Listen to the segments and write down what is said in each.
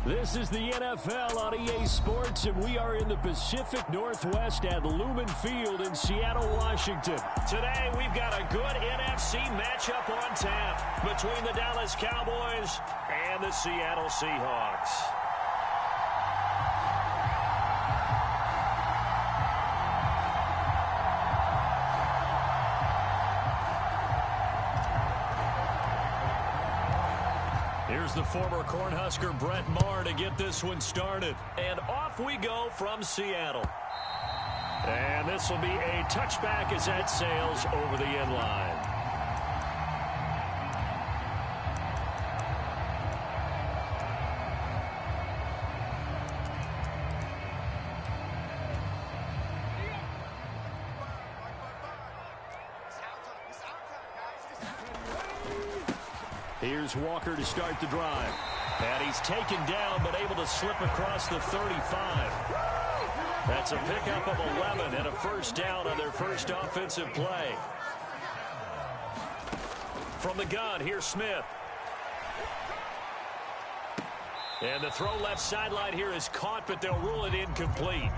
This is the NFL on EA Sports, and we are in the Pacific Northwest at Lumen Field in Seattle, Washington. Today, we've got a good NFC matchup on tap between the Dallas Cowboys and the Seattle Seahawks. Here's the former Cornhusker Brett Maher to get this one started. And off we go from Seattle. And this will be a touchback as that sails over the end line. Here's Walker to start the drive. And he's taken down, but able to slip across the 35. That's a pickup of 11 and a first down on their first offensive play. From the gun, here's Smith. And the throw left sideline here is caught, but they'll rule it incomplete.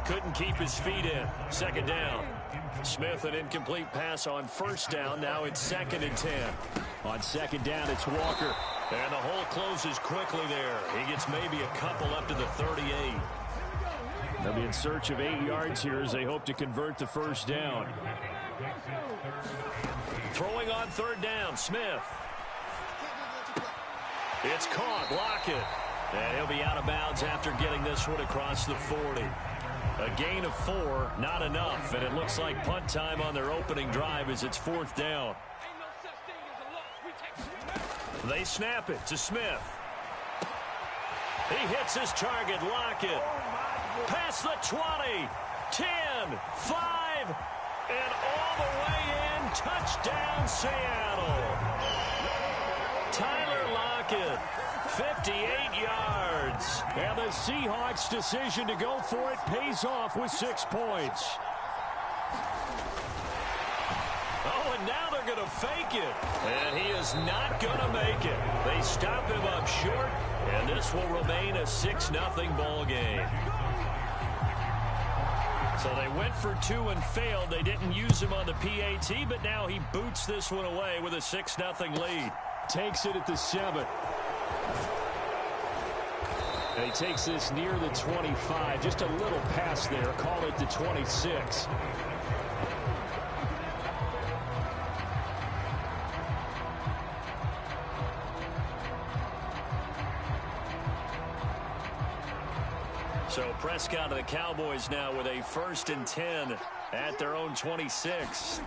Couldn't keep his feet in. Second down. Smith, an incomplete pass on first down. Now it's 2nd and 10. On second down, it's Walker. And the hole closes quickly there. He gets maybe a couple up to the 38. They'll be in search of 8 yards here as they hope to convert the first down. Throwing on third down, Smith. It's caught, Lockett. And he'll be out of bounds after getting this one across the 40. A gain of 4, not enough. And it looks like punt time on their opening drive as it's 4th down. They snap it to Smith. He hits his target, Lockett. Past the 20, 10, 5, and all the way in. Touchdown, Seattle. Tyler Lockett, 58 yards. And the Seahawks' decision to go for it pays off with 6 points. Oh, and now they're going to fake it. And he is not going to make it. They stop him up short, and this will remain a 6-0 ball game. So they went for 2 and failed. They didn't use him on the PAT, but now he boots this one away with a 6-0 lead. Takes it at the 7. And he takes this near the 25. Just a little pass there. Call it the 26. So Prescott of the Cowboys now with a 1st and 10 at their own 26.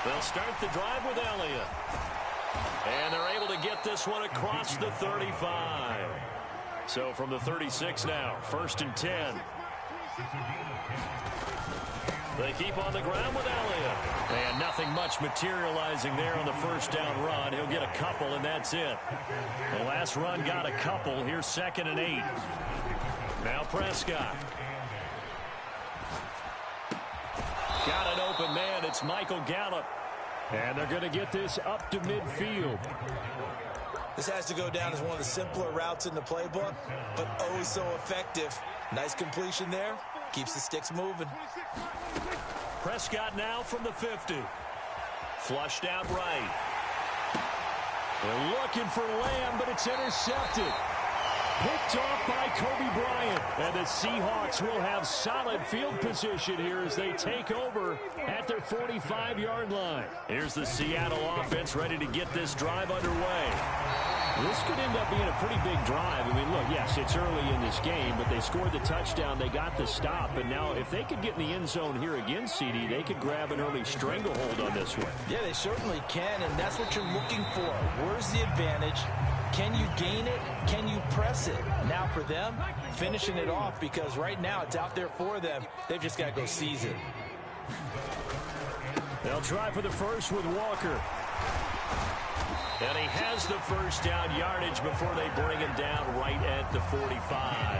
They'll start the drive with Elliott. And they're able to get this one across the 35. So from the 36 now, 1st and 10. They keep on the ground with Elliott. And nothing much materializing there on the first down run. He'll get a couple, and that's it. The last run got a couple. Here's 2nd and 8. Now Prescott. Got an open man. It's Michael Gallup. And they're going to get this up to midfield. This has to go down as one of the simpler routes in the playbook, but oh so effective. Nice completion there. Keeps the sticks moving. Prescott now from the 50. Flushed out right. They're looking for Lamb, but it's intercepted. Picked off by Kobe Bryant. And the Seahawks will have solid field position here as they take over at their 45-yard line. Here's the Seattle offense ready to get this drive underway. This could end up being a pretty big drive. I mean, look, yes, it's early in this game, but they scored the touchdown. They got the stop. And now if they could get in the end zone here again, CD, they could grab an early stranglehold on this one. Yeah, they certainly can, and that's what you're looking for. Where's the advantage? Can you gain it? Can you press it? Now for them, finishing it off, because right now it's out there for them. They've just got to go seize it. They'll try for the first with Walker. And he has the first down yardage before they bring him down right at the 45.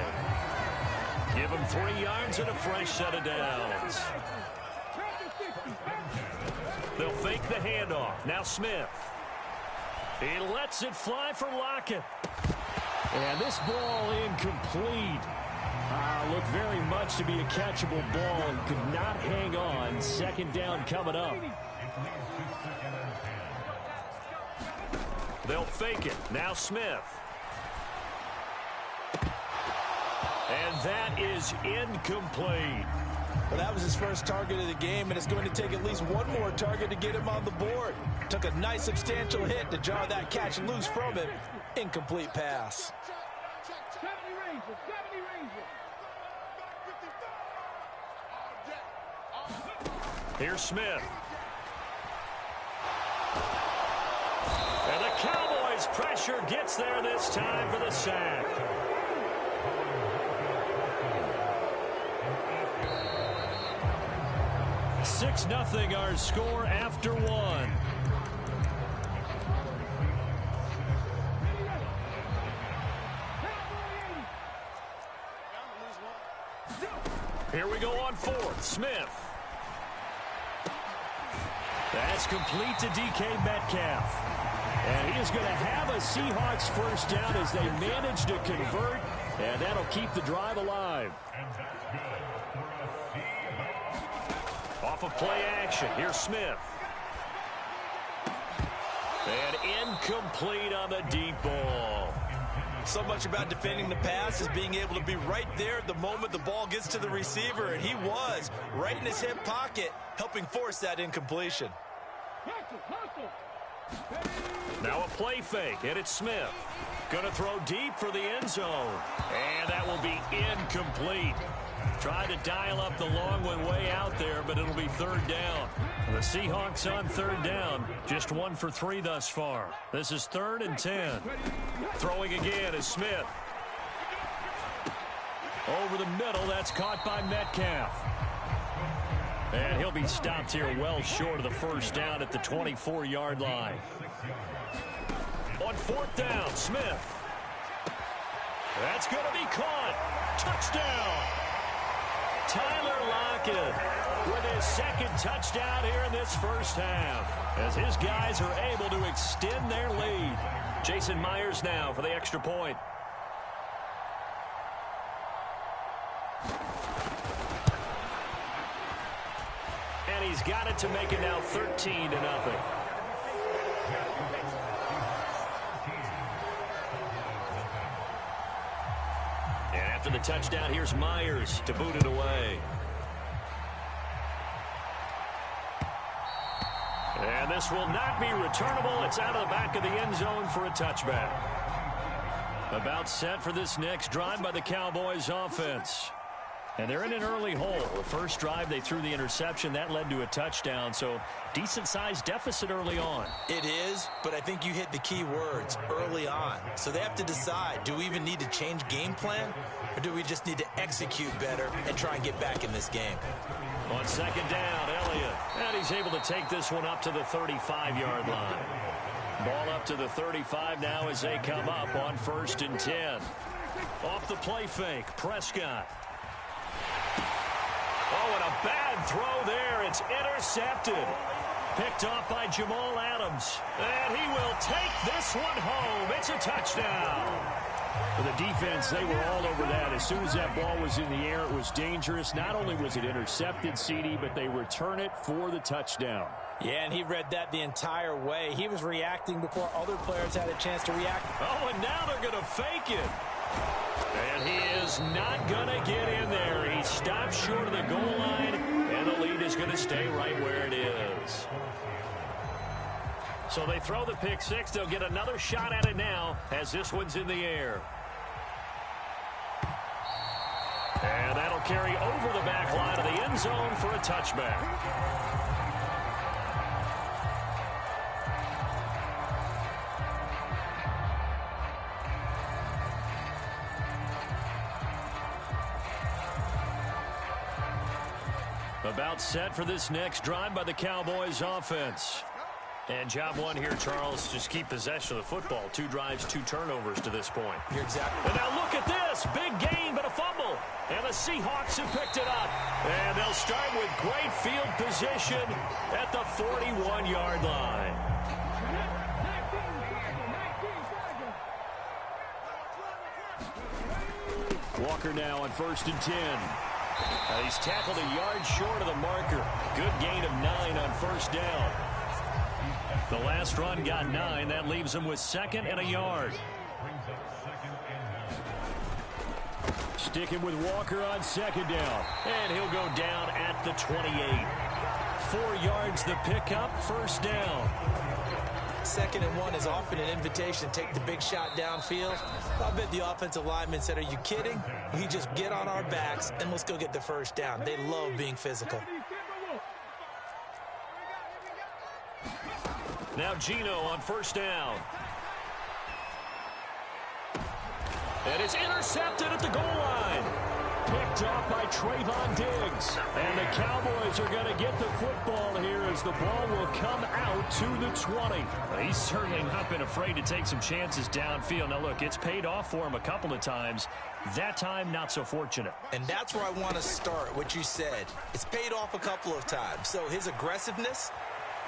Give him 3 yards and a fresh set of downs. They'll fake the handoff. Now Smith. He lets it fly for Lockett. And this ball incomplete. Looked very much to be a catchable ball and could not hang on. Second down coming up. They'll fake it. Now Smith. And that is incomplete. Well, that was his first target of the game, and it's going to take at least one more target to get him on the board. Took a nice substantial hit to jar that catch loose from him. Incomplete pass. Here's Smith. And the Cowboys' pressure gets there this time for the sack. Six 0 our score after one. Here we go on fourth. Smith. That's complete to DK Metcalf. And he is going to have a Seahawks first down as they manage to convert, and that'll keep the drive alive. Off of play action, here's Smith. And incomplete on the deep ball. So much about defending the pass is being able to be right there at the moment the ball gets to the receiver, and he was right in his hip pocket, helping force that incompletion. Now a play fake, and it's Smith. Going to throw deep for the end zone. And that will be incomplete. Tried to dial up the long one way out there, but it'll be third down. The Seahawks on third down, just 1 for 3 thus far. This is 3rd and 10. Throwing again is Smith. Over the middle, that's caught by Metcalf. And he'll be stopped here well short of the first down at the 24-yard line. On fourth down, Smith. That's going to be caught. Touchdown. Tyler Lockett with his second touchdown here in this first half, as his guys are able to extend their lead. Jason Myers now for the extra point. And he's got it to make it now 13-0. And after the touchdown, here's Myers to boot it away. And this will not be returnable. It's out of the back of the end zone for a touchback. About set for this next drive by the Cowboys offense. And they're in an early hole. The first drive, they threw the interception. That led to a touchdown. So decent-sized deficit early on. It is, but I think you hit the key words, early on. So they have to decide, do we even need to change game plan? Or do we just need to execute better and try and get back in this game? On second down, Elliott. And he's able to take this one up to the 35-yard line. Ball up to the 35 now as they come up on 1st and 10. Off the play fake, Prescott. Oh, and a bad throw there. It's intercepted. Picked off by Jamal Adams. And he will take this one home. It's a touchdown. For the defense, they were all over that. As soon as that ball was in the air, it was dangerous. Not only was it intercepted, CD, but they return it for the touchdown. Yeah, and he read that the entire way. He was reacting before other players had a chance to react. Oh, and now they're going to fake it. And he is not going to get in there. He stops short of the goal line, and the lead is going to stay right where it is. So they throw the pick six. They'll get another shot at it now as this one's in the air. And that'll carry over the back line of the end zone for a touchback. About set for this next drive by the Cowboys offense. And job one here, Charles, just keep possession of the football. 2 drives, 2 turnovers to this point. You're exactly. And now look at this. Big gain, but a fumble. And the Seahawks have picked it up. And they'll start with great field position at the 41-yard line. Walker now on 1st and 10. He's tackled a yard short of the marker. Good gain of 9 on 1st down. The last run got 9. That leaves him with 2nd and a yard. Sticking with Walker on 2nd down. And he'll go down at the 28. 4 yards the pickup, 1st down. 2nd and 1 is often an invitation to take the big shot downfield. I bet the offensive lineman said, are you kidding? We just get on our backs and let's go get the 1st down. They love being physical. Now Gino on 1st down. And it's intercepted at the goal line. Picked off by Trayvon Diggs. And the Cowboys are going to get the football here as the ball will come out to the 20. He's certainly not been afraid to take some chances downfield. Now, look, it's paid off for him a couple of times. That time, not so fortunate. And that's where I want to start, what you said. It's paid off a couple of times. So his aggressiveness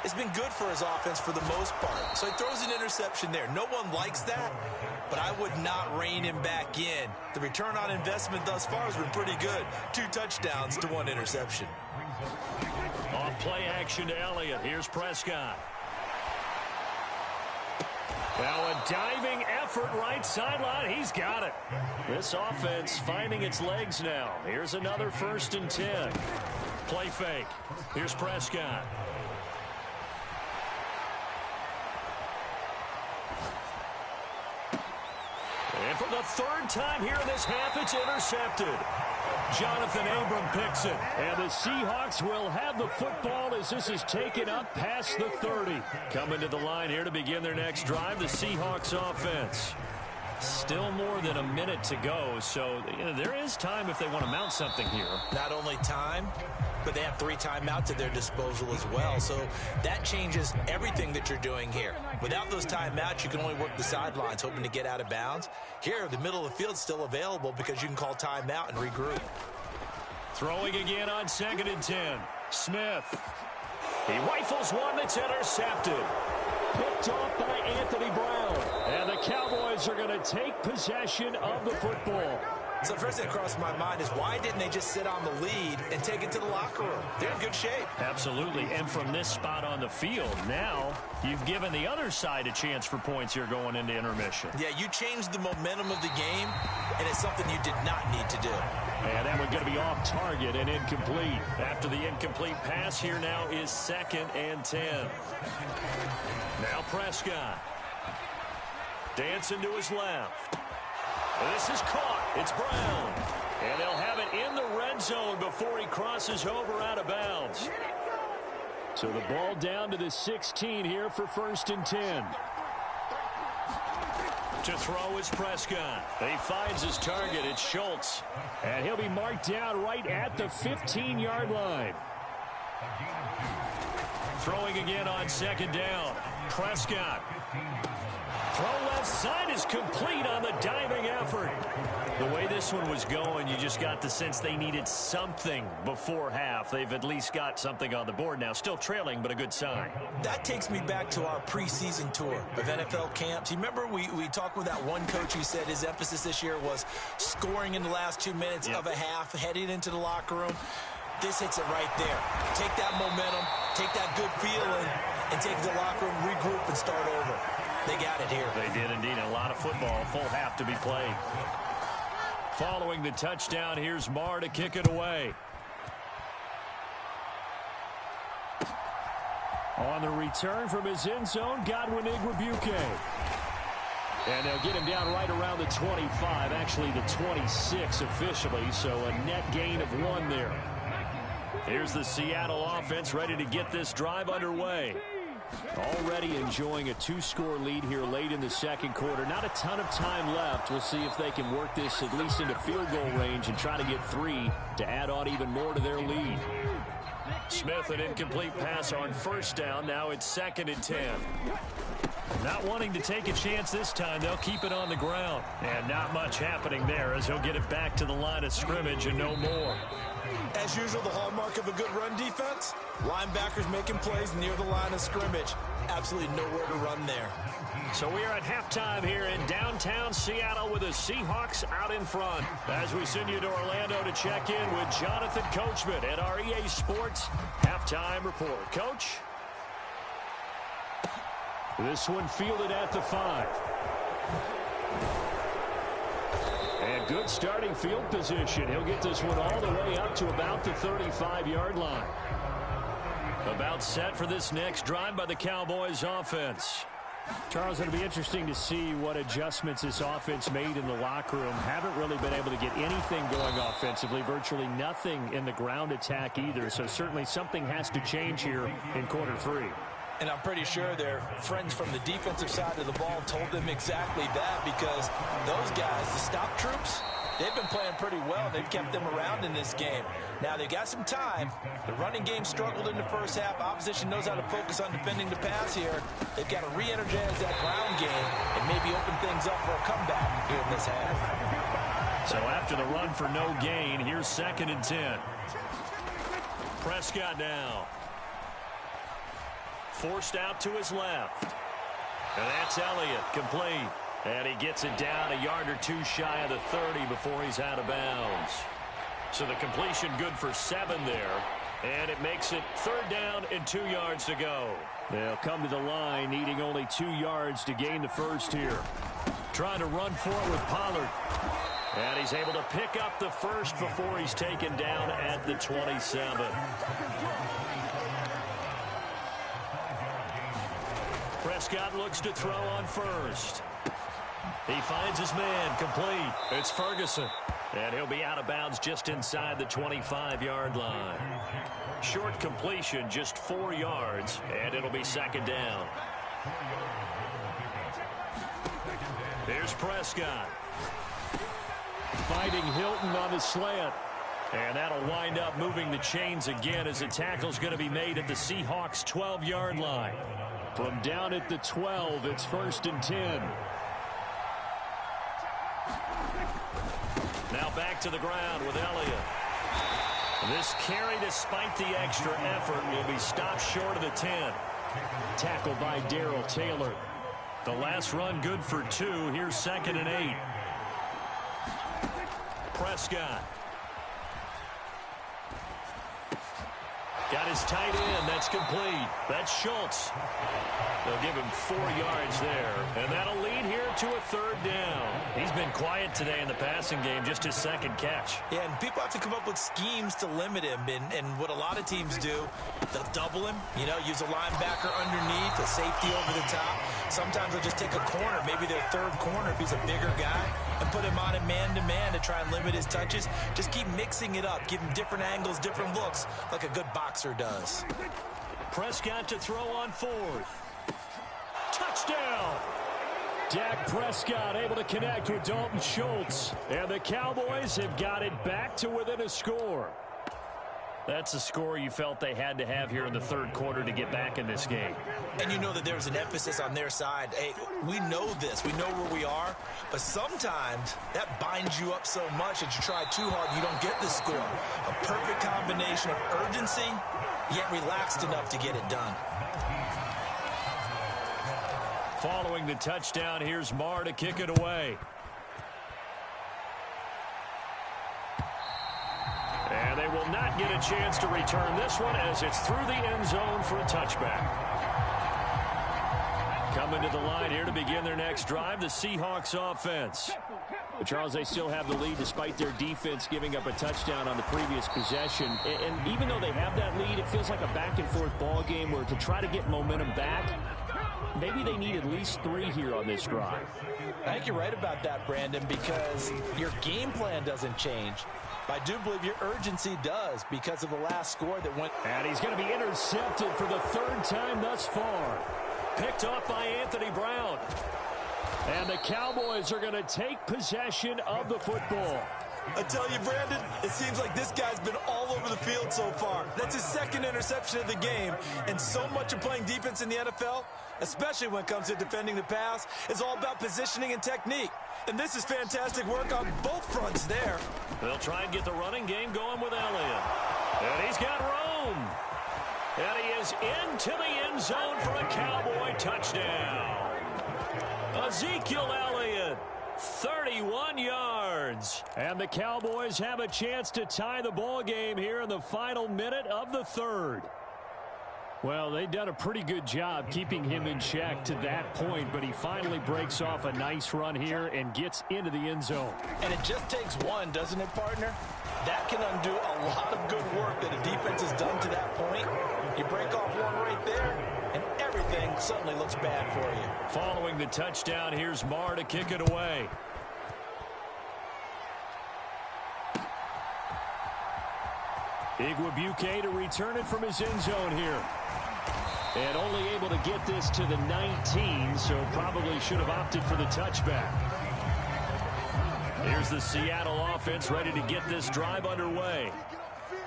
has been good for his offense for the most part. So he throws an interception there. No one likes that, but I would not rein him back in. The return on investment thus far has been pretty good. 2 touchdowns to 1 interception. Off play action to Elliott. Here's Prescott. Now a diving effort right sideline. He's got it. This offense finding its legs now. Here's another 1st and 10. Play fake. Here's Prescott. And for the 3rd time here in this half, it's intercepted. Jonathan Abram picks it. And the Seahawks will have the football as this is taken up past the 30. Coming to the line here to begin their next drive, the Seahawks offense. Still more than a minute to go, so there is time if they want to mount something here. Not only time, but they have 3 timeouts at their disposal as well. So that changes everything that you're doing here. Without those timeouts, you can only work the sidelines, hoping to get out of bounds. Here, the middle of the field's still available because you can call timeout and regroup. Throwing again on 2nd and 10. Smith. He rifles one that's intercepted. Picked off by Anthony Brown. And the Cowboys are going to take possession of the football. So first thing that crossed my mind is why didn't they just sit on the lead and take it to the locker room? They're in good shape. Absolutely. And from this spot on the field, now you've given the other side a chance for points here going into intermission. Yeah, you changed the momentum of the game, and it's something you did not need to do. And that one's going to be off target and incomplete. After the incomplete pass, here now is 2nd and 10. Now Prescott. Dancing to his left. This is caught. It's Brown. And they'll have it in the red zone before he crosses over out of bounds. So the ball down to the 16 here for 1st and 10. To throw is Prescott. He finds his target. It's Schultz. And he'll be marked down right at the 15-yard line. Throwing again on 2nd down. Prescott. Throw left side is complete on the diving effort. The way this one was going, you just got the sense they needed something before half. They've at least got something on the board now. Still trailing, but a good sign. That takes me back to our preseason tour of NFL camps. You remember we talked with that one coach who said his emphasis this year was scoring in the last 2 minutes of a half, heading into the locker room. This hits it right there. Take that momentum, take that good feeling, and take it to the locker room, regroup, and start over. They got it here. They did indeed. A lot of football, full half to be played. Following the touchdown, here's Marr to kick it away. On the return from his end zone, Godwin Igwebuike. And they'll get him down right around the 25, actually the 26 officially, so a net gain of 1 there. Here's the Seattle offense ready to get this drive underway. Already enjoying a 2-score lead here late in the 2nd quarter. Not a ton of time left. We'll see if they can work this at least into field goal range and try to get 3 to add on even more to their lead. Smith, an incomplete pass on 1st down. Now it's 2nd and 10. Not wanting to take a chance this time. They'll keep it on the ground. And not much happening there as he'll get it back to the line of scrimmage and no more. As usual, the hallmark of a good run defense, linebackers making plays near the line of scrimmage. Absolutely nowhere to run there. So we are at halftime here in downtown Seattle with the Seahawks out in front. As we send you to Orlando to check in with Jonathan Coachman at our EA Sports Halftime Report. Coach? This one fielded at the 5. And good starting field position. He'll get this one all the way up to about the 35-yard line. About set for this next drive by the Cowboys offense. Charles, it'll be interesting to see what adjustments this offense made in the locker room. Haven't really been able to get anything going offensively, virtually nothing in the ground attack either. So certainly something has to change here in quarter 3. And I'm pretty sure their friends from the defensive side of the ball told them exactly that, because those guys, the stop troops, they've been playing pretty well. They've kept them around in this game. Now, they've got some time. The running game struggled in the first half. Opposition knows how to focus on defending the pass here. They've got to re-energize that ground game and maybe open things up for a comeback here in this half. So after the run for no gain, here's 2nd and 10. Prescott now. Forced out to his left. And that's Elliott, complete. And he gets it down a yard or two shy of the 30 before he's out of bounds. So the completion good for 7 there. And it makes it 3rd down and 2 yards to go. They'll come to the line, needing only 2 yards to gain the first here. Trying to run for it with Pollard. And he's able to pick up the first before he's taken down at the 27. Prescott looks to throw on first. He finds his man, complete. It's Ferguson. And he'll be out of bounds just inside the 25-yard line. Short completion, just 4 yards, and it'll be 2nd down. Here's Prescott. Fighting Hilton on the slant. And that'll wind up moving the chains again as the tackle's going to be made at the Seahawks' 12-yard line. From down at the 12, it's 1st and 10. Now back to the ground with Elliott. This carry, despite the extra effort, will be stopped short of the 10. Tackled by Darrell Taylor. The last run good for 2. Here's 2nd and 8. Prescott. Got his tight end. That's complete. That's Schultz. They'll give him 4 yards there. And that'll lead here to a 3rd down. He's been quiet today in the passing game, just his 2nd catch. Yeah, and people have to come up with schemes to limit him. And what a lot of teams do, they'll double him, use a linebacker underneath, a safety over the top. Sometimes they'll just take a corner, maybe their 3rd corner if he's a bigger guy, and put him on a man-to-man to try and limit his touches. Just keep mixing it up, give him different angles, different looks, like a good boxer does. Prescott to throw on 4th. Touchdown! Dak Prescott able to connect with Dalton Schultz. And the Cowboys have got it back to within a score. That's a score you felt they had to have here in the 3rd quarter to get back in this game. And you know that there was an emphasis on their side. Hey, we know this. We know where we are. But sometimes that binds you up so much that you try too hard and you don't get the score. A perfect combination of urgency, yet relaxed enough to get it done. Following the touchdown, here's Marr to kick it away. And they will not get a chance to return this one as it's through the end zone for a touchback. Coming to the line here to begin their next drive, the Seahawks offense. But Charles, they still have the lead despite their defense giving up a touchdown on the previous possession. And even though they have that lead, it feels like a back-and-forth ball game where to try to get momentum back, maybe they need at least 3 here on this drive. I think you're right about that, Brandon, because your game plan doesn't change. I do believe your urgency does because of the last score that went. And he's going to be intercepted for the 3rd time thus far. Picked off by Anthony Brown. And the Cowboys are going to take possession of the football. I tell you, Brandon, it seems like this guy's been all over the field so far. That's his second interception of the game, and so much of playing defense in the NFL, especially when it comes to defending the pass, is all about positioning and technique. And this is fantastic work on both fronts there. They'll try and get the running game going with Elliott. And he's got room. And he is into the end zone for a Cowboy touchdown. Ezekiel Elliott, 31 yards. And the Cowboys have a chance to tie the ball game here in the final minute of the third. Well, they've done a pretty good job keeping him in check to that point, but he finally breaks off a nice run here and gets into the end zone. And it just takes one, doesn't it, partner? That can undo a lot of good work that a defense has done to that point. You break off one right there, and everything suddenly looks bad for you. Following the touchdown, here's Marr to kick it away. Igwebuike to return it from his end zone here. And only able to get this to the 19, so probably should have opted for the touchback. Here's the Seattle offense ready to get this drive underway.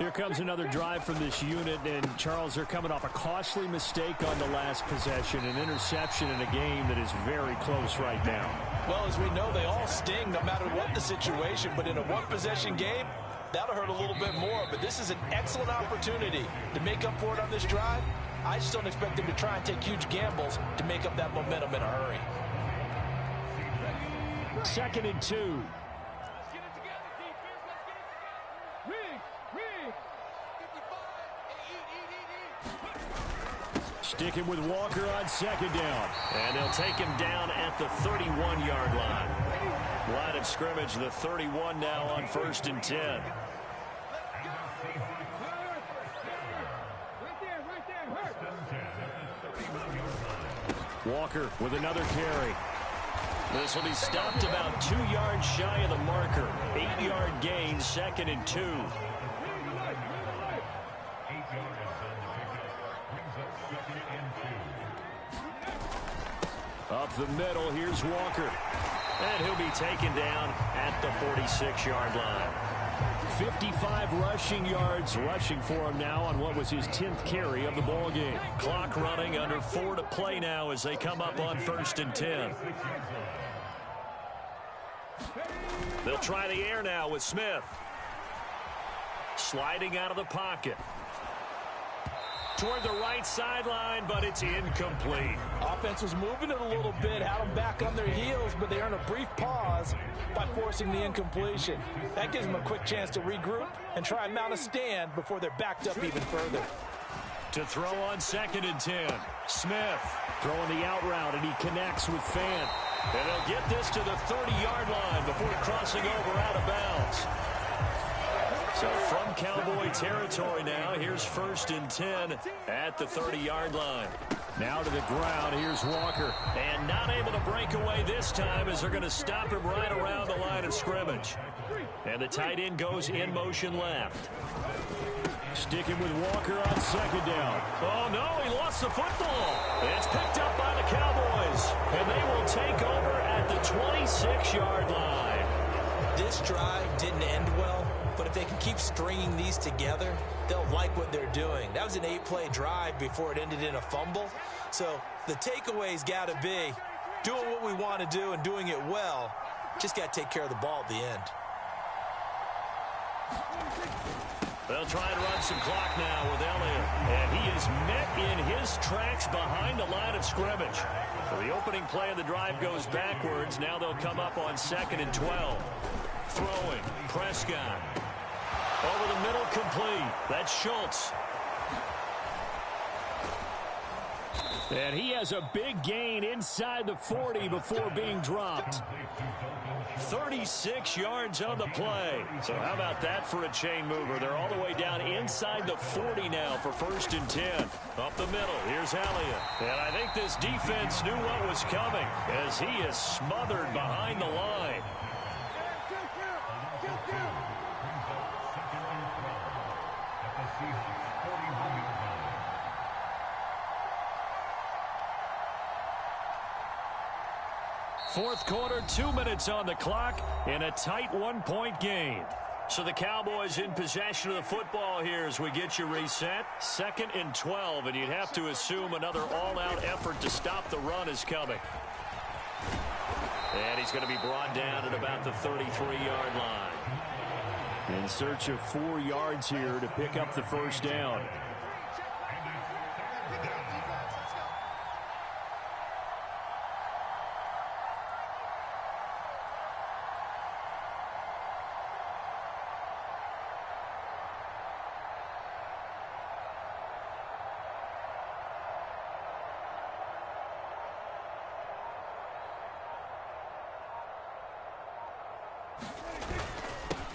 Here comes another drive from this unit, and Charles, they're coming off a costly mistake on the last possession, an interception in a game that is very close right now. Well, as we know, they all sting no matter what the situation, but in a one-possession game, that'll hurt a little bit more, but this is an excellent opportunity to make up for it on this drive. I just don't expect them to try and take huge gambles to make up that momentum in a hurry. 2nd and 2. Sticking with Walker on 2nd down. And they'll take him down at the 31-yard line. Line of scrimmage, the 31 now on 1st and 10. Walker with another carry. This will be stopped about 2 yards shy of the marker. 8-yard gain, 2nd and 2. Up the middle, here's Walker. And he'll be taken down at the 46-yard line. 55 rushing yards rushing for him now on what was his 10th carry of the ball game. Clock running, under 4 to play now as they come up on 1st and 10. They'll try the air now with Smith. Sliding out of the pocket. Toward the right sideline, but it's incomplete. Offense was moving it a little bit, had them back on their heels, but they earned a brief pause by forcing the incompletion. That gives them a quick chance to regroup and try and mount a stand before they're backed up even further. To throw on 2nd and 10. Smith throwing the out route, and he connects with Fant. And they'll get this to the 30-yard line before crossing over out of bounds. So from Cowboy territory now, here's 1st and 10 at the 30-yard line. Now to the ground, here's Walker. And not able to break away this time as they're going to stop him right around the line of scrimmage. And the tight end goes in motion left. Sticking with Walker on 2nd down. Oh, no, he lost the football. It's picked up by the Cowboys. And they will take over at the 26-yard line. This drive didn't end well, but if they can keep stringing these together, they'll like what they're doing. That was an 8-play drive before it ended in a fumble. So the takeaway's got to be doing what we want to do and doing it well. Just got to take care of the ball at the end. They'll try and run some clock now with Elliott. And he is met in his tracks behind the line of scrimmage. So the opening play of the drive goes backwards. Now they'll come up on 2nd and 12. Throwing, Prescott. Over the middle, complete. That's Schultz. And he has a big gain inside the 40 before being dropped. 36 yards on the play. So how about that for a chain mover? They're all the way down inside the 40 now for 1st and 10. Up the middle, here's Elliott. And I think this defense knew what was coming as he is smothered behind the line. Fourth quarter, 2 minutes on the clock in a tight 1-point game. So the Cowboys in possession of the football here as we get you reset. 2nd and 12, and you'd have to assume another all-out effort to stop the run is coming. And he's going to be brought down at about the 33-yard line. In search of 4 yards here to pick up the first down.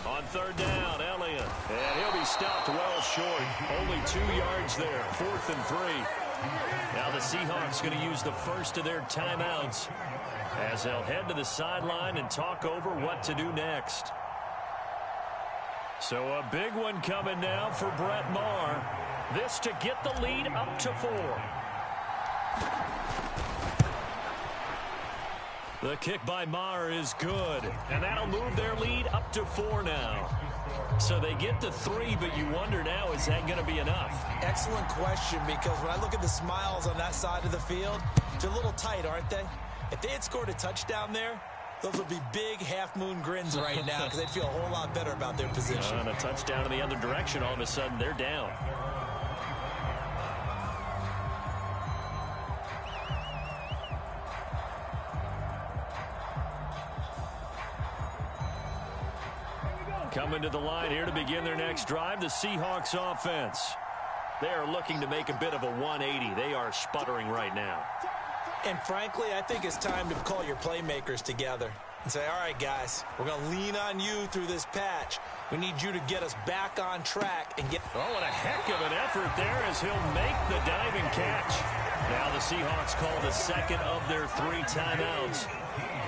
On 3rd down, Elliott. And he'll be stopped well short. Only 2 yards there. 4th and 3. Now the Seahawks going to use the first of their timeouts as they'll head to the sideline and talk over what to do next. So a big one coming now for Brett Maher. This to get the lead up to 4. The kick by Maher is good, and that'll move their lead up to 4 now. So they get to 3, but you wonder now, is that going to be enough? Excellent question, because when I look at the smiles on that side of the field, they're a little tight, aren't they? If they had scored a touchdown there, those would be big half-moon grins right now because they'd feel a whole lot better about their position. And a touchdown in the other direction, all of a sudden they're down. Coming to the line here to begin their next drive, the Seahawks offense. They are looking to make a bit of a 180. They are sputtering right now. And frankly, I think it's time to call your playmakers together and say, all right, guys, we're going to lean on you through this patch. We need you to get us back on track and get... Oh, what a heck of an effort there as he'll make the diving catch. Now the Seahawks call the second of their 3 timeouts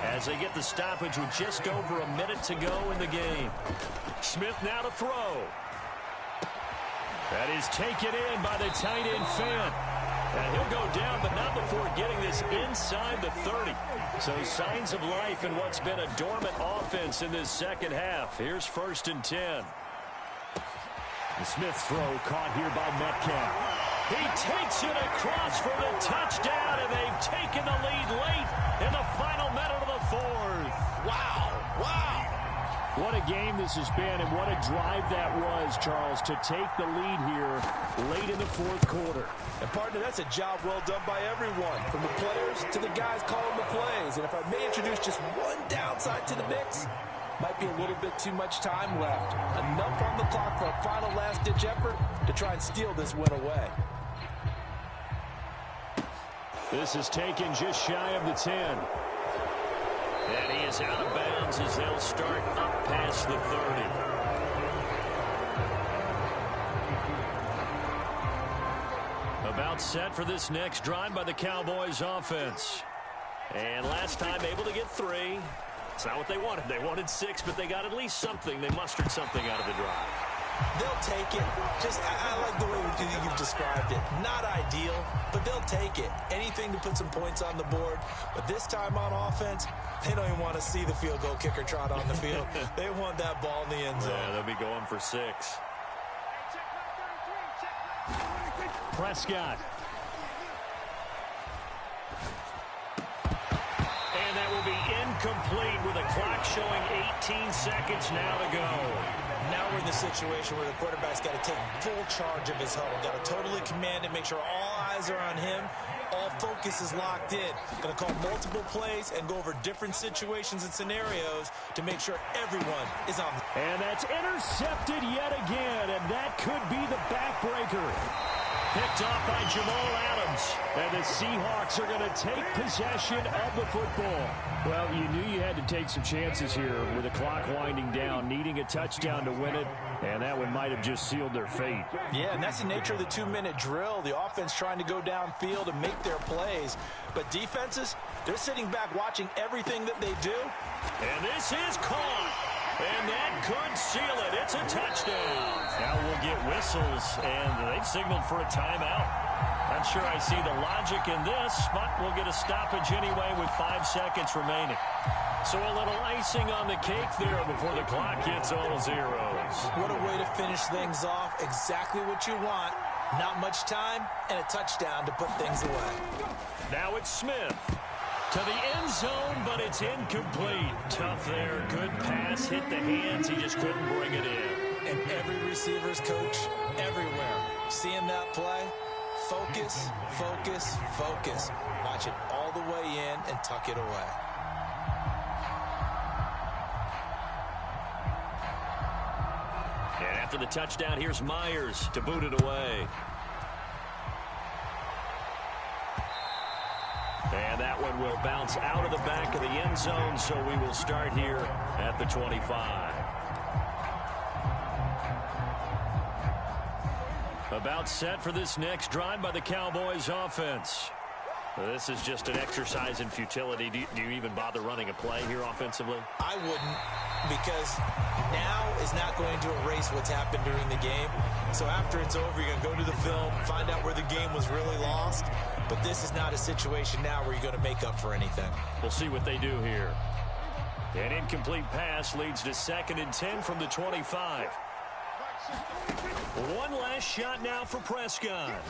as they get the stoppage with just over a minute to go in the game. Smith now to throw. That is taken in by the tight end Fant. And he'll go down, but not before getting this inside the 30. So signs of life in what's been a dormant offense in this second half. Here's 1st and 10. The Smith throw caught here by Metcalf. He takes it across for the touchdown, and they've taken the lead late in the final minute of the 4th. Wow, wow. What a game this has been, and what a drive that was, Charles, to take the lead here late in the 4th quarter. And, partner, that's a job well done by everyone, from the players to the guys calling the plays. And if I may introduce just one downside to the mix, might be a little bit too much time left. Enough on the clock for a final last-ditch effort to try and steal this win away. This is taken just shy of the 10. And he is out of bounds as they'll start up past the 30. About set for this next drive by the Cowboys offense. And last time able to get 3. It's not what they wanted. They wanted 6, but they got at least something. They mustered something out of the drive. They'll take it. I like the way you've described it. Not ideal, but they'll take it. Anything to put some points on the board. But this time on offense, they don't even want to see the field goal kicker trot on the field. They want that ball in the end zone. Yeah, they'll be going for 6. Prescott. And that will be incomplete with a clock showing 18 seconds now to go. Now we're in the situation where the quarterback's got to take full charge of his huddle. Got to totally command it, make sure all eyes are on him. All focus is locked in. Going to call multiple plays and go over different situations and scenarios to make sure everyone is on. And that's intercepted yet again, and that could be the backbreaker. Picked off by Jamal Adams. And the Seahawks are going to take possession of the football. Well, you knew you had to take some chances here with the clock winding down, needing a touchdown to win it, and that one might have just sealed their fate. Yeah, and that's the nature of the 2-minute drill. The offense trying to go downfield and make their plays. But defenses, they're sitting back watching everything that they do. And this is caught. And that could seal it. It's a touchdown. Now we'll get whistles, and they've signaled for a timeout. Not sure I see the logic in this, but we'll get a stoppage anyway with 5 seconds remaining. So a little icing on the cake there before the clock hits all zeros. What a way to finish things off. Exactly what you want. Not much time and a touchdown to put things away. Now it's Smith. To the end zone, but it's incomplete. Tough there. Good pass. Hit the hands. He just couldn't bring it in. And every receiver's coach everywhere. Seeing that play, focus, focus, focus. Watch it all the way in and tuck it away. And after the touchdown, here's Myers to boot it away. And that one will bounce out of the back of the end zone, so we will start here at the 25. About set for this next drive by the Cowboys offense. This is just an exercise in futility. Do you even bother running a play here offensively? I wouldn't, because now is not going to erase what's happened during the game. So after it's over, you're going to go to the film, find out where the game was really lost. But this is not a situation now where you're going to make up for anything. We'll see what they do here. An incomplete pass leads to 2nd and 10 from the 25. One last shot now for Prescott.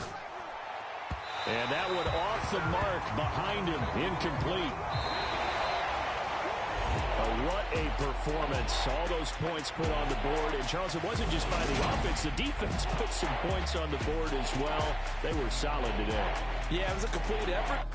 And that one off the mark behind him. Incomplete. What a performance. All those points put on the board. And, Charles, it wasn't just by the offense. The defense put some points on the board as well. They were solid today. Yeah, it was a complete effort.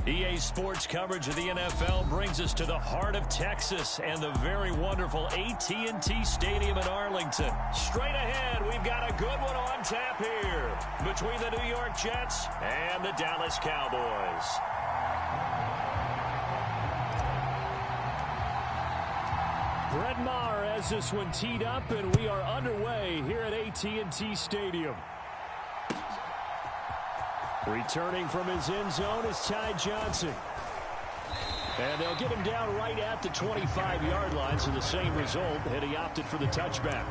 EA Sports coverage of the NFL brings us to the heart of Texas and the very wonderful AT&T Stadium in Arlington. Straight ahead, we've got a good one on tap here between the New York Jets and the Dallas Cowboys. Brett Maher has this one teed up, and we are underway here at AT&T Stadium. Returning from his end zone is Ty Johnson. And they'll get him down right at the 25-yard line, so the same result, and he opted for the touchback.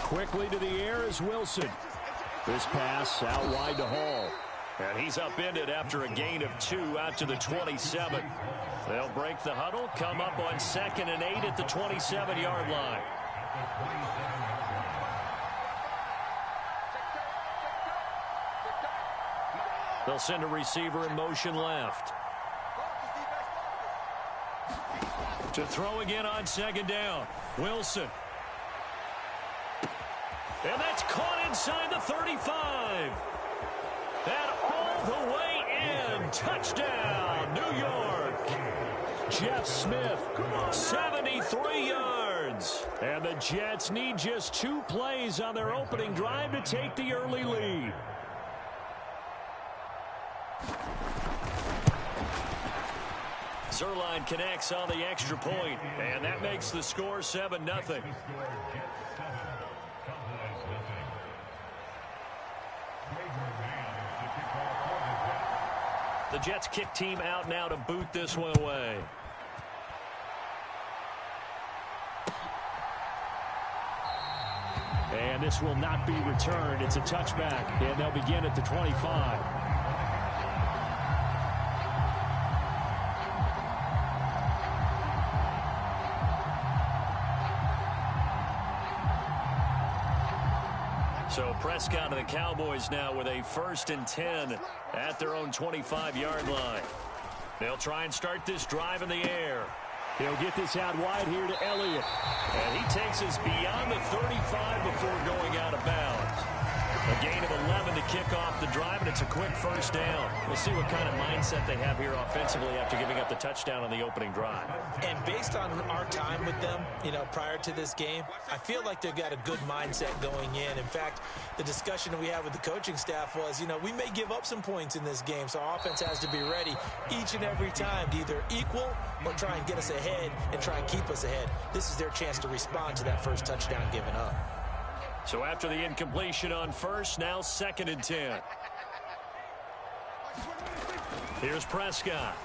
Quickly to the air is Wilson. This pass out wide to Hall. And he's upended after a gain of 2 out to the 27. They'll break the huddle, come up on 2nd and 8 at the 27-yard line. They'll send a receiver in motion left. To throw again on 2nd down. Wilson. And that's caught inside the 35. And all the way in. Touchdown, New York. Jeff Smith, 73 yards. And the Jets need just 2 plays on their opening drive to take the early lead. Zerline connects on the extra point, and that makes the score 7-0. The Jets kick team out now to boot this one away. And this will not be returned. It's a touchback, and they'll begin at the 25. So Prescott and the Cowboys now with a 1st and 10 at their own 25-yard line. They'll try and start this drive in the air. He'll get this out wide here to Elliott. And he takes us beyond the 35 before going out of bounds. A gain of 11 to kick off the drive, and it's a quick 1st down. We'll see what kind of mindset they have here offensively after giving up the touchdown on the opening drive. And based on our time with them, prior to this game, I feel like they've got a good mindset going in. In fact, the discussion that we had with the coaching staff was, we may give up some points in this game, so our offense has to be ready each and every time to either equal or try and get us ahead and try and keep us ahead. This is their chance to respond to that first touchdown given up. So after the incompletion on 1st, now 2nd and 10. Here's Prescott.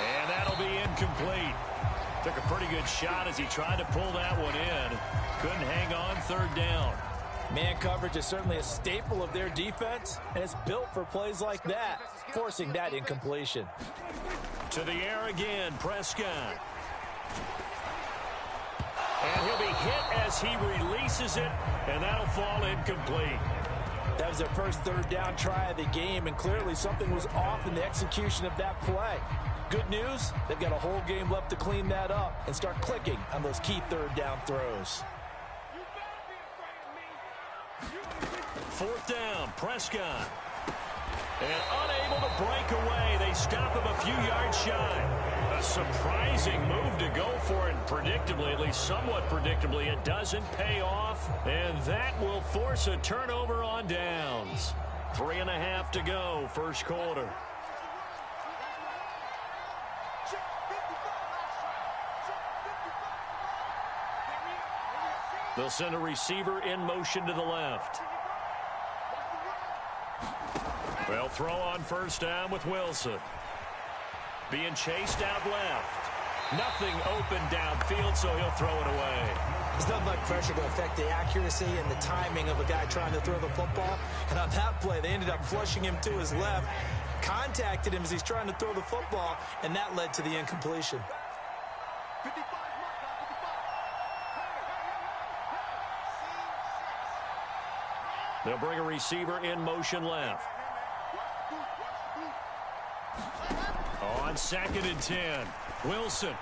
And that'll be incomplete. Took a pretty good shot as he tried to pull that one in. Couldn't hang on 3rd down. Man coverage is certainly a staple of their defense, and it's built for plays like that, forcing that incompletion. To the air again, Prescott. And he'll be hit as he releases it, and that'll fall incomplete. That was their first 3rd down try of the game, and clearly something was off in the execution of that play. Good news, they've got a whole game left to clean that up and start clicking on those key 3rd down throws. 4th down, Prescott. And unable to break away, they stop him a few yards shy. A surprising move to go for it, and predictably, at least somewhat predictably, it doesn't pay off, and that will force a turnover on downs. 3.5 to go, 1st quarter. They'll send a receiver in motion to the left. They'll throw on 1st down with Wilson. Being chased out left. Nothing open downfield, so he'll throw it away. There's nothing like pressure to affect the accuracy and the timing of a guy trying to throw the football. And on that play, they ended up flushing him to his left, contacted him as he's trying to throw the football, and that led to the incompletion. They'll bring a receiver in motion left. On 2nd and 10, Wilson.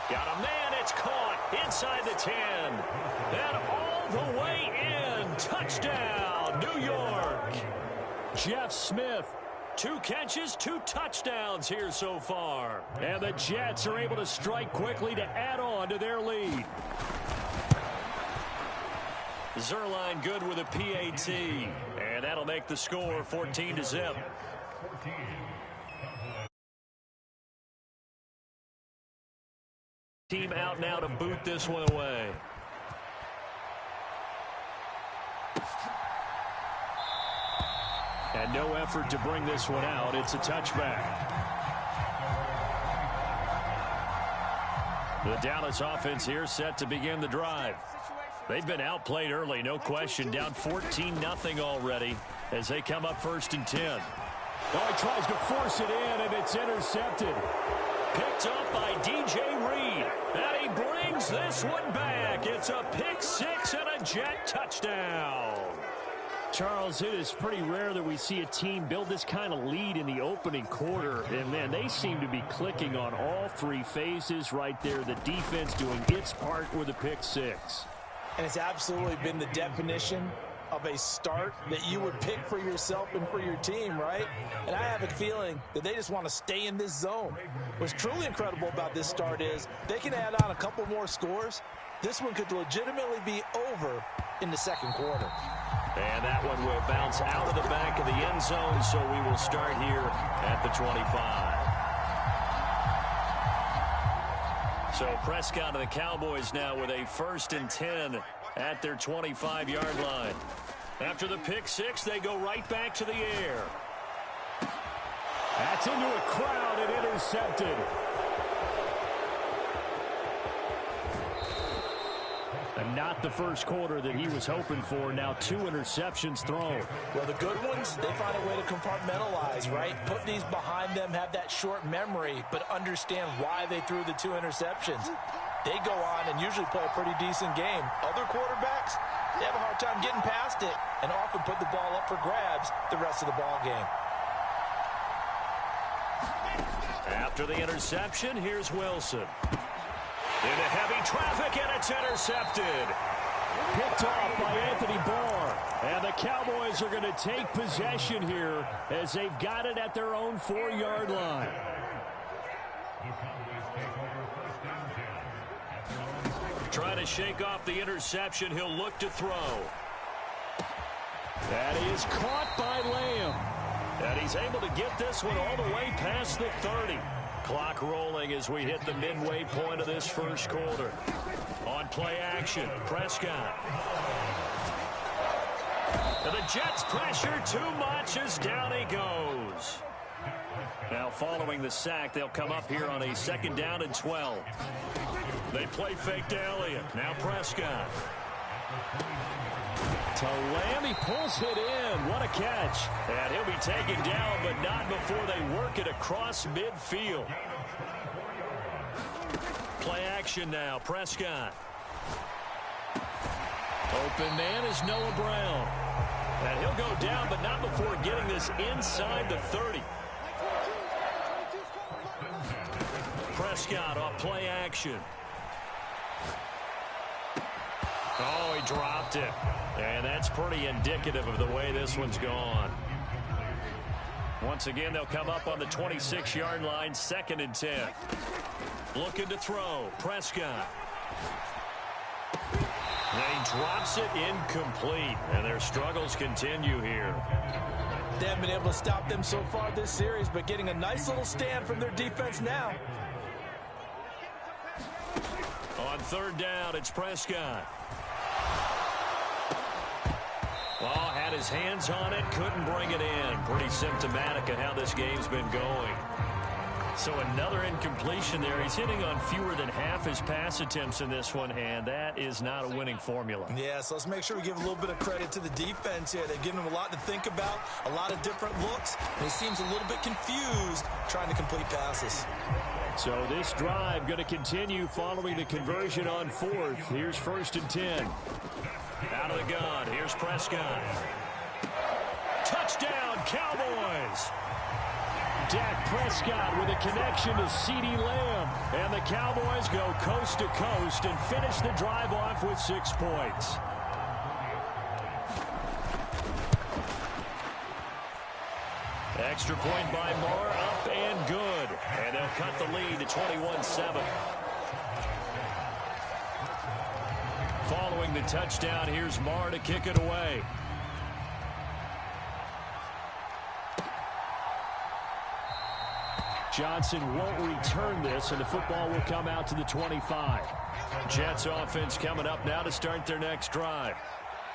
Got a man, it's caught inside the 10. And all the way in, touchdown, New York. Jeff Smith, 2 catches, 2 touchdowns here so far. And the Jets are able to strike quickly to add on to their lead. Zerline good with a PAT. And that'll make the score 14-0. Team out now to boot this one away. And no effort to bring this one out. It's a touchback. The Dallas offense here set to begin the drive. They've been outplayed early, no question. Down 14-0 already as they come up 1st and 10. Oh, he tries to force it in, and it's intercepted. Picked up by DJ Reed. And he brings this one back. It's a pick six and a Jet touchdown. Charles, it is pretty rare that we see a team build this kind of lead in the opening quarter. And, man, they seem to be clicking on all three phases right there. The defense doing its part with a pick six. And it's absolutely been the definition of a start that you would pick for yourself and for your team, right? And I have a feeling that they just want to stay in this zone. What's truly incredible about this start is they can add on a couple more scores. This one could legitimately be over in the second quarter. And that one will bounce out of the back of the end zone, so we will start here at the 25. So Prescott and the Cowboys now with a 1st and 10 at their 25-yard line. After the pick six, they go right back to the air. That's into a crowd and intercepted. And not the first quarter that he was hoping for. Now 2 interceptions thrown. Well, the good ones, they find a way to compartmentalize, right? Put these behind them, have that short memory, but understand why they threw the 2 interceptions. They go on and usually play a pretty decent game. Other quarterbacks, they have a hard time getting past it and often put the ball up for grabs the rest of the ball game. After the interception, here's Wilson. Into heavy traffic, and it's intercepted. Picked off by Anthony Barr. And the Cowboys are going to take possession here as they've got it at their own 4-yard line. Trying to shake off the interception. He'll look to throw. That is caught by Lamb. And he's able to get this one all the way past the 30. Clock rolling as we hit the midway point of this first quarter. On play action, Prescott. And the Jets pressure too much as down he goes. Now following the sack, they'll come up here on a 2nd down and 12. They play fake to Elliott. Now Prescott. To Lamb, he pulls it in. What a catch. And he'll be taken down, but not before they work it across midfield. Play action now, Prescott. Open man is Noah Brown. And he'll go down, but not before getting this inside the 30. Prescott off play action. Oh, he dropped it. And that's pretty indicative of the way this one's gone. Once again, they'll come up on the 26-yard line, 2nd and 10. Looking to throw. Prescott. And he drops it incomplete. And their struggles continue here. They haven't been able to stop them so far this series, but getting a nice little stand from their defense now. On 3rd down, it's Prescott. Oh, had his hands on it, couldn't bring it in. Pretty symptomatic of how this game's been going. So another incompletion there. He's hitting on fewer than half his pass attempts in this one, and that is not a winning formula. Yeah, so let's make sure we give a little bit of credit to the defense here. They've given him a lot to think about, a lot of different looks, and he seems a little bit confused trying to complete passes. So this drive going to continue following the conversion on 4th. Here's 1st and 10. Out of the gun, here's Prescott. Touchdown, Cowboys! Dak Prescott with a connection to CeeDee Lamb. And the Cowboys go coast to coast and finish the drive off with 6 points. Extra point by Moore, up and good. And they'll cut the lead to 21-7. Following the touchdown, here's Marr to kick it away. Johnson won't return this, and the football will come out to the 25. Jets offense coming up now to start their next drive.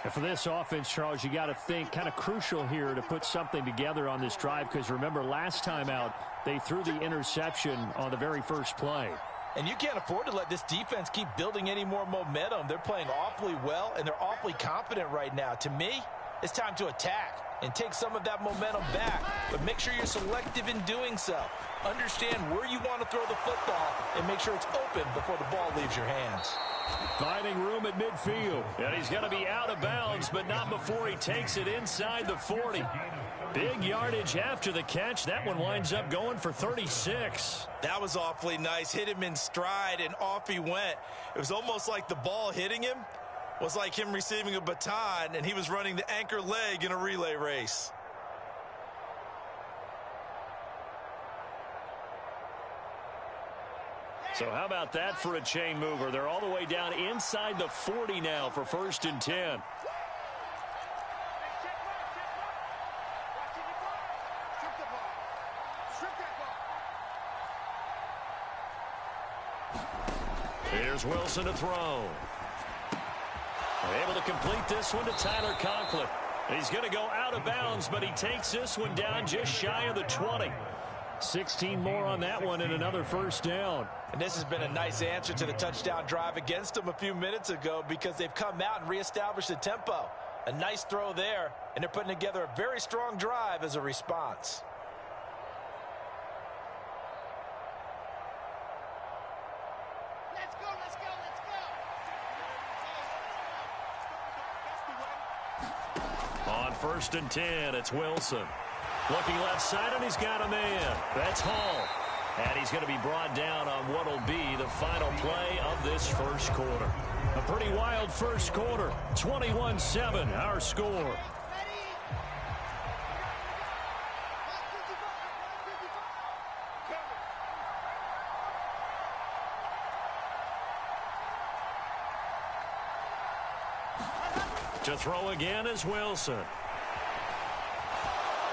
And for this offense, Charles, you got to think kind of crucial here to put something together on this drive, because remember last time out, they threw the interception on the very first play. And you can't afford to let this defense keep building any more momentum. They're playing awfully well, and they're awfully confident right now. To me, it's time to attack and take some of that momentum back. But make sure you're selective in doing so. Understand where you want to throw the football and make sure it's open before the ball leaves your hands. Finding room at midfield. And he's going to be out of bounds, but not before he takes it inside the 40. Big yardage after the catch. That one winds up going for 36. That was awfully nice. Hit him in stride, and off he went. It was almost like the ball hitting him was like him receiving a baton, and he was running the anchor leg in a relay race. So how about that for a chain mover? They're all the way down inside the 40 now for 1st and 10. Here's Wilson to throw. Able to complete this one to Tyler Conklin. He's going to go out of bounds, but he takes this one down just shy of the 20. 16 more on that one and another 1st down. And this has been a nice answer to the touchdown drive against them a few minutes ago because they've come out and reestablished the tempo. A nice throw there, and they're putting together a very strong drive as a response. Let's go, let's go, let's go. On 1st and 10, it's Wilson. Looking left side, and he's got a man. That's Hall. And he's going to be brought down on what will be the final play of this 1st quarter. A pretty wild 1st quarter. 21-7, our score. To throw again is Wilson.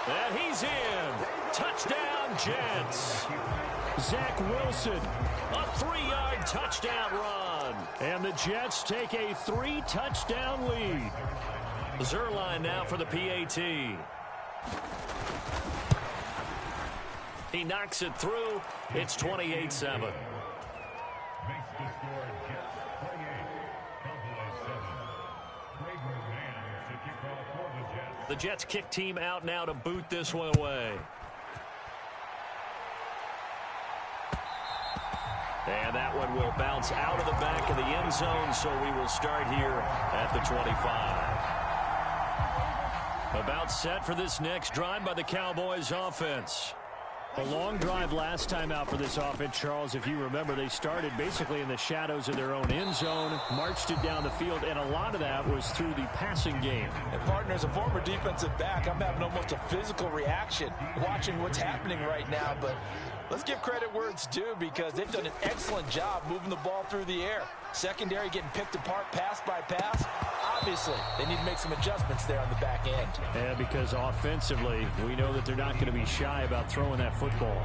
And he's in. Touchdown, Jets. Zach Wilson, a 3-yard touchdown run. And the Jets take a 3-touchdown lead. Zerline now for the PAT. He knocks it through. It's 28-7. The Jets kick team out now to boot this one away. And that one will bounce out of the back of the end zone, so we will start here at the 25. About set for this next drive by the Cowboys offense. A long drive last time out for this offense, Charles. If you remember, they started basically in the shadows of their own end zone, marched it down the field, and a lot of that was through the passing game. And, partner, as a former defensive back, I'm having almost a physical reaction watching what's happening right now. But let's give credit where it's due because they've done an excellent job moving the ball through the air. Secondary getting picked apart pass by pass. Obviously, they need to make some adjustments there on the back end. Yeah, because offensively, we know that they're not going to be shy about throwing that football.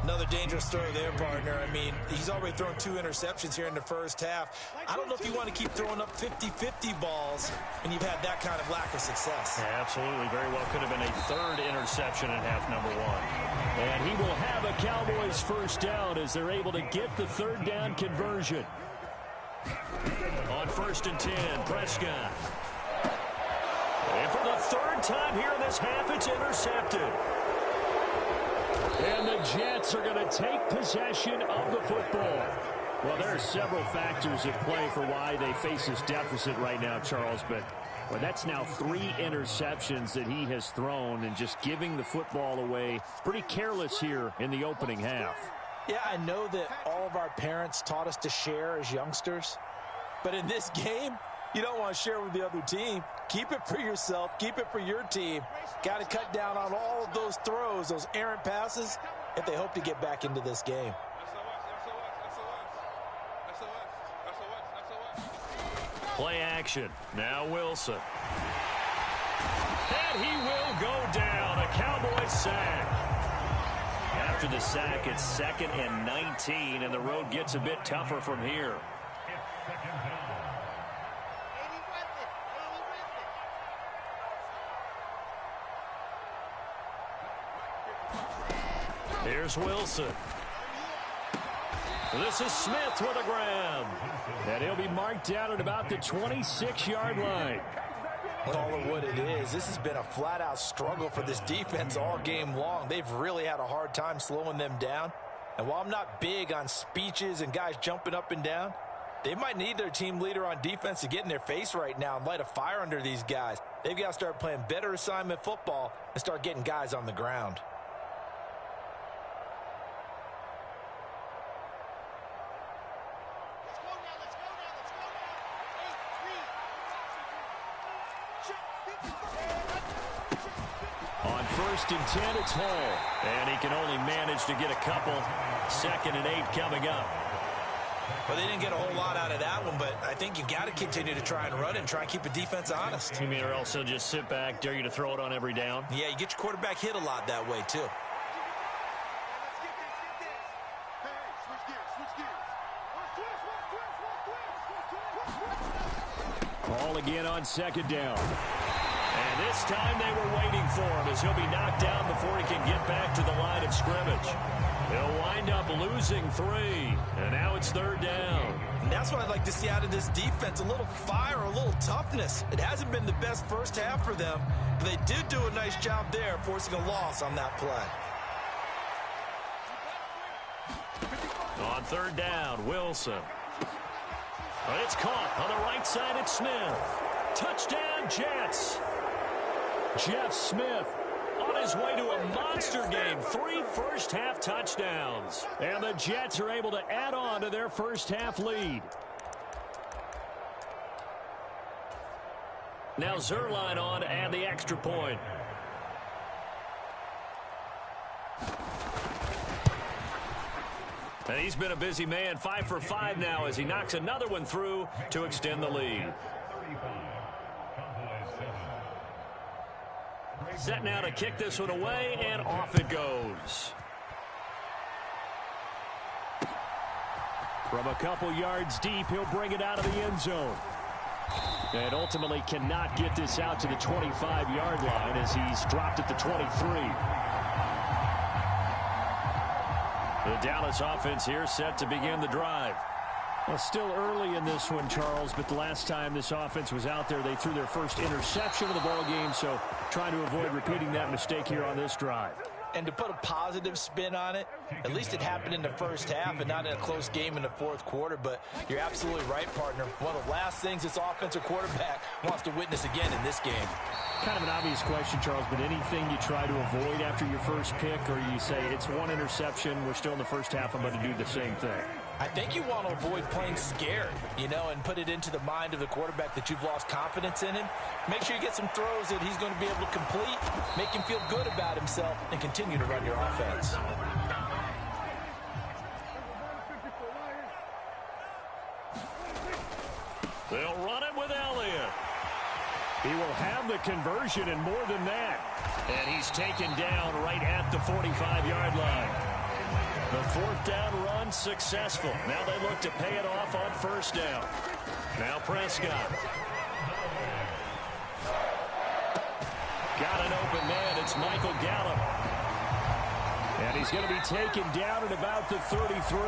Another dangerous throw there, partner. I mean, he's already thrown 2 interceptions here in the 1st half. I don't know if you want to keep throwing up 50-50 balls when you've had that kind of lack of success. Yeah, absolutely. Very well could have been a 3rd interception in half number 1. And he will have a Cowboys 1st down as they're able to get the 3rd down conversion. On 1st and 10, Prescott. And for the 3rd time here in this half, it's intercepted. And the Jets are going to take possession of the football. Well, there are several factors at play for why they face this deficit right now, Charles, but well, that's now 3 interceptions that he has thrown and just giving the football away. Pretty careless here in the opening half. Yeah, I know that all of our parents taught us to share as youngsters, but in this game, you don't want to share with the other team. Keep it for yourself. Keep it for your team. Got to cut down on all of those throws, those errant passes, if they hope to get back into this game. Play action. Now Wilson. And he will go down. A Cowboys sack. After the sack, it's 2nd and 19, and the road gets a bit tougher from here. Here's Wilson. This is Smith with a grab. And he'll be marked down at about the 26-yard line. Call it what it is. This has been a flat-out struggle for this defense all game long. They've really had a hard time slowing them down. And while I'm not big on speeches and guys jumping up and down, they might need their team leader on defense to get in their face right now and light a fire under these guys. They've got to start playing better assignment football and start getting guys on the ground. On 1st and 10, it's Hall. And he can only manage to get a couple. 2nd and 8 coming up. Well, they didn't get a whole lot out of that one, but I think you've got to continue to try and run and try and keep the defense honest. You mean or also just sit back, dare you to throw it on every down? Yeah, you get your quarterback hit a lot that way, too. Ball again on 2nd down. And this time they were waiting for him as he'll be knocked down before he can get back to the line of scrimmage. They'll wind up losing 3, and now it's 3rd down. And that's what I'd like to see out of this defense, a little fire, a little toughness. It hasn't been the best first half for them, but they did do a nice job there forcing a loss on that play. On 3rd down, Wilson. It's caught on the right side. It's Smith. Touchdown, Jets. Jeff Smith on his way to a monster game. 3 first-half touchdowns. And the Jets are able to add on to their first-half lead. Now Zerline on and the extra point. And he's been a busy man, 5 for 5 now as he knocks another one through to extend the lead. Set now to kick this one away, and off it goes. From a couple yards deep, he'll bring it out of the end zone. And ultimately cannot get this out to the 25-yard line as he's dropped at the 23. The Dallas offense here set to begin the drive. Well, still early in this one, Charles, but the last time this offense was out there, they threw their first interception of the ball game, so trying to avoid repeating that mistake here on this drive. And to put a positive spin on it, at least it happened in the first half and not in a close game in the 4th quarter. But you're absolutely right, partner. One of the last things this offensive quarterback wants to witness again in this game. Kind of an obvious question, Charles, but anything you try to avoid after your first pick, or you say it's one interception, we're still in the first half, I'm going to do the same thing? I think you want to avoid playing scared, and put it into the mind of the quarterback that you've lost confidence in him. Make sure you get some throws that he's going to be able to complete, make him feel good about himself, and continue to run your offense. They'll run it with Elliott. He will have the conversion and more than that. And he's taken down right at the 45-yard line. The 4th down run successful. Now they look to pay it off on 1st down. Now Prescott. Got an open man. It's Michael Gallup. And he's going to be taken down at about the 33.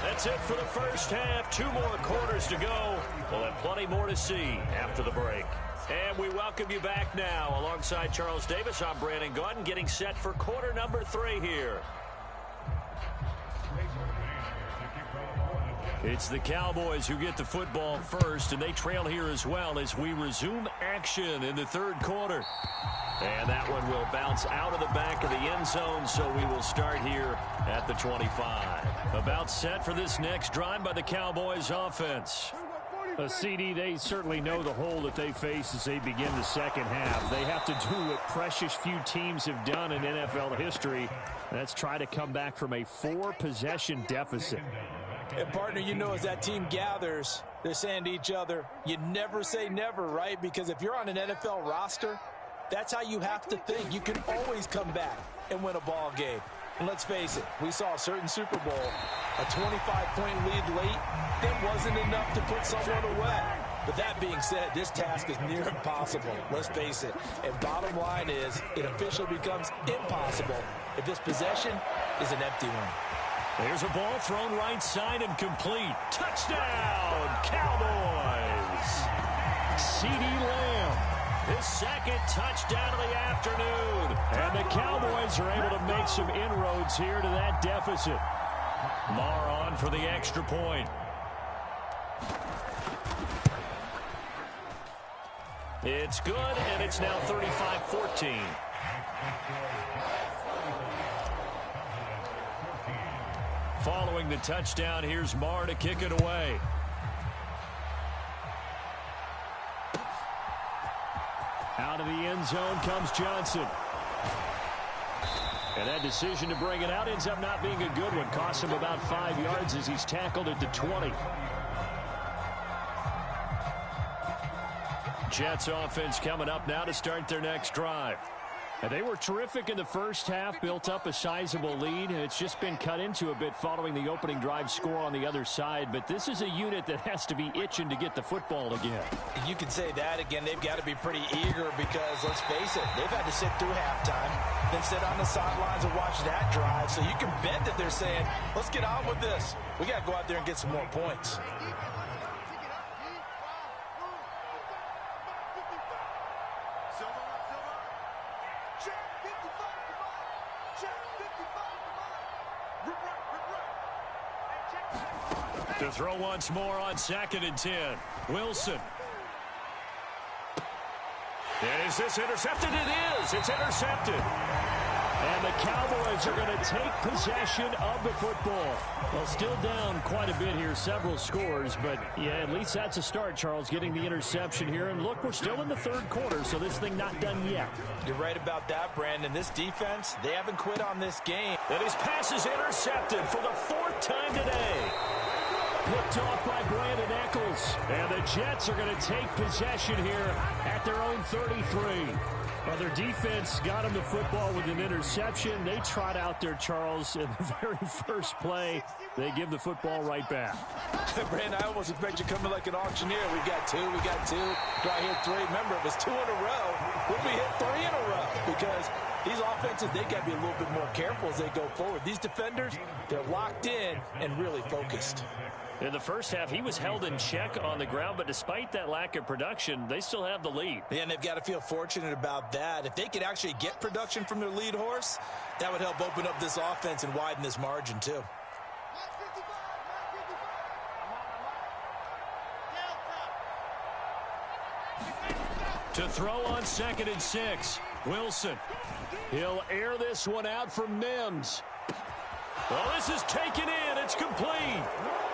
That's it for the first half. 2 more quarters to go. We'll have plenty more to see after the break. And we welcome you back now. Alongside Charles Davis, I'm Brandon Gaudin, getting set for quarter number 3 here. It's the Cowboys who get the football first, and they trail here as well as we resume action in the 3rd quarter. And that one will bounce out of the back of the end zone, so we will start here at the 25. About set for this next drive by the Cowboys offense. CD, they certainly know the hole that they face as they begin the second half. They have to do what precious few teams have done in NFL history. That's try to come back from a 4-possession deficit. And, partner, as that team gathers, they're saying to each other, you never say never, right? Because if you're on an NFL roster, that's how you have to think. You can always come back and win a ball game. And let's face it, we saw a certain Super Bowl, a 25-point lead late, that wasn't enough to put someone away. But that being said, this task is near impossible. Let's face it. And bottom line is, it officially becomes impossible if this possession is an empty one. There's a ball thrown right side and complete. Touchdown, Cowboys. CeeDee Lamb, his second touchdown of the afternoon. And the Cowboys are able to make some inroads here to that deficit. Marr on for the extra point. It's good, and it's now 35-14. Following the touchdown, here's Marr to kick it away. Out of the end zone comes Johnson. And that decision to bring it out ends up not being a good one. Costs him about 5 yards as he's tackled at the 20. Jets offense coming up now to start their next drive. And they were terrific in the first half, built up a sizable lead. It's just been cut into a bit following the opening drive score on the other side. But this is a unit that has to be itching to get the football again. You can say that again. They've got to be pretty eager because, let's face it, they've had to sit through halftime, then sit on the sidelines and watch that drive. So you can bet that they're saying, let's get on with this. We got to go out there and get some more points. To throw once more on 2nd and 10. Wilson. Is this intercepted? It is. It's intercepted. And the Cowboys are going to take possession of the football. Well, still down quite a bit here, several scores. But, yeah, at least that's a start, Charles, getting the interception here. And, look, we're still in the third quarter, so this thing not done yet. You're right about that, Brandon. This defense, they haven't quit on this game. And his pass is intercepted for the 4th time today. Picked off by Brandon Eccles. And the Jets are going to take possession here at their own 33. Well, their defense got them the football with an interception. They trot out there, Charles, in the very first play. They give the football right back. Brandon, I almost expect you coming like an auctioneer. We got two. Do I hit 3? Remember, it was 2 in a row. We'll be hit 3 in a row because these offenses, they got to be a little bit more careful as they go forward. These defenders, they're locked in and really focused. In the first half, he was held in check on the ground, but despite that lack of production, they still have the lead. Yeah, and they've got to feel fortunate about that. If they could actually get production from their lead horse, that would help open up this offense and widen this margin, too. To throw on 2nd and 6, Wilson. He'll air this one out for Mims. Well, this is taken in. It's complete.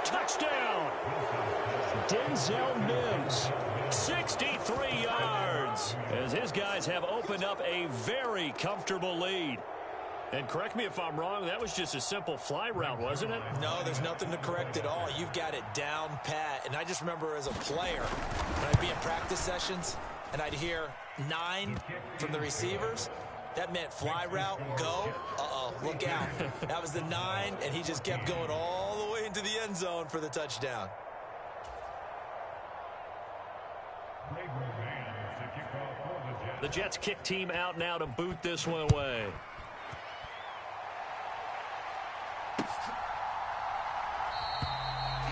Touchdown. Denzel Mims. 63 yards. As his guys have opened up a very comfortable lead. And correct me if I'm wrong, that was just a simple fly route, wasn't it? No, there's nothing to correct at all. You've got it down pat. And I just remember as a player, when I'd be in practice sessions, and I'd hear 9 from the receivers, that meant fly route, go, look out. That was the 9, and he just kept going all the way into the end zone for the touchdown. The Jets kick team out now to boot this one away.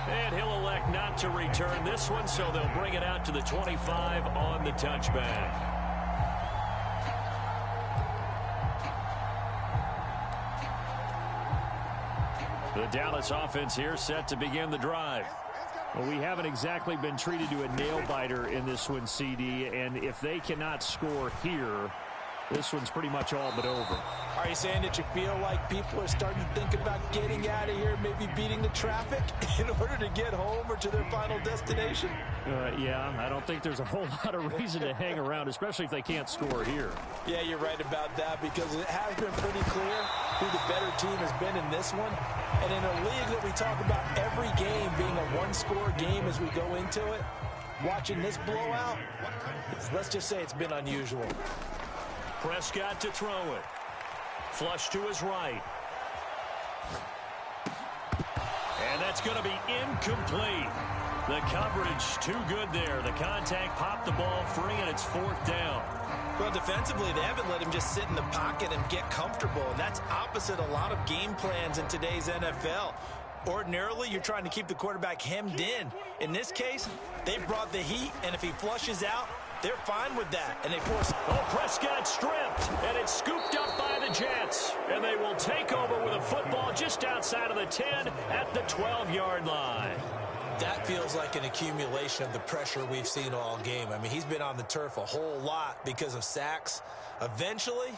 And he'll elect not to return this one, so they'll bring it out to the 25 on the touchback. The Dallas offense here set to begin the drive. Well, we haven't exactly been treated to a nail-biter in this one, CD, and if they cannot score here, this one's pretty much all but over. Are you saying that you feel like people are starting to think about getting out of here, maybe beating the traffic in order to get home or to their final destination? Yeah, I don't think there's a whole lot of reason to hang around, especially if they can't score here. Yeah, you're right about that because it has been pretty clear who the better team has been in this one. And in a league that we talk about every game being a one-score game as we go into it, watching this blowout, let's just say it's been unusual. Prescott to throw it. Flush to his right. And that's going to be incomplete. The coverage too good there. The contact popped the ball free, and it's 4th down. Well, defensively, they haven't let him just sit in the pocket and get comfortable, and that's opposite a lot of game plans in today's NFL. Ordinarily, you're trying to keep the quarterback hemmed in. In this case, they brought the heat, and if he flushes out, they're fine with that, and they force. Oh, Prescott stripped, and it's scooped up by the Jets. And they will take over with a football just outside of the 10 at the 12-yard line. That feels like an accumulation of the pressure we've seen all game. I mean, he's been on the turf a whole lot because of sacks. Eventually,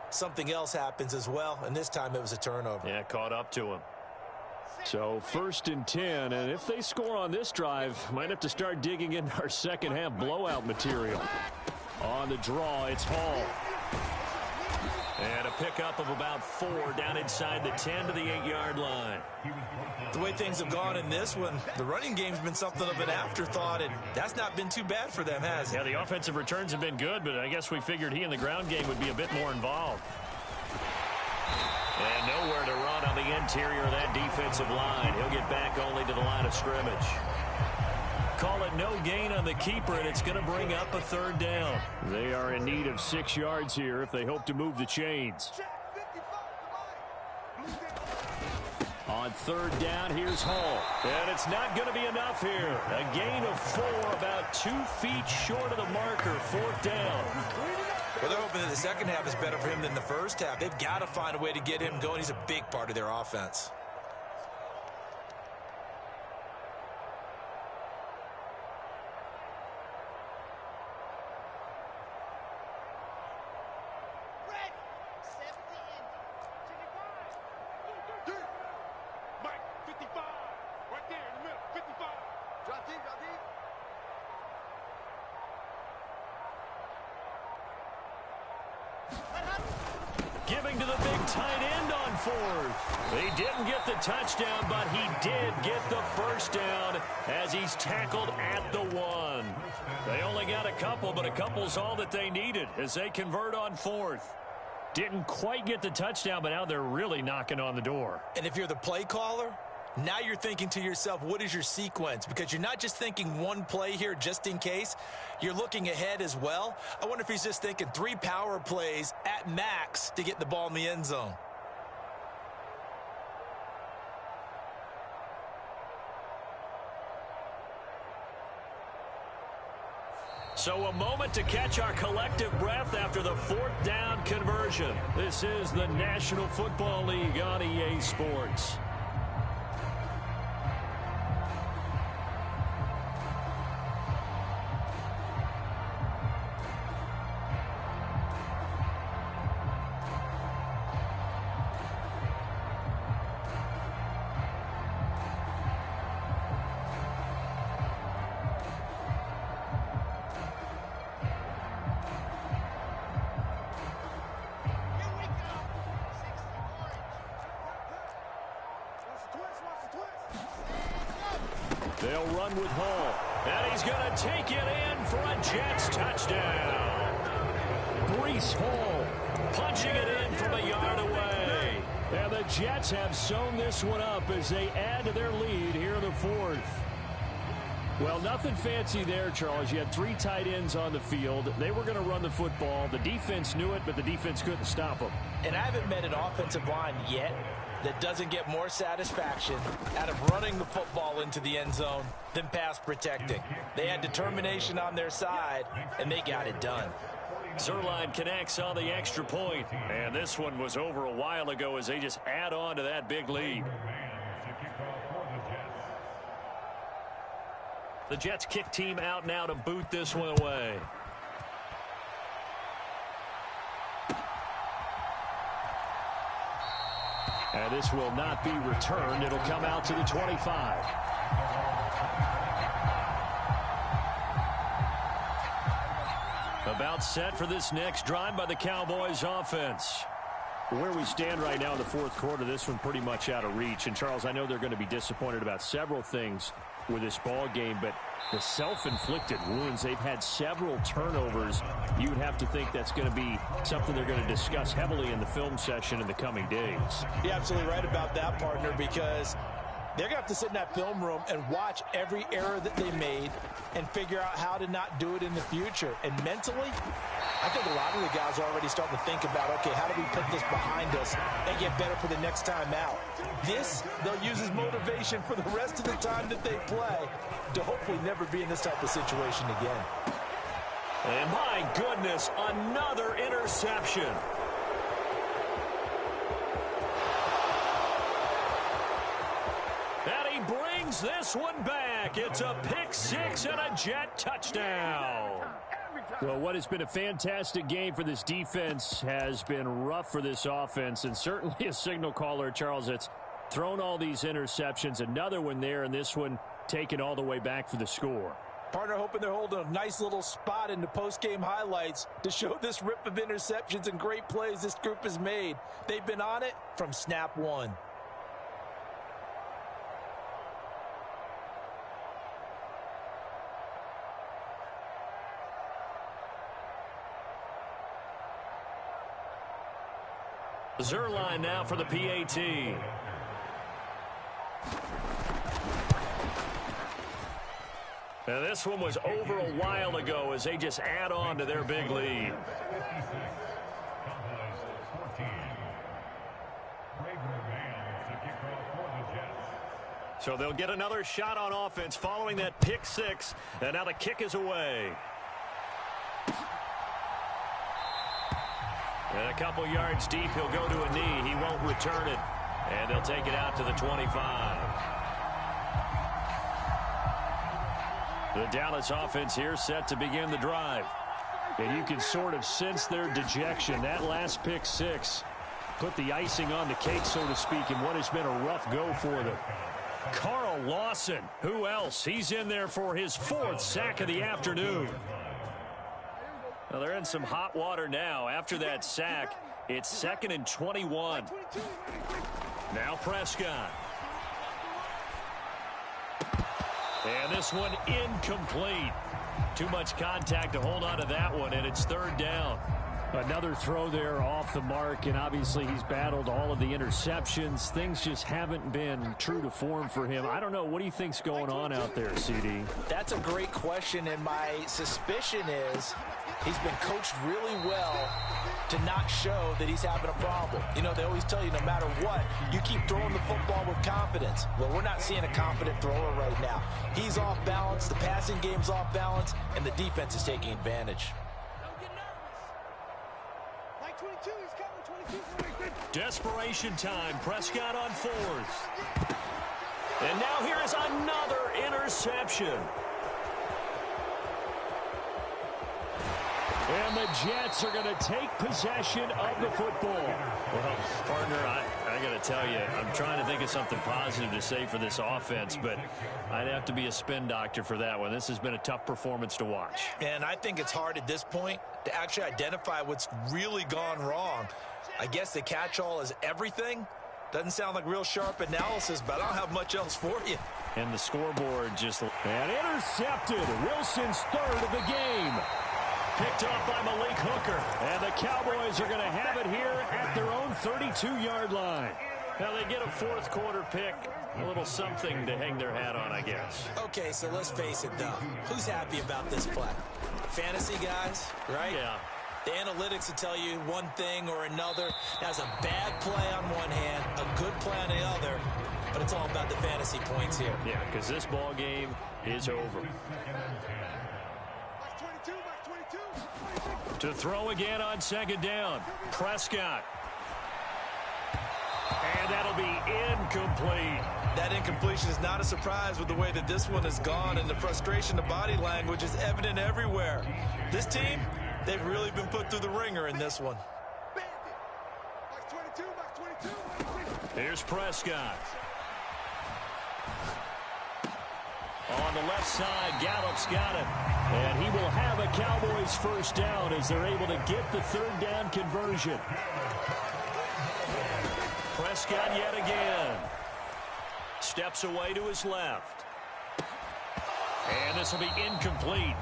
something else happens as well, and this time it was a turnover. Yeah, caught up to him. So 1st and 10, and if they score on this drive, might have to start digging into our second-half blowout material. On the draw, it's Hall. And a pickup of about 4 down inside the 10 to the 8-yard line. The way things have gone in this one, the running game's been something of an afterthought, and that's not been too bad for them, has it? Yeah, the offensive returns have been good, but I guess we figured he in the ground game would be a bit more involved. And nowhere to run on the interior of that defensive line. He'll get back only to the line of scrimmage. Call it no gain on the keeper, and it's going to bring up a 3rd down. They are in need of 6 yards here if they hope to move the chains. On 3rd down, here's Hall. And it's not going to be enough here. A gain of 4, about 2 feet short of the marker, 4th down. Well, they're hoping that the second half is better for him than the first half. They've got to find a way to get him going. He's a big part of their offense. Giving to the big tight end on 4th. He didn't get the touchdown, but he did get the 1st down as he's tackled at the 1. They only got a couple, but a couple's all that they needed as they convert on 4th. Didn't quite get the touchdown, but now they're really knocking on the door. And if you're the play caller, now you're thinking to yourself, what is your sequence? Because you're not just thinking one play here just in case. You're looking ahead as well. I wonder if he's just thinking 3 power plays at max to get the ball in the end zone. So a moment to catch our collective breath after the 4th down conversion. This is the National Football League on EA Sports. They'll run with Hall. And he's going to take it in for a Jets touchdown. Breece Hall punching it in from a yard away. And the Jets have sewn this one up as they add to their lead here in the 4th. Well, nothing fancy there, Charles. You had 3 tight ends on the field. They were going to run the football. The defense knew it, but the defense couldn't stop them. And I haven't met an offensive line yet that doesn't get more satisfaction out of running the football into the end zone than pass protecting. They had determination on their side, and they got it done. Zerline connects on the extra point. And this one was over a while ago as they just add on to that big lead. The Jets kick team out now to boot this one away. And this will not be returned. It'll come out to the 25. About set for this next drive by the Cowboys offense. Where we stand right now in the 4th quarter, this one pretty much out of reach. And, Charles, I know they're going to be disappointed about several things with this ball game, but the self-inflicted wounds, they've had several turnovers. You would have to think that's going to be something they're going to discuss heavily in the film session in the coming days. You're absolutely right about that, partner, because They're going to have to sit in that film room and watch every error that they made and figure out how to not do it in the future. And mentally, I think a lot of the guys are already starting to think about, okay, how do we put this behind us and get better for the next time out? This, they'll use as motivation for the rest of the time that they play to hopefully never be in this type of situation again. And my goodness, another interception. And he brings this one back. It's a pick-6 and a Jet touchdown. Well, what has been a fantastic game for this defense has been rough for this offense, and certainly a signal caller, Charles, that's thrown all these interceptions. Another one there, and this one taken all the way back for the score. Partner hoping they're holding a nice little spot in the post-game highlights to show this rip of interceptions and great plays this group has made. They've been on it from snap one. Zerline now for the PAT. Now this one was over a while ago as they just add on to their big lead. So they'll get another shot on offense following that pick-6, and now the kick is away. And a couple yards deep, he'll go to a knee. He won't return it. And they'll take it out to the 25. The Dallas offense here set to begin the drive. And you can sort of sense their dejection. That last pick-6 put the icing on the cake, so to speak, in what has been a rough go for them. Carl Lawson, who else? He's in there for his 4th sack of the afternoon. Well, they're in some hot water now. After that sack, it's 2nd and 21. Now Prescott. And this one incomplete. Too much contact to hold on to that one, and it's 3rd down. Another throw there off the mark, and obviously he's battled all of the interceptions. Things just haven't been true to form for him. I don't know. What do you think's going on out there, CD? That's a great question, and my suspicion is he's been coached really well to not show that he's having a problem. You know, they always tell you no matter what, you keep throwing the football with confidence. Well, we're not seeing a confident thrower right now. He's off balance, the passing game's off balance, and the defense is taking advantage. Desperation time. Prescott on 4th. And now here is another interception. And the Jets are going to take possession of the football. Well, partner, I got to tell you, I'm trying to think of something positive to say for this offense, but I'd have to be a spin doctor for that one. This has been a tough performance to watch. And I think it's hard at this point to actually identify what's really gone wrong. I guess the catch-all is everything. Doesn't sound like real sharp analysis, but I don't have much else for you. And the scoreboard just... And intercepted. Wilson's 3rd of the game. Picked off by Malik Hooker. And the Cowboys are going to have it here at their own 32-yard line. Now they get a 4th quarter pick. A little something to hang their hat on, I guess. Okay, so let's face it, though. Who's happy about this play? Fantasy guys, right? Yeah. The analytics will tell you one thing or another. That's a bad play on one hand, a good play on the other, but it's all about the fantasy points here. Yeah, because this ball game is over. To throw again on 2nd down. Prescott. And that'll be incomplete. That incompletion is not a surprise with the way that this one has gone, and the frustration, the body language is evident everywhere. This team, they've really been put through the ringer in this one. Here's Prescott. On the left side, Gallup's got it. And he will have a Cowboys 1st down as they're able to get the 3rd down conversion. Prescott yet again. Steps away to his left. And this will be incomplete.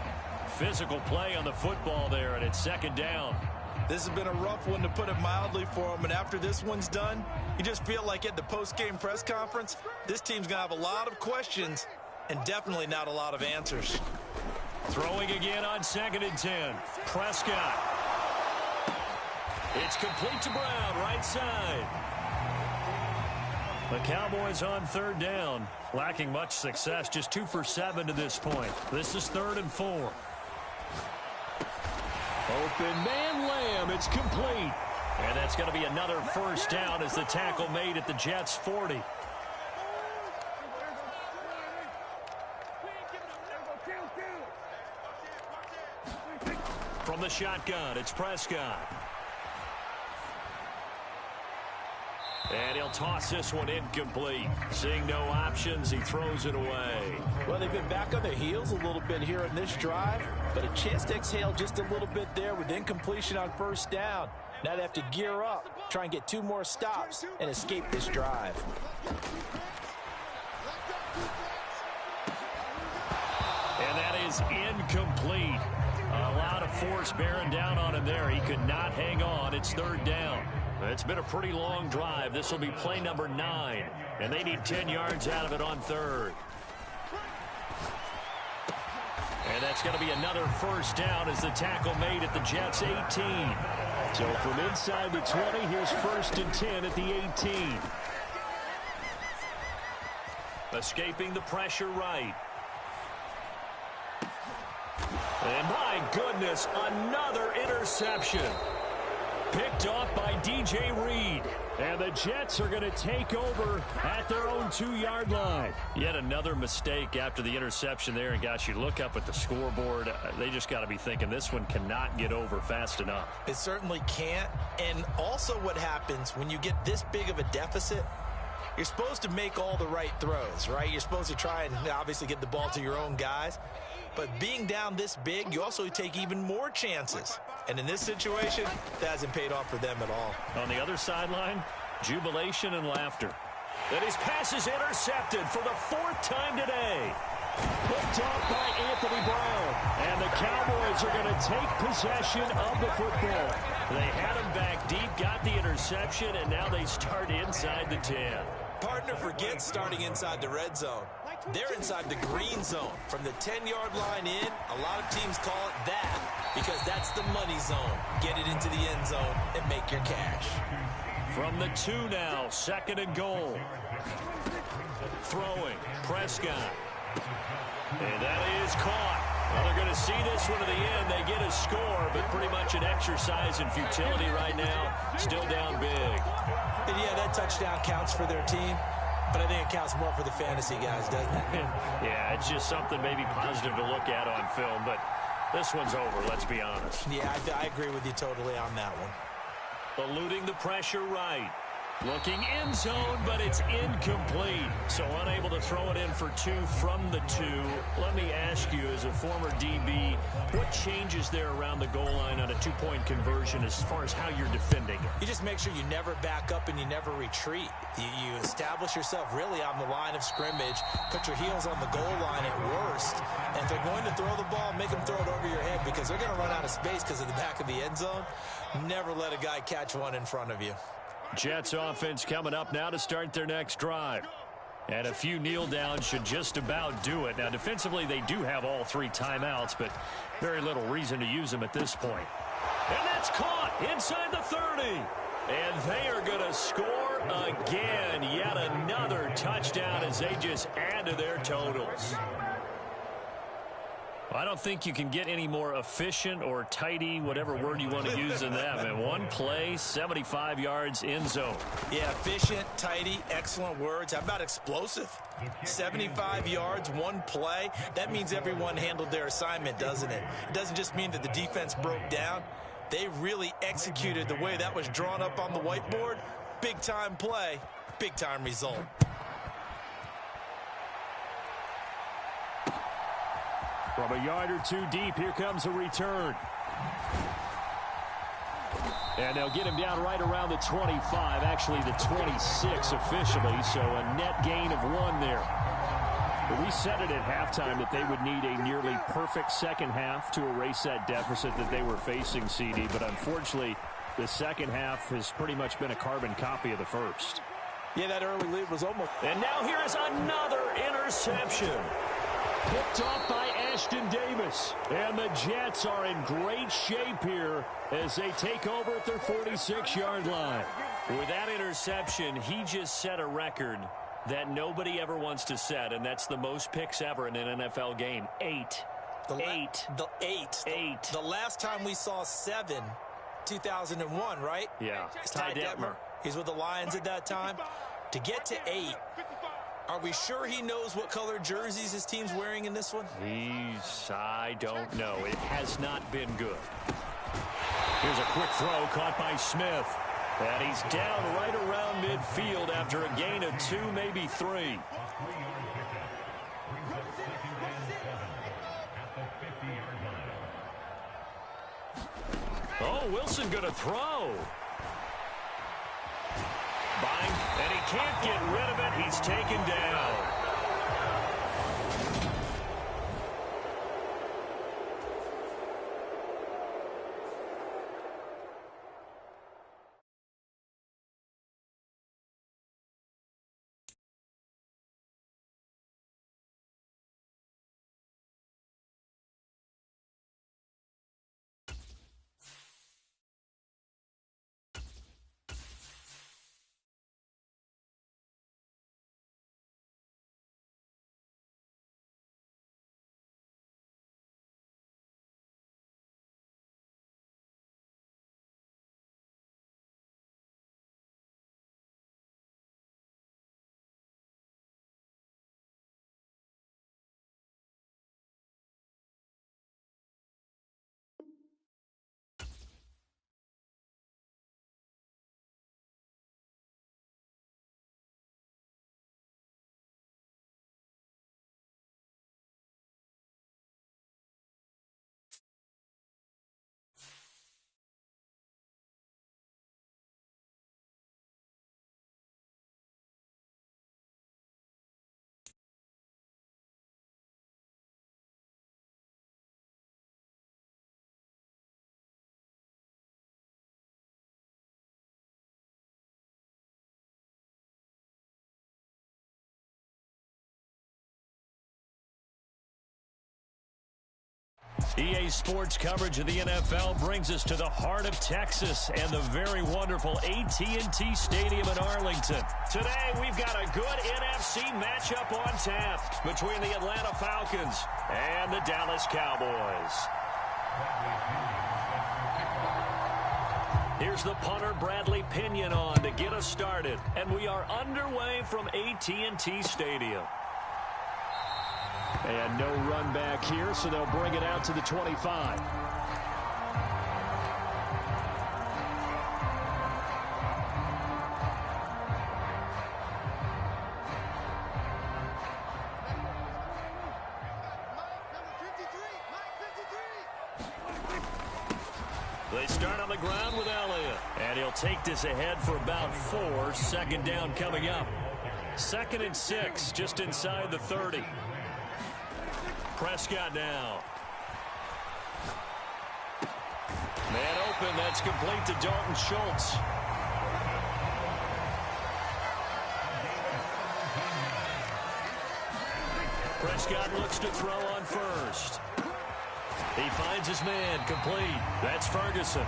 Physical play on the football there, and it's 2nd down. This has been a rough one, to put it mildly, for him. And after this one's done, you just feel like at the post-game press conference, this team's going to have a lot of questions and definitely not a lot of answers. Throwing again on 2nd and 10. Prescott. It's complete to Brown, right side. The Cowboys on 3rd down, lacking much success, just 2 for 7 to this point. This is 3rd and 4. Open man Lamb, it's complete. And that's going to be another first down as the tackle made at the Jets' 40. From the shotgun, it's Prescott. And he'll toss this one incomplete. Seeing no options, he throws it away. Well, they've been back on their heels a little bit here in this drive, but a chance to exhale just a little bit there with incompletion on first down. Now they have to gear up, try and get 2 more stops, and escape this drive. And that is incomplete. A lot of force bearing down on him there. He could not hang on. It's 3rd down. It's been a pretty long drive. This will be play number 9, and they need 10 yards out of it on 3rd. And that's going to be another first down as the tackle made at the Jets' 18. So from inside the 20, here's 1st and 10 at the 18. Escaping the pressure right. And my goodness, another interception. Picked off by DJ Reed. And the Jets are going to take over at their own 2-yard line. Yet another mistake after the interception there. And gosh, you look up at the scoreboard, they just got to be thinking this one cannot get over fast enough. It certainly can't. And also what happens when you get this big of a deficit, you're supposed to make all the right throws, right? You're supposed to try and obviously get the ball to your own guys. But being down this big, you also take even more chances. And in this situation, that hasn't paid off for them at all. On the other sideline, jubilation and laughter. And his pass is intercepted for the 4th time today. Picked off by Anthony Brown. And the Cowboys are going to take possession of the football. They had him back deep, got the interception, and now they start inside the 10. Partner forgets starting inside the red zone. They're inside the green zone. From the 10-yard line in, a lot of teams call it that because that's the money zone. Get it into the end zone and make your cash. From the 2 now, 2nd and goal. Throwing, Prescott. And that is caught. Well, they're going to see this one to the end. They get a score, but pretty much an exercise in futility right now. Still down big. And yeah, that touchdown counts for their team. But I think it counts more for the fantasy guys, doesn't it? Yeah, it's just something maybe positive to look at on film, but this one's over, let's be honest. Yeah, I agree with you totally on that one. Eluding the pressure right. Looking end zone, but it's incomplete. So unable to throw it in for 2 from the 2. Let me ask you, as a former DB, what changes there around the goal line on a 2-point conversion as far as how you're defending it? You just make sure you never back up and you never retreat. You establish yourself really on the line of scrimmage, put your heels on the goal line at worst, and if they're going to throw the ball, make them throw it over your head because they're going to run out of space because of the back of the end zone. Never let a guy catch one in front of you. Jets offense coming up now to start their next drive. And a few kneel downs should just about do it. Now, defensively, they do have all 3 timeouts, but very little reason to use them at this point. And that's caught inside the 30. And they are going to score again. Yet another touchdown as they just add to their totals. I don't think you can get any more efficient or tidy, whatever word you want to use in that. Man, 1 play, 75 yards, end zone. Yeah, efficient, tidy, excellent words. How about explosive? 75 yards, 1 play. That means everyone handled their assignment, doesn't it? It doesn't just mean that the defense broke down. They really executed the way that was drawn up on the whiteboard. Big-time play, big-time result. From a yard or 2 deep, here comes a return. And they'll get him down right around the 25, actually the 26 officially, so a net gain of 1 there. We said it at halftime that they would need a nearly perfect second half to erase that deficit that they were facing, CD. But unfortunately, the second half has pretty much been a carbon copy of the first. Yeah, that early lead was almost... And now here is another interception. Picked off by Ashton Davis. And the Jets are in great shape here as they take over at their 46-yard line. With that interception, he just set a record that nobody ever wants to set, and that's the most picks ever in an NFL game. 8. The last time we saw 7, 2001, right? Yeah. It's Ty Detmer. He's with the Lions at that time. To get to 8, are we sure he knows what color jerseys his team's wearing in this one? I don't know. It has not been good. Here's a quick throw caught by Smith. And he's down right around midfield after a gain of 2, maybe 3. Oh, Wilson going to throw. And he can't get rid of it. He's taken down. EA Sports coverage of the NFL brings us to the heart of Texas and the very wonderful AT&T Stadium in Arlington. Today, we've got a good NFC matchup on tap between the Atlanta Falcons and the Dallas Cowboys. Here's the punter, Bradley Pinion, on to get us started. And we are underway from AT&T Stadium. And no run back here, so they'll bring it out to the 25. They start on the ground with Elliott. And he'll take this ahead for about 4. Second down coming up. 2nd and 6, just inside the 30. Prescott now. Man open. That's complete to Dalton Schultz. Prescott looks to throw on first. He finds his man complete. That's Ferguson.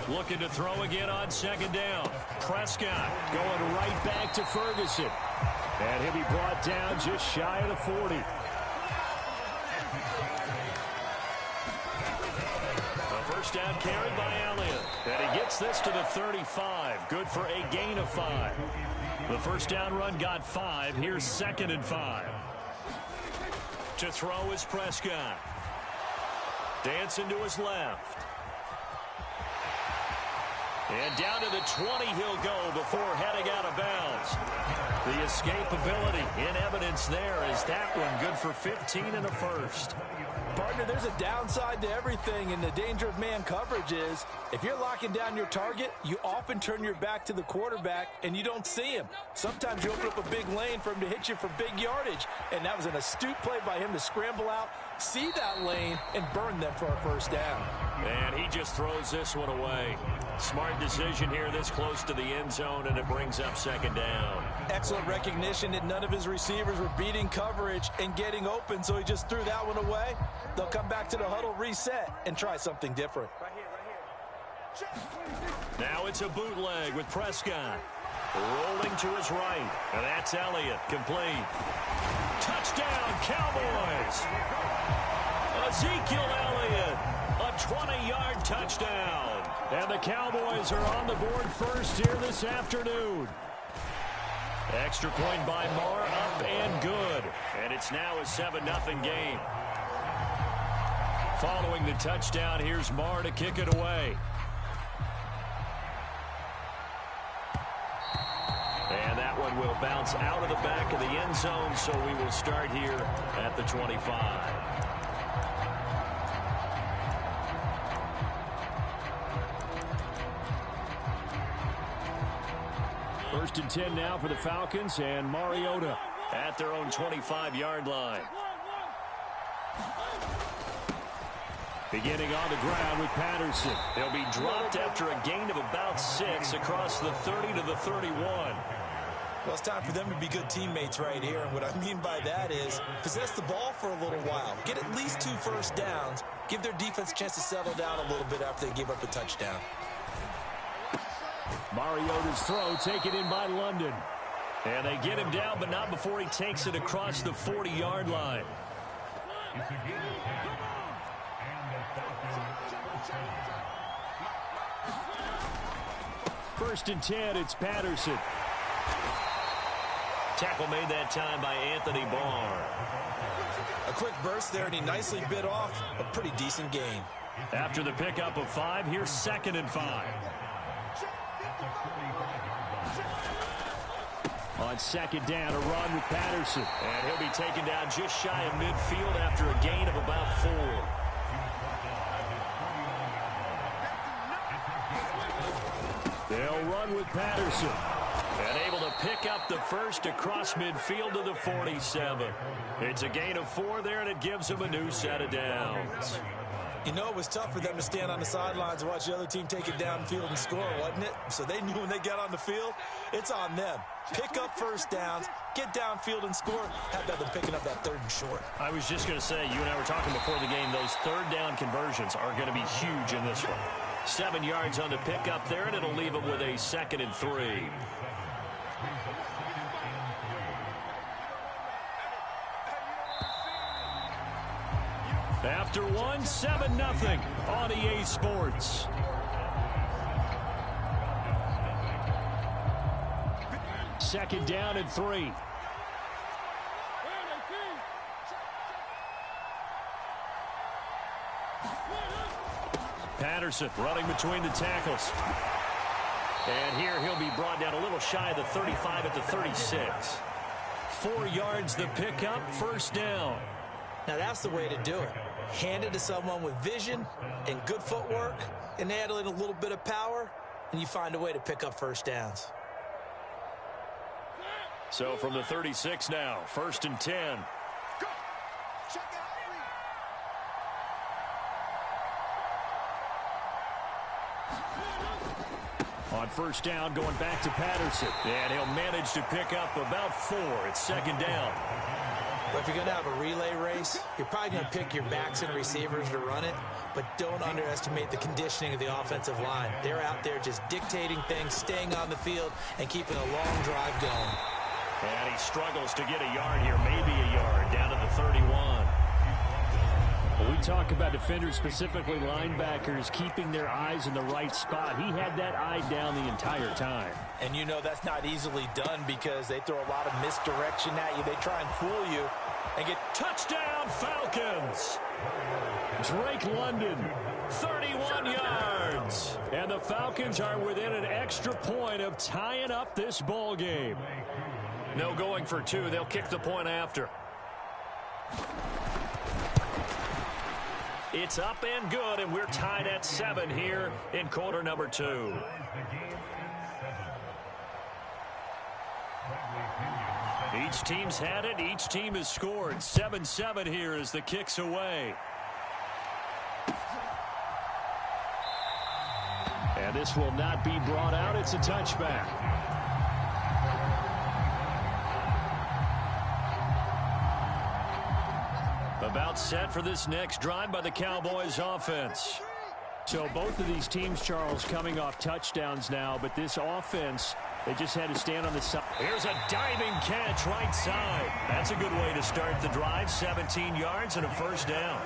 Looking to throw again on 2nd down. Prescott going right back to Ferguson. And he'll be brought down just shy of the 40. A first down carried by Elliott. And he gets this to the 35. Good for a gain of 5. The first down run got 5. Here's 2nd and 5. To throw is Prescott. Dancing to his left. And down to the 20 he'll go before heading out of bounds. The escapability in evidence there as that one good for 15 in the first. Partner, there's a downside to everything, and the danger of man coverage is if you're locking down your target, you often turn your back to the quarterback and you don't see him. Sometimes you open up a big lane for him to hit you for big yardage, and that was an astute play by him to scramble out, see that lane, and burn them for a first down. And he just throws this one away. Smart decision here this close to the end zone, and it brings up second down. Excellent recognition that none of his receivers were beating coverage and getting open, so he just threw that one away. They'll come back to the huddle, reset, and try something different. Now it's a bootleg with Prescott. Rolling to his right, and that's Elliott, complete. Touchdown, Cowboys! Ezekiel Elliott, a 20-yard touchdown. And the Cowboys are on the board first here this afternoon. Extra point by Marr, up and good. And it's now a 7-0 game. Following the touchdown, here's Marr to kick it away. And that one will bounce out of the back of the end zone, so we will start here at the 25. First and 10 now for the Falcons, and Mariota at their own 25-yard line. Beginning on the ground with Patterson. He'll be dropped after a gain of about 6 across the 30 to the 31. Well, it's time for them to be good teammates right here. And what I mean by that is possess the ball for a little while. Get at least 2 first downs. Give their defense a chance to settle down a little bit after they give up a touchdown. Mariota's throw taken in by London. And they get him down, but not before he takes it across the 40-yard line. First and 10, it's Patterson. Tackle made that time by Anthony Barr. A quick burst there, and he nicely bit off a pretty decent gain. After the pickup of 5, here's 2nd and 5. On second down, a run with Patterson. And he'll be taken down just shy of midfield after a gain of about 4. They'll run with Patterson. And able to pick up the first across midfield to the 47. It's a gain of 4 there, and it gives them a new set of downs. You know, it was tough for them to stand on the sidelines and watch the other team take it downfield and score, wasn't it? So they knew when they got on the field, it's on them. Pick up first downs, get downfield and score. How about them picking up that 3rd and short? I was just going to say, you and I were talking before the game, those 3rd down conversions are going to be huge in this one. 7 yards on the pickup there, and it'll leave them with a 2nd and 3. After 1, 7-0 on EA Sports. Second down and 3. Patterson running between the tackles. And here he'll be brought down a little shy of the 35 at the 36. 4 yards the pickup, first down. Now that's the way to do it. Hand it to someone with vision and good footwork, and add in a little bit of power, and you find a way to pick up first downs. So from the 36 now, 1st and 10. Go. Check out. On first down, going back to Patterson. And he'll manage to pick up about 4. It's 2nd down. But if you're going to have a relay race, you're probably going to pick your backs and receivers to run it, but don't underestimate the conditioning of the offensive line. They're out there just dictating things, staying on the field, and keeping a long drive going. And he struggles to get a yard here, maybe a yard, down to the 31. When we talk about defenders, specifically linebackers, keeping their eyes in the right spot, he had that eye down the entire time. And you know that's not easily done because they throw a lot of misdirection at you. They try and fool you and get touchdown Falcons. Drake London, 31 yards. And the Falcons are within an extra point of tying up this ball game. No going for two. They'll kick the point after. It's up and good, and we're tied at 7 here in quarter number 2. Each team's had it. Each team has scored. 7-7 here as the kick's away. And this will not be brought out. It's a touchback. About set for this next drive by the Cowboys offense. So both of these teams, Charles, coming off touchdowns now, but this offense, they just had to stand on the side. Here's a diving catch right side. That's a good way to start the drive. 17 yards and a first down.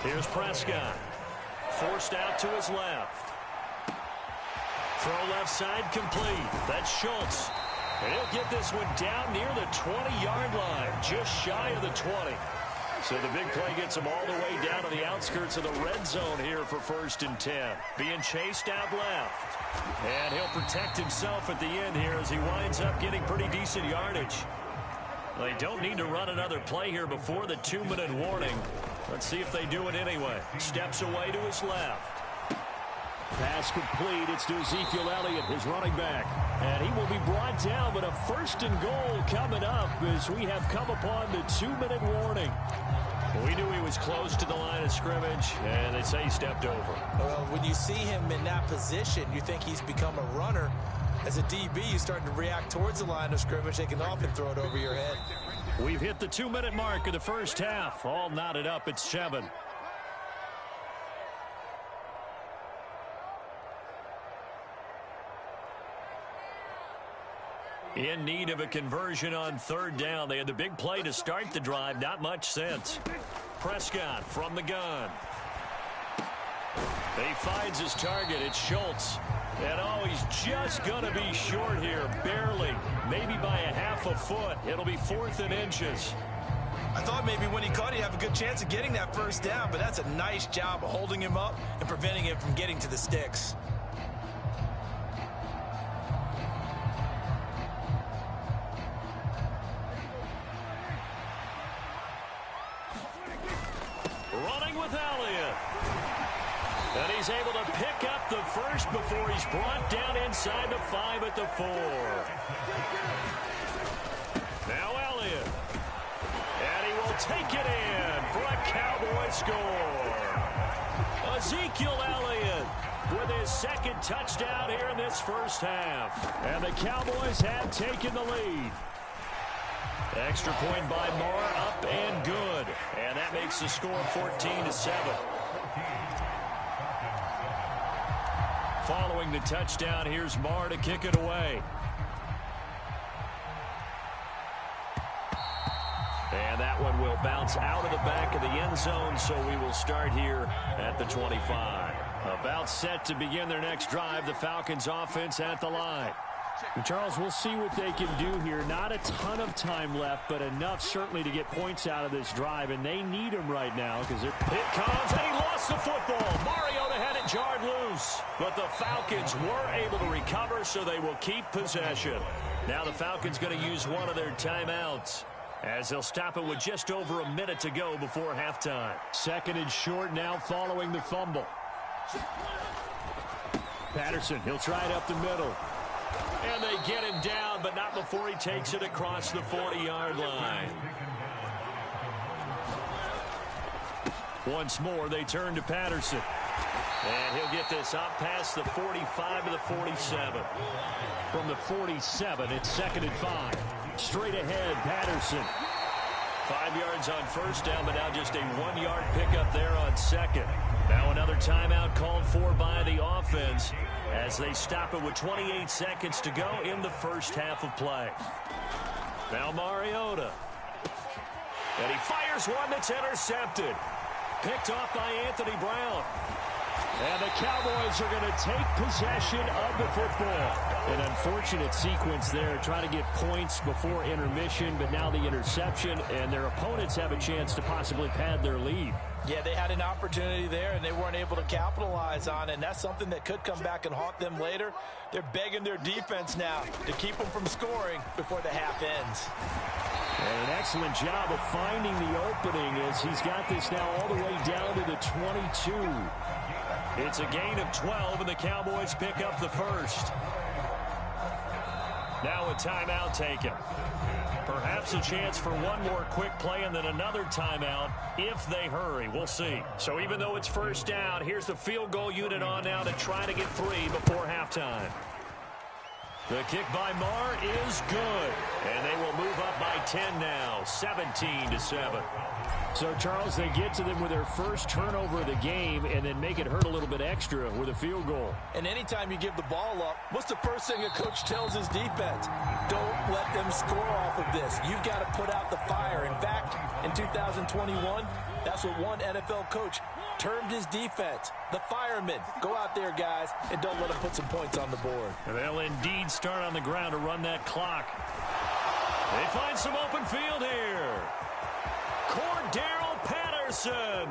Here's Prescott. Forced out to his left. Throw left side complete. That's Schultz. And he'll get this one down near the 20-yard line, just shy of the 20. So the big play gets him all the way down to the outskirts of the red zone here for 1st and 10. Being chased out left. And he'll protect himself at the end here as he winds up getting pretty decent yardage. They don't need to run another play here before the 2-minute warning. Let's see if they do it anyway. Steps away to his left. Pass complete. It's to Ezekiel Elliott, his running back. And he will be brought down, but a 1st and goal coming up as we have come upon the 2-minute warning. We knew he was close to the line of scrimmage, and they say he stepped over. Well, when you see him in that position, you think he's become a runner. As a DB, you start to react towards the line of scrimmage. They can often throw it over your head. We've hit the 2-minute mark of the first half. All knotted up at 7. In need of a conversion on 3rd down. They had the big play to start the drive. Not much sense. Prescott from the gun. He finds his target. It's Schultz. And oh, he's just going to be short here. Barely. Maybe by a half a foot. It'll be 4th and inches. I thought maybe when he caught, he'd have a good chance of getting that first down, but that's a nice job of holding him up and preventing him from getting to the sticks. Running with Elliott. And he's able to pick up the first before he's brought down inside the 5 at the 4. Now Elliott. And he will take it in for a Cowboy score. Ezekiel Elliott with his 2nd touchdown here in this first half. And the Cowboys have taken the lead. Extra point by Moore, up and good. And that makes the score 14-7. Following the touchdown, here's Moore to kick it away. And that one will bounce out of the back of the end zone, so we will start here at the 25. About set to begin their next drive, the Falcons offense at the line. And Charles, we'll see what they can do here. Not a ton of time left, but enough certainly to get points out of this drive, and they need them right now because they're... It comes, and he lost the football. Mariota had it jarred loose, but the Falcons were able to recover, so they will keep possession. Now the Falcons going to use one of their timeouts, as they'll stop it with just over a minute to go before halftime. 2nd and short now following the fumble. Patterson, he'll try it up the middle. And they get him down, but not before he takes it across the 40-yard line. Once more, they turn to Patterson. And he'll get this up past the 45 to the 47. From the 47, it's 2nd and 5. Straight ahead, Patterson. 5 yards on first down, but now just a 1-yard pickup there on 2nd. Now another timeout called for by the offense as they stop it with 28 seconds to go in the first half of play. Now Mariota. And he fires one that's intercepted. Picked off by Anthony Brown. And the Cowboys are going to take possession of the football. An unfortunate sequence there, trying to get points before intermission, but now the interception, and their opponents have a chance to possibly pad their lead. Yeah, they had an opportunity there, and they weren't able to capitalize on it, and that's something that could come back and haunt them later. They're begging their defense now to keep them from scoring before the half ends. And an excellent job of finding the opening as he's got this now all the way down to the 22. It's a gain of 12, and the Cowboys pick up the first. Now a timeout taken. Perhaps a chance for one more quick play and then another timeout if they hurry. We'll see. So even though it's first down, here's the field goal unit on now to try to get 3 before halftime. The kick by Marr is good. And they will move up by 10 now, 17-7. So, Charles, they get to them with their first turnover of the game and then make it hurt a little bit extra with a field goal. And anytime you give the ball up, what's the first thing a coach tells his defense? Don't let them score off of this. You've got to put out the fire. In fact, in 2021, that's what one NFL coach termed his defense. The firemen. Go out there, guys, and don't let them put some points on the board. And they'll indeed start on the ground to run that clock. They find some open field here. Cordero Patterson.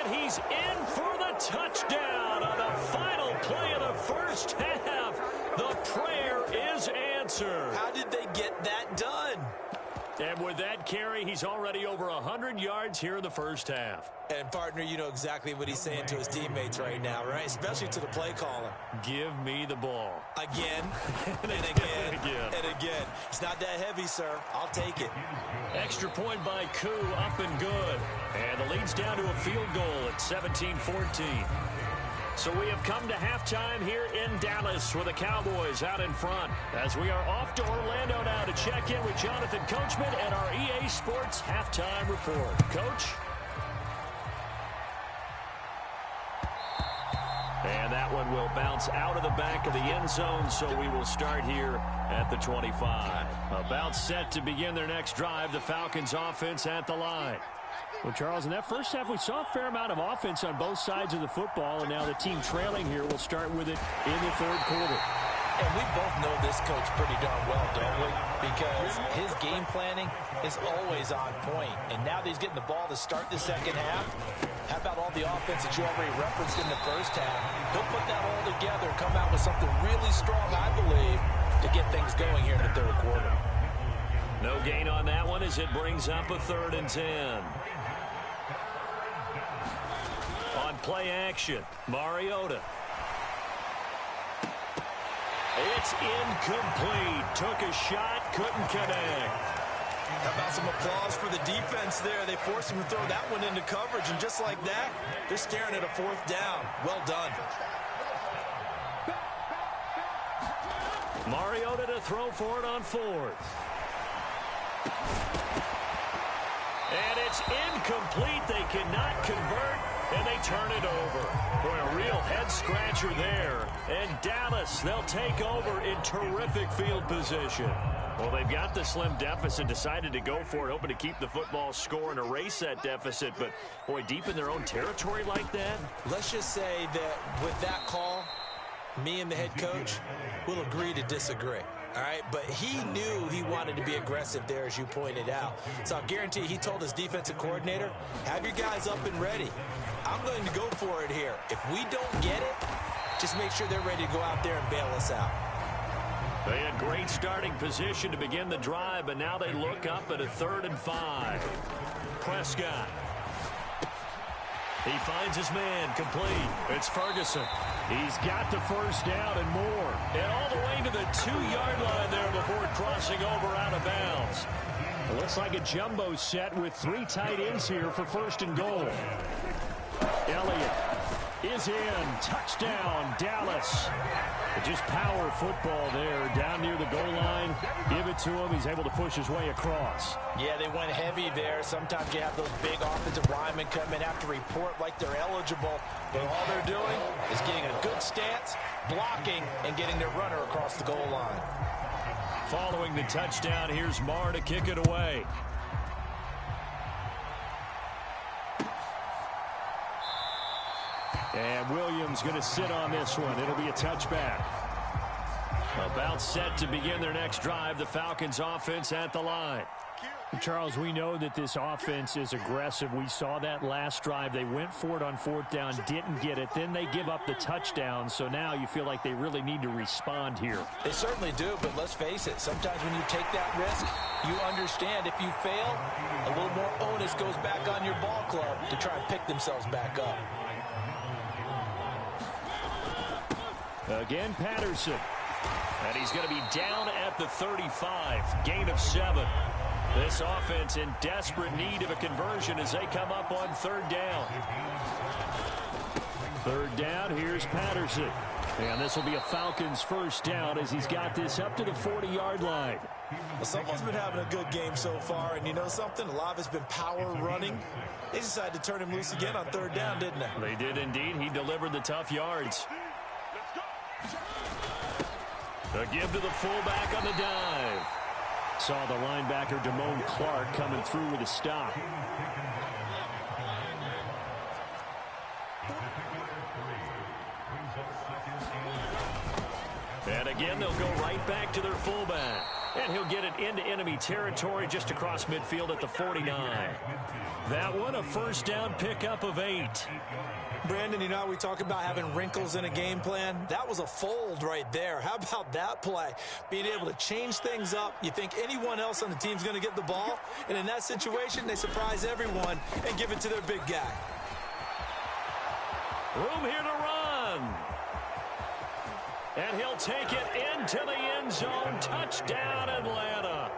And he's in for the touchdown on the final play of the first half. The prayer is answered. How did they get that done? And with that carry, he's already over 100 yards here in the first half. And, partner, you know exactly what he's saying to his teammates right now, right? Especially to the play caller. Give me the ball. Again, and again, and again. It's not that heavy, sir. I'll take it. Extra point by Koo, up and good. And the lead's down to a field goal at 17-14. So we have come to halftime here in Dallas with the Cowboys out in front as we are off to Orlando now to check in with Jonathan Coachman and our EA Sports Halftime Report. Coach? And that one will bounce out of the back of the end zone, so we will start here at the 25. About set to begin their next drive, the Falcons offense at the line. Well, Charles, in that first half, we saw a fair amount of offense on both sides of the football, and now the team trailing here will start with it in the third quarter. And we both know this coach pretty darn well, don't we? Because his game planning is always on point. And now that he's getting the ball to start the second half, how about all the offense that you already referenced in the first half? He'll put that all together, come out with something really strong, I believe, to get things going here in the third quarter. No gain on that one as it brings up a 3rd and 10. On play action, Mariota. It's incomplete. Took a shot, couldn't connect. How about some applause for the defense there? They forced him to throw that one into coverage, and just like that, they're staring at a 4th down. Well done. Mariota to throw for it on 4th. And it's incomplete. They cannot convert, and they turn it over. Boy, a real head-scratcher there. And Dallas, they'll take over in terrific field position. Well, they've got the slim deficit, decided to go for it, hoping to keep the football score and erase that deficit. But, boy, deep in their own territory like that. Let's just say that with that call, me and the head coach will agree to disagree. All right, but he knew he wanted to be aggressive there, as you pointed out. So I guarantee he told his defensive coordinator, have your guys up and ready. I'm going to go for it here. If we don't get it, just make sure they're ready to go out there and bail us out. They had great starting position to begin the drive, but now they look up at a 3rd and 5. Prescott. He finds his man complete. It's Ferguson. He's got the first down and more. And all the way to the 2-yard line there before crossing over out of bounds. It looks like a jumbo set with 3 tight ends here for 1st and goal. Elliott is in. Touchdown, Dallas. Just power football there down near the goal line. Give it to him. He's able to push his way across. Yeah, they went heavy there. Sometimes you have those big offensive linemen come in, have to report like they're eligible. But all they're doing is getting a good stance, blocking, and getting their runner across the goal line. Following the touchdown, here's Marr to kick it away. And Williams going to sit on this one. It'll be a touchback. About set to begin their next drive, the Falcons offense at the line. Charles, we know that this offense is aggressive. We saw that last drive. They went for it on fourth down, didn't get it. Then they give up the touchdown. So now you feel like they really need to respond here. They certainly do, but let's face it. Sometimes when you take that risk, you understand if you fail, a little more onus goes back on your ball club to try and pick themselves back up. Again, Patterson. And he's going to be down at the 35. Gain of 7. This offense in desperate need of a conversion as they come up on third down. Third down, here's Patterson. And this will be a Falcons first down as he's got this up to the 40-yard line. Well, someone's been having a good game so far, and you know something? A lot of it's been power running. They decided to turn him loose again on third down, didn't they? They did indeed. He delivered the tough yards. A give to the fullback on the dive. Saw the linebacker Damone Clark coming through with a stop. And again, they'll go right back to their fullback. And he'll get it into enemy territory just across midfield at the 49. That one, a first down pickup of 8. Brandon, you know how we talk about having wrinkles in a game plan? That was a fold right there. How about that play? Being able to change things up. You think anyone else on the team's going to get the ball? And in that situation, they surprise everyone and give it to their big guy. Room here to run. And he'll take it into the end zone. Touchdown, Atlanta.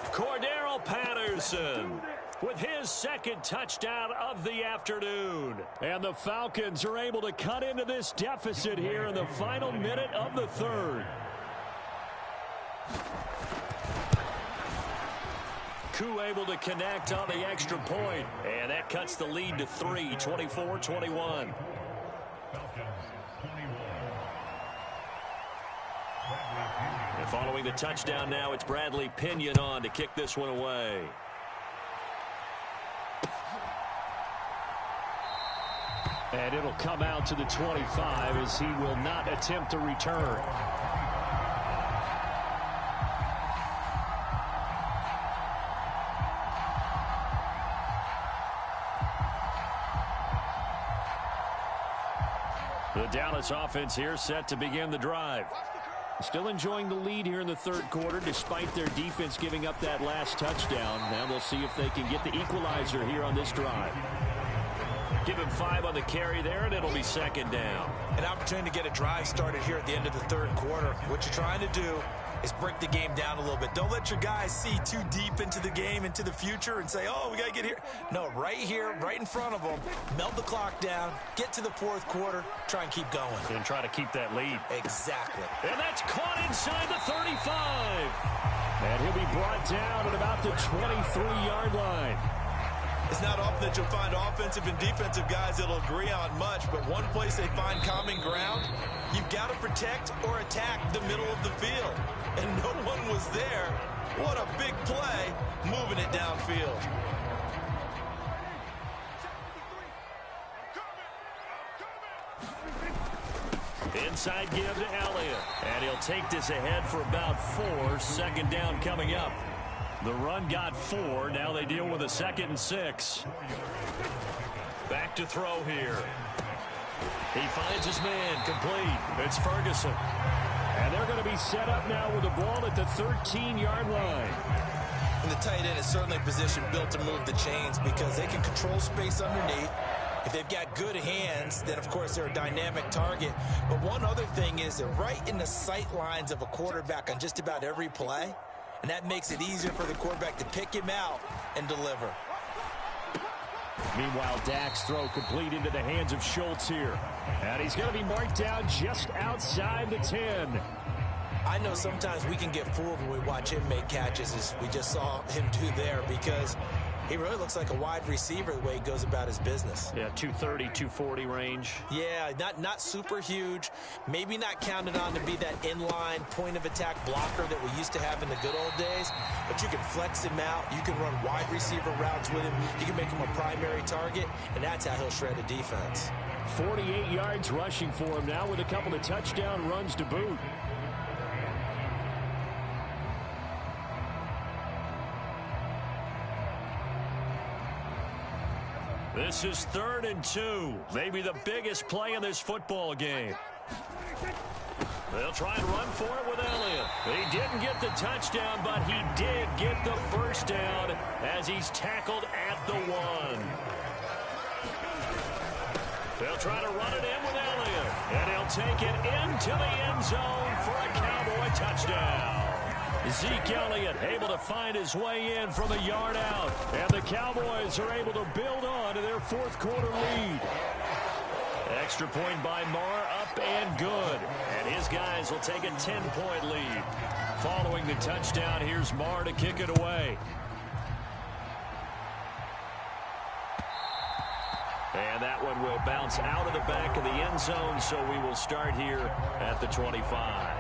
Cordero Patterson with his second touchdown of the afternoon. And the Falcons are able to cut into this deficit here in the final minute of the third. Koo able to connect on the extra point. And that cuts the lead to 3, 24-21. And following the touchdown now, it's Bradley Pinion on to kick this one away. And it'll come out to the 25 as he will not attempt to return. The Dallas offense here set to begin the drive. Still enjoying the lead here in the third quarter despite their defense giving up that last touchdown. Now they'll see if they can get the equalizer here on this drive. Give him 5 on the carry there, and it'll be second down. An opportunity to get a drive started here at the end of the third quarter. What you're trying to do is break the game down a little bit. Don't let your guys see too deep into the game, into the future, and say, oh, we got to get here. No, right here, right in front of them, melt the clock down, get to the fourth quarter, try and keep going. And try to keep that lead. Exactly. And that's caught inside the 35. And he'll be brought down at about the 23-yard line. It's not often that you'll find offensive and defensive guys that'll agree on much, but one place they find common ground, you've got to protect or attack the middle of the field. And no one was there. What a big play, moving it downfield. Inside give to Elliott. And he'll take this ahead for about 4. Second down coming up. The run got 4. Now they deal with a 2nd and 6. Back to throw here. He finds his man complete. It's Ferguson. And they're going to be set up now with the ball at the 13-yard line. And the tight end is certainly a position built to move the chains because they can control space underneath. If they've got good hands, then, of course, they're a dynamic target. But one other thing is they're right in the sight lines of a quarterback on just about every play. And that makes it easier for the quarterback to pick him out and deliver. Meanwhile, Dak's throw complete into the hands of Schultz here. And he's going to be marked down just outside the 10. I know sometimes we can get fooled when we watch him make catches, as we just saw him do there, because he really looks like a wide receiver the way he goes about his business. Yeah, 230, 240 range. Yeah, not super huge. Maybe not counted on to be that inline point-of-attack blocker that we used to have in the good old days. But you can flex him out. You can run wide receiver routes with him. You can make him a primary target, and that's how he'll shred a defense. 48 yards rushing for him now with a couple of touchdown runs to boot. This is 3rd and 2. Maybe the biggest play in this football game. They'll try and run for it with Elliott. He didn't get the touchdown, but he did get the first down as he's tackled at the 1. They'll try to run it in with Elliott, and he'll take it into the end zone for a Cowboy touchdown. Zeke Elliott able to find his way in from a yard out, and the Cowboys are able to build on to their 4th quarter lead. Extra point by Marr, up and good. And his guys will take a 10-point lead. Following the touchdown, here's Marr to kick it away. And that one will bounce out of the back of the end zone, so we will start here at the 25.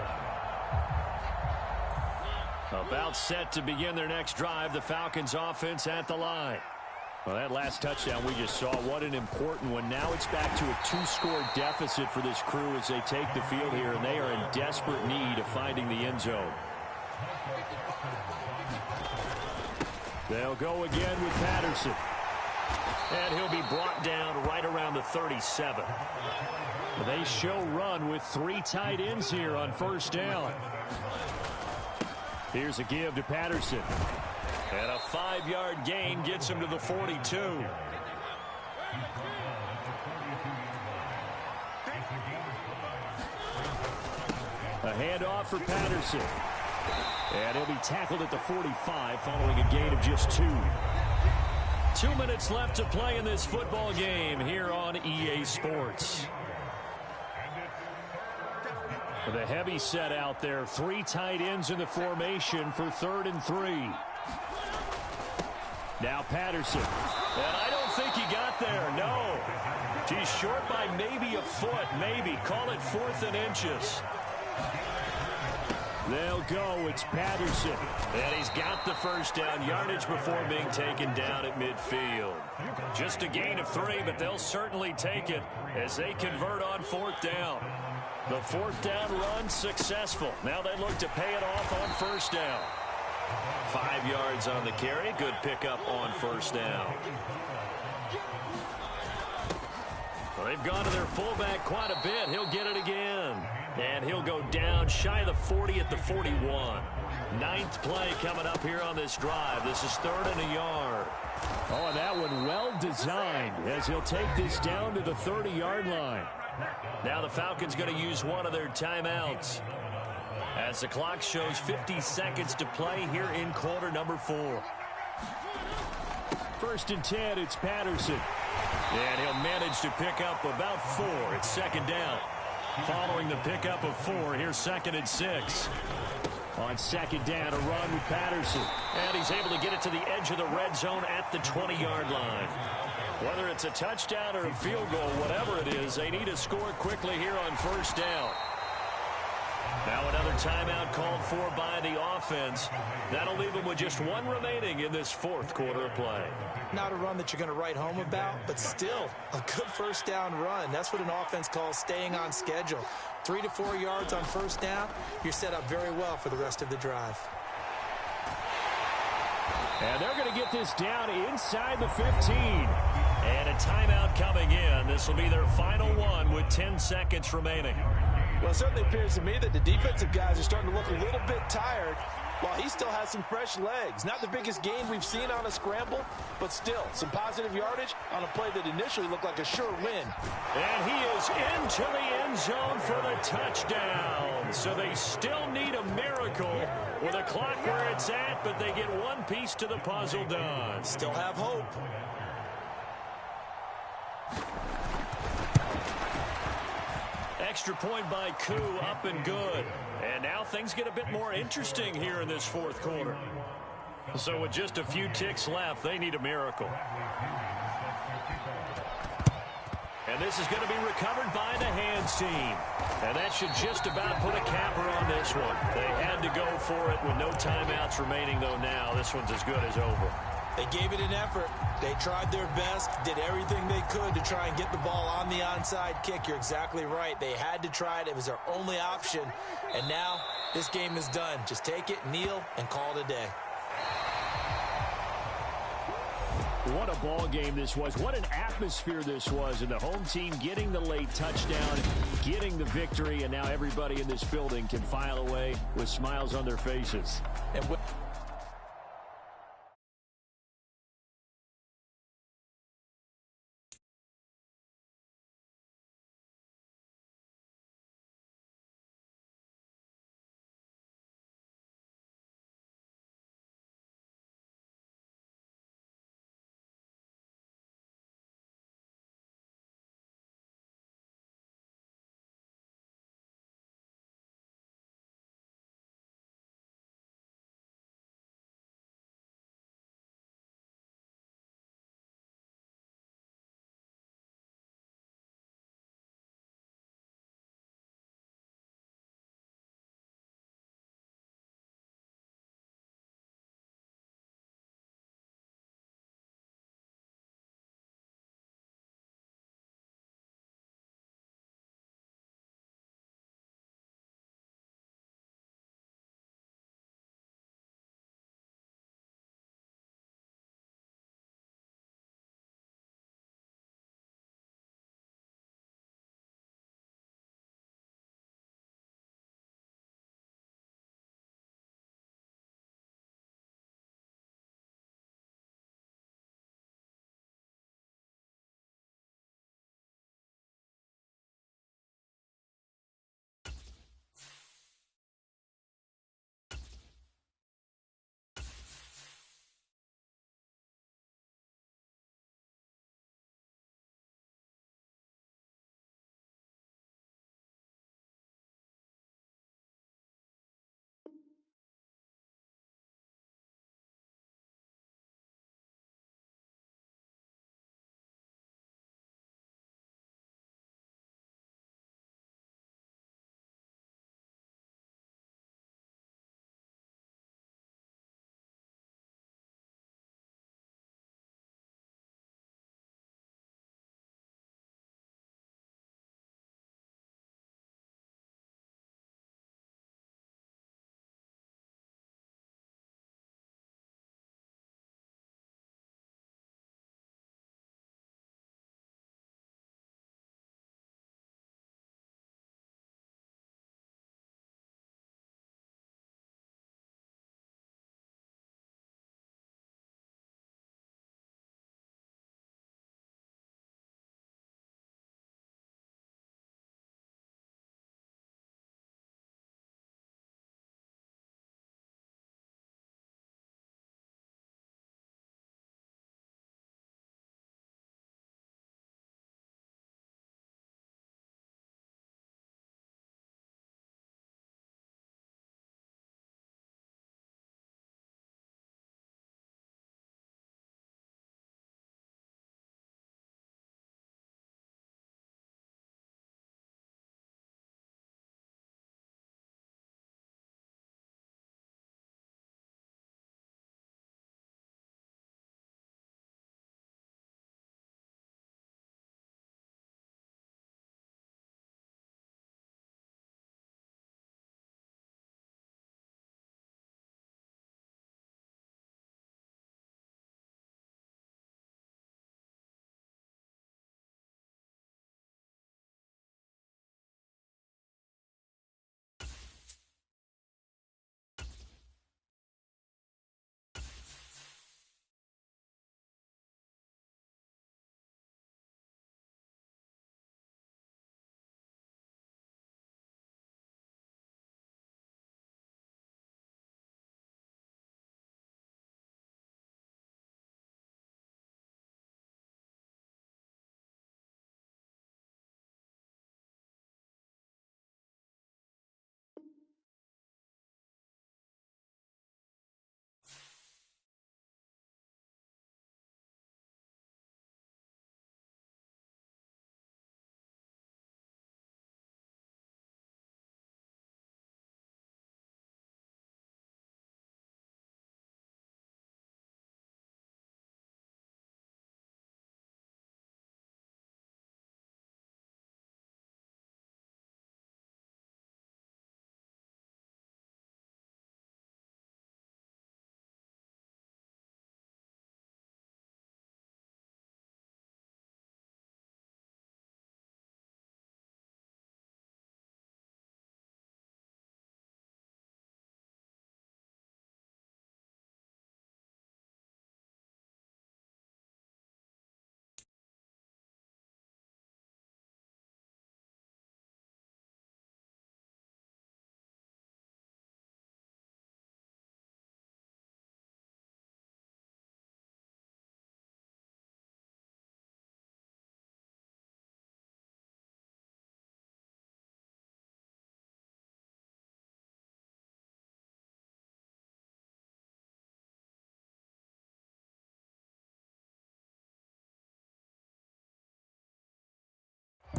About set to begin their next drive, the Falcons offense at the line. Well, that last touchdown we just saw, what an important one. Now it's back to a 2-score deficit for this crew as they take the field here, and they are in desperate need of finding the end zone. They'll go again with Patterson. And he'll be brought down right around the 37. They show run with 3 tight ends here on 1st down. Here's a give to Patterson. And a 5-yard gain gets him to the 42. A handoff for Patterson. And he'll be tackled at the 45 following a gain of just 2. 2 minutes left to play in this football game here on EA Sports. The heavy set out there. 3 tight ends in the formation for 3rd and 3. Now Patterson. And I don't think he got there. No. He's short by maybe a foot. Maybe. Call it 4th and inches. They'll go. It's Patterson. And he's got the first down. Yardage before being taken down at midfield. Just a gain of 3, but they'll certainly take it as they convert on 4th down. The 4th down run successful. Now they look to pay it off on 1st down. 5 yards on the carry. Good pickup on 1st down. Well, they've gone to their fullback quite a bit. He'll get it again. And he'll go down shy of the 40 at the 41. 9th play coming up here on this drive. This is 3rd and a yard. Oh, and that one well designed as he'll take this down to the 30-yard line. Now the Falcons going to use one of their timeouts as the clock shows 50 seconds to play here in quarter number 4. 1st and 10, it's Patterson. And he'll manage to pick up about 4. It's 2nd down. Following the pickup of 4, here's 2nd and 6. On 2nd down, a run with Patterson. And he's able to get it to the edge of the red zone at the 20-yard line. Whether it's a touchdown or a field goal, whatever it is, they need to score quickly here on 1st down. Now another timeout called for by the offense. That'll leave them with just 1 remaining in this 4th quarter of play. Not a run that you're going to write home about, but still a good 1st down run. That's what an offense calls staying on schedule. 3 to 4 yards on 1st down. You're set up very well for the rest of the drive. And they're going to get this down inside the 15. And a timeout coming in. This will be their final one with 10 seconds remaining. Well, it certainly appears to me that the defensive guys are starting to look a little bit tired while he still has some fresh legs. Not the biggest gain we've seen on a scramble, but still some positive yardage on a play that initially looked like a sure win. And he is into the end zone for the touchdown. So they still need a miracle with a clock where it's at, but they get one piece to the puzzle done. Still have hope. Extra point by Koo, up and good. And now things get a bit more interesting here in this 4th quarter. So with just a few ticks left, they need a miracle. And this is going to be recovered by the hands team. And that should just about put a capper on this one. They had to go for it with no timeouts remaining, though now this one's as good as over. They gave it an effort. They tried their best, did everything they could to try and get the ball on the onside kick. You're exactly right. They had to try it. It was their only option. And now this game is done. Just take it, kneel, and call it a day. What a ball game this was. What an atmosphere this was. And the home team getting the late touchdown, getting the victory, and now everybody in this building can file away with smiles on their faces. And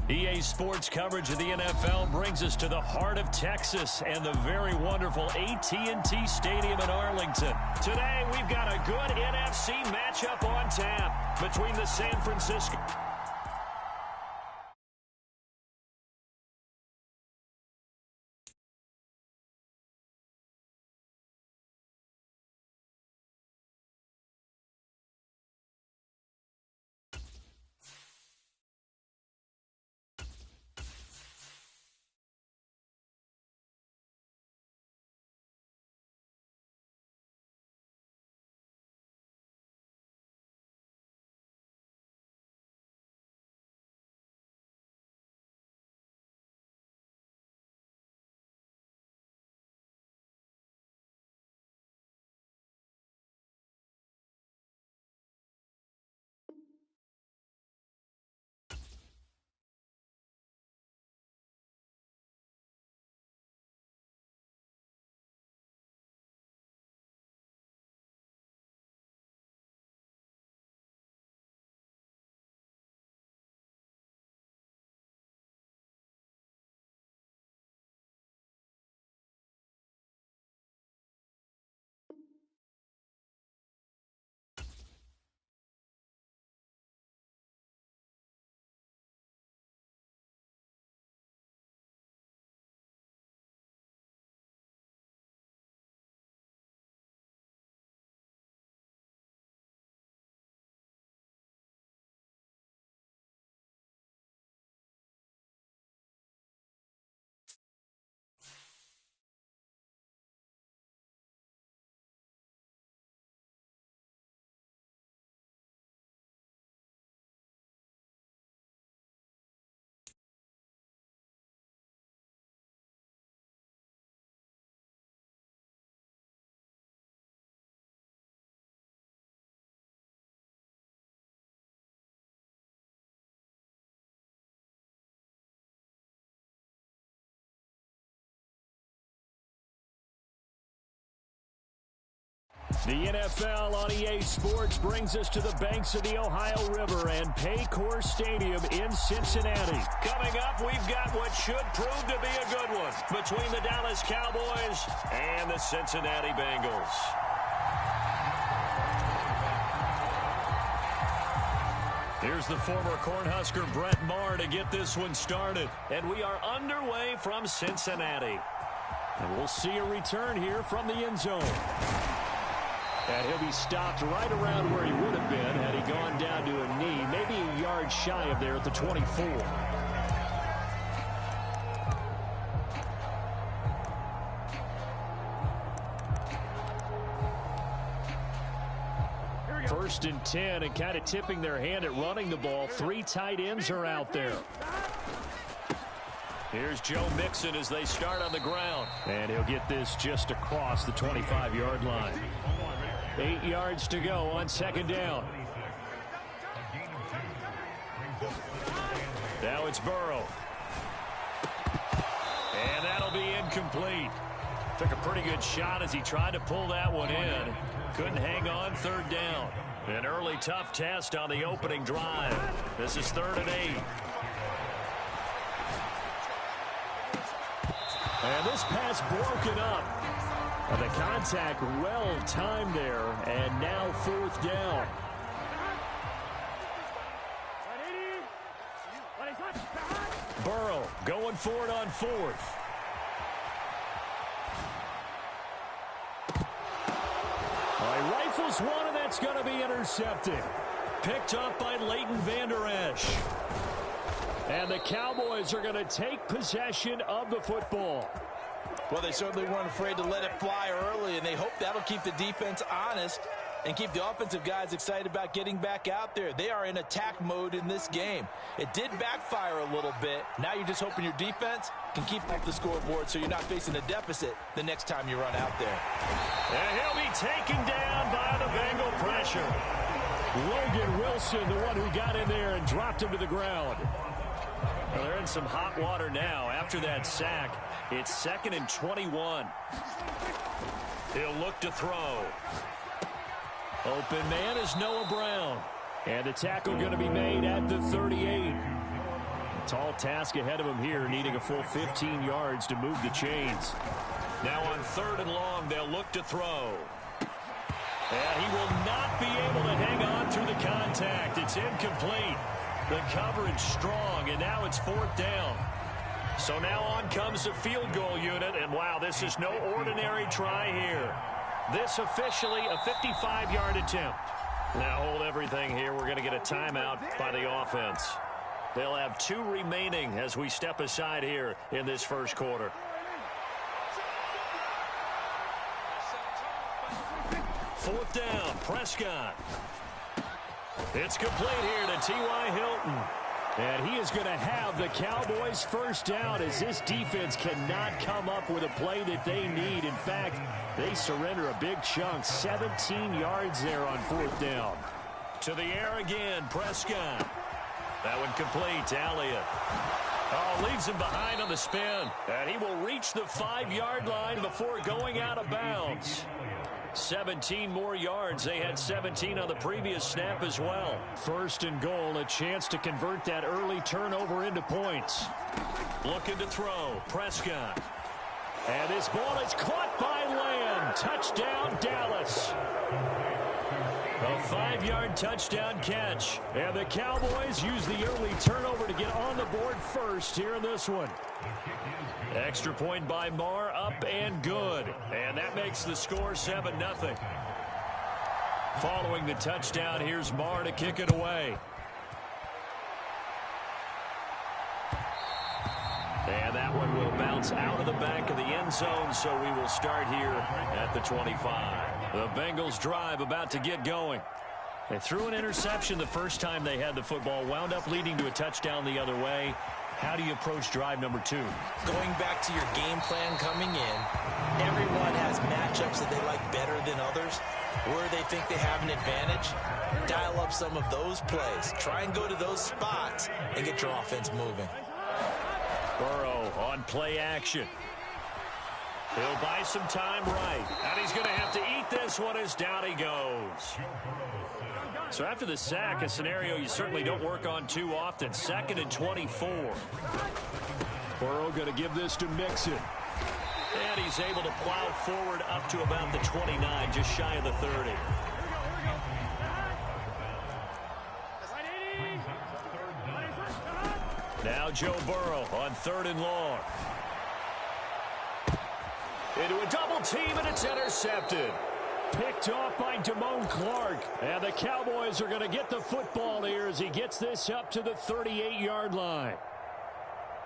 EA Sports coverage of the NFL brings us to the heart of Texas and the very wonderful AT&T Stadium in Arlington. Today, we've got a good NFC matchup on tap between the San Francisco... The NFL on EA Sports brings us to the banks of the Ohio River and Paycor Stadium in Cincinnati. Coming up, we've got what should prove to be a good one between the Dallas Cowboys and the Cincinnati Bengals. Here's the former Cornhusker Brett Maher to get this one started. And we are underway from Cincinnati. And we'll see a return here from the end zone. And he'll be stopped right around where he would have been had he gone down to a knee, maybe a yard shy of there at the 24. First and 10, and kind of tipping their hand at running the ball. 3 tight ends are out there. Here's Joe Mixon as they start on the ground. And he'll get this just across the 25-yard line. 8 yards to go on second down. Now it's Burrow. And that'll be incomplete. Took a pretty good shot as he tried to pull that one in. Couldn't hang on third down. An early tough test on the opening drive. This is 3rd and 8. And this pass broken up. And the contact well timed there. And now 4th down. Burrow going for it on 4th. He rifles one, and that's going to be intercepted. Picked up by Leighton Vander Esch. And the Cowboys are going to take possession of the football. Well, they certainly weren't afraid to let it fly early, and they hope that'll keep the defense honest and keep the offensive guys excited about getting back out there. They are in attack mode in this game. It did backfire a little bit. Now you're just hoping your defense can keep up the scoreboard so you're not facing a deficit the next time you run out there. And he'll be taken down by the Bengal pressure. Logan Wilson, the one who got in there and dropped him to the ground. Well, they're in some hot water now after that sack. It's 2nd and 21. He'll look to throw. Open man is Noah Brown. And the tackle going to be made at the 38. Tall task ahead of him here, needing a full 15 yards to move the chains. Now on 3rd and long, they'll look to throw. And he will not be able to hang on through the contact. It's incomplete. The coverage strong, and now it's 4th down. So now on comes the field goal unit, and wow, this is no ordinary try here. This officially a 55-yard attempt. Now hold everything here. We're going to get a timeout by the offense. They'll have 2 remaining as we step aside here in this first quarter. Fourth down, Prescott. It's complete here to T.Y. Hilton. And he is going to have the Cowboys' first down as this defense cannot come up with a play that they need. In fact, they surrender a big chunk, 17 yards there on 4th down. To the air again, Prescott. That one complete to Elliott. Oh, leaves him behind on the spin. And he will reach the 5-yard line before going out of bounds. 17 more yards. They had 17 on the previous snap as well. 1st and goal, a chance to convert that early turnover into points. Looking to throw, Prescott. And this ball is caught by Lamb. Touchdown, Dallas. A 5-yard touchdown catch. And the Cowboys use the early turnover to get on the board first here in this one. Extra point by Marr, up and good. And that makes the score 7-0. Following the touchdown, here's Marr to kick it away. And that one will bounce out of the back of the end zone, so we will start here at the 25. The Bengals drive about to get going. They threw an interception the first time they had the football, wound up leading to a touchdown the other way. How do you approach drive number 2? Going back to your game plan coming in, everyone has matchups that they like better than others, where they think they have an advantage. Dial up some of those plays. Try and go to those spots and get your offense moving. Burrow on play action. He'll buy some time right. And he's going to have to eat this one as down he goes. So after the sack, a scenario you certainly don't work on too often. 2nd and 24. Burrow going to give this to Mixon. And he's able to plow forward up to about the 29, just shy of the 30. Now Joe Burrow on 3rd and long. Into a double team, and it's intercepted. Picked off by Damone Clark. And the Cowboys are going to get the football here as he gets this up to the 38-yard line.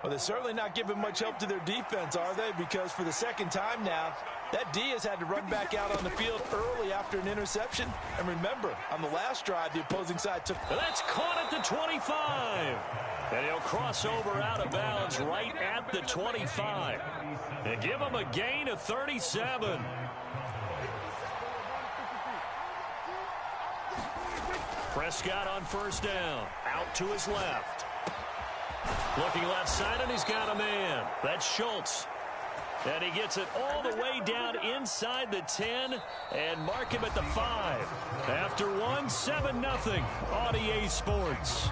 Well, they're certainly not giving much help to their defense, are they? Because for the 2nd time now, that D has had to run back out on the field early after an interception. And remember, on the last drive, the opposing side took... That's caught at the 25. And he'll cross over out of bounds right at the 25. And give him a gain of 37. Prescott on 1st down. Out to his left. Looking left side, and he's got a man. That's Schultz. And he gets it all the way down inside the 10 and mark him at the 5. After one, 7-0. Audier Sports.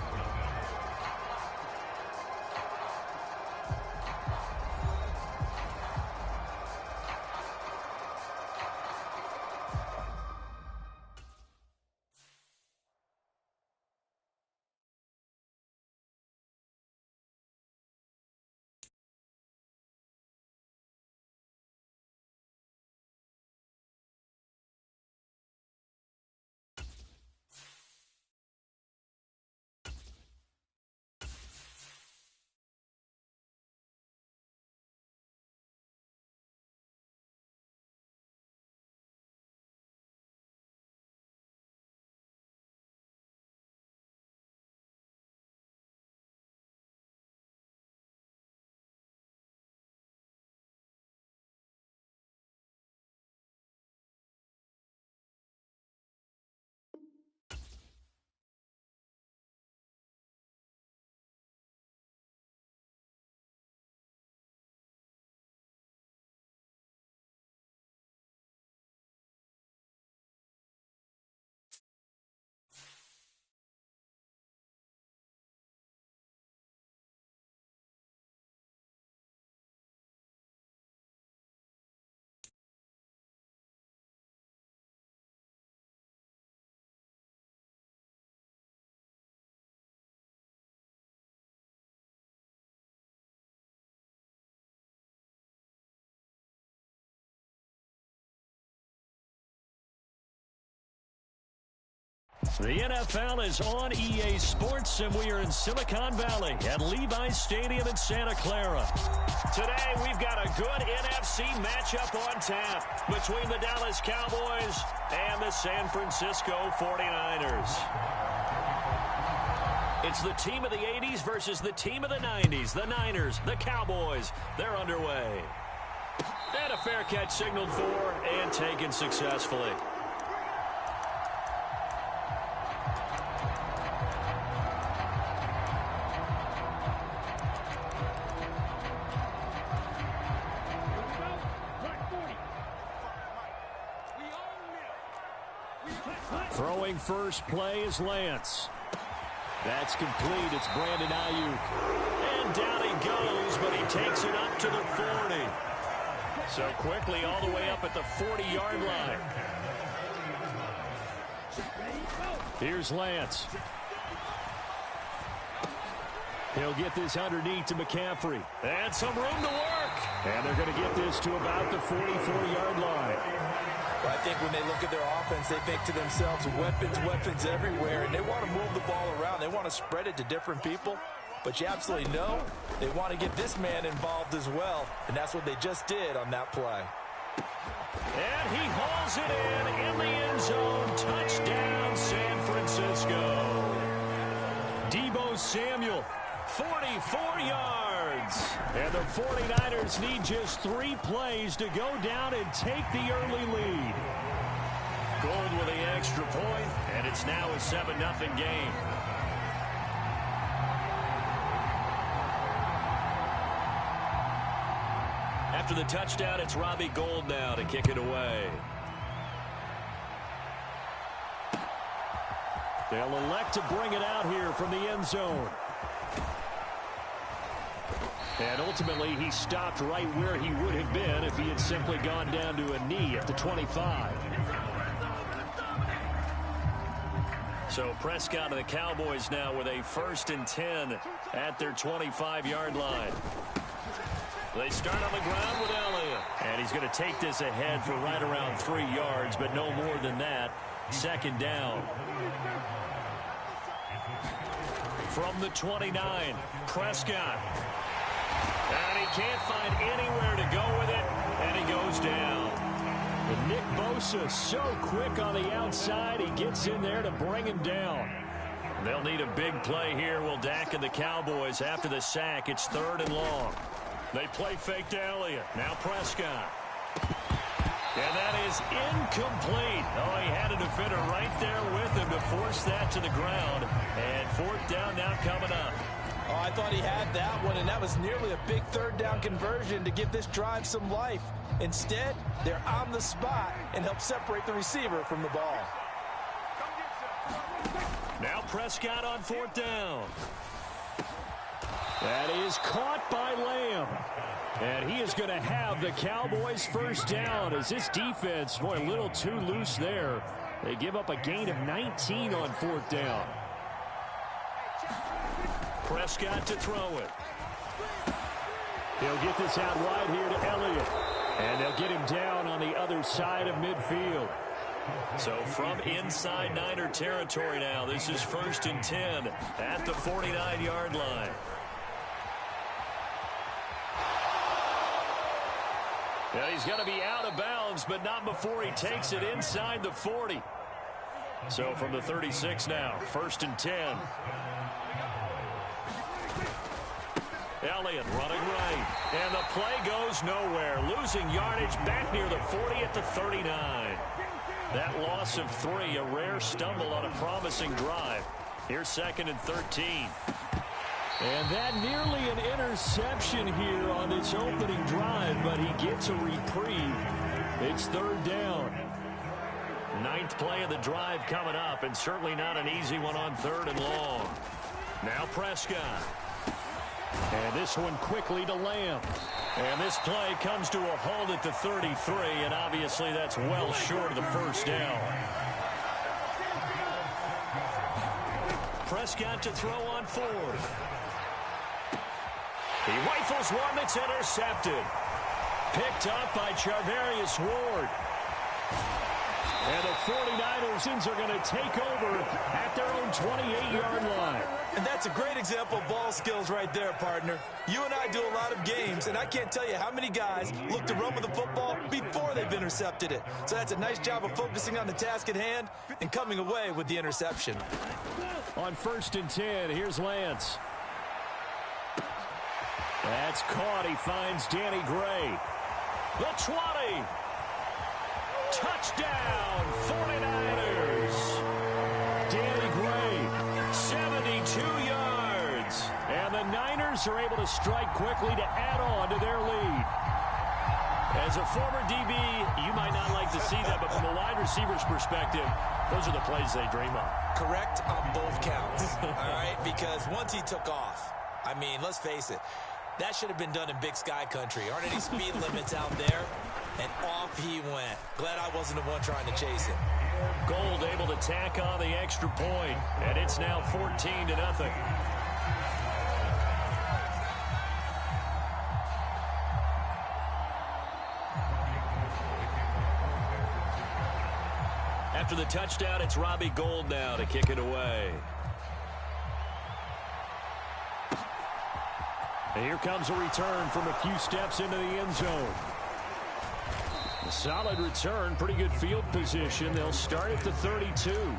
The NFL is on EA Sports, and we are in Silicon Valley at Levi's Stadium in Santa Clara. Today, we've got a good NFC matchup on tap between the Dallas Cowboys and the San Francisco 49ers. It's the team of the 80s versus the team of the 90s. The Niners, the Cowboys, they're underway. And a fair catch signaled for and taken successfully. Throwing first play is Lance. That's complete. It's Brandon Ayuk. And down he goes, but he takes it up to the 40. So quickly all the way up at the 40-yard line. Here's Lance. He'll get this underneath to McCaffrey. And some room to work. And they're going to get this to about the 44-yard line. I think when they look at their offense, they think to themselves, weapons everywhere, and they want to move the ball around. They want to spread it to different people, but you absolutely know they want to get this man involved as well, and that's what they just did on that play. And he hauls it in the end zone. Touchdown, San Francisco. Deebo Samuel, 44 yards. And the 49ers need just 3 plays to go down and take the early lead. Gold with the extra point, and it's now a 7-0 game. After the touchdown, it's Robbie Gould now to kick it away. They'll elect to bring it out here from the end zone. And ultimately, he stopped right where he would have been if he had simply gone down to a knee at the 25. So Prescott and the Cowboys now with a 1st and 10 at their 25-yard line. They start on the ground with Elliott. And he's going to take this ahead for right around 3 yards, but no more than that. 2nd down. From the 29, Prescott. And he can't find anywhere to go with it, and he goes down. And Nick Bosa so quick on the outside, he gets in there to bring him down. They'll need a big play here, will Dak and the Cowboys. After the sack, it's 3rd and long. They play fake to Elliott. Now Prescott. And that is incomplete. Oh, he had a defender right there with him to force that to the ground. And 4th down now coming up. Oh, I thought he had that one, and that was nearly a big 3rd down conversion to give this drive some life. Instead, they're on the spot and help separate the receiver from the ball. Now Prescott on 4th down. That is caught by Lamb. And he is going to have the Cowboys 1st down as this defense, boy, a little too loose there. They give up a gain of 19 on 4th down. Prescott to throw it. He'll get this out wide here to Elliott. And they'll get him down on the other side of midfield. So from inside Niner territory now, this is 1st and 10 at the 49-yard line. And he's going to be out of bounds, but not before he takes it inside the 40. So from the 36 now, 1st and 10. Elliott running right. And the play goes nowhere. Losing yardage back near the 40 at the 39. That loss of 3, a rare stumble on a promising drive. Here's 2nd and 13. And that nearly an interception here on this opening drive, but he gets a reprieve. It's 3rd down. 9th play of the drive coming up, and certainly not an easy one on 3rd and long. Now Prescott. And this one quickly to Lamb. And this play comes to a halt at the 33, and obviously that's well short of the 1st down. Prescott to throw on 4th. He rifles one that's intercepted. Picked up by Charvarius Ward. And the 49ers are going to take over at their own 28-yard line. And that's a great example of ball skills right there, partner. You and I do a lot of games, and I can't tell you how many guys look to run with the football before they've intercepted it. So that's a nice job of focusing on the task at hand and coming away with the interception. On 1st and 10, here's Lance. That's caught. He finds Danny Gray. The 20. Touchdown, 49ers. Danny Gray, 72 yards. And the Niners are able to strike quickly to add on to their lead. As a former DB, you might not like to see that, but from a wide receiver's perspective, those are the plays they dream of. Correct on both counts, all right? Because once he took off, I mean, let's face it, that should have been done in Big Sky country. Aren't any speed limits out there? And off he went. Glad I wasn't the one trying to chase him. Gold able to tack on the extra point, and it's now 14-0. After the touchdown, it's Robbie Gould now to kick it away. And here comes a return from a few steps into the end zone. A solid return, pretty good field position. They'll start at the 32.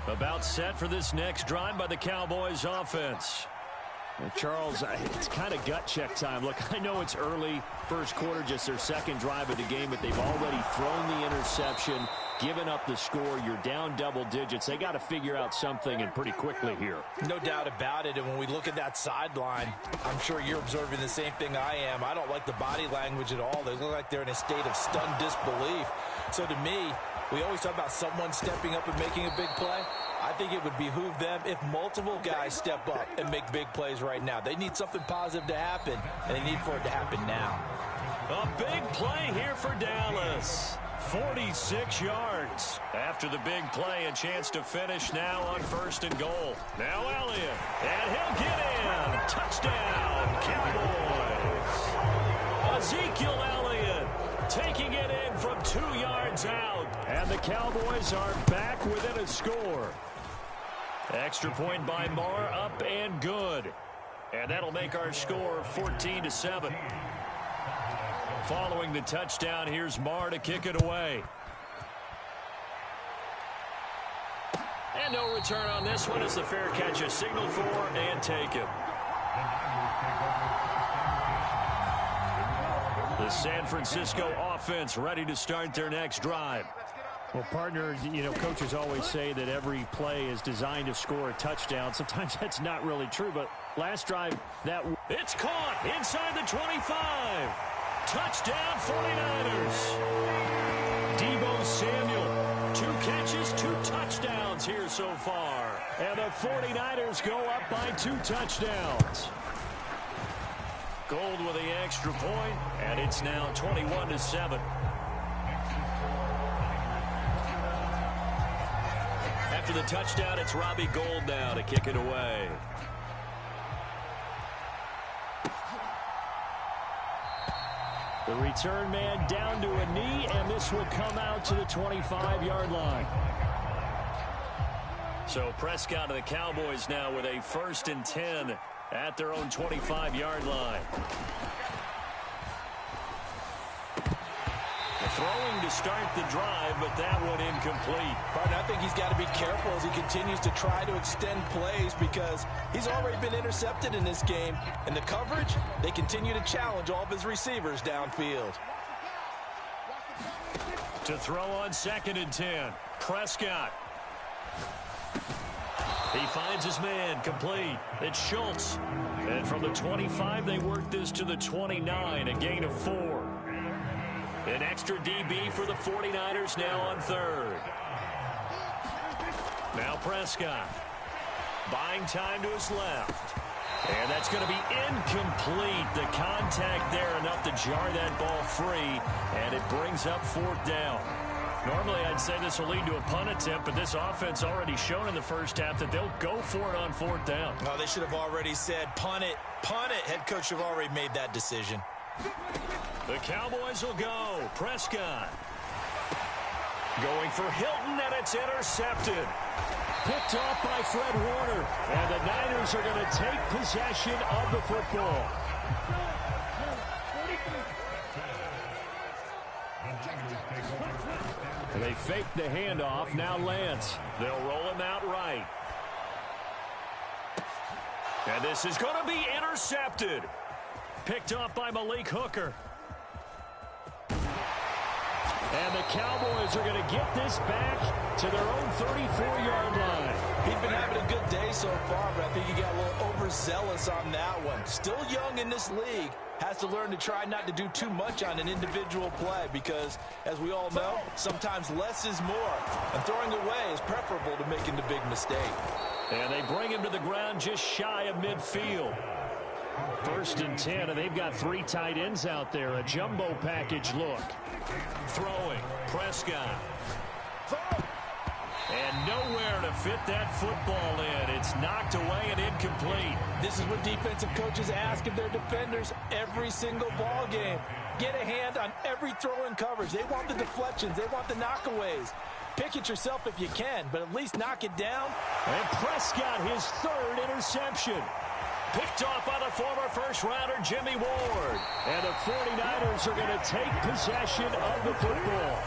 About set for this next drive by the Cowboys offense. Well, Charles, it's kind of gut check time. Look, I know it's early, first quarter, just their second drive of the game, but they've already thrown the interception, given up the score. You're down double digits. They got to figure out something, and pretty quickly here. No doubt about it. And when we look at that sideline, I'm sure you're observing the same thing I am. I don't like the body language at all. They look like they're in a state of stunned disbelief. So to me, we always talk about someone stepping up and making a big play. I think it would behoove them if multiple guys step up and make big plays right now. They need something positive to happen, and they need for it to happen now. A big play here for Dallas. 46 yards. After the big play, a chance to finish now on 1st and goal. Now Elliott, and he'll get in. Touchdown, Cowboys. Ezekiel Elliott taking it in from 2 yards out. And the Cowboys are back within a score. Extra point by Marr, up and good. And that'll make our score 14-7. Following the touchdown, here's Marr to kick it away. And no return on this one as the fair catch is signaled for and taken. The San Francisco offense ready to start their next drive. Well, partner, you know, coaches always say that every play is designed to score a touchdown. Sometimes that's not really true, but last drive, that... It's caught inside the 25. Touchdown, 49ers. Deebo Samuel, 2 catches, 2 touchdowns here so far. And the 49ers go up by 2 touchdowns. Gold with the extra point, and it's now 21-7. After the touchdown, it's Robbie Gould now to kick it away. The return man down to a knee, and this will come out to the 25-yard line. So Prescott and the Cowboys now with a 1st and 10 at their own 25-yard line. Throwing to start the drive, but that one incomplete. But I think he's got to be careful as he continues to try to extend plays because he's already been intercepted in this game. And the coverage, they continue to challenge all of his receivers downfield. To throw on 2nd and 10, Prescott. He finds his man, complete. It's Schultz. And from the 25, they work this to the 29, a gain of 4. An extra DB for the 49ers now on 3rd. Now Prescott. Buying time to his left. And that's going to be incomplete. The contact there enough to jar that ball free. And it brings up 4th down. Normally I'd say this will lead to a punt attempt, but this offense already shown in the first half that they'll go for it on 4th down. Oh, they should have already said punt it. Punt it. Head coach should have already made that decision. The Cowboys will go. Prescott. Going for Hilton, and it's intercepted. Picked off by Fred Warner. And the Niners are going to take possession of the football. And they fake the handoff. Now Lance. They'll roll him out right. And this is going to be intercepted. Picked off by Malik Hooker. And the Cowboys are going to get this back to their own 34-yard line. He's been having a good day so far, but I think he got a little overzealous on that one. Still young in this league. Has to learn to try not to do too much on an individual play because, as we all know, sometimes less is more. And throwing away is preferable to making the big mistake. And they bring him to the ground just shy of midfield. 1st and 10, and they've got 3 tight ends out there. A jumbo package look. Throwing. Prescott. And nowhere to fit that football in. It's knocked away and incomplete. This is what defensive coaches ask of their defenders every single ball game. Get a hand on every throw in coverage. They want the deflections. They want the knockaways. Pick it yourself if you can, but at least knock it down. And Prescott, his 3rd interception. Picked off by the former first-rounder Jimmy Ward. And the 49ers are going to take possession of the football.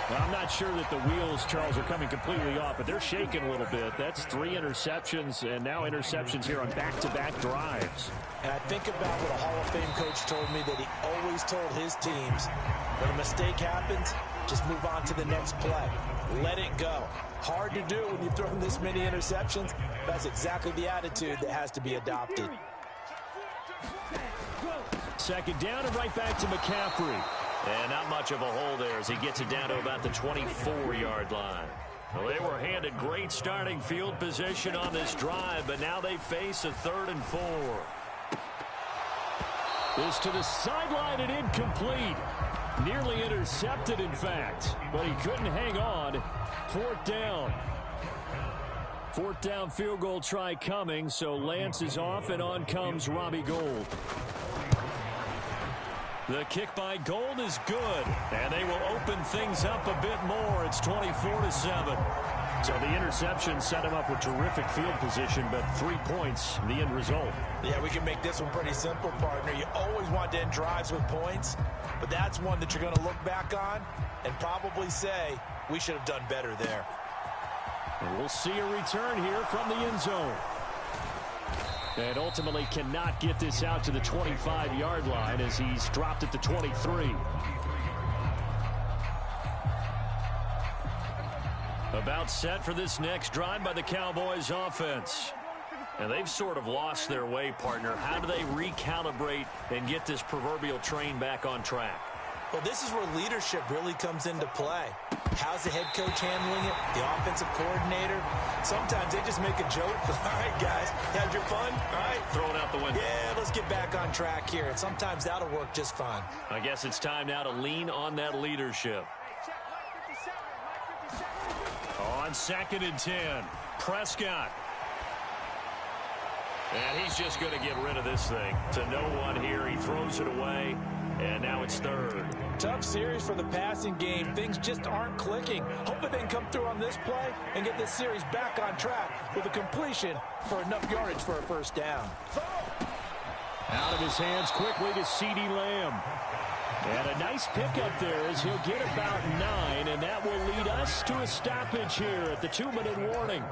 Now, I'm not sure that the wheels, Charles, are coming completely off, but they're shaking a little bit. That's 3 interceptions, and now interceptions here on back-to-back drives. And I think about what a Hall of Fame coach told me that he always told his teams, when a mistake happens, just move on to the next play. Let it go. Hard to do when you throw this many interceptions. That's exactly the attitude that has to be adopted. 2nd down and right back to McCaffrey. And not much of a hole there as he gets it down to about the 24-yard line. Well, they were handed great starting field position on this drive, but now they face a 3rd and 4. This to the sideline and incomplete. Nearly intercepted, in fact, but he couldn't hang on. 4th down. 4th down field goal try coming, so Lance is off, and on comes Robbie Gould. The kick by Gould is good, and they will open things up a bit more. It's 24-7. So the interception set him up with terrific field position, but 3 points, the end result. Yeah, we can make this one pretty simple, partner. You always want to end drives with points, but that's one that you're going to look back on and probably say, we should have done better there. And we'll see a return here from the end zone. And ultimately cannot get this out to the 25-yard line as he's dropped at the 23. About set for this next drive by the Cowboys offense. And they've sort of lost their way, partner. How do they recalibrate and get this proverbial train back on track? Well, this is where leadership really comes into play. How's the head coach handling it? The offensive coordinator? Sometimes they just make a joke. All right, guys, had your fun? All right. Throw it out the window. Yeah, let's get back on track here. And sometimes that'll work just fine. I guess it's time now to lean on that leadership. On 2nd and 10, Prescott. And he's just going to get rid of this thing. To no one here. He throws it away. And now it's 3rd. Tough series for the passing game. Things just aren't clicking. Hoping they can come through on this play and get this series back on track with a completion for enough yardage for a 1st down. Out of his hands quickly to CeeDee Lamb. And a nice pickup there as he'll get about 9, and that will lead us to a stoppage here at the 2-minute warning.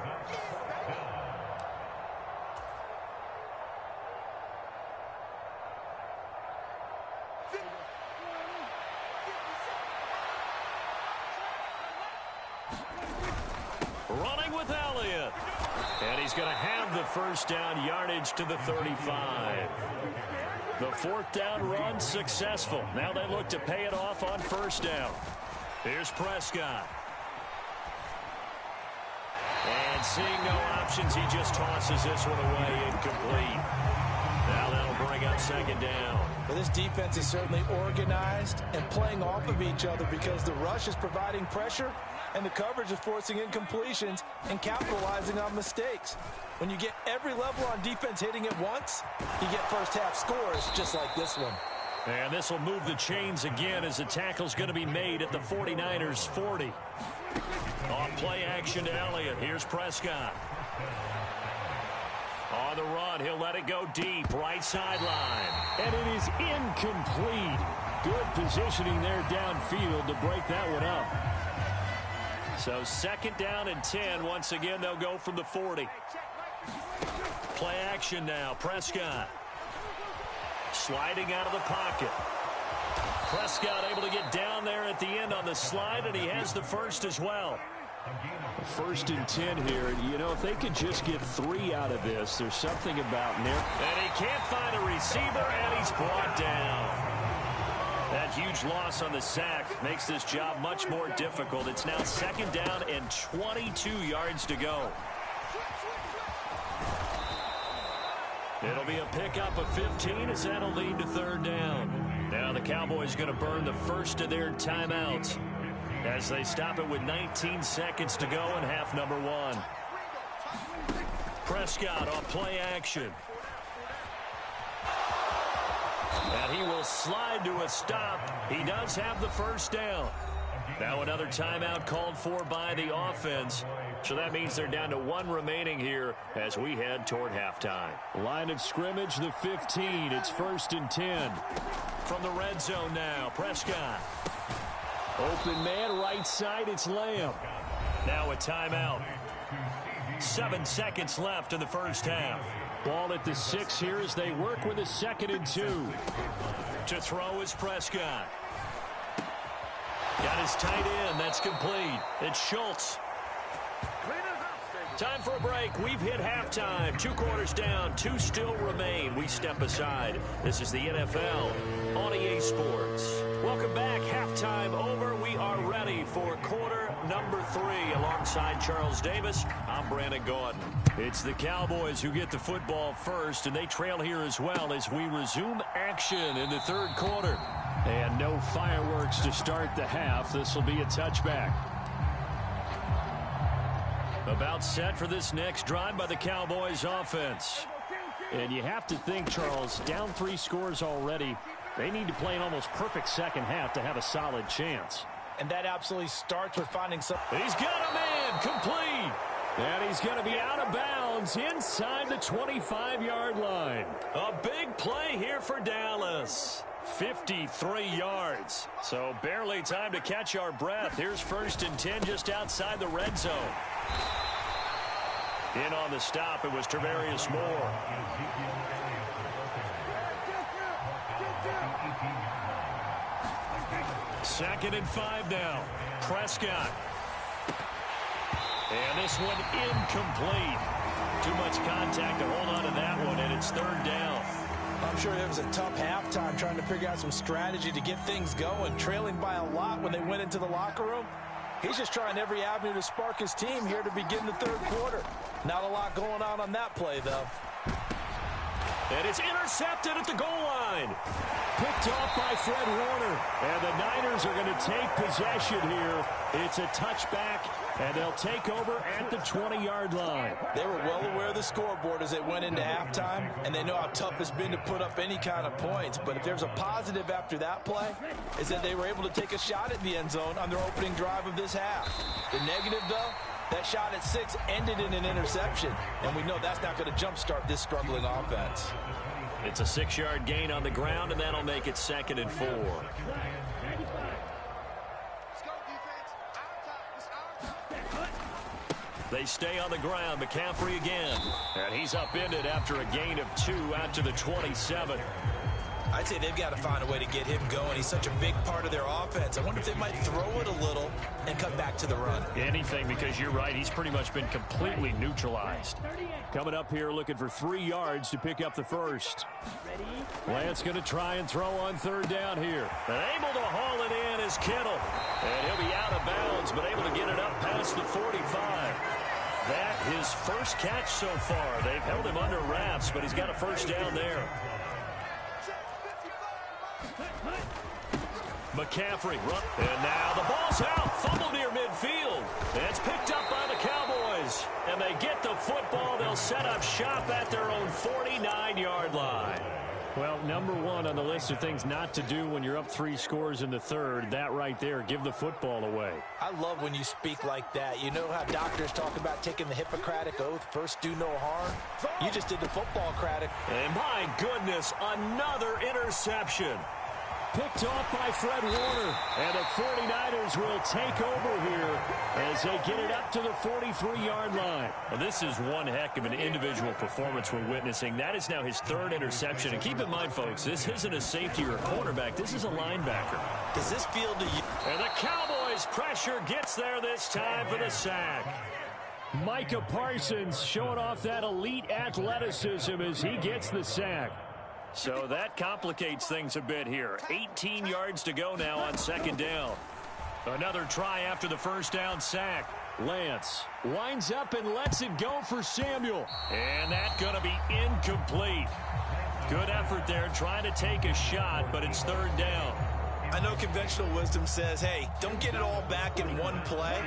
Running with Elliott. And he's going to have the 1st down yardage to the 35. The 4th down run successful. Now they look to pay it off on 1st down. Here's Prescott. And seeing no options, he just tosses this one away incomplete. Now that'll bring up 2nd down. Well, this defense is certainly organized and playing off of each other because the rush is providing pressure and the coverage is forcing incompletions and capitalizing on mistakes. When you get every level on defense hitting at once, you get 1st half scores just like this one. And this will move the chains again as the tackle's going to be made at the 49ers 40. Off play action to Elliott. Here's Prescott. On the run, he'll let it go deep, right sideline. And it is incomplete. Good positioning there downfield to break that one up. So 2nd down and 10. Once again, they'll go from the 40. Play action now. Prescott sliding out of the pocket. Prescott able to get down there at the end on the slide, and he has the first as well. 1st and 10 here. You know, if they could just get 3 out of this, there's something about Nick. And he can't find a receiver, and he's brought down. That huge loss on the sack makes this job much more difficult. It's now 2nd down and 22 yards to go. It'll be a pickup of 15 as that'll lead to 3rd down. Now the Cowboys going to burn the first of their timeouts as they stop it with 19 seconds to go in half number 1. Prescott on play action. And he will slide to a stop. He does have the 1st down. Now another timeout called for by the offense. So that means they're down to 1 remaining here as we head toward halftime. Line of scrimmage, the 15. It's 1st and 10. From the red zone now, Prescott. Open man, right side, it's Lamb. Now a timeout. 7 seconds left in the first half. Ball at the 6 here as they work with a 2nd and 2. To throw is Prescott. Got his tight end. That's complete. It's Schultz. Time for a break. We've hit halftime. 2 quarters down. 2 still remain. We step aside. This is the NFL on EA Sports. Welcome back. Halftime over. We are ready for quarter number 3. Alongside Charles Davis, I'm Brandon Gordon. It's the Cowboys who get the football first, and they trail here as well as we resume action in the 3rd quarter. And no fireworks to start the half. This will be a touchback. About set for this next drive by the Cowboys offense. And you have to think, Charles, down 3 scores already. They need to play an almost perfect second half to have a solid chance. And that absolutely starts with finding some. He's got a man complete. And he's going to be out of bounds inside the 25-yard line. A big play here for Dallas. 53 yards. So barely time to catch our breath. Here's 1st and 10 just outside the red zone. In on the stop, it was Travarius Moore. Second and 5 now. Prescott. And this one incomplete. Too much contact to hold on to that one, and it's 3rd down. I'm sure it was a tough halftime trying to figure out some strategy to get things going, trailing by a lot when they went into the locker room. He's just trying every avenue to spark his team here to begin the 3rd quarter. Not a lot going on that play, though. And it's intercepted at the goal line. Picked off by Fred Warner. And the Niners are going to take possession here. It's a touchback, and they'll take over at the 20-yard line. They were well aware of the scoreboard as they went into halftime, and they know how tough it's been to put up any kind of points. But if there's a positive after that play, is that they were able to take a shot at the end zone on their opening drive of this half. The negative, though, that shot at 6 ended in an interception, and we know that's not going to jumpstart this struggling offense. It's a 6-yard gain on the ground, and that'll make it 2nd and 4. They stay on the ground. McCaffrey again. And he's upended after a gain of 2 out to the 27. I'd say they've got to find a way to get him going. He's such a big part of their offense. I wonder if they might throw it a little and come back to the run. Anything, because you're right. He's pretty much been completely neutralized. Coming up here looking for 3 yards to pick up the first. Lance going to try and throw on 3rd down here. And able to haul it in is Kittle. And he'll be out of bounds, but able to get it up past the 45. That his first catch so far. They've held him under wraps, but he's got a 1st down there. McCaffrey run. And now the ball's out. Fumble near midfield. And it's picked up by the Cowboys. And they get the football. They'll set up shop at their own 49-yard line. Well, number one on the list of things not to do when you're up 3 scores in the third, that right there, give the football away. I love when you speak like that. You know how doctors talk about taking the Hippocratic Oath, first do no harm? You just did the football-cratic. And my goodness, another interception. Picked off by Fred Warner. And the 49ers will take over here as they get it up to the 43-yard line. Well, this is one heck of an individual performance we're witnessing. That is now his 3rd interception. And keep in mind, folks, this isn't a safety or a cornerback. This is a linebacker. Does this feel to you? And the Cowboys' pressure gets there this time for the sack. Micah Parsons showing off that elite athleticism as he gets the sack. So that complicates things a bit here. 18 yards to go now on 2nd down. Another try after the first down sack. Lance winds up and lets it go for Samuel. And that's going to be incomplete. Good effort there trying to take a shot, but it's 3rd down. I know conventional wisdom says, hey, don't get it all back in one play.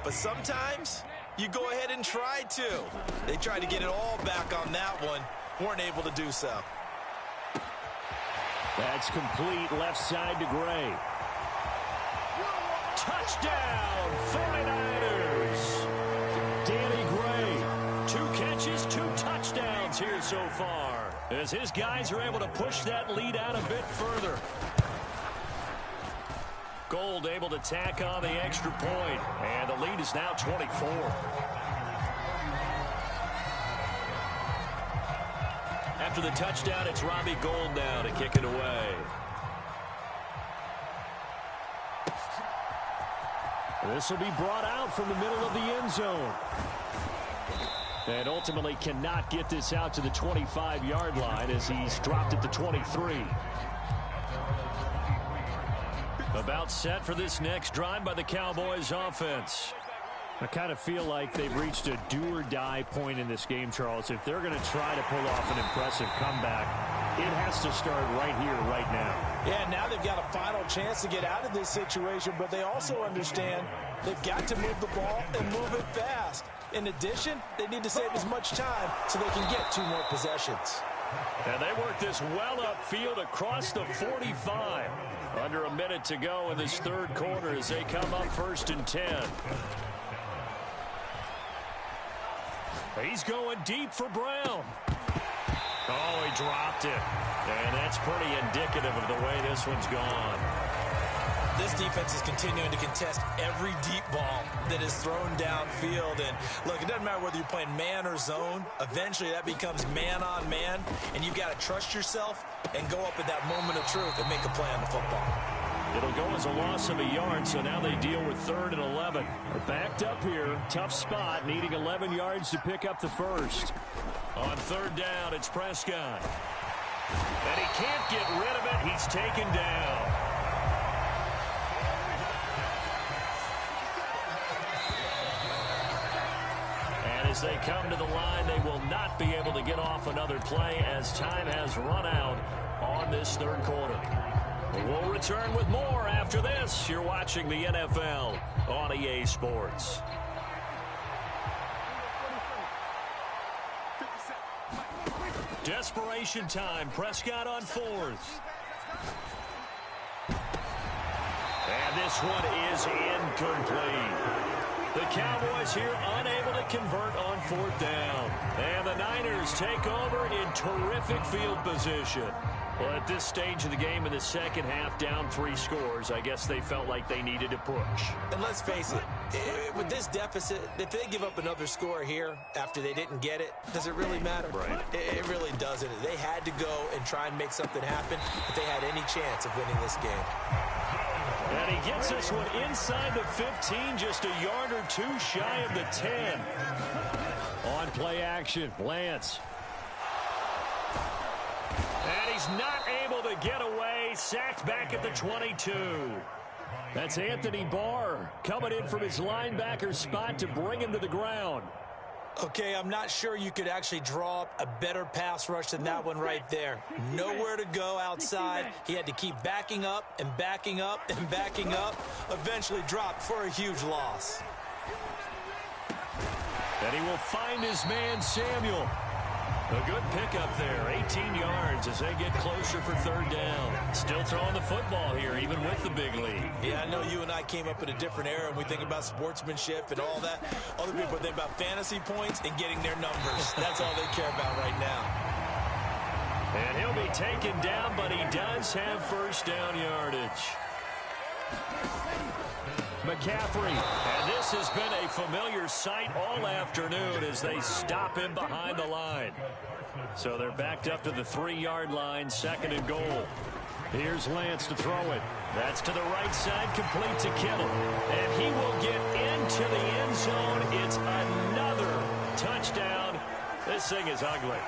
But sometimes you go ahead and try to. They tried to get it all back on that one. Weren't able to do so. That's complete left side to Gray. Touchdown, 49ers. Danny Gray. 2 catches, 2 touchdowns here so far, as his guys are able to push that lead out a bit further. Gold able to tack on the extra point, and the lead is now 24. After the touchdown, it's Robbie Gould now to kick it away. This will be brought out from the middle of the end zone. And ultimately cannot get this out to the 25-yard line as he's dropped at the 23. About set for this next drive by the Cowboys offense. I kind of feel like they've reached a do-or-die point in this game, Charles. If they're going to try to pull off an impressive comeback, it has to start right here, right now. Yeah, now they've got a final chance to get out of this situation, but they also understand they've got to move the ball and move it fast. In addition, they need to save as much time so they can get 2 more possessions. And they work this well upfield across the 45. Under a minute to go in this 3rd quarter as they come up 1st and 10. He's going deep for Brown. Oh, he dropped it. And that's pretty indicative of the way this one's gone. This defense is continuing to contest every deep ball that is thrown downfield. And look, it doesn't matter whether you're playing man or zone. Eventually that becomes man on man. And you've got to trust yourself and go up at that moment of truth and make a play on the football. It'll go as a loss of a yard, so now they deal with 3rd and 11. They're backed up here. Tough spot, needing 11 yards to pick up the first. On 3rd down, it's Prescott. And he can't get rid of it. He's taken down. And as they come to the line, they will not be able to get off another play as time has run out on this 3rd quarter. We'll return with more after this. You're watching the NFL on EA Sports. Desperation time. Prescott on 4th. And this one is incomplete. The Cowboys here unable to convert on 4th down. And the Niners take over in terrific field position. Well, at this stage of the game in the 2nd half, down 3 scores, I guess they felt like they needed to push. And let's face it, with this deficit, if they give up another score here after they didn't get it, does it really matter? Right. It really doesn't. They had to go and try and make something happen if they had any chance of winning this game. And he gets this one inside the 15, just a yard or 2 shy of the 10. On play action, Lance. And he's not able to get away. Sacked back at the 22. That's Anthony Barr coming in from his linebacker spot to bring him to the ground. Okay, I'm not sure you could actually draw up a better pass rush than that one right there. Nowhere to go outside. He had to keep backing up and backing up and backing up. Eventually dropped for a huge loss. And he will find his man, Samuel. A good pickup there, 18 yards as they get closer for third down. Still throwing the football here, even with the big lead. Yeah, I know you and I came up in a different era, and we think about sportsmanship and all that. Other people think about fantasy points and getting their numbers. That's all they care about right now. And he'll be taken down, but he does have first down yardage. McCaffrey, and this has been a familiar sight all afternoon as they stop him behind the line. So they're backed up to the 3-yard line, second and goal. Here's Lance to throw it. That's to the right side, complete to Kittle. And he will get into the end zone. It's another touchdown. This thing is ugly.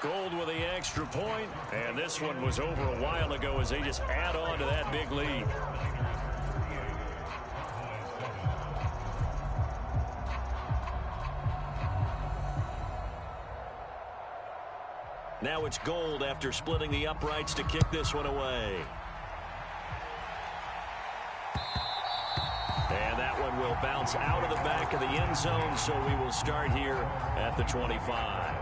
Gold with the extra point, and this one was over a while ago as they just add on to that big lead. Now it's Gold after splitting the uprights to kick this one away. And that one will bounce out of the back of the end zone, so we will start here at the 25.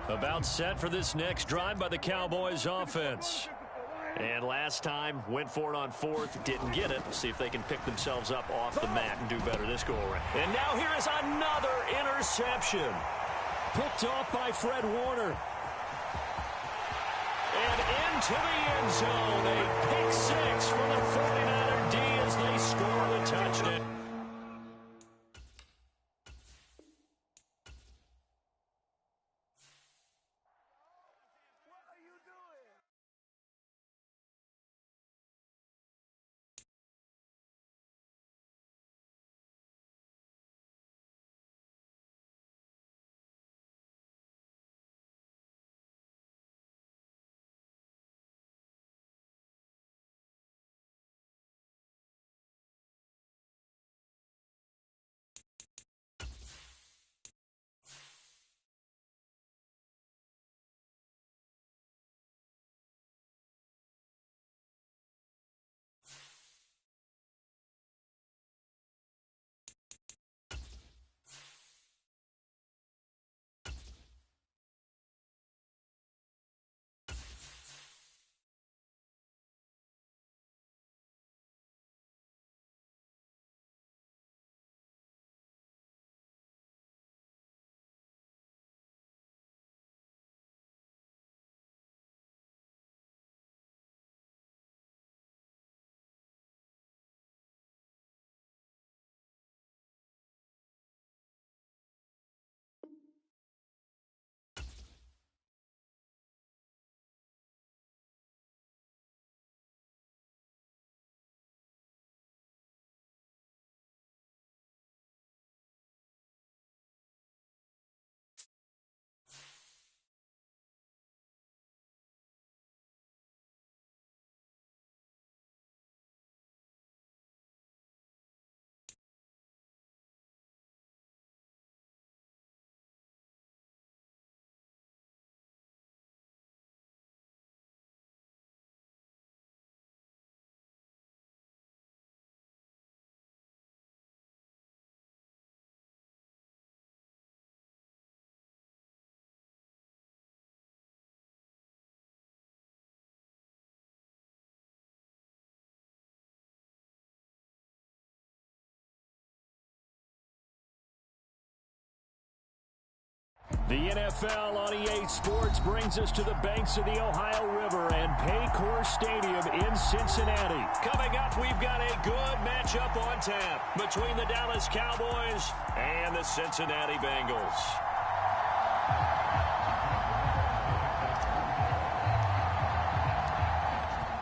About set for this next drive by the Cowboys offense. And last time, went for it on fourth, didn't get it. See if they can pick themselves up off the mat and do better this go-around. And now here is another interception. Picked off by Fred Warner. And into the end zone, a pick six for the 49er D as they score the touchdown. The NFL on EA Sports brings us to the banks of the Ohio River and Paycor Stadium in Cincinnati. Coming up, we've got a good matchup on tap between the Dallas Cowboys and the Cincinnati Bengals.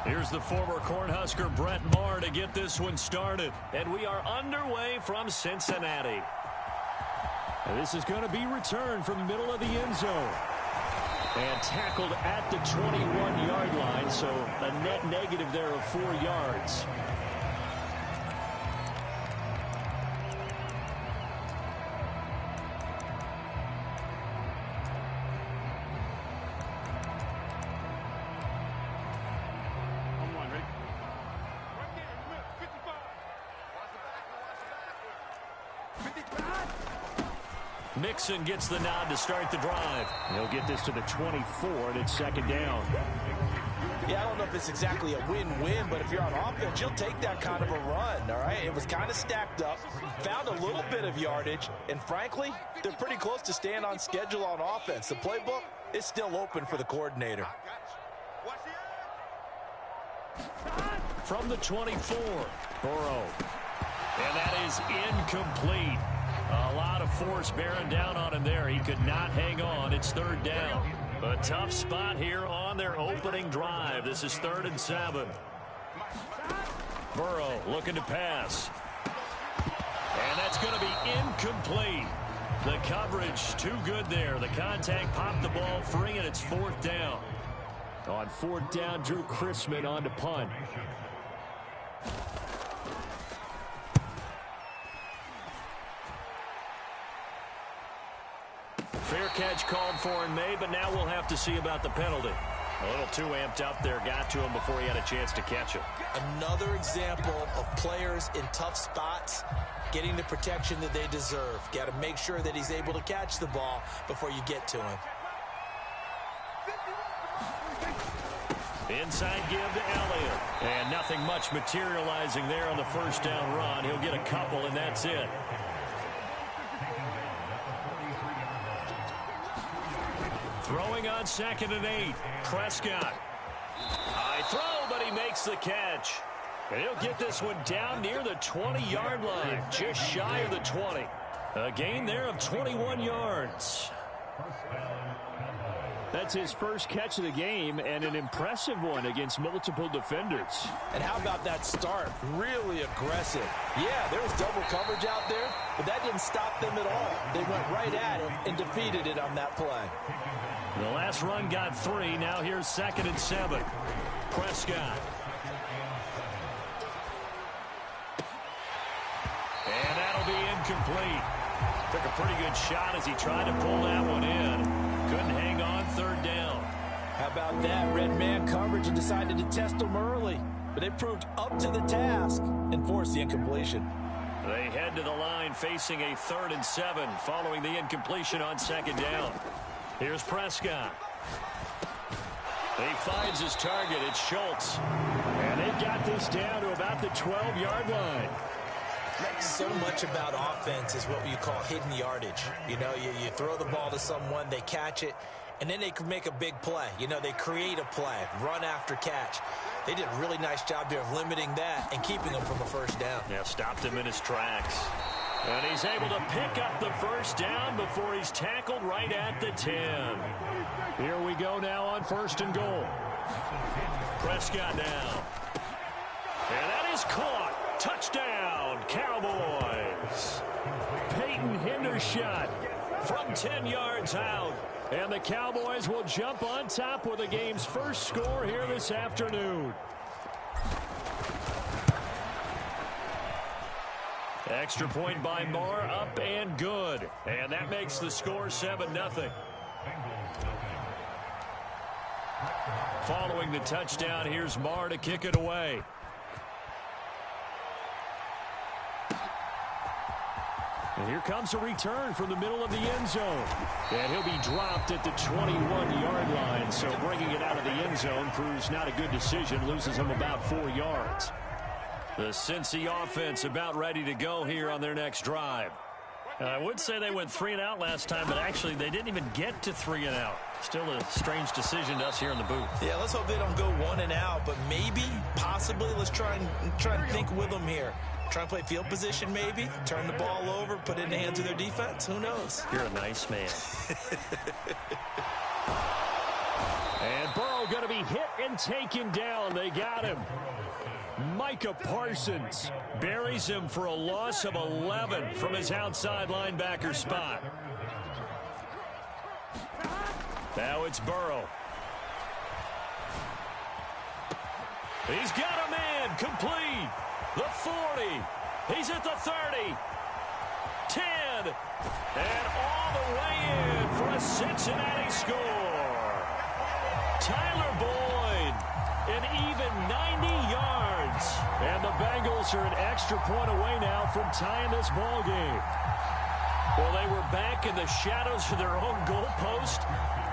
Here's the former Cornhusker Brett Maher to get this one started. And we are underway from Cincinnati. And this is going to be returned from the middle of the end zone. And tackled at the 21-yard line, so a net negative there of 4 yards. Mixon gets the nod to start the drive. He'll get this to the 24, and it's second down. Yeah, I don't know if it's exactly a win-win, but if you're on offense, you'll take that kind of a run, all right? It was kind of stacked up, found a little bit of yardage, and frankly, they're pretty close to staying on schedule on offense. The playbook is still open for the coordinator. From the 24, Burrow. And that is incomplete. A lot of force bearing down on him there. He could not hang on. It's third down. A tough spot here on their opening drive. This is 3rd and 7. Burrow looking to pass. And that's going to be incomplete. The coverage too good there. The contact popped the ball free, and it's 4th down. On 4th down, Drew Chrisman on to punt. Fair catch called for and made, but now we'll have to see about the penalty. A little too amped up there. Got to him before he had a chance to catch it. Another example of players in tough spots getting the protection that they deserve. Got to make sure that he's able to catch the ball before you get to him. Inside give to Elliott. And nothing much materializing there on the first down run. He'll get a couple, and that's it. Throwing on 2nd and 8. Prescott. High throw, but he makes the catch. And he'll get this one down near the 20-yard line. Just shy of the 20. A gain there of 21 yards. That's his first catch of the game, and an impressive one against multiple defenders. And how about that start? Really aggressive. Yeah, there was double coverage out there, but that didn't stop them at all. They went right at it and defeated it on that play. The last run got 3. Now here's 2nd and 7. Prescott. And that'll be incomplete. Took a pretty good shot as he tried to pull that one in. Couldn't hang on. 3rd down. How about that? Red man coverage and decided to test them early. But they proved up to the task and forced the incompletion. They head to the line facing a 3rd and 7 following the incompletion on 2nd down. Here's Prescott. He finds his target. It's Schultz. And they've got this down to about the 12-yard line. So much about offense is what you call hidden yardage. You know, you throw the ball to someone, they catch it, and then they can make a big play. You know, they create a play, run after catch. They did a really nice job there of limiting that and keeping him from a first down. Yeah, stopped him in his tracks. And he's able to pick up the first down before he's tackled right at the 10. Here we go now on 1st and goal. Prescott now. And that is caught. Touchdown, Cowboys. Peyton Hendershot from 10 yards out. And the Cowboys will jump on top with the game's first score here this afternoon. Extra point by Marr, up and good. And that makes the score 7-0. Following the touchdown, here's Marr to kick it away. And here comes a return from the middle of the end zone. And he'll be dropped at the 21-yard line. So bringing it out of the end zone proves not a good decision. Loses him about 4 yards. The Cincy offense about ready to go here on their next drive. I would say they went 3 and out last time, but actually they didn't even get to 3 and out. Still a strange decision to us here in the booth. Yeah, let's hope they don't go 1 and out, but maybe, possibly, let's try and think with them here. Try and play field position maybe, turn the ball over, put it in the hands of their defense. Who knows? You're a nice man. And Burrow going to be hit and taken down. They got him. Micah Parsons buries him for a loss of 11 from his outside linebacker spot. Now it's Burrow. He's got a man complete. The 40. He's at the 30. 10. And all the way in for a Cincinnati score. Tyler Boyd, an even 90 yards. And the Bengals Seahawks are an extra point away now from tying this ball game. Well, they were back in the shadows of their own goalpost,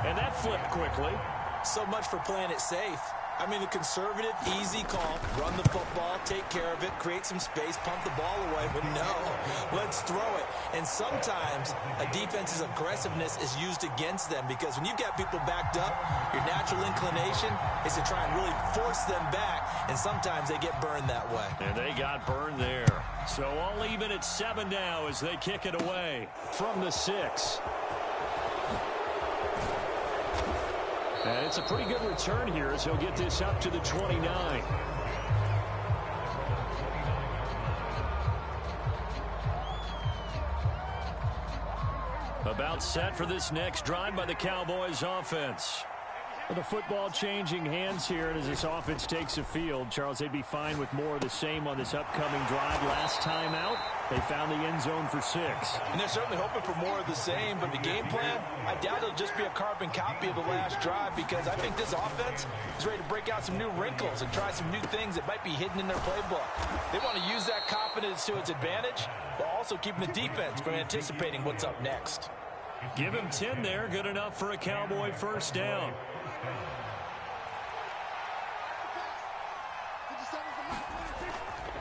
and that flipped quickly. So much for playing it safe. I mean, the conservative, easy call, run the football, take care of it, create some space, pump the ball away. But no, let's throw it. And sometimes a defense's aggressiveness is used against them because when you've got people backed up, your natural inclination is to try and really force them back, and sometimes they get burned that way. And they got burned there. So all even at 7 now as they kick it away from the 6. And it's a pretty good return here as he'll get this up to the 29. About set for this next drive by the Cowboys offense. With the football changing hands here as this offense takes the field. Charles, they'd be fine with more of the same on this upcoming drive. Last time out, they found the end zone for 6. And they're certainly hoping for more of the same, but the game plan, I doubt it'll just be a carbon copy of the last drive because I think this offense is ready to break out some new wrinkles and try some new things that might be hidden in their playbook. They want to use that confidence to its advantage while also keeping the defense from anticipating what's up next. Give him 10 there, good enough for a Cowboy first down.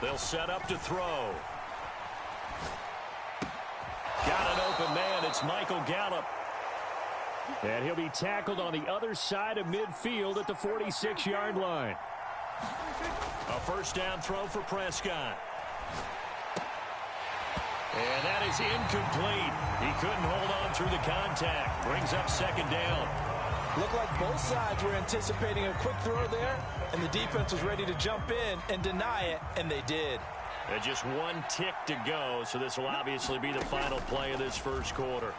They'll set up to throw. Got an open man. It's Michael Gallup. And he'll be tackled on the other side of midfield at the 46-yard line. A first down throw for Prescott. And that is incomplete. He couldn't hold on through the contact. Brings up second down. Looked like both sides were anticipating a quick throw there, and the defense was ready to jump in and deny it, and they did. And just one tick to go, so this will obviously be the final play of this first quarter.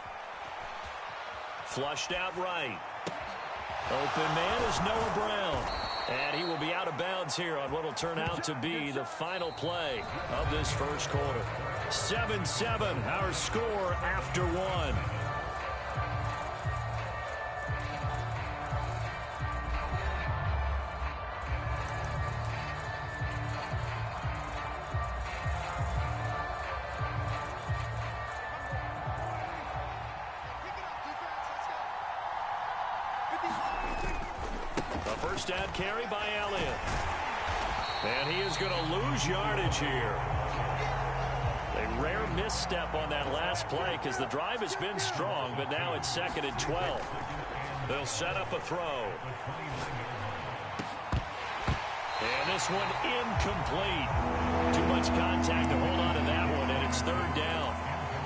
Flushed out right. Open man is Noah Brown. And he will be out of bounds here on what will turn out to be the final play of this first quarter. 7-7, our score after 1. A first down carry by Elliott. And he is going to lose yardage here. A rare misstep on that last play because the drive has been strong, but now it's 2nd and 12. They'll set up a throw. And this one incomplete. Too much contact to hold on to that one, and it's 3rd down.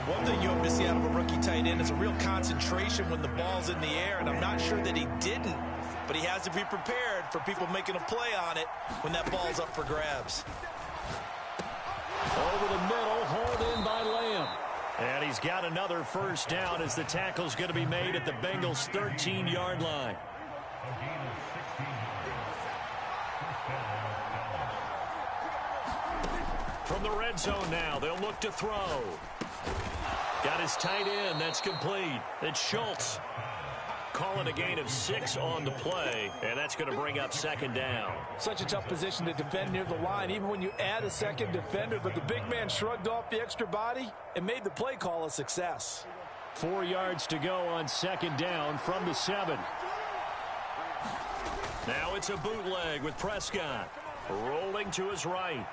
One thing you hope to see out of a rookie tight end is a real concentration when the ball's in the air, and I'm not sure that he didn't, but he has to be prepared for people making a play on it when that ball's up for grabs. Over the middle, hauled in by Lamb. And he's got another first down as the tackle's going to be made at the Bengals' 13-yard line. From the red zone now, they'll look to throw. Got his tight end. That's complete. It's Schultz. Calling a gain of 6 on the play, and that's going to bring up 2nd down. Such a tough position to defend near the line, even when you add a second defender, but the big man shrugged off the extra body and made the play call a success. 4 yards to go on 2nd down from the 7. Now it's a bootleg with Prescott. Rolling to his right.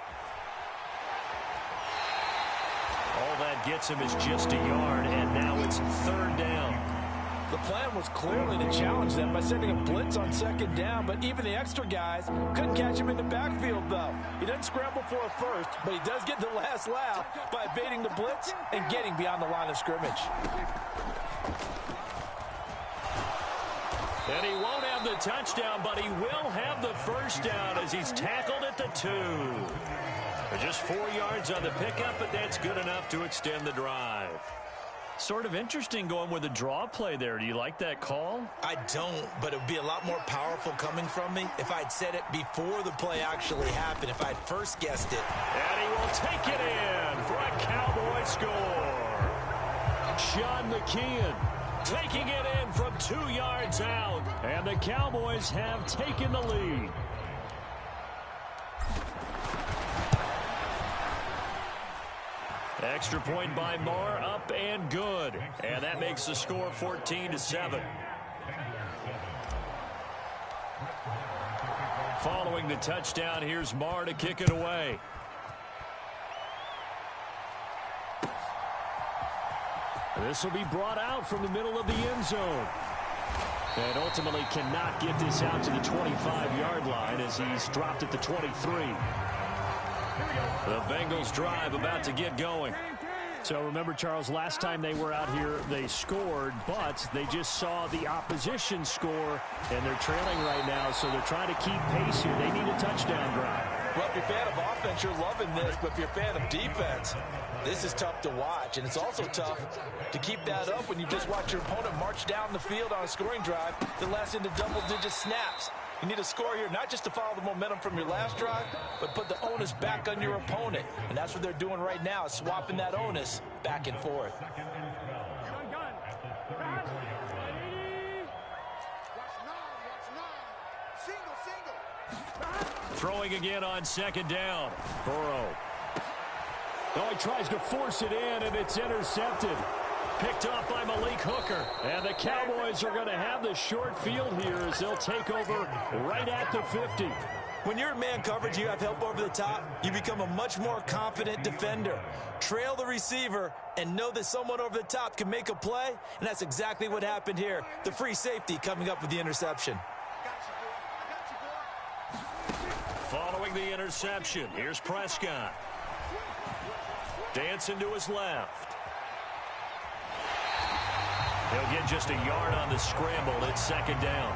All that gets him is just a yard, and now it's 3rd down. The plan was clearly to challenge them by sending a blitz on 2nd down, but even the extra guys couldn't catch him in the backfield, though. He doesn't scramble for a first, but he does get the last laugh by evading the blitz and getting beyond the line of scrimmage. And he won't have the touchdown, but he will have the first down as he's tackled at the 2. Just 4 yards on the pickup, but that's good enough to extend the drive. Sort of interesting going with a draw play there. Do you like that call? I don't, but it would be a lot more powerful coming from me if I'd said it before the play actually happened, if I'd first guessed it. And he will take it in for a Cowboy score. Sean McKeon taking it in from 2 yards out. And the Cowboys have taken the lead. Extra point by Marr, up and good. And that makes the score 14-7. Following the touchdown, here's Marr to kick it away. This will be brought out from the middle of the end zone. And ultimately cannot get this out to the 25-yard line as he's dropped at the 23. The Bengals drive about to get going. So remember, Charles, last time they were out here, they scored, but they just saw the opposition score, and they're trailing right now, so they're trying to keep pace here. They need a touchdown drive. Well, if you're a fan of offense, you're loving this, but if you're a fan of defense, this is tough to watch, and it's also tough to keep that up when you just watch your opponent march down the field on a scoring drive that lasts into double-digit snaps. You need a score here, not just to follow the momentum from your last drive, but put the onus back on your opponent. And that's what they're doing right now, is swapping that onus back and forth. Throwing again on second down. Burrow. Oh, he tries to force it in, and it's intercepted. Picked off by Malik Hooker. And the Cowboys are going to have the short field here as they'll take over right at the 50. When you're in man coverage, you have help over the top, you become a much more confident defender. Trail the receiver and know that someone over the top can make a play, and that's exactly what happened here. The free safety coming up with the interception. Following the interception, here's Prescott. Dancing to his left. He'll get just a yard on the scramble. It's second down.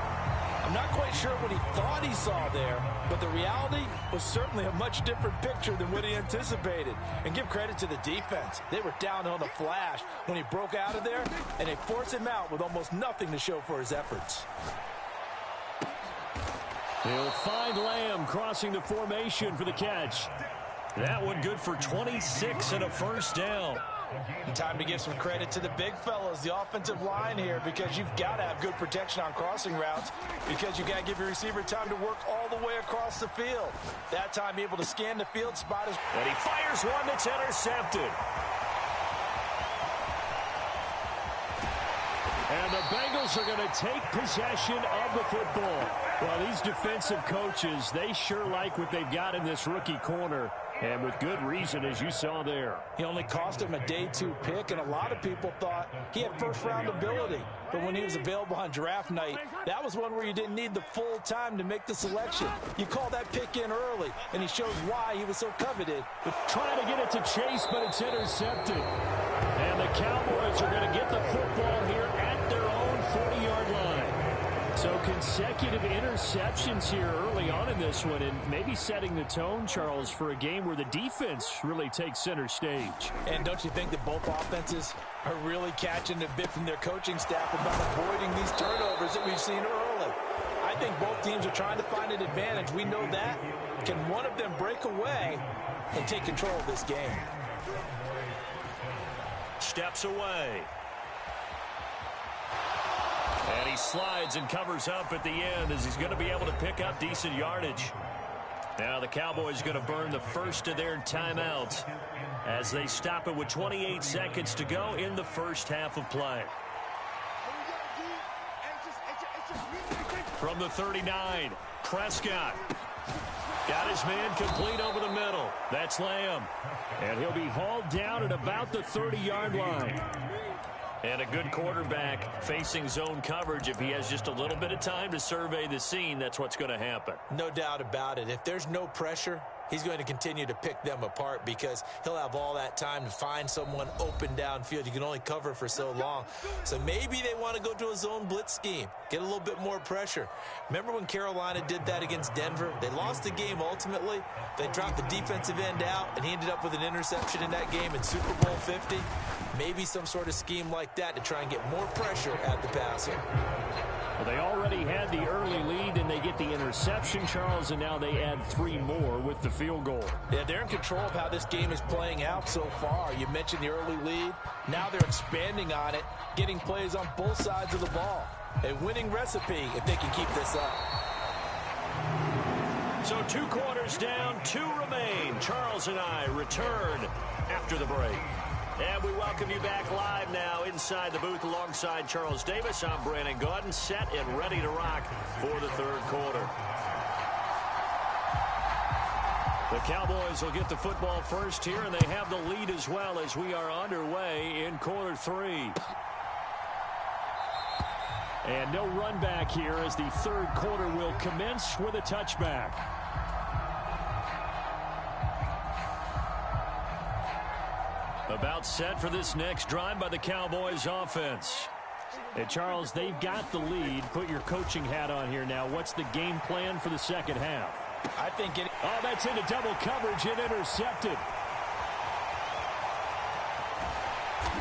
I'm not quite sure what he thought he saw there, but the reality was certainly a much different picture than what he anticipated. And give credit to the defense. They were down on the flash when he broke out of there, and they forced him out with almost nothing to show for his efforts. He'll find Lamb crossing the formation for the catch. That one good for 26 and a first down. Time to give some credit to the big fellows, the offensive line here, because you've got to have good protection on crossing routes, because you've got to give your receiver time to work all the way across the field. That time able to scan the field, spot his... And he fires one that's intercepted. And the Bengals are going to take possession of the football. Well, these defensive coaches, they sure like what they've got in this rookie corner. And with good reason, as you saw there. He only cost him a day 2 pick, and a lot of people thought he had first-round ability. But when he was available on draft night, that was one where you didn't need the full time to make the selection. You call that pick in early, and he shows why he was so coveted. Trying to get it to Chase, but it's intercepted. And the Cowboys are going to get the football here at their own 40-yard line. So consecutive interceptions here early on in this one, and maybe setting the tone, Charles, for a game where the defense really takes center stage. And don't you think that both offenses are really catching a bit from their coaching staff about avoiding these turnovers that we've seen early? I think both teams are trying to find an advantage. We know that. Can one of them break away and take control of this game? Steps away. And he slides and covers up at the end as he's going to be able to pick up decent yardage. Now the Cowboys going to burn the first of their timeouts as they stop it with 28 seconds to go in the first half of play. From the 39, Prescott. Got his man complete over the middle. That's Lamb. And he'll be hauled down at about the 30-yard line. And a good quarterback facing zone coverage. If he has just a little bit of time to survey the scene, that's what's going to happen. No doubt about it. If there's no pressure, he's going to continue to pick them apart because he'll have all that time to find someone open downfield. You can only cover for so long. So maybe they want to go to a zone blitz scheme, get a little bit more pressure. Remember when Carolina did that against Denver? They lost the game ultimately. They dropped the defensive end out, and he ended up with an interception in that game in Super Bowl 50. Maybe some sort of scheme like that to try and get more pressure at the passer. Well, they already had the early lead, and they get the interception, Charles, and now they add 3 more with the field goal. Yeah, they're in control of how this game is playing out so far. You mentioned the early lead. Now they're expanding on it, getting plays on both sides of the ball. A winning recipe if they can keep this up. So 2 quarters down, 2 remain. Charles and I return after the break. And we welcome you back live now inside the booth alongside Charles Davis. I'm Brandon Gaudin, set and ready to rock for the third quarter. The Cowboys will get the football first here, and they have the lead as well as we are underway in quarter three. And no run back here as the third quarter will commence with a touchback. About set for this next drive by the Cowboys offense. Hey, Charles, they've got the lead. Put your coaching hat on here now. What's the game plan for the second half? I think it... Oh, that's into double coverage and intercepted.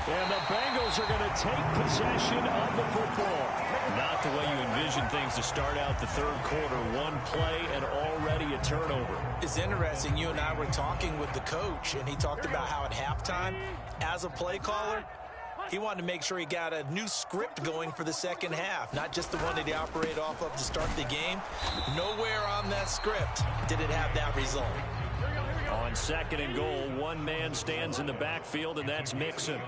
And the Bengals are going to take possession of the football. Not the way you envision things to start out the third quarter. One play and already a turnover. It's interesting. You and I were talking with the coach, and he talked about how at halftime, as a play caller, he wanted to make sure he got a new script going for the second half, not just the one that he operated off of to start the game. Nowhere on that script did it have that result. On second and goal, one man stands in the backfield, and that's Mixon.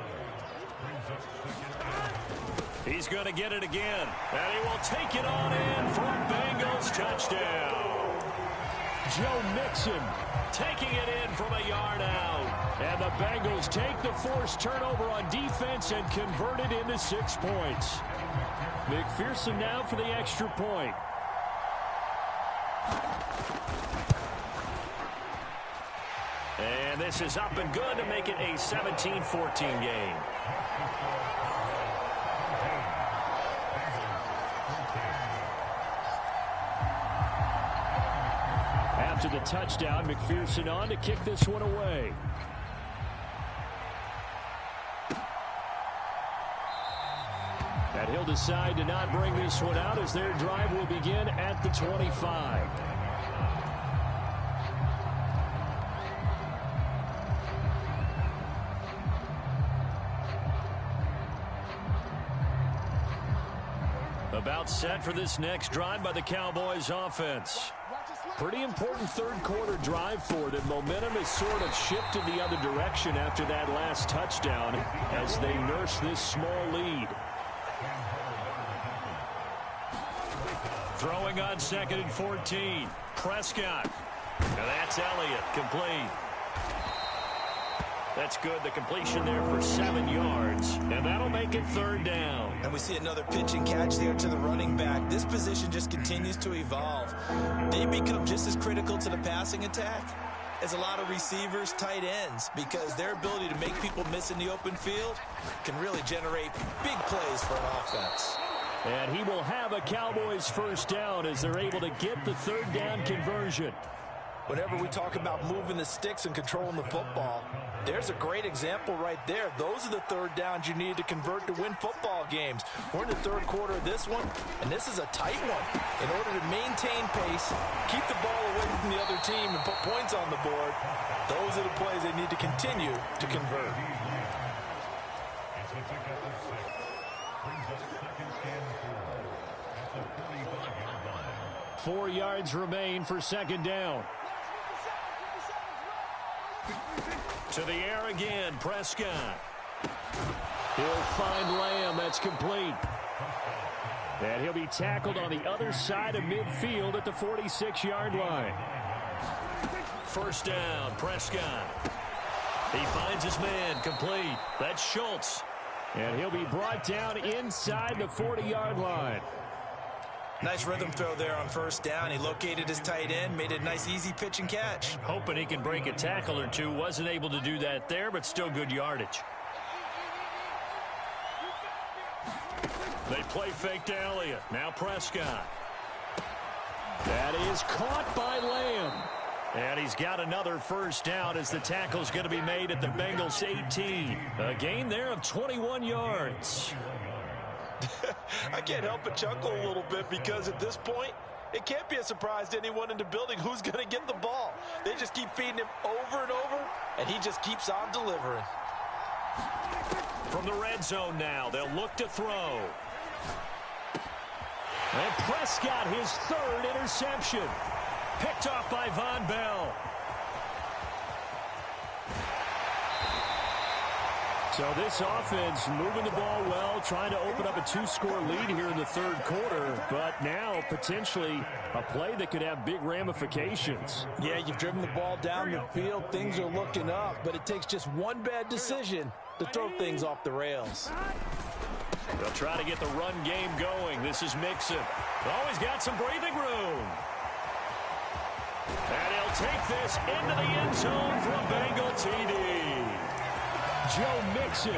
He's going to get it again, and he will take it on in for a Bengals touchdown. Joe Mixon taking it in from a yard out. And the Bengals take the forced turnover on defense and convert it into 6 points. McPherson now for the extra point. And this is up and good to make it a 17-14 game. After the touchdown, McPherson on to kick this one away. And he'll decide to not bring this one out as their drive will begin at the 25. About set for this next drive by the Cowboys offense. Pretty important third quarter drive for them. Momentum has sort of shifted the other direction after that last touchdown as they nurse this small lead. Throwing on second and 14. Prescott. And that's Elliott, complete. That's good. The completion there for 7 yards. And that'll make it third down. And we see another pitch and catch there to the running back. This position just continues to evolve. They become just as critical to the passing attack as a lot of receivers, tight ends, because their ability to make people miss in the open field can really generate big plays for an offense. And he will have a Cowboys first down as they're able to get the third down conversion. Whenever we talk about moving the sticks and controlling the football, there's a great example right there. Those are the third downs you need to convert to win football games. We're in the third quarter of this one, and this is a tight one. In order to maintain pace, keep the ball away from the other team, and put points on the board, those are the plays they need to continue to convert. 4 yards remain for second down. To the air again, Prescott. He'll find Lamb. That's complete. And he'll be tackled on the other side of midfield at the 46-yard line. First down, Prescott. He finds his man, complete. That's Schultz. And he'll be brought down inside the 40-yard line. Nice rhythm throw there on first down. He located his tight end, made it a nice easy pitch and catch. Hoping he can break a tackle or two. Wasn't able to do that there, but still good yardage. They play fake to Elliott. Now Prescott. That is caught by Lamb. And he's got another first down as the tackle's going to be made at the Bengals 18. A gain there of 21 yards. I can't help but chuckle a little bit because at this point, it can't be a surprise to anyone in the building who's going to get the ball. They just keep feeding him over and over, and he just keeps on delivering. From the red zone now, they'll look to throw. And Prescott, his third interception. Picked off by Von Bell. So this offense moving the ball well, trying to open up a two-score lead here in the third quarter, but now potentially a play that could have big ramifications. Yeah, you've driven the ball down the field. Things are looking up, but it takes just one bad decision to throw things off the rails. They'll try to get the run game going. This is Mixon. Always got some breathing room. And he'll take this into the end zone for a Bengal TD. Joe Mixon,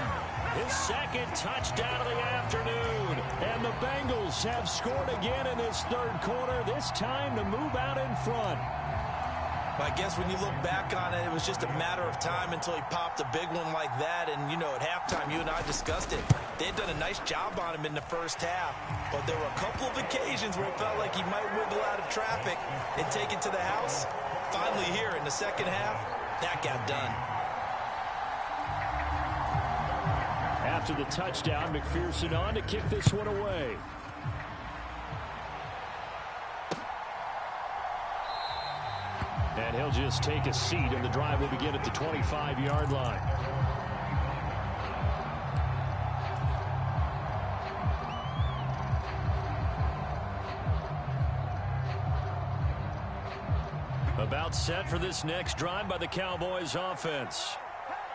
his second touchdown of the afternoon. And the Bengals have scored again in this third quarter, this time to move out in front. I guess when you look back on it, it was just a matter of time until he popped a big one like that. And, you know, at halftime, you and I discussed it. They'd done a nice job on him in the first half. But there were a couple of occasions where it felt like he might wiggle out of traffic and take it to the house. Finally here in the second half, that got done. After the touchdown, McPherson on to kick this one away. And he'll just take a seat, and the drive will begin at the 25-yard line. About set for this next drive by the Cowboys offense.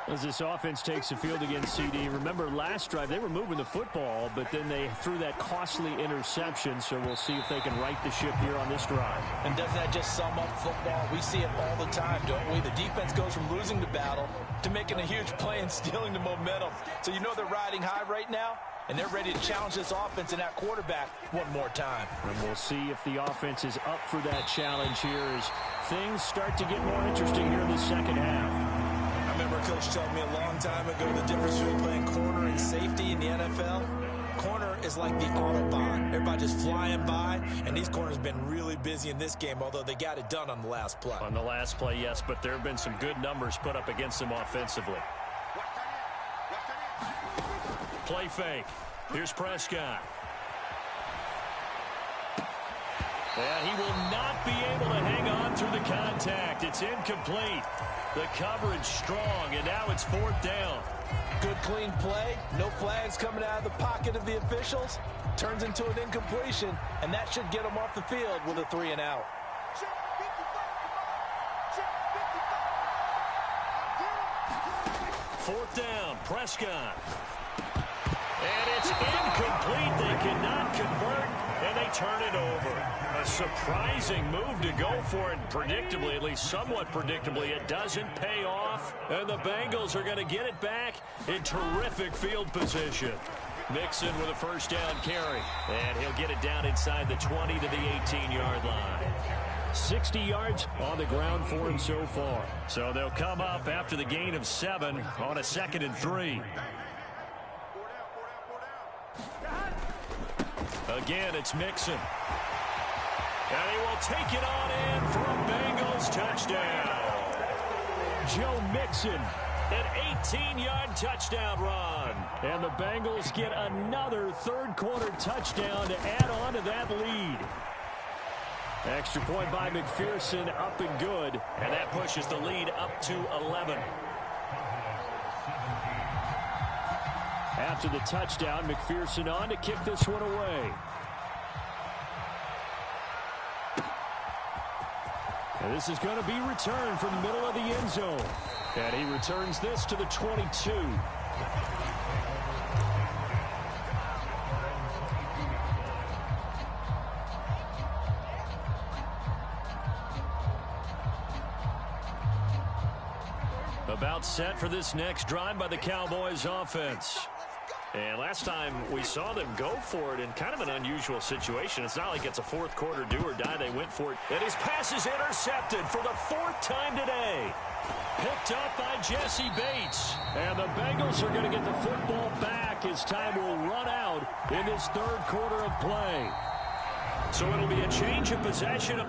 As this offense takes the field against CD. Remember, last drive, they were moving the football, but then they threw that costly interception, so we'll see if they can right the ship here on this drive. And doesn't that just sum up football? We see it all the time, don't we? The defense goes from losing the battle to making a huge play and stealing the momentum. So you know they're riding high right now, and they're ready to challenge this offense and that quarterback one more time. And we'll see if the offense is up for that challenge here as things start to get more interesting here in the second half. I remember a coach telling me a long time ago the difference between playing corner and safety in the NFL. Corner is like the Autobahn. Everybody just flying by, and these corners have been really busy in this game, although they got it done on the last play. On the last play, yes, but there have been some good numbers put up against them offensively. Play fake. Here's Prescott. And he will not be able to hang on through the contact. It's incomplete. The coverage strong, and now it's fourth down. Good clean play. No flags coming out of the pocket of the officials. Turns into an incompletion, and that should get them off the field with a 3 and out. Fourth down, Prescott. And it's incomplete. They cannot convert, and they turn it over. A surprising move to go for it. Predictably, at least somewhat predictably, it doesn't pay off. And the Bengals are going to get it back in terrific field position. Mixon with a first down carry. And he'll get it down inside the 20 to the 18-yard line. 60 yards on the ground for him so far. So they'll come up after the gain of 7 on a 2nd and 3. Again, it's Mixon. And he will take it on in for a Bengals touchdown. Joe Mixon. An 18-yard touchdown run. And the Bengals get another third-quarter touchdown to add on to that lead. Extra point by McPherson, up and good. And that pushes the lead up to 11. After the touchdown, McPherson on to kick this one away. And this is going to be returned from the middle of the end zone. And he returns this to the 22. About set for this next drive by the Cowboys offense. And last time we saw them go for it in kind of an unusual situation. It's not like it's a fourth quarter do or die. They went for it. And his pass is intercepted for the 4th time today. Picked up by Jesse Bates. And the Bengals are going to get the football back as time will run out in this third quarter of play. So it'll be a change of possession.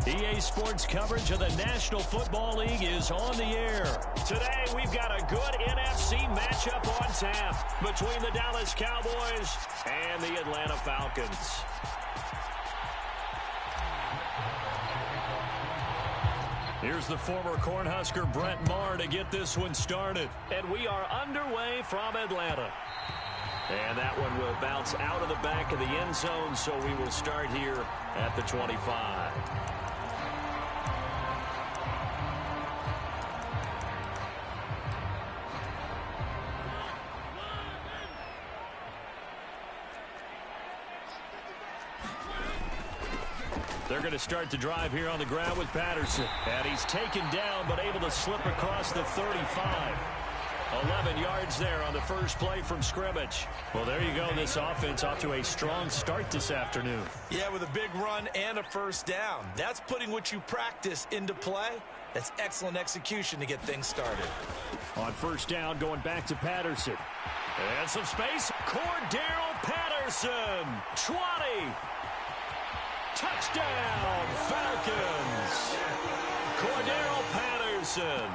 EA Sports coverage of the National Football League is on the air. Today, we've got a good NFC matchup on tap between the Dallas Cowboys and the Atlanta Falcons. Here's the former Cornhusker Brent Maher to get this one started. And we are underway from Atlanta. And that one will bounce out of the back of the end zone, so we will start here at the 25. They're going to start the drive here on the ground with Patterson. And he's taken down, but able to slip across the 35. 11 yards there on the first play from scrimmage. Well, there you go. This offense off to a strong start this afternoon. Yeah, with a big run and a first down. That's putting what you practice into play. That's excellent execution to get things started. On first down, going back to Patterson. And some space. Cordero Patterson. 20. Touchdown, Falcons. Cordero Patterson,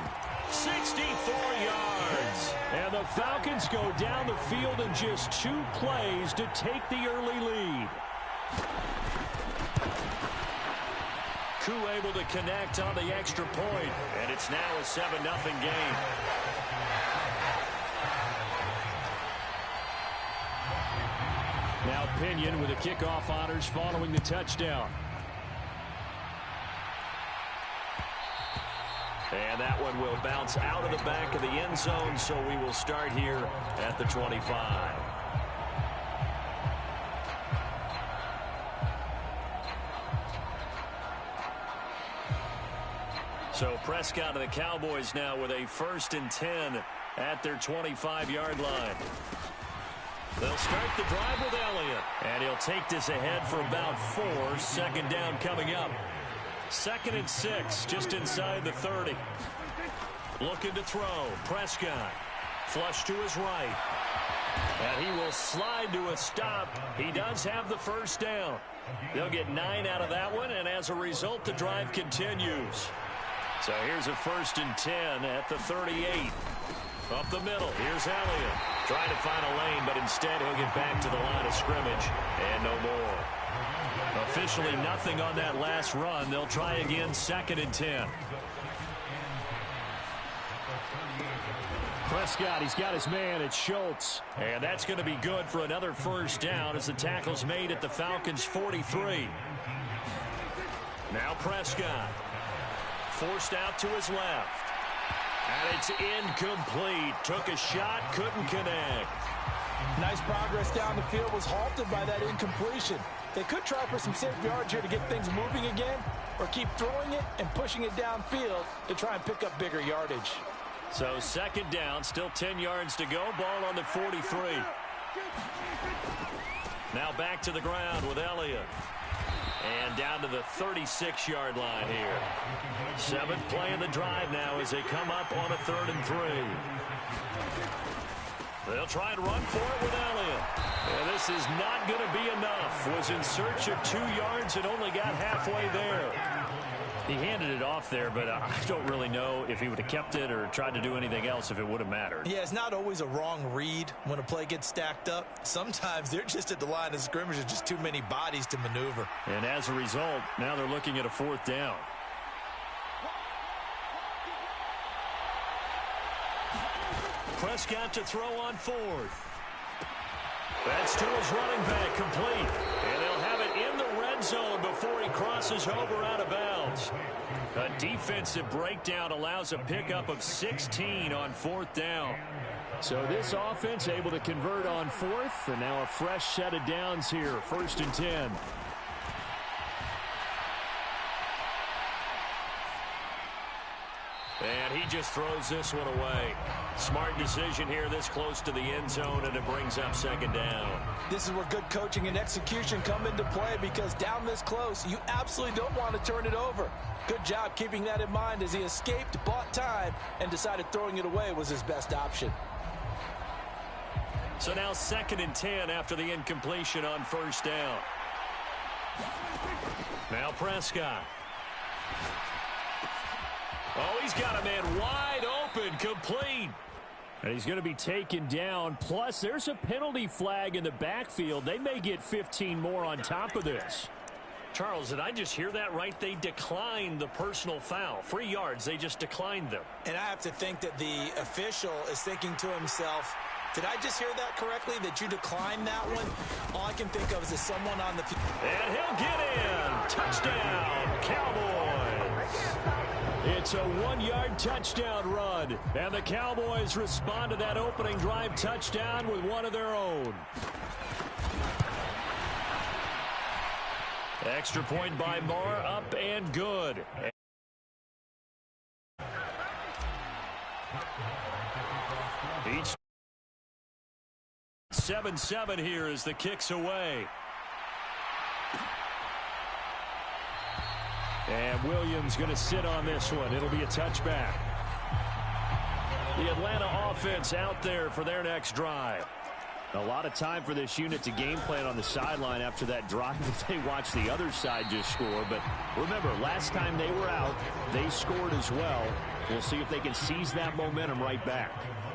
64 yards. And the Falcons go down the field in just 2 plays to take the early lead. Koo able to connect on the extra point, and it's now a 7-0 game. Now Pinion with the kickoff honors following the touchdown. And that one will bounce out of the back of the end zone, so we will start here at the 25. So Prescott and the Cowboys now with a 1st and 10 at their 25-yard line. They'll start the drive with Elliott, and he'll take this ahead for about 4. 2nd down coming up. 2nd and 6, just inside the 30. Looking to throw. Prescott. Flush to his right. And he will slide to a stop. He does have the first down. They'll get 9 out of that one, and as a result, the drive continues. So here's a 1st and 10 at the 38. Up the middle. Here's Elliott. Trying to find a lane, but instead he'll get back to the line of scrimmage. And no more. Officially nothing on that last run. They'll try again, 2nd and 10. Prescott, he's got his man at Schultz. And that's going to be good for another first down as the tackle's made at the Falcons' 43. Now Prescott. Forced out to his left. And it's incomplete. Took a shot, couldn't connect. Nice progress down the field, was halted by that incompletion. They could try for some safe yards here to get things moving again, or keep throwing it and pushing it downfield to try and pick up bigger yardage. So 2nd down, still 10 yards to go. Ball on the 43. Now back to the ground with Elliott. And down to the 36-yard line here. 7th play in the drive now as they come up on a 3rd and 3. They'll try and run for it with Elliott. And this is not going to be enough. Was in search of 2 yards and only got halfway there. He handed it off there, but I don't really know if he would have kept it or tried to do anything else if it would have mattered. Yeah, it's not always a wrong read when a play gets stacked up. Sometimes they're just at the line of scrimmage. There's just too many bodies to maneuver. And as a result, now they're looking at a 4th down. Prescott to throw on 4th. That's to his running back, complete. And they'll have it in the red zone before he crosses over out of bounds. A defensive breakdown allows a pickup of 16 on 4th down. So this offense able to convert on 4th, and now a fresh set of downs here, 1st and 10. And he just throws this one away. Smart decision here this close to the end zone, and it brings up 2nd down. This is where good coaching and execution come into play, because down this close, you absolutely don't want to turn it over. Good job keeping that in mind as he escaped, bought time, and decided throwing it away was his best option. So now 2nd and 10 after the incompletion on 1st down. Now Prescott. Oh, he's got a man wide open, complete. And he's going to be taken down. Plus, there's a penalty flag in the backfield. They may get 15 more on top of this. Charles, did I just hear that right? They declined the personal foul. 3 yards, they just declined them. And I have to think that the official is thinking to himself, did I just hear that correctly, that you declined that one? All I can think of is someone on the field. And he'll get in. Touchdown, Cowboys. It's a 1-yard touchdown run. And the Cowboys respond to that opening drive touchdown with one of their own. Extra point by Marr, up and good. Each 7-7 here as the kick's away. And Williams going to sit on this one. It'll be a touchback. The Atlanta offense out there for their next drive. A lot of time for this unit to game plan on the sideline after that drive if they watch the other side just score. But remember, last time they were out, they scored as well. We'll see if they can seize that momentum right back.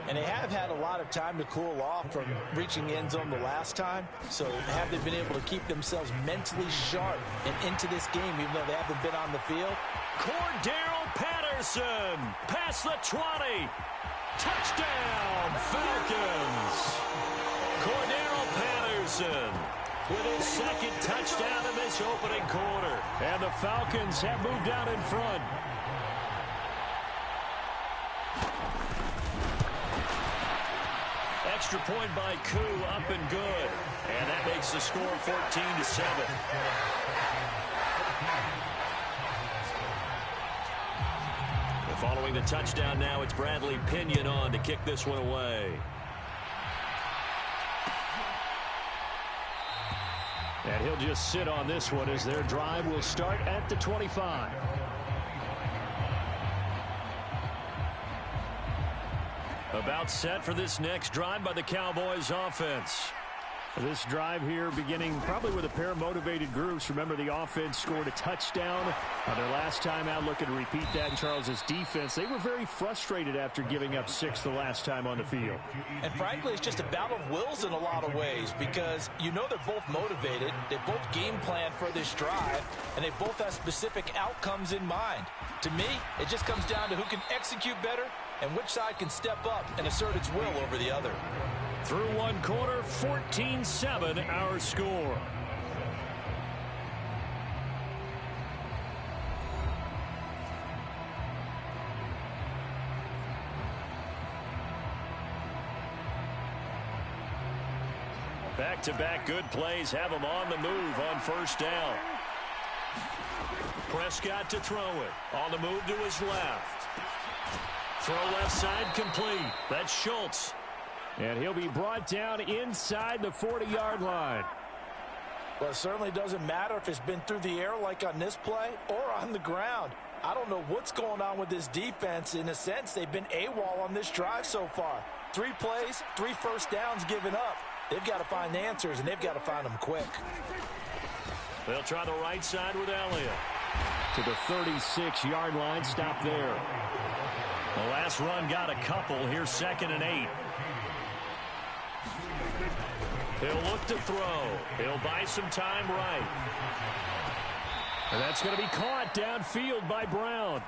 And they have had a lot of time to cool off from reaching the end zone the last time. So have they been able to keep themselves mentally sharp and into this game, even though they haven't been on the field? Cordero Patterson past the 20. Touchdown, Falcons. Cordero Patterson with his second touchdown in this opening quarter. And the Falcons have moved out in front. Extra point by Koo, up and good. And that makes the score 14-7. Following the touchdown now, it's Bradley Pinion on to kick this one away. And he'll just sit on this one as their drive will start at the 25. About set for this next drive by the Cowboys offense. This drive here beginning probably with a pair of motivated groups. Remember, the offense scored a touchdown on their last time out. Looking to repeat that in Charles's defense. They were very frustrated after giving up 6 the last time on the field. And frankly, it's just a battle of wills in a lot of ways because you know they're both motivated. They both game plan for this drive, and they both have specific outcomes in mind. To me, it just comes down to who can execute better and which side can step up and assert its will over the other. Through one quarter, 14-7 our score. Back-to-back good plays have them on the move on first down. Prescott to throw it. On the move to his left. Throw left side complete. That's Schultz. And he'll be brought down inside the 40-yard line. Well, it certainly doesn't matter if it's been through the air like on this play or on the ground. I don't know what's going on with this defense. In a sense, they've been AWOL on this drive so far. 3 plays, 3 first downs given up. They've got to find answers, and they've got to find them quick. They'll try the right side with Elliott. To the 36-yard line, stop there. The last run got a couple. Here's 2nd and 8. He'll look to throw. He'll buy some time right. And that's going to be caught downfield by Brown.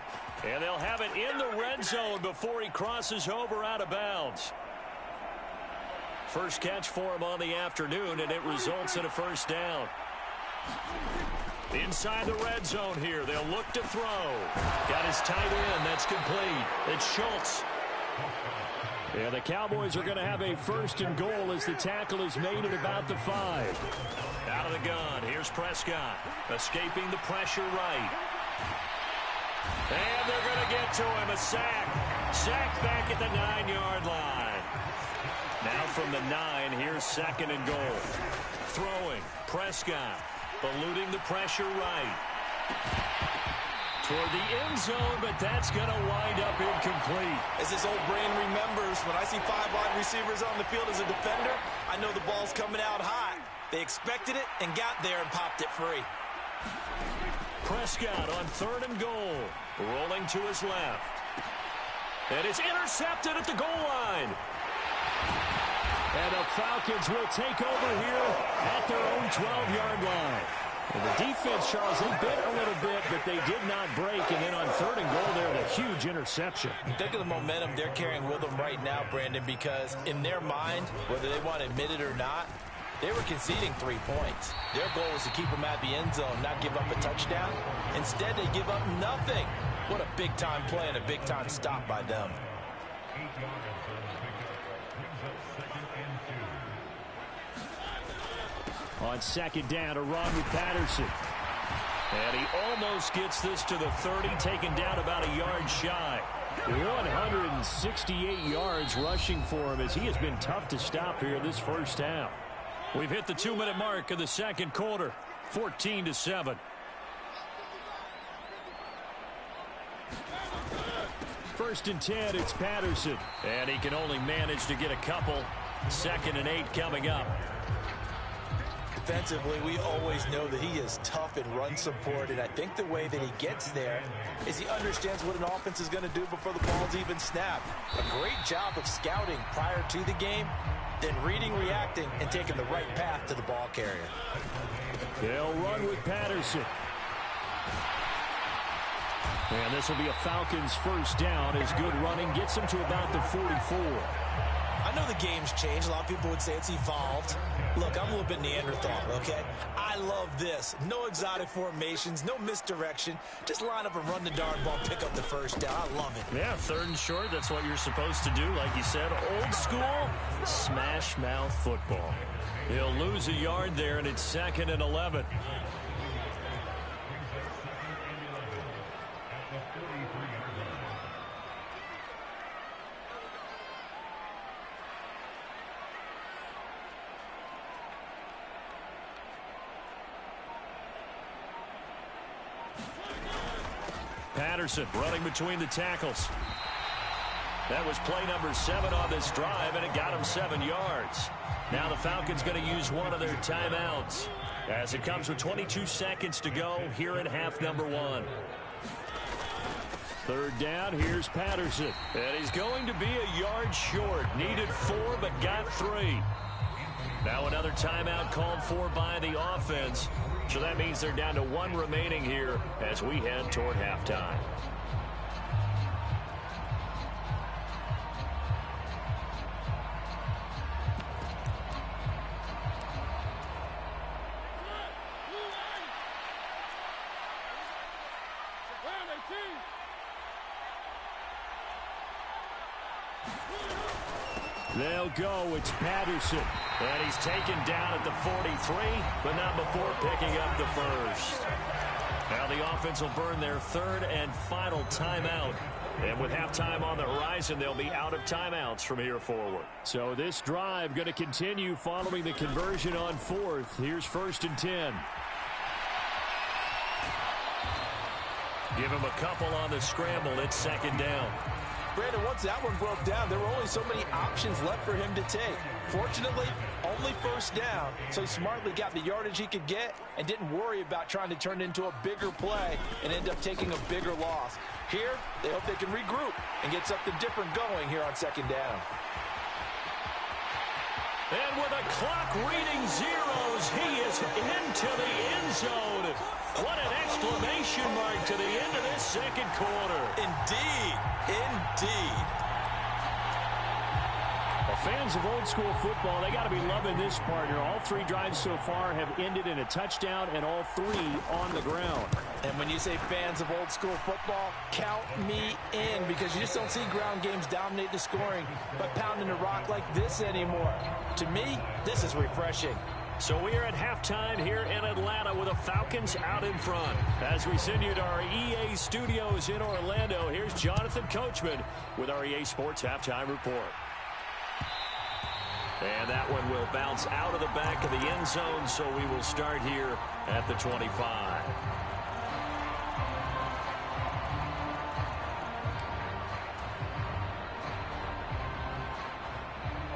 And they'll have it in the red zone before he crosses over out of bounds. First catch for him on the afternoon, and it results in a first down. Inside the red zone here. They'll look to throw. Got his tight end. That's complete. It's Schultz. Yeah, the Cowboys are going to have a 1st and goal as the tackle is made at about the 5. Out of the gun. Here's Prescott. Escaping the pressure right. And they're going to get to him. A sack. Sack back at the 9-yard line. Now from the 9, here's 2nd and goal. Throwing. Prescott. Eluding the pressure right. Toward the end zone, but that's going to wind up incomplete. As his old brain remembers, when I see 5 wide receivers on the field as a defender, I know the ball's coming out hot. They expected it and got there and popped it free. Prescott on 3rd and goal. Rolling to his left. And it's intercepted at the goal line. And the Falcons will take over here at their own 12-yard line. And the defense, Charles, they bit a little bit, but they did not break. And then on 3rd and goal there, the huge interception. Think of the momentum they're carrying with them right now, Brandon, because in their mind, whether they want to admit it or not, they were conceding 3 points. Their goal was to keep them at the end zone, not give up a touchdown. Instead, they give up nothing. What a big-time play and a big-time stop by them. On 2nd down, a run with Patterson. And he almost gets this to the 30, taken down about a yard shy. 168 yards rushing for him as he has been tough to stop here this first half. We've hit the 2-minute mark of the second quarter, 14-7. First and 10, it's Patterson. And he can only manage to get a couple. 2nd and 8 coming up. Defensively, we always know that he is tough in run support, and I think the way that he gets there is he understands what an offense is going to do before the ball's even snapped. A great job of scouting prior to the game, then reading, reacting, and taking the right path to the ball carrier. They'll run with Patterson. And this will be a Falcons first down as good running gets them to about the 44. I know the game's changed. A lot of people would say it's evolved. Look, I'm a little bit Neanderthal, okay? I love this. No exotic formations, no misdirection. Just line up and run the darn ball, pick up the first down. I love it. Yeah, 3rd and short, that's what you're supposed to do. Like you said, old school, smash mouth football. He'll lose a yard there, and it's 2nd and 11. Patterson running between the tackles. That was play number 7 on this drive, and it got him 7 yards. Now the Falcons going to use one of their timeouts as it comes with 22 seconds to go here in half number 1. 3rd down, here's Patterson. And he's going to be a yard short. Needed 4, but got 3. Now another timeout called for by the offense. So that means they're down to 1 remaining here as we head toward halftime. They'll go. It's Patterson. And he's taken down at the 43, but not before picking up the first. Now the offense will burn their 3rd and final timeout. And with halftime on the horizon, they'll be out of timeouts from here forward. So this drive going to continue following the conversion on 4th. Here's 1st and 10. Give him a couple on the scramble. It's 2nd down. Brandon, once that one broke down, there were only so many options left for him to take. Fortunately, only 1st down, so he smartly got the yardage he could get and didn't worry about trying to turn it into a bigger play and end up taking a bigger loss. Here, they hope they can regroup and get something different going here on 2nd down. And with a clock reading zeros, he is into the end zone. What an exclamation mark to the end of this second quarter. Indeed. Indeed. Well, fans of old school football, they got to be loving this partner. All 3 drives so far have ended in a touchdown, and all 3 on the ground. And when you say fans of old school football, count me in, because you just don't see ground games dominate the scoring by pounding the rock like this anymore. To me, this is refreshing. So we are at halftime here in Atlanta with the Falcons out in front. As we send you to our EA studios in Orlando, here's Jonathan Coachman with our EA Sports Halftime Report. And that one will bounce out of the back of the end zone, so we will start here at the 25.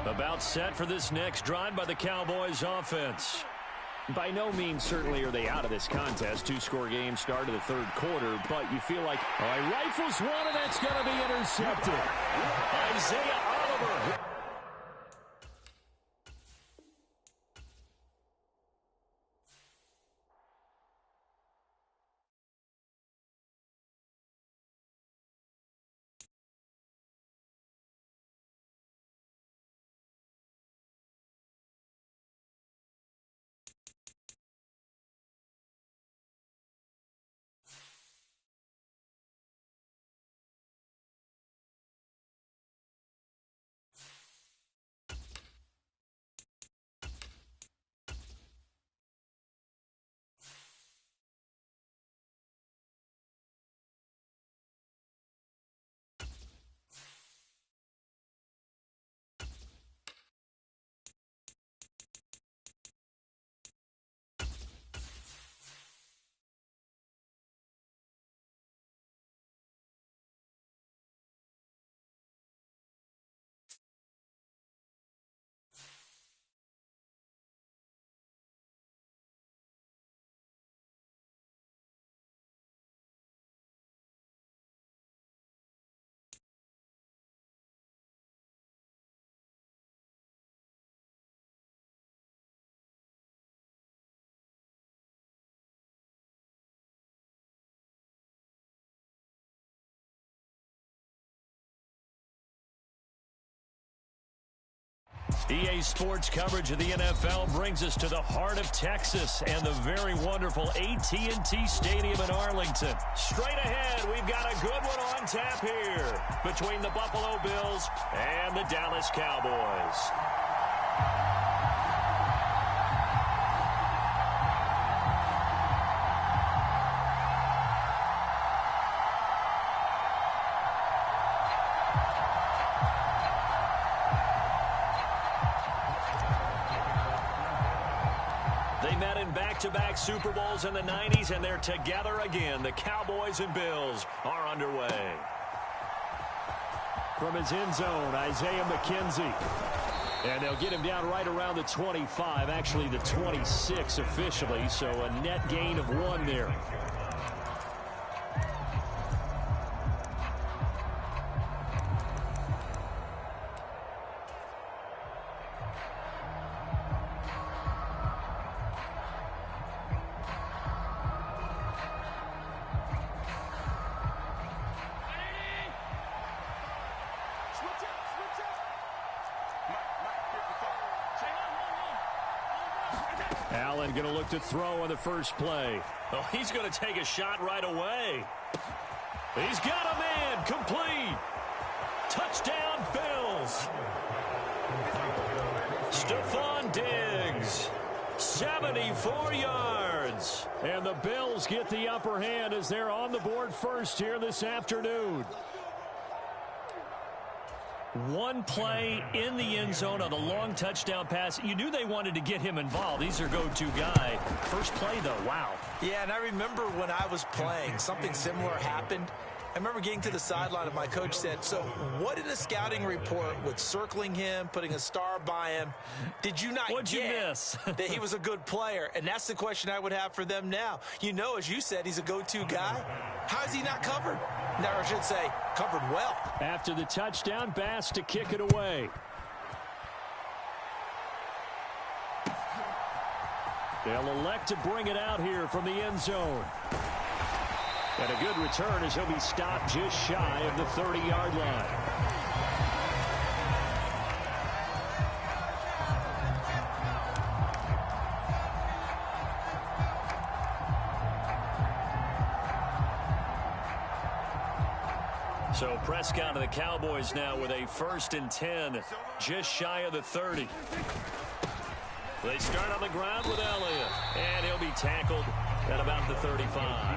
About set for this next drive by the Cowboys offense. By no means certainly are they out of this contest. Two-score game start of the third quarter, but you feel like, all right, rifles one, and that's going to be intercepted. Isaiah Oliver. EA Sports coverage of the NFL brings us to the heart of Texas and the very wonderful AT&T Stadium in Arlington. Straight ahead, we've got a good one on tap here between the Buffalo Bills and the Dallas Cowboys. Back-to-back Super Bowls in the 90s, and they're together again. The Cowboys and Bills are underway. From his end zone, Isaiah McKenzie. And they'll get him down right around the 25, actually the 26 officially, so a net gain of 1 there. Allen going to look to throw on the first play. Oh, he's going to take a shot right away. He's got a man, complete. Touchdown, Bills. Stephon Diggs, 74 yards. And the Bills get the upper hand as they're on the board first here this afternoon. One play in the end zone on a long touchdown pass. You knew they wanted to get him involved. He's their go-to guy. First play, though, wow. Yeah, and I remember when I was playing, something similar happened. I remember getting to the sideline and my coach said, so what in the scouting report with circling him, putting a star by him, did you not What'd you get miss? that he was a good player? And that's the question I would have for them now. You know, as you said, he's a go-to guy. How is he not covered? Now, I should say, covered well. After the touchdown, Bass to kick it away. They'll elect to bring it out here from the end zone. And a good return as he'll be stopped just shy of the 30-yard line. So Prescott and the Cowboys now with a 1st and 10, just shy of the 30. They start on the ground with Elliott, and he'll be tackled at about the 35.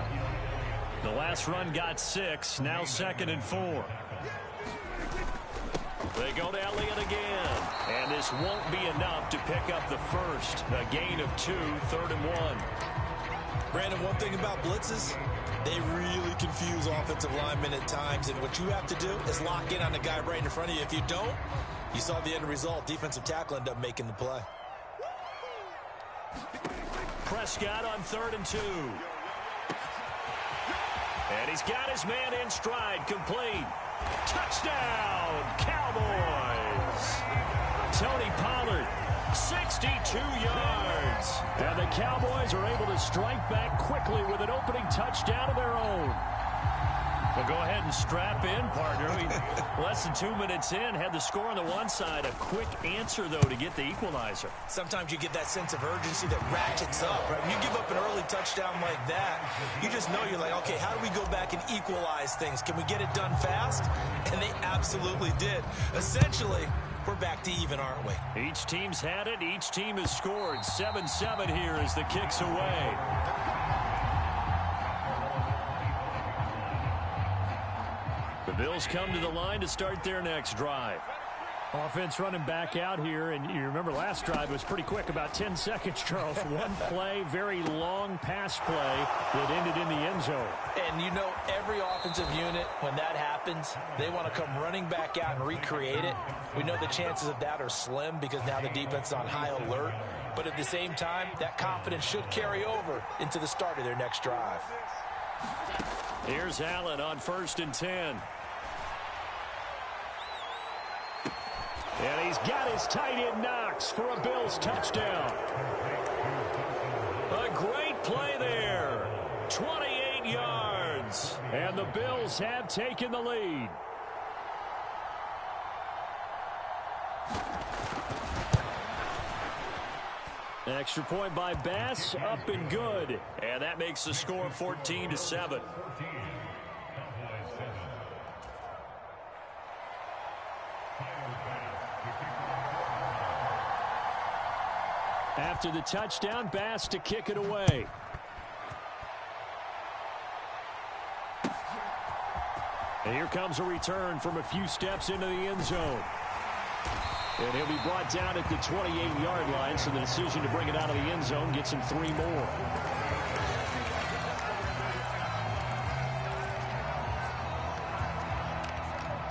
The last run got 6, now 2nd and 4. They go to Elliott again, and this won't be enough to pick up the first. A gain of 2, 3rd and 1. Brandon, one thing about blitzes, they really confuse offensive linemen at times, and what you have to do is lock in on the guy right in front of you. If you don't, you saw the end result. Defensive tackle ended up making the play. Prescott on 3rd and 2. And he's got his man in stride, complete. Touchdown, Cowboys. Tony Pollard, 62 yards. And the Cowboys are able to strike back quickly with an opening touchdown of their own. Well, go ahead and strap in, partner. Less than 2 minutes in, had the score on the one side. A quick answer, though, to get the equalizer. Sometimes you get that sense of urgency that ratchets up, right? When you give up an early touchdown like that, you just know you're like, okay, how do we go back and equalize things? Can we get it done fast? And they absolutely did. Essentially, we're back to even, aren't we? Each team's had it. Each team has scored. 7-7 here as the kick's away. The Bills come to the line to start their next drive. Offense running back out here, and you remember last drive was pretty quick, about 10 seconds, Charles. One play, very long pass play that ended in the end zone. And you know, every offensive unit, when that happens, they want to come running back out and recreate it. We know the chances of that are slim because now the defense is on high alert. But at the same time, that confidence should carry over into the start of their next drive. Here's Allen on 1st and 10. And he's got his tight end Knox for a Bills touchdown. A great play there. 28 yards. And the Bills have taken the lead. Extra point by Bass, up and good. And that makes the score 14-7. After the touchdown, Bass to kick it away. And here comes a return from a few steps into the end zone. And he'll be brought down at the 28-yard line, so the decision to bring it out of the end zone gets him 3 more.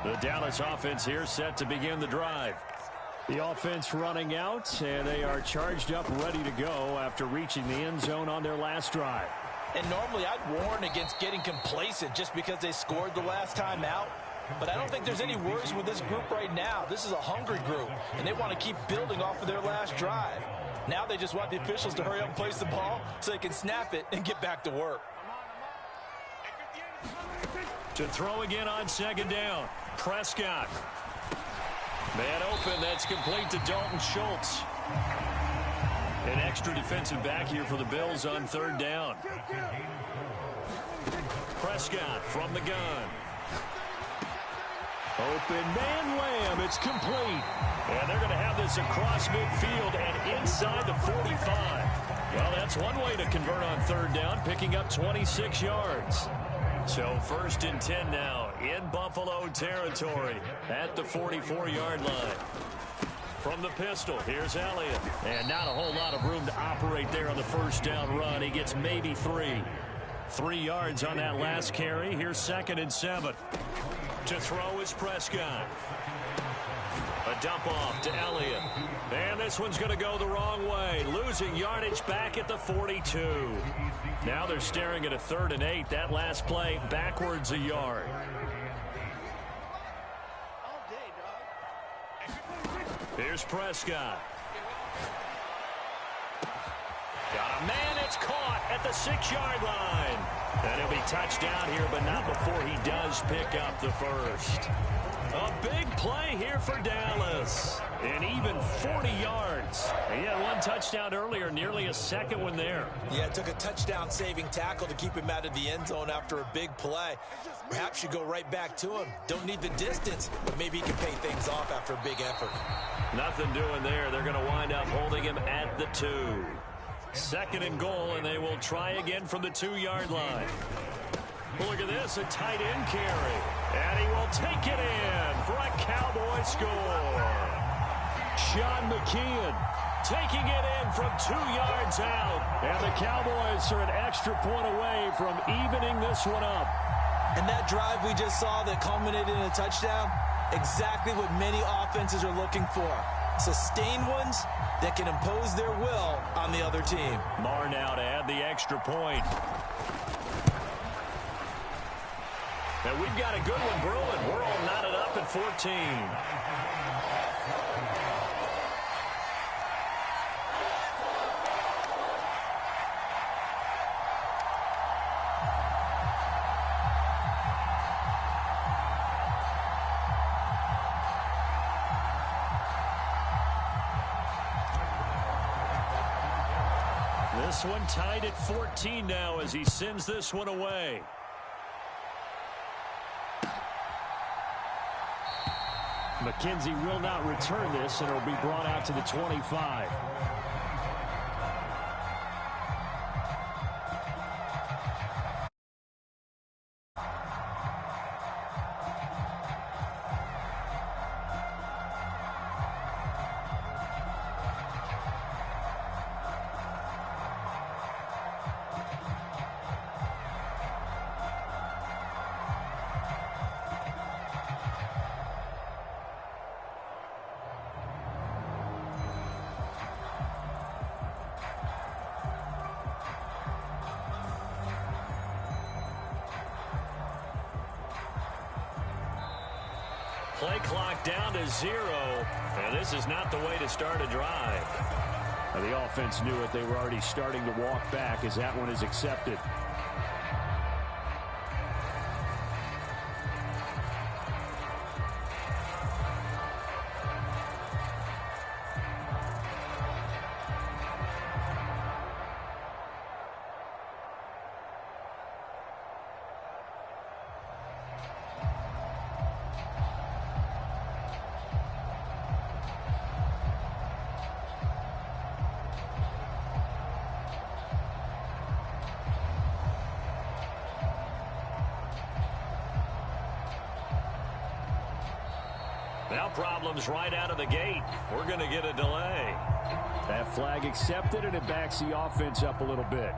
The Dallas offense here set to begin the drive. The offense running out, and they are charged up, ready to go after reaching the end zone on their last drive. And normally I'd warn against getting complacent just because they scored the last time out. But I don't think there's any worries with this group right now. This is a hungry group, and they want to keep building off of their last drive. Now they just want the officials to hurry up and place the ball so they can snap it and get back to work. To throw again on 2nd down. Prescott. Man open, that's complete to Dalton Schultz. An extra defensive back here for the Bills on 3rd down. Prescott from the gun. Open man Lamb, it's complete. And they're going to have this across midfield and inside the 45. Well, that's one way to convert on 3rd down, picking up 26 yards. So 1st and 10 now in Buffalo territory at the 44-yard line. From the pistol, here's Elliott. And not a whole lot of room to operate there on the 1st down run. He gets maybe 3. 3 yards on that last carry. Here's 2nd and 7. To throw is Prescott. A dump off to Elliott. And this one's going to go the wrong way. Losing yardage back at the 42. Now they're staring at a 3rd and 8. That last play backwards a yard. Here's Prescott. Got a man, it's caught at the 6-yard line. And he'll be touched down here, but not before he does pick up the 1st. A big play here for Dallas. And even 40 yards. He had 1 touchdown earlier, nearly a 2nd one there. Yeah, it took a touchdown-saving tackle to keep him out of the end zone after a big play. Perhaps you go right back to him. Don't need the distance, but maybe he can pay things off after a big effort. Nothing doing there. They're going to wind up holding him at the 2. 2nd and goal, and they will try again from the 2-yard line. Look at this, a tight end carry. And he will take it in for a Cowboy score. Sean McKeon taking it in from 2 yards out. And the Cowboys are an extra point away from evening this one up. And that drive we just saw that culminated in a touchdown, exactly what many offenses are looking for. sustained ones that can impose their will on the other team. Marr now to add the extra point. And we've got a good one brewing. We're all knotted up at 14. This one tied at 14 now as he sends this one away. McKenzie will not return this, and it will be brought out to the 25. Play clock down to 0, and this is not the way to start a drive. Now, the offense knew it. They were already starting to walk back as that one is accepted. Now problems right out of the gate. We're going to get a delay. That flag accepted, and it backs the offense up a little bit.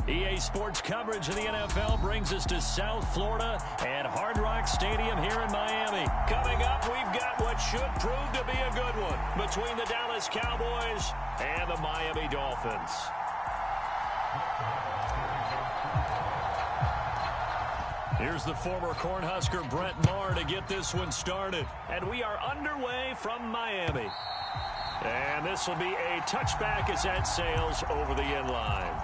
EA Sports coverage of the NFL brings us to South Florida and Hard Rock Stadium here in Miami. Coming up, we've got what should prove to be a good one between the Dallas Cowboys and the Miami Dolphins. Here's the former Cornhusker Brett Maher to get this one started. And we are underway from Miami. And this will be a touchback as that sails over the end line.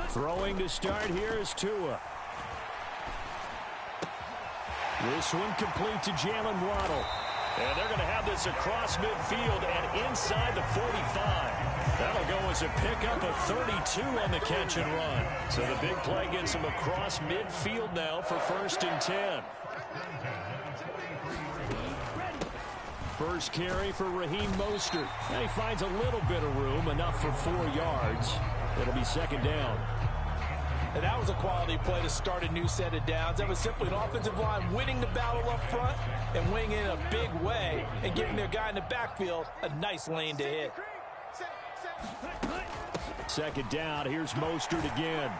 Throwing to start here is Tua. This one complete to Jalen Waddle. And they're going to have this across midfield and inside the 45. That'll go as a pickup of 32 on the catch and run. So the big play gets him across midfield now for 1st and 10. First carry for Raheem Mostert. Now he finds a little bit of room, enough for 4 yards. It'll be 2nd down. And that was a quality play to start a new set of downs. That was simply an offensive line winning the battle up front and winning in a big way and giving their guy in the backfield a nice lane to hit. 2nd down. Here's Mostert again.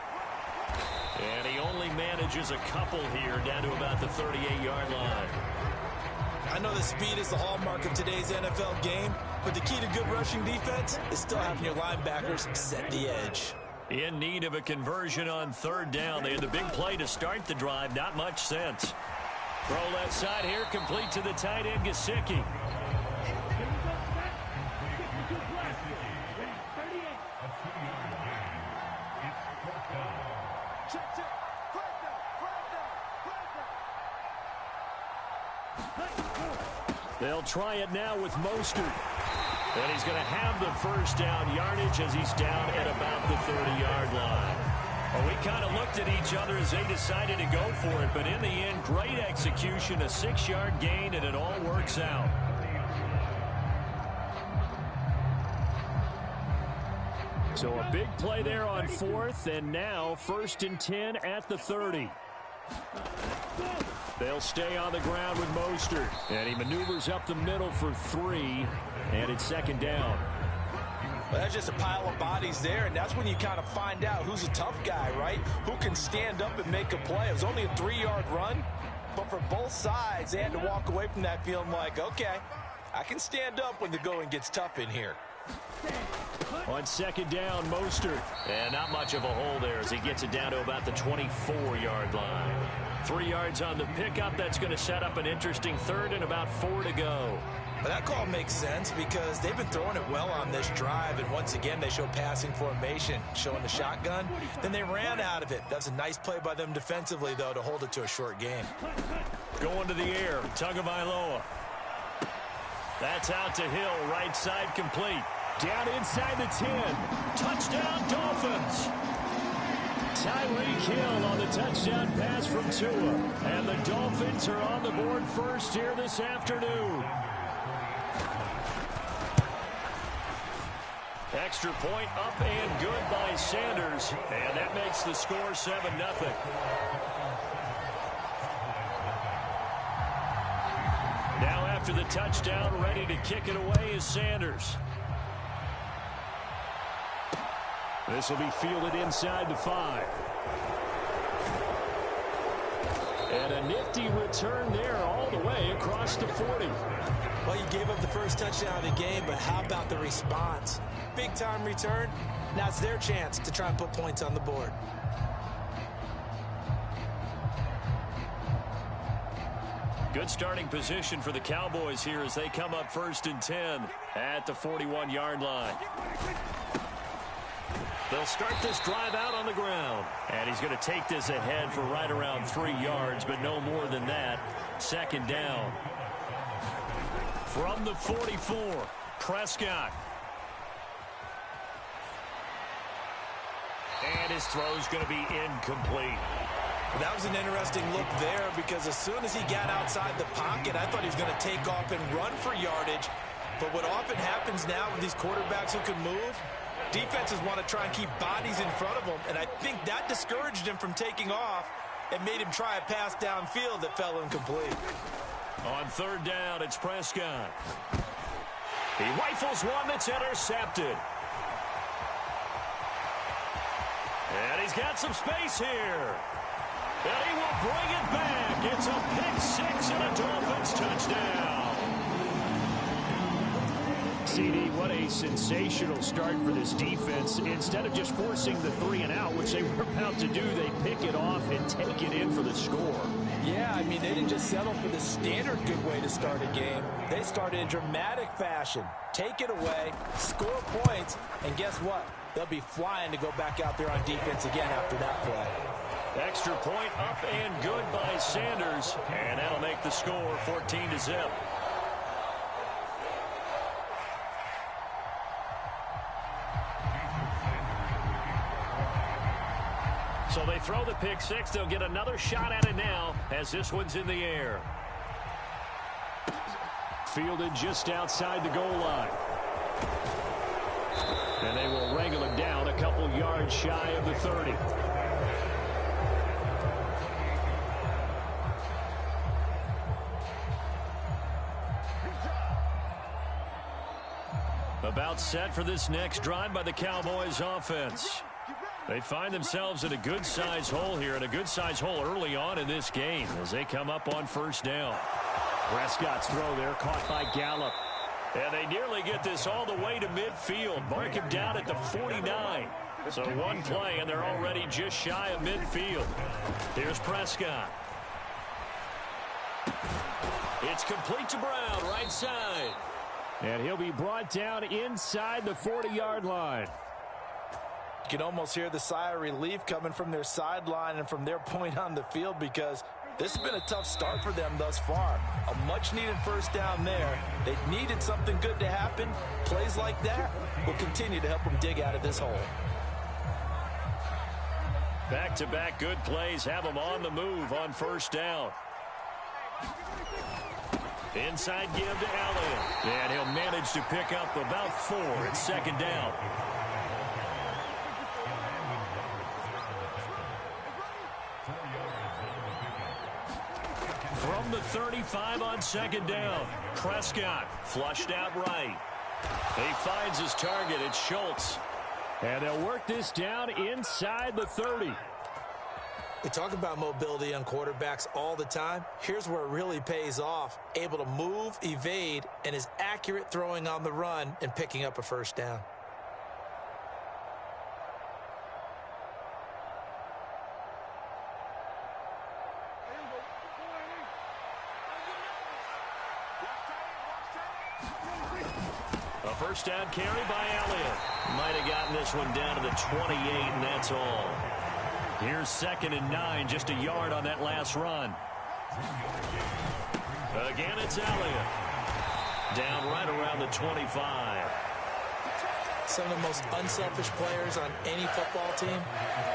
And he only manages a couple here down to about the 38-yard line. I know the speed is the hallmark of today's NFL game, but the key to good rushing defense is still having your linebackers set the edge. In need of a conversion on 3rd down. They had the big play to start the drive. Not much sense. Throw left side here, complete to the tight end, Gesicki. They'll try it now with Mostert. And he's going to have the 1st down yardage as he's down at about the 30-yard line. Well, we kind of looked at each other as they decided to go for it, but in the end, great execution, a 6-yard gain, and it all works out. So a big play there on 4th, and now 1st and 10 at the 30. They'll stay on the ground with Mostert. And he maneuvers up the middle for 3. And it's 2nd down. Well, that's just a pile of bodies there, and that's when you kind of find out who's a tough guy, right? Who can stand up and make a play. It was only a 3-yard run, but for both sides, they had to walk away from that feeling like, okay, I can stand up when the going gets tough in here. On 2nd down, Mostert. And not much of a hole there as he gets it down to about the 24-yard line. 3 yards on the pickup. That's going to set up an interesting 3rd and about 4 to go. But that call makes sense because they've been throwing it well on this drive, and once again they show passing formation, showing the shotgun. Then they ran out of it. That's a nice play by them defensively, though, to hold it to a short gain. Going to the air, Tagovailoa. That's out to Hill, right side complete. Down inside the 10. Touchdown, Dolphins. Tyreek Hill on the touchdown pass from Tua. And the Dolphins are on the board first here this afternoon. Extra point up and good by Sanders. And that makes the score 7-0. Now after the touchdown, ready to kick it away is Sanders. This will be fielded inside the 5. And a nifty return there all the way across the 40. Well, you gave up the first touchdown of the game, but how about the response? Big-time return. Now it's their chance to try and put points on the board. Good starting position for the Cowboys here as they come up 1st and 10 at the 41-yard line. They'll start this drive out on the ground. And he's going to take this ahead for right around 3 yards, but no more than that. 2nd down. From the 44, Prescott. And his throw's going to be incomplete. That was an interesting look there because as soon as he got outside the pocket, I thought he was going to take off and run for yardage. But what often happens now with these quarterbacks who can move, defenses want to try and keep bodies in front of them, and I think that discouraged him from taking off and made him try a pass downfield that fell incomplete. On third down, it's Prescott. He rifles one that's intercepted. And he's got some space here. And he will bring it back. It's a pick 6 and a Dolphins touchdown. CD, what a sensational start for this defense. Instead of just forcing the 3 and out, which they were about to do, they pick it off and take it in for the score. Yeah, I mean, they didn't just settle for the standard good way to start a game. They started in dramatic fashion. Take it away, score points, and guess what? They'll be flying to go back out there on defense again after that play. Extra point up and good by Sanders. And that'll make the score 14-0. So they throw the pick 6. They'll get another shot at it now as this one's in the air. Fielded just outside the goal line. And they will wrangle him down a couple yards shy of the 30. About set for this next drive by the Cowboys offense. They find themselves in a good-sized hole here, and a good-sized hole early on in this game as they come up on first down. Prescott's throw there caught by Gallup. And they nearly get this all the way to midfield. Mark him down at the 49. So one play, and they're already just shy of midfield. Here's Prescott. It's complete to Brown, right side. And he'll be brought down inside the 40-yard line. You can almost hear the sigh of relief coming from their sideline and from their point on the field, because this has been a tough start for them thus far. A much-needed first down there. They needed something good to happen. Plays like that will continue to help them dig out of this hole. Back-to-back good plays have them on the move on first down. Inside give to Elliott. And he'll manage to pick up about 4 at second down. From the 35 on second down, Prescott flushed out right. He finds his target. It's Schultz. And they'll work this down inside the 30. We talk about mobility on quarterbacks all the time. Here's where it really pays off. Able to move, evade, and is accurate throwing on the run and picking up a first down. A first down carry by Elliott. Might have gotten this one down to the 28, and that's all. Here's 2nd and 9, just a yard on that last run. Again, it's Elliott. Down right around the 25. Some of the most unselfish players on any football team,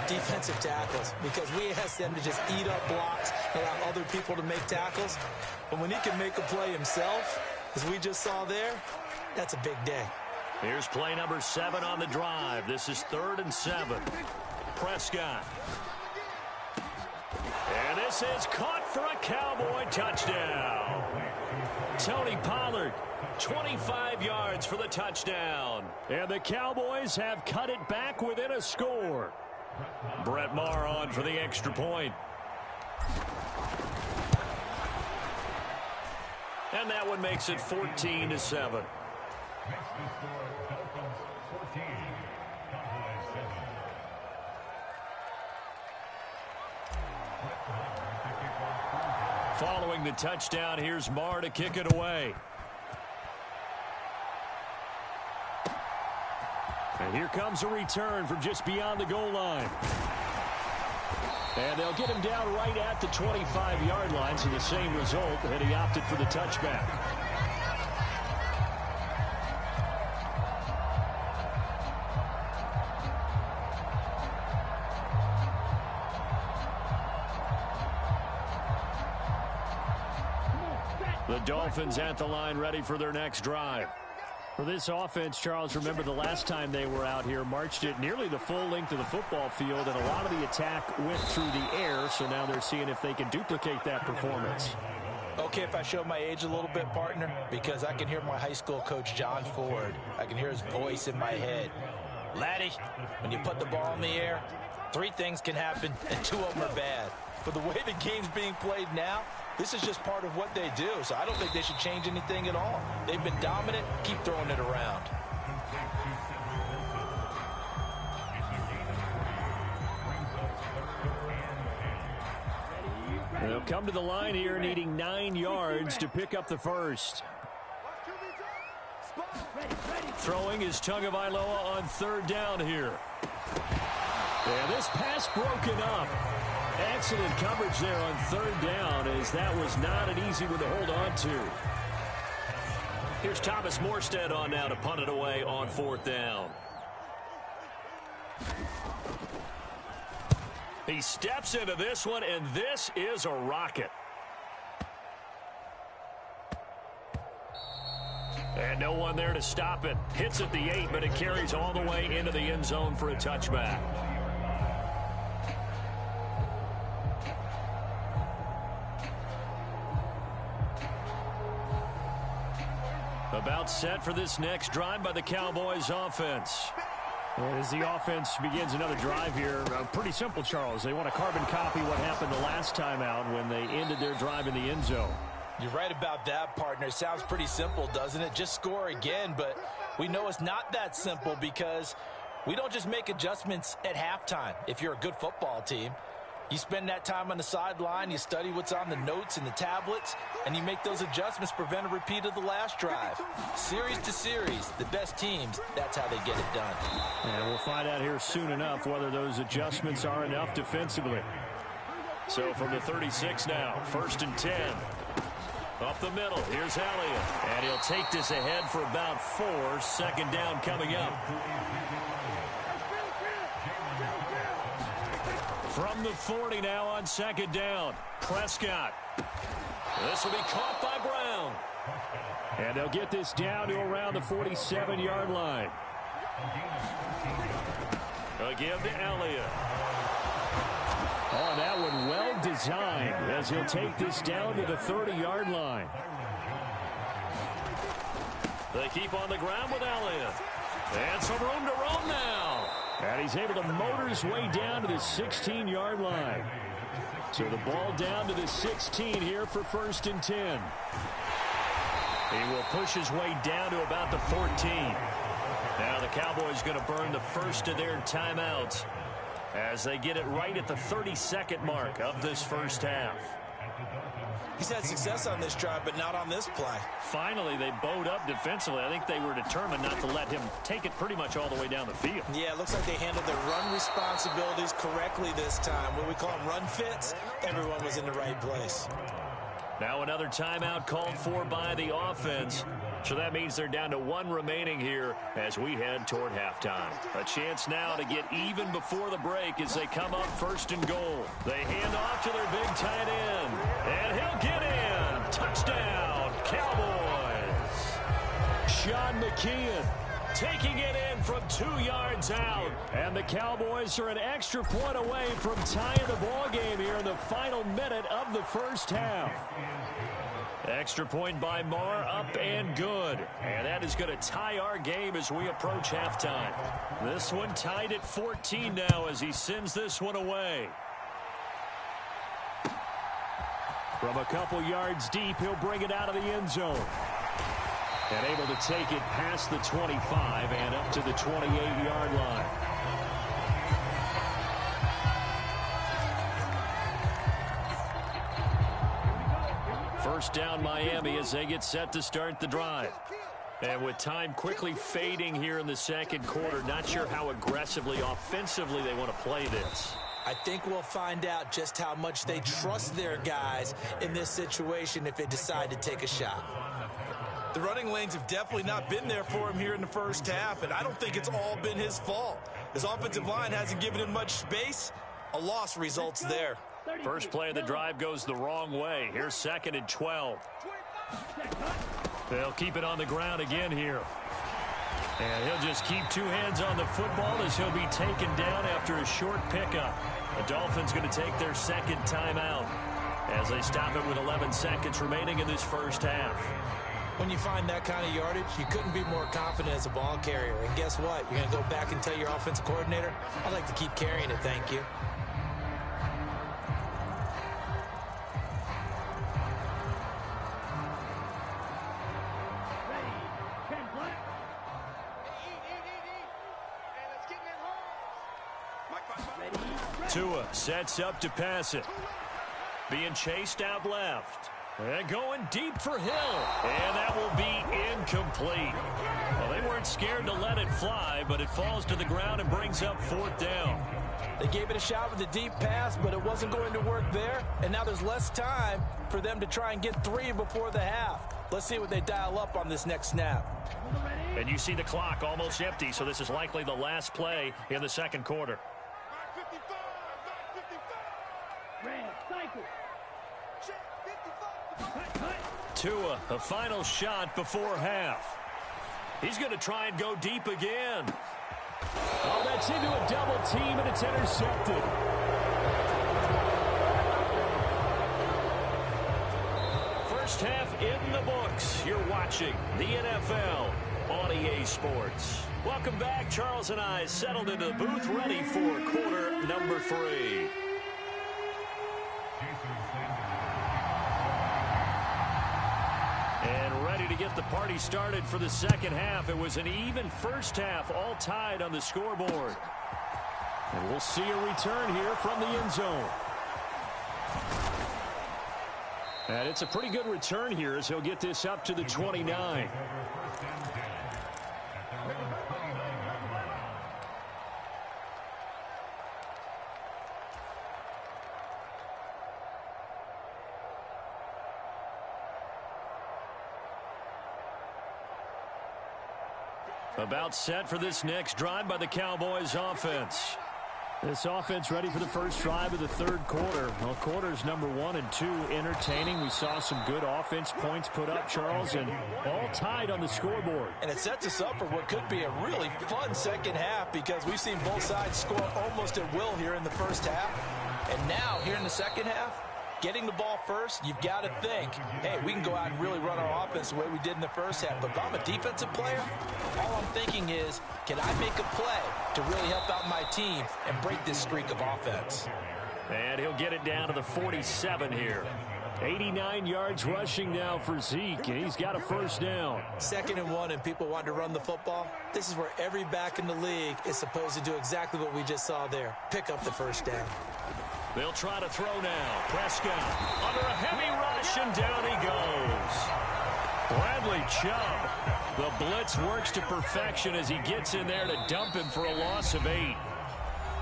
defensive tackles, because we ask them to just eat up blocks, allow other people to make tackles. But when he can make a play himself, as we just saw there, that's a big day. Here's play number 7 on the drive. This is 3rd and 7. Prescott. And this is caught for a Cowboy touchdown. Tony Pollard, 25 yards for the touchdown. And the Cowboys have cut it back within a score. Brett Maher on for the extra point. And that one makes it 14-7. Following the touchdown, here's Maher to kick it away. And here comes a return from just beyond the goal line. And they'll get him down right at the 25-yard line, so the same result, and he opted for the touchback. The Dolphins at the line, ready for their next drive. For this offense, Charles, remember the last time they were out here, marched it nearly the full length of the football field, and a lot of the attack went through the air, so now they're seeing if they can duplicate that performance. Okay, if I show my age a little bit, partner, because I can hear my high school coach, John Ford. I can hear his voice in my head. Laddie, when you put the ball in the air, 3 things can happen, and 2 of them are bad. But the way the game's being played now, this is just part of what they do, so I don't think they should change anything at all. They've been dominant. Keep throwing it around. They'll come to the line here needing 9 yards to pick up the first. Throwing is Tagovailoa on 3rd down here. And this pass broken up. Excellent coverage there on 3rd down, as that was not an easy one to hold on to. Here's Thomas Morstead on now to punt it away on 4th down. He steps into this one, and this is a rocket. And no one there to stop it. Hits at the 8, but it carries all the way into the end zone for a touchback. About set for this next drive by the Cowboys offense. And as the offense begins another drive here, pretty simple, Charles. They want to carbon copy what happened the last time out when they ended their drive in the end zone. You're right about that, partner. Sounds pretty simple, doesn't it? Just score again, but we know it's not that simple because we don't just make adjustments at halftime. If you're a good football team, you spend that time on the sideline, you study what's on the notes and the tablets, and you make those adjustments, prevent a repeat of the last drive. Series to series, the best teams, that's how they get it done. And we'll find out here soon enough whether those adjustments are enough defensively. So from the 36 now, 1st and 10. Up the middle, here's Elliott. And he'll take this ahead for about 4. 2nd down coming up. From the 40 now on 2nd down. Prescott. This will be caught by Brown. And they'll get this down to around the 47-yard line. A give to Elliott. Oh, that one well designed as he'll take this down to the 30-yard line. They keep on the ground with Elliott. And some room to roam now. And he's able to motor his way down to the 16-yard line. So the ball down to the 16 here for 1st and 10. He will push his way down to about the 14. Now the Cowboys going to burn the first of their timeouts as they get it right at the 32nd mark of this first half. He's had success on this drive, but not on this play. Finally, they bowed up defensively. I think they were determined not to let him take it pretty much all the way down the field. Yeah, it looks like they handled their run responsibilities correctly this time. What we call them run fits, everyone was in the right place. Now another timeout called for by the offense. So that means they're down to 1 remaining here as we head toward halftime. A chance now to get even before the break as they come up 1st and goal. They hand off to their big tight end. And he'll get in. Touchdown, Cowboys. Sean McKeon taking it in from 2 yards out. And the Cowboys are an extra point away from tying the ball game here in the final minute of the first half. Extra point by Marr, up and good. And that is going to tie our game as we approach halftime. This one tied at 14 now as he sends this one away. From a couple yards deep, he'll bring it out of the end zone. And able to take it past the 25 and up to the 28-yard line. First down Miami as they get set to start the drive. And with time quickly fading here in the 2nd quarter, not sure how aggressively, offensively they want to play this. I think we'll find out just how much they trust their guys in this situation if they decide to take a shot. The running lanes have definitely not been there for him here in the first half, and I don't think it's all been his fault. His offensive line hasn't given him much space. A loss results there. First play of the drive goes the wrong way. Here's 2nd and 12. They'll keep it on the ground again here. And he'll just keep two hands on the football as he'll be taken down after a short pickup. The Dolphins going to take their second timeout as they stop it with 11 seconds remaining in this first half. When you find that kind of yardage, you couldn't be more confident as a ball carrier. And guess what? You're going to go back and tell your offensive coordinator, I'd like to keep carrying it, thank you. Tua sets up to pass it. Being chased out left. And going deep for Hill. And that will be incomplete. Well, they weren't scared to let it fly, but it falls to the ground and brings up fourth down. They gave it a shot with a deep pass, but it wasn't going to work there. And now there's less time for them to try and get three before the half. Let's see what they dial up on this next snap. And you see the clock almost empty, so this is likely the last play in the second quarter. Tua, a final shot before half. He's going to try and go deep again. Oh, that's into a double team, and it's intercepted. First half in the books. You're watching the NFL on EA Sports. Welcome back. Charles and I settled into the booth, ready for quarter number 3. And ready to get the party started for the second half. It was an even first half, all tied on the scoreboard. And we'll see a return here from the end zone. And it's a pretty good return here as he'll get this up to the 29. About set for this next drive by the Cowboys offense. This offense ready for the first drive of the third quarter. Well, quarters number 1 and 2 entertaining. We saw some good offense points put up, Charles, and all tied on the scoreboard. And it sets us up for what could be a really fun second half because we've seen both sides score almost at will here in the first half. And now, here in the second half, getting the ball first, you've got to think, hey, we can go out and really run our offense the way we did in the first half. But if I'm a defensive player, all I'm thinking is, can I make a play to really help out my team and break this streak of offense? And he'll get it down to the 47 here. 89 yards rushing now for Zeke, and he's got a first down. 2nd and 1, and people want to run the football. This is where every back in the league is supposed to do exactly what we just saw there. Pick up the first down. They'll try to throw now. Prescott under a heavy rush, and down he goes. Bradley Chubb. The blitz works to perfection as he gets in there to dump him for a loss of 8.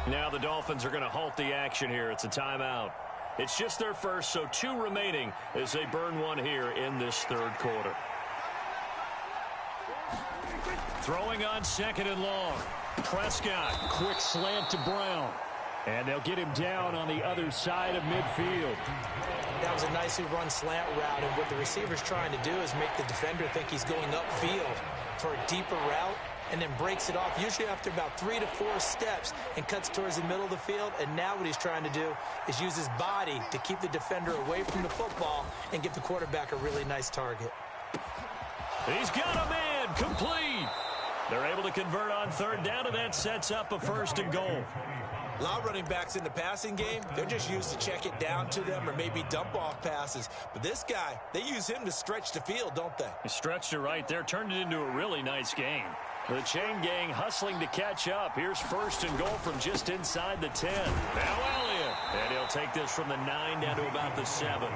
Now the Dolphins are going to halt the action here. It's a timeout. It's just their first, so 2 remaining as they burn one here in this third quarter. Throwing on 2nd and long. Prescott. Quick slant to Brown. And they'll get him down on the other side of midfield. That was a nicely run slant route, and what the receiver's trying to do is make the defender think he's going upfield for a deeper route and then breaks it off, usually after about 3 to 4 steps, and cuts towards the middle of the field. And now what he's trying to do is use his body to keep the defender away from the football and give the quarterback a really nice target. He's got a man complete. They're able to convert on third down, and that sets up a 1st and goal. A lot of running backs in the passing game, they're just used to check it down to them or maybe dump off passes. But this guy, they use him to stretch the field, don't they? He stretched it right there, turned it into a really nice game. The chain gang hustling to catch up. Here's 1st and goal from just inside the 10. Now Elliott. And he'll take this from the 9 down to about the 7.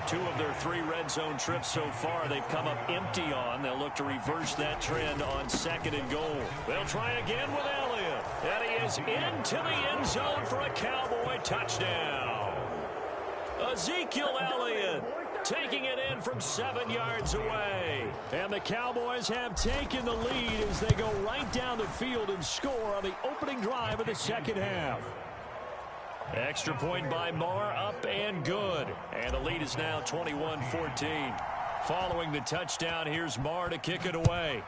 2 of their 3 red zone trips so far they've come up empty on. They'll look to reverse that trend on 2nd and goal. They'll try again with Elliott. And he is into the end zone for a Cowboy touchdown. Ezekiel Elliott taking it in from 7 yards away. And the Cowboys have taken the lead as they go right down the field and score on the opening drive of the second half. Extra point by Marr, up and good. And the lead is now 21-14. Following the touchdown, here's Marr to kick it away.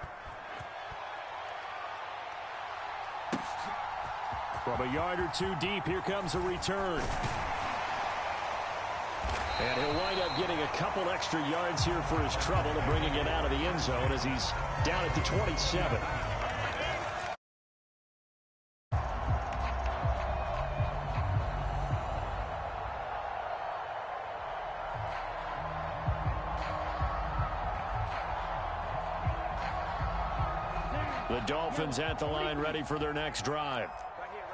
From a yard or two deep, here comes a return. And he'll wind up getting a couple extra yards here for his trouble and bringing it out of the end zone as he's down at the 27. The Dolphins at the line ready for their next drive.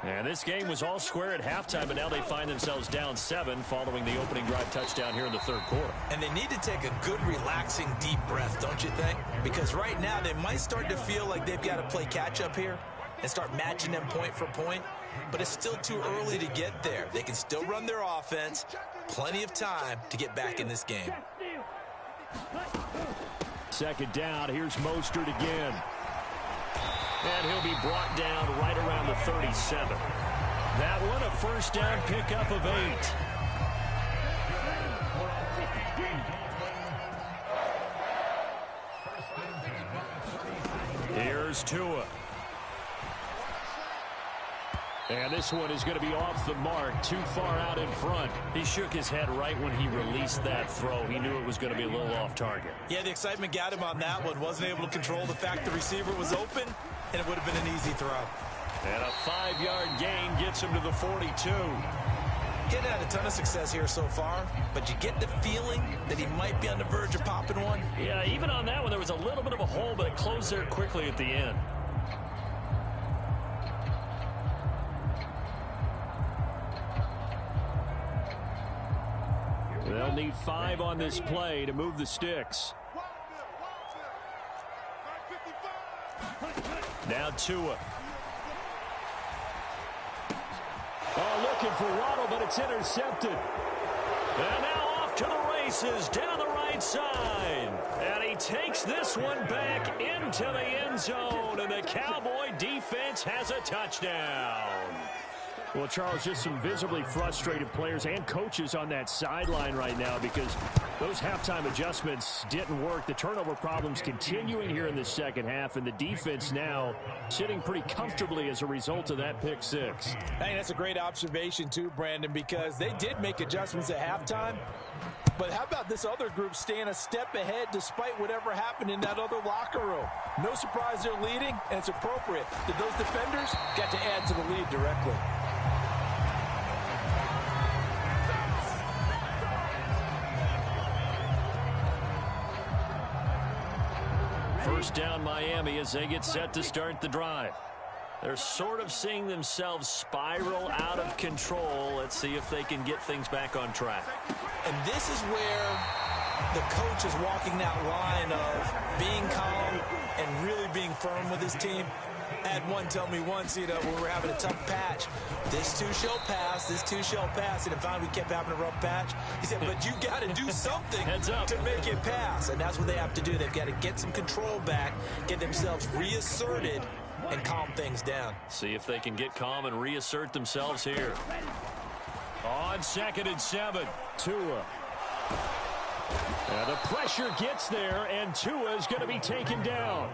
And this game was all square at halftime, but now they find themselves down 7 following the opening drive touchdown here in the third quarter. And they need to take a good, relaxing, deep breath, don't you think? Because right now they might start to feel like they've got to play catch-up here and start matching them point for point. But it's still too early to get there. They can still run their offense. Plenty of time to get back in this game. Second down, here's Mostert again. And he'll be brought down right around the 37. That one, a first down pickup of 8. Here's Tua. And this one is going to be off the mark, too far out in front. He shook his head right when he released that throw. He knew it was going to be a little off target. Yeah, the excitement got him on that one. Wasn't able to control the fact the receiver was open, and it would have been an easy throw. And a 5-yard gain gets him to the 42. He hadn't had a ton of success here so far, but you get the feeling that he might be on the verge of popping one. Yeah, even on that one, there was a little bit of a hole, but it closed there quickly at the end. They'll need 5 on this play to move the sticks. Now Tua. Oh, looking for Waddle, but it's intercepted. And now off to the races down the right side. And he takes this one back into the end zone. And the Cowboy defense has a touchdown. Well, Charles, just some visibly frustrated players and coaches on that sideline right now because those halftime adjustments didn't work. The turnover problems continuing here in the second half, and the defense now sitting pretty comfortably as a result of that pick six. I think that's a great observation too, Brandon, because they did make adjustments at halftime. But how about this other group staying a step ahead despite whatever happened in that other locker room? No surprise they're leading, and it's appropriate that those defenders got to add to the lead directly. First down Miami as they get set to start the drive. They're sort of seeing themselves spiral out of control. Let's see if they can get things back on track. And this is where the coach is walking that line of being calm and really being firm with his team. I had one tell me once, when we were having a tough patch, this too shall pass, this too shall pass. And finally we kept having a rough patch. He said, but you got to do something to make it pass. And that's what they have to do. They've got to get some control back, get themselves reasserted, and calm things down. See if they can get calm and reassert themselves here. On 2nd and 7, Tua. The pressure gets there, and Tua is going to be taken down.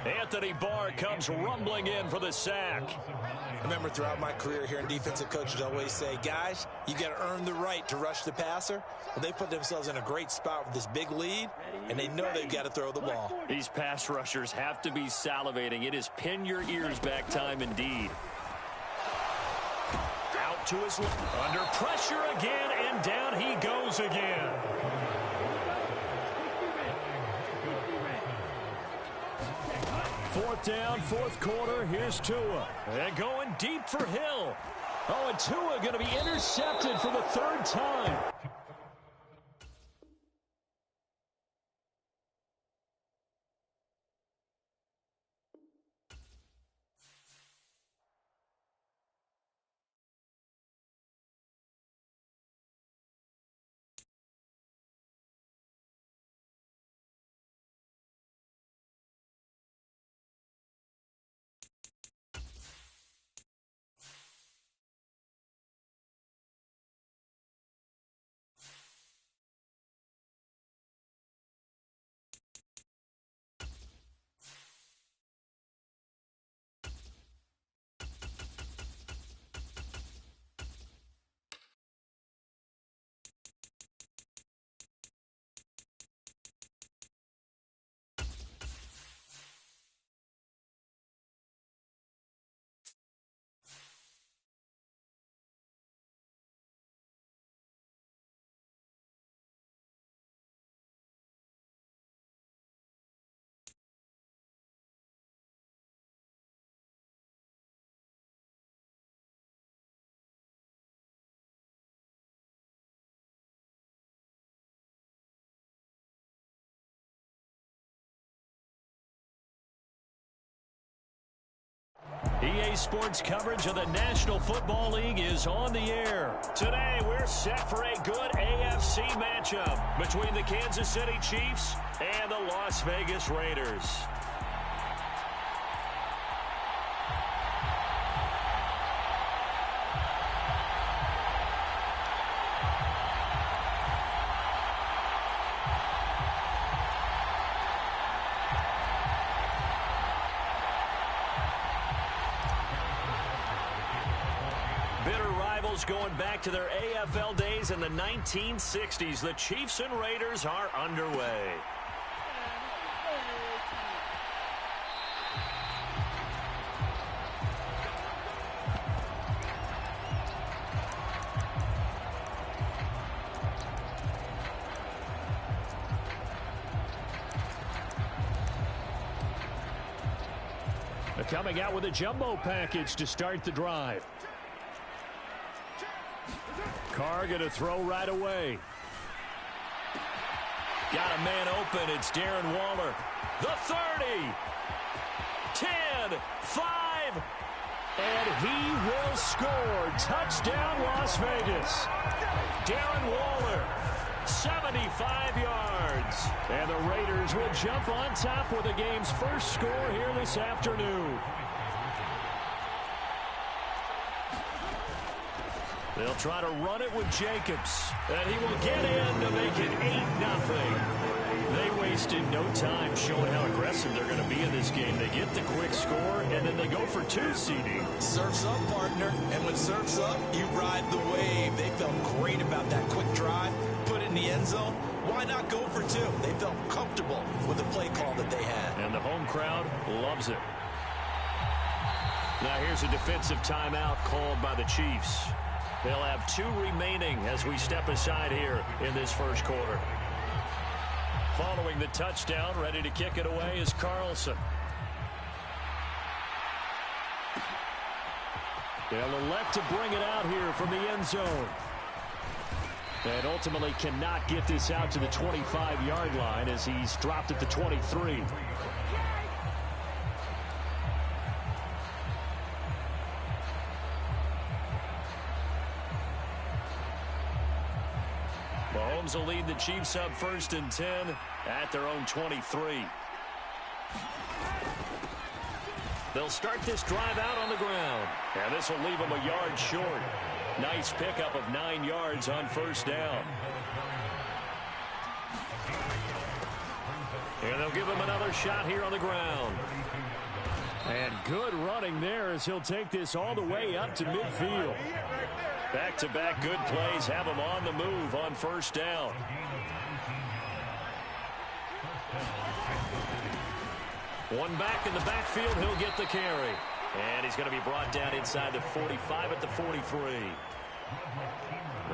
Anthony Barr comes rumbling in for the sack. I remember throughout my career hearing defensive coaches always say, guys, you got to earn the right to rush the passer. Well, they put themselves in a great spot with this big lead, and they know they've got to throw the ball. These pass rushers have to be salivating. It is pin your ears back time indeed. Out to his left. Under pressure again, and down he goes again. Fourth down, fourth quarter. Here's Tua. And going deep for Hill. Oh, and Tua going to be intercepted for the 3rd time. EA Sports coverage of the National Football League is on the air. Today, we're set for a good AFC matchup between the Kansas City Chiefs and the Las Vegas Raiders. Going back to their AFL days in the 1960s, the Chiefs and Raiders are underway. They're coming out with a jumbo package to start the drive. Carr going to throw right away. Got a man open. It's Darren Waller. The 30. 10. 5. And he will score. Touchdown, Las Vegas. Darren Waller. 75 yards. And the Raiders will jump on top with the game's first score here this afternoon. They'll try to run it with Jacobs. And he will get in to make it 8-0. They wasted no time showing how aggressive they're going to be in this game. They get the quick score, and then they go for 2, CD. Surf's up, partner. And when surf's up, you ride the wave. They felt great about that quick drive. Put it in the end zone. Why not go for 2? They felt comfortable with the play call that they had. And the home crowd loves it. Now here's a defensive timeout called by the Chiefs. They'll have 2 remaining as we step aside here in this first quarter. Following the touchdown, ready to kick it away is Carlson. They'll elect to bring it out here from the end zone. And ultimately cannot get this out to the 25-yard line as he's dropped at the 23. Mahomes will lead the Chiefs up 1st and 10 at their own 23. They'll start this drive out on the ground. And this will leave them a yard short. Nice pickup of 9 yards on 1st down. And they'll give him another shot here on the ground. And good running there as he'll take this all the way up to midfield. Back-to-back good plays have him on the move on 1st down. One back in the backfield, he'll get the carry. And he's going to be brought down inside the 45 at the 43.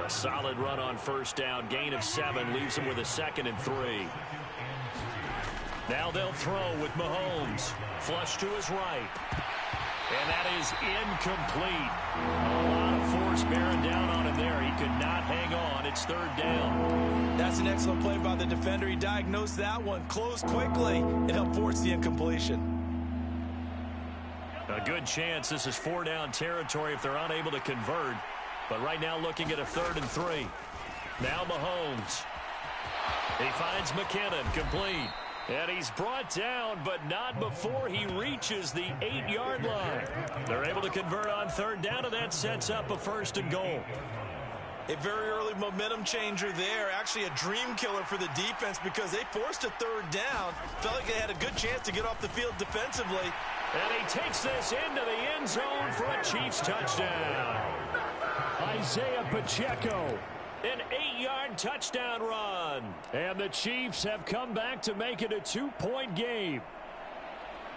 A solid run on 1st down. Gain of 7 leaves him with a 2nd and 3. Now they'll throw with Mahomes. Flush to his right. And that is incomplete. A lot of force bearing down on him there. He could not hang on. It's 3rd down. That's an excellent play by the defender. He diagnosed that one, closed quickly, and helped force the incompletion. A good chance this is 4-down territory if they're unable to convert. But right now looking at a 3rd and 3. Now Mahomes. He finds McKinnon, complete. And he's brought down, but not before he reaches the 8-yard line. They're able to convert on 3rd down, and that sets up a 1st and goal. A very early momentum changer there. Actually a dream killer for the defense because they forced a 3rd down. Felt like they had a good chance to get off the field defensively. And he takes this into the end zone for a Chiefs touchdown. Isaiah Pacheco. An 8-yard touchdown run. And the Chiefs have come back to make it a 2-point game.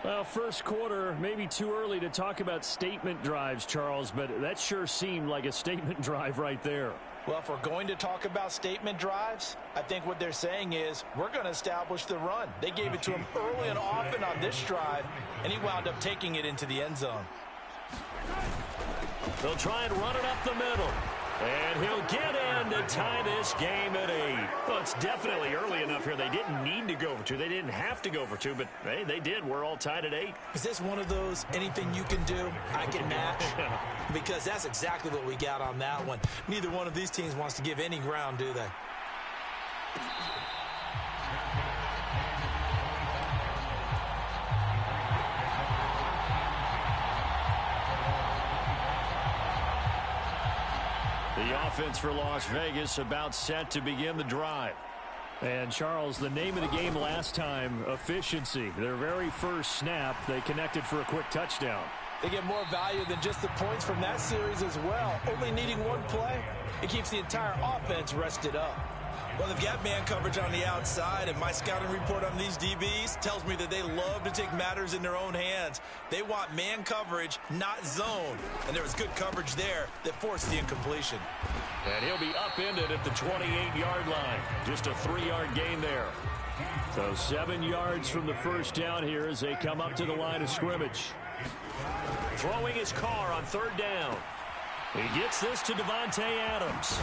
Well, first quarter, maybe too early to talk about statement drives, Charles, but that sure seemed like a statement drive right there. Well, if we're going to talk about statement drives, I think what they're saying is we're going to establish the run. They gave it to him early and often on this drive, and he wound up taking it into the end zone. They'll try and run it up the middle. And he'll get in to tie this game at 8. Well, it's definitely early enough here. They didn't need to go for 2. They didn't have to go for 2, but, hey, they did. We're all tied at 8. Is this one of those anything you can do, I can match? Because that's exactly what we got on that one. Neither one of these teams wants to give any ground, do they? The offense for Las Vegas about set to begin the drive. And, Charles, the name of the game last time, efficiency. Their very first snap, they connected for a quick touchdown. They get more value than just the points from that series as well. Only needing one play, it keeps the entire offense rested up. Well, they've got man coverage on the outside, and my scouting report on these DBs tells me that they love to take matters in their own hands. They want man coverage, not zone. And there was good coverage there that forced the incompletion. And he'll be upended at the 28-yard line. Just a 3-yard gain there. So 7 yards from the first down here as they come up to the line of scrimmage. Throwing his car on 3rd down. He gets this to Devontae Adams.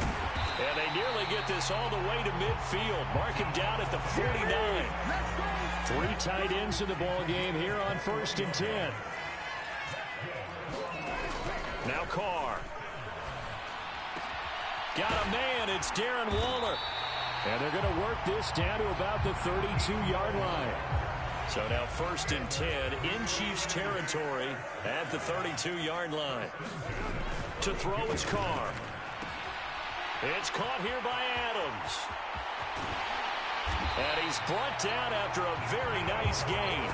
And they nearly get this all the way to midfield. Mark him down at the 49. 3 tight ends in the ball game here on 1st and 10. Now Carr. Got a man. It's Darren Waller. And they're going to work this down to about the 32-yard line. So now 1st and 10 in Chiefs territory at the 32-yard line. To throw his Carr. It's caught here by Adams. And he's brought down after a very nice gain.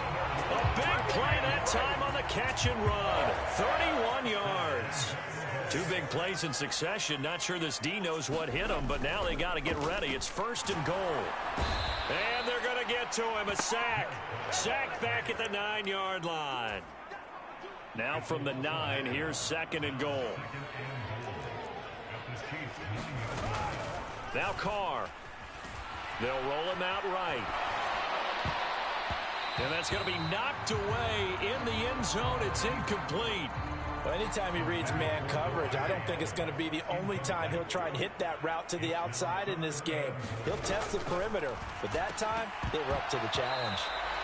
A big play that time on the catch and run. 31 yards. 2 big plays in succession. Not sure this D knows what hit him, but now they got to get ready. It's 1st and goal. And they're going to get to him. A sack. Sacked back at the 9-yard line. Now from the 9, here's 2nd and goal. Now Carr. They'll roll him out right. And that's going to be knocked away in the end zone. It's incomplete. Well, anytime he reads man coverage, I don't think it's going to be the only time he'll try and hit that route to the outside in this game. He'll test the perimeter, but that time they were up to the challenge.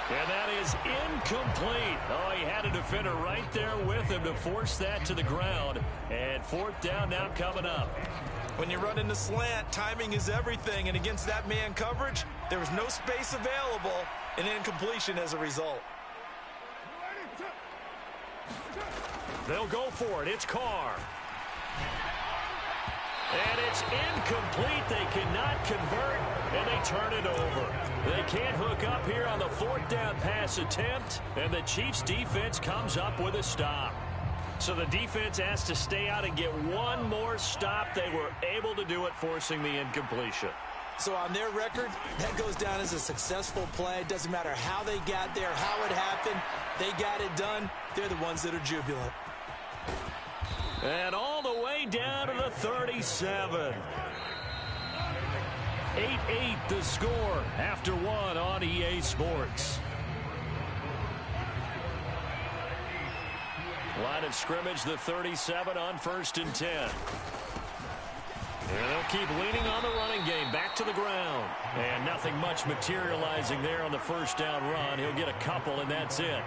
And that is incomplete. Oh, he had a defender right there with him to force that to the ground. And 4th down now coming up. When you run in the slant, timing is everything. And against that man coverage, there was no space available, and incompletion as a result. They'll go for it. It's Carr. And it's incomplete. They cannot convert, and they turn it over. They can't hook up here on the 4th down pass attempt, and the Chiefs defense comes up with a stop. So the defense has to stay out and get one more stop. They were able to do it, forcing the incompletion. So on their record, that goes down as a successful play. It doesn't matter how they got there, how it happened. They got it done. They're the ones that are jubilant. And all the way down to the 37. 8-8 the score after 1 on EA Sports. Line of scrimmage, the 37 on 1st and 10. And they'll keep leaning on the running game. Back to the ground. And nothing much materializing there on the 1st down run. He'll get a couple, and that's it.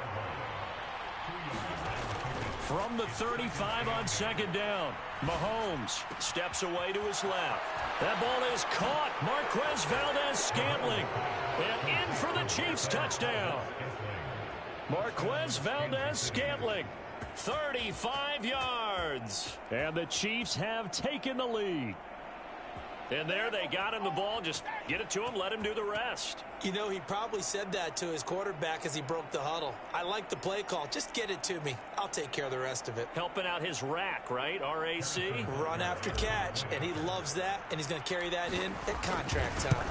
From the 35 on 2nd down, Mahomes steps away to his left. That ball is caught. Marquez Valdez-Scantling. And in for the Chiefs touchdown. Marquez Valdez-Scantling. 35 yards. And the Chiefs have taken the lead. And there they got him the ball. Just get it to him, let him do the rest. You know, he probably said that to his quarterback as he broke the huddle. I like the play call. Just get it to me. I'll take care of the rest of it. Helping out his rack, right? R-A-C? Run after catch. And he loves that, and he's going to carry that in at contract time.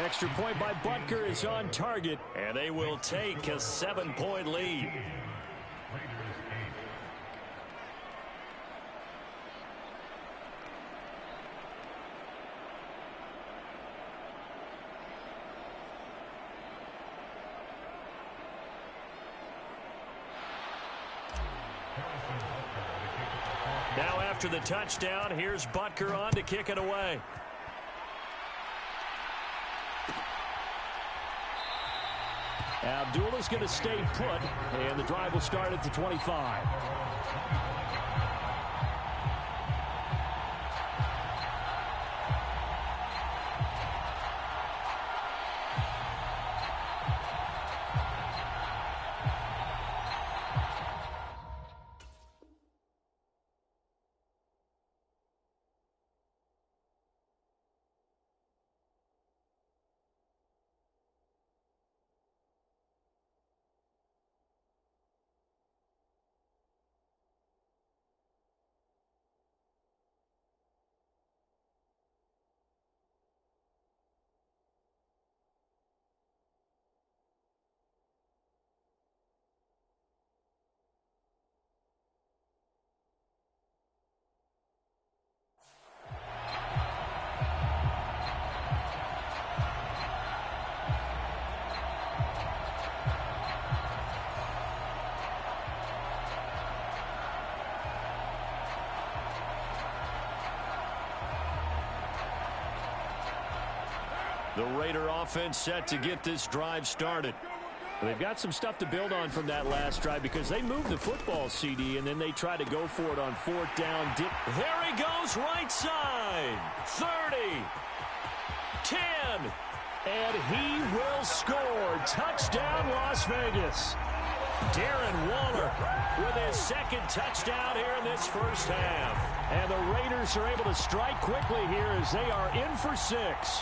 Extra point by Butker is on target. And they will take a 7-point lead. Now after the touchdown, here's Butker on to kick it away. Abdullah's going to stay put, and the drive will start at the 25. The Raider offense set to get this drive started. They've got some stuff to build on from that last drive because they moved the football, CD, and then they tried to go for it on fourth down. There he goes, right side. 30. 10. And he will score. Touchdown, Las Vegas. Darren Waller with his second touchdown here in this first half. And the Raiders are able to strike quickly here as they are in for 6.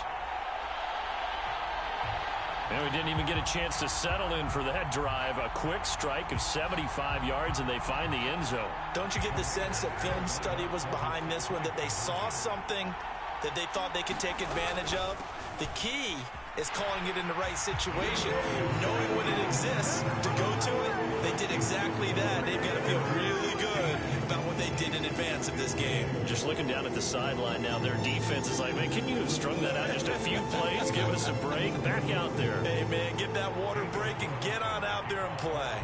And we didn't even get a chance to settle in for that drive. A quick strike of 75 yards, and they find the end zone. Don't you get the sense that film study was behind this one, that they saw something that they thought they could take advantage of? The key is calling it in the right situation, knowing when it exists to go to it. They did exactly that. They've got to feel really good about what they did in advance of this game. Just looking down at the sideline now, their defense is like, man, can you have strung that out just a few plays? Give us a break. Back out there. Hey, man, get that water break and get on out there and play.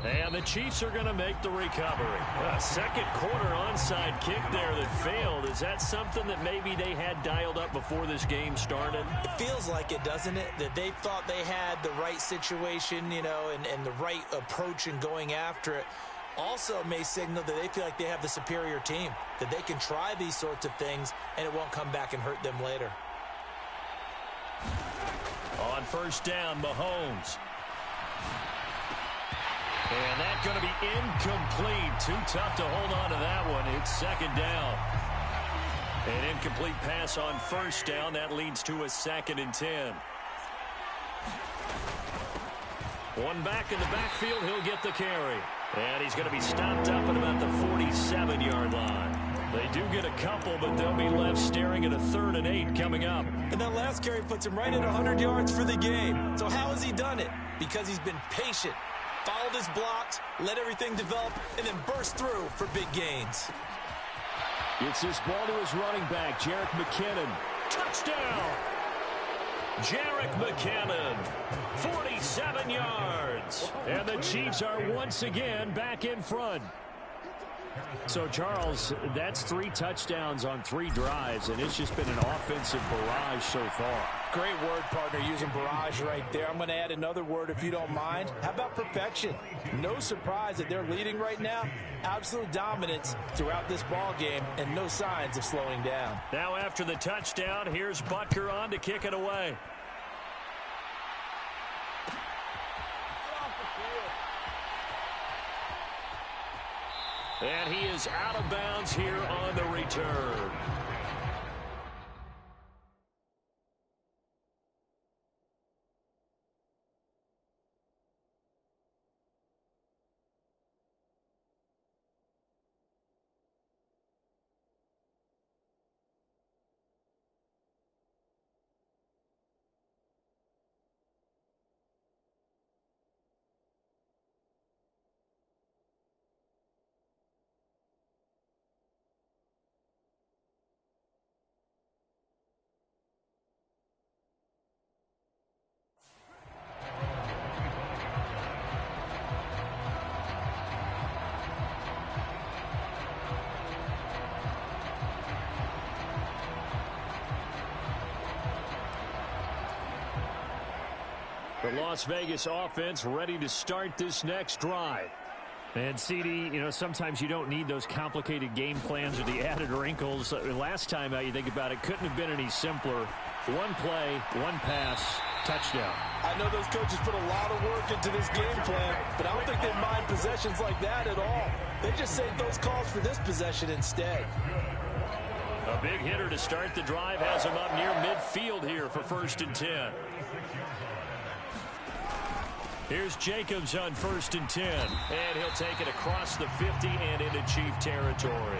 And the Chiefs are going to make the recovery. A second quarter onside kick there that failed. Is that something that maybe they had dialed up before this game started? It feels like it, doesn't it? That they thought they had the right situation, you know, and the right approach in going after it. Also may signal that they feel like they have the superior team, that they can try these sorts of things and it won't come back and hurt them later. On first down, Mahomes. And that's going to be incomplete. Too tough to hold on to that one. It's second down. An incomplete pass on first down. That leads to a 2nd and 10. One back in the backfield. He'll get the carry. And he's going to be stopped up at about the 47-yard line. They do get a couple, but they'll be left staring at a 3rd and 8 coming up. And that last carry puts him right at 100 yards for the game. So how has he done it? Because he's been patient. Followed his blocks, let everything develop, and then burst through for big gains. It's this ball to his running back, Jerick McKinnon. Touchdown! Jerick McKinnon, 47 yards. And the Chiefs are once again back in front. So, Charles, that's 3 touchdowns on 3 drives, and it's just been an offensive barrage so far. Great word, partner, using barrage right there. I'm going to add another word if you don't mind. How about perfection? No surprise that they're leading right now. Absolute dominance throughout this ball game and no signs of slowing down. Now after the touchdown, here's Butker on to kick it away. And he is out of bounds here on the return. The Las Vegas offense ready to start this next drive. And, CD, sometimes you don't need those complicated game plans or the added wrinkles. Last time out, you think about it, couldn't have been any simpler. One play, one pass, touchdown. I know those coaches put a lot of work into this game plan, but I don't think they mind possessions like that at all. They just save those calls for this possession instead. A big hitter to start the drive has him up near midfield here for 1st and 10. Here's Jacobs on 1st and 10. And he'll take it across the 50 and into Chief territory.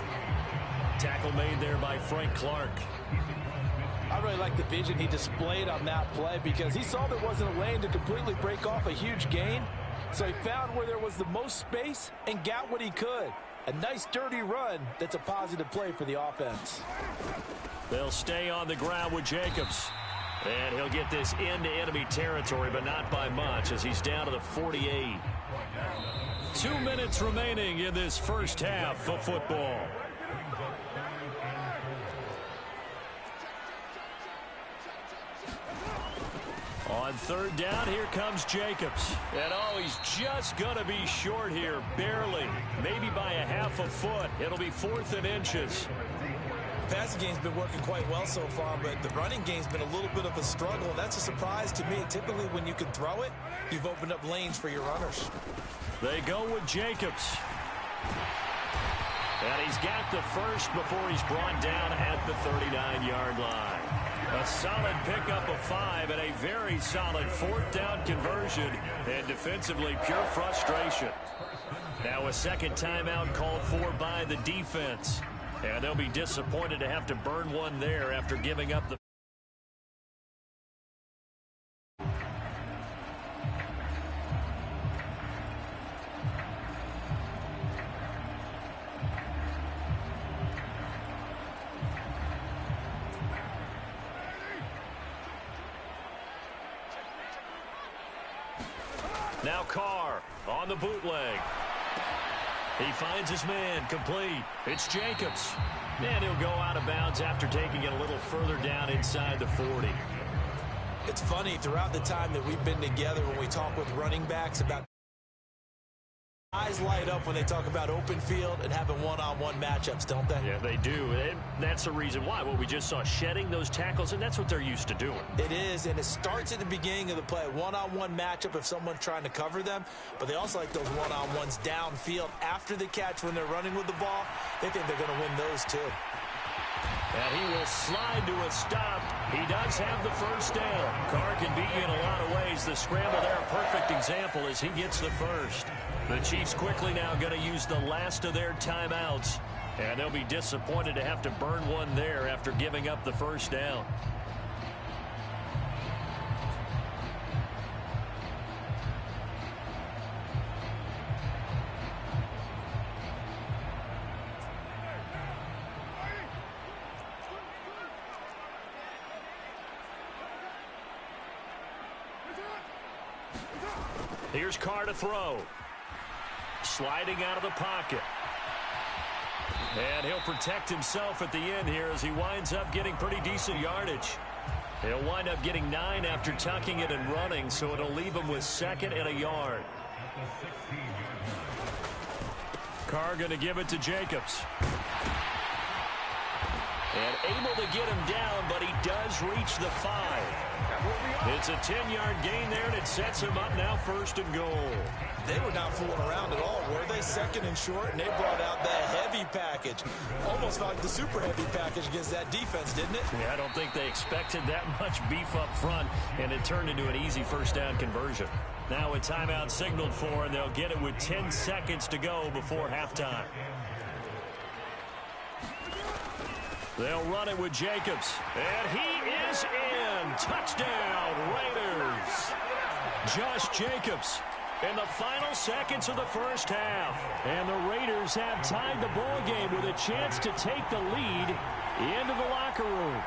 Tackle made there by Frank Clark. I really like the vision he displayed on that play because he saw there wasn't a lane to completely break off a huge gain. So he found where there was the most space and got what he could. A nice dirty run that's a positive play for the offense. They'll stay on the ground with Jacobs. And he'll get this into enemy territory, but not by much as he's down to the 48. 2 minutes remaining in this first half of football. On 3rd down, here comes Jacobs. And, he's just going to be short here, barely. Maybe by a half a foot. It'll be 4th and inches. The passing game's been working quite well so far, but the running game's been a little bit of a struggle, and that's a surprise to me. Typically, when you can throw it, you've opened up lanes for your runners. They go with Jacobs. And he's got the first before he's brought down at the 39-yard line. A solid pickup of 5 and a very solid 4th down conversion, and defensively pure frustration. Now a second timeout called for by the defense. And they'll be disappointed to have to burn one there after giving up the... Now Carr on the bootleg. He finds his man, complete. It's Jacobs. And he'll go out of bounds after taking it a little further down inside the 40. It's funny, throughout the time that we've been together when we talk with running backs about eyes light up when they talk about open field and having one-on-one matchups, don't they? Yeah, they do. And that's the reason why. What we just saw, shedding those tackles, and that's what they're used to doing. It is, and it starts at the beginning of the play. One-on-one matchup if someone's trying to cover them, but they also like those one-on-ones downfield after the catch when they're running with the ball. They think they're going to win those too. And he will slide to a stop. He does have the first down. Carr can beat you in a lot of ways. The scramble there, a perfect example as he gets the first. The Chiefs quickly now going to use the last of their timeouts. And they'll be disappointed to have to burn one there after giving up the first down. Here's Carr to throw. Sliding out of the pocket. And he'll protect himself at the end here as he winds up getting pretty decent yardage. He'll wind up getting 9 after tucking it and running, so it'll leave him with 2nd and a yard. Carr going to give it to Jacobs. And able to get him down, but he does reach the 5. It's a 10-yard gain there, and it sets him up now 1st and goal. They were not fooling around at all, were they? 2nd and short, and they brought out the heavy package. Almost like the super heavy package against that defense, didn't it? Yeah, I don't think they expected that much beef up front, and it turned into an easy 1st down conversion. Now a timeout signaled for, and they'll get it with 10 seconds to go before halftime. They'll run it with Jacobs. And he is in. Touchdown, Raiders. Josh Jacobs in the final seconds of the first half. And the Raiders have tied the ball game with a chance to take the lead into the locker room.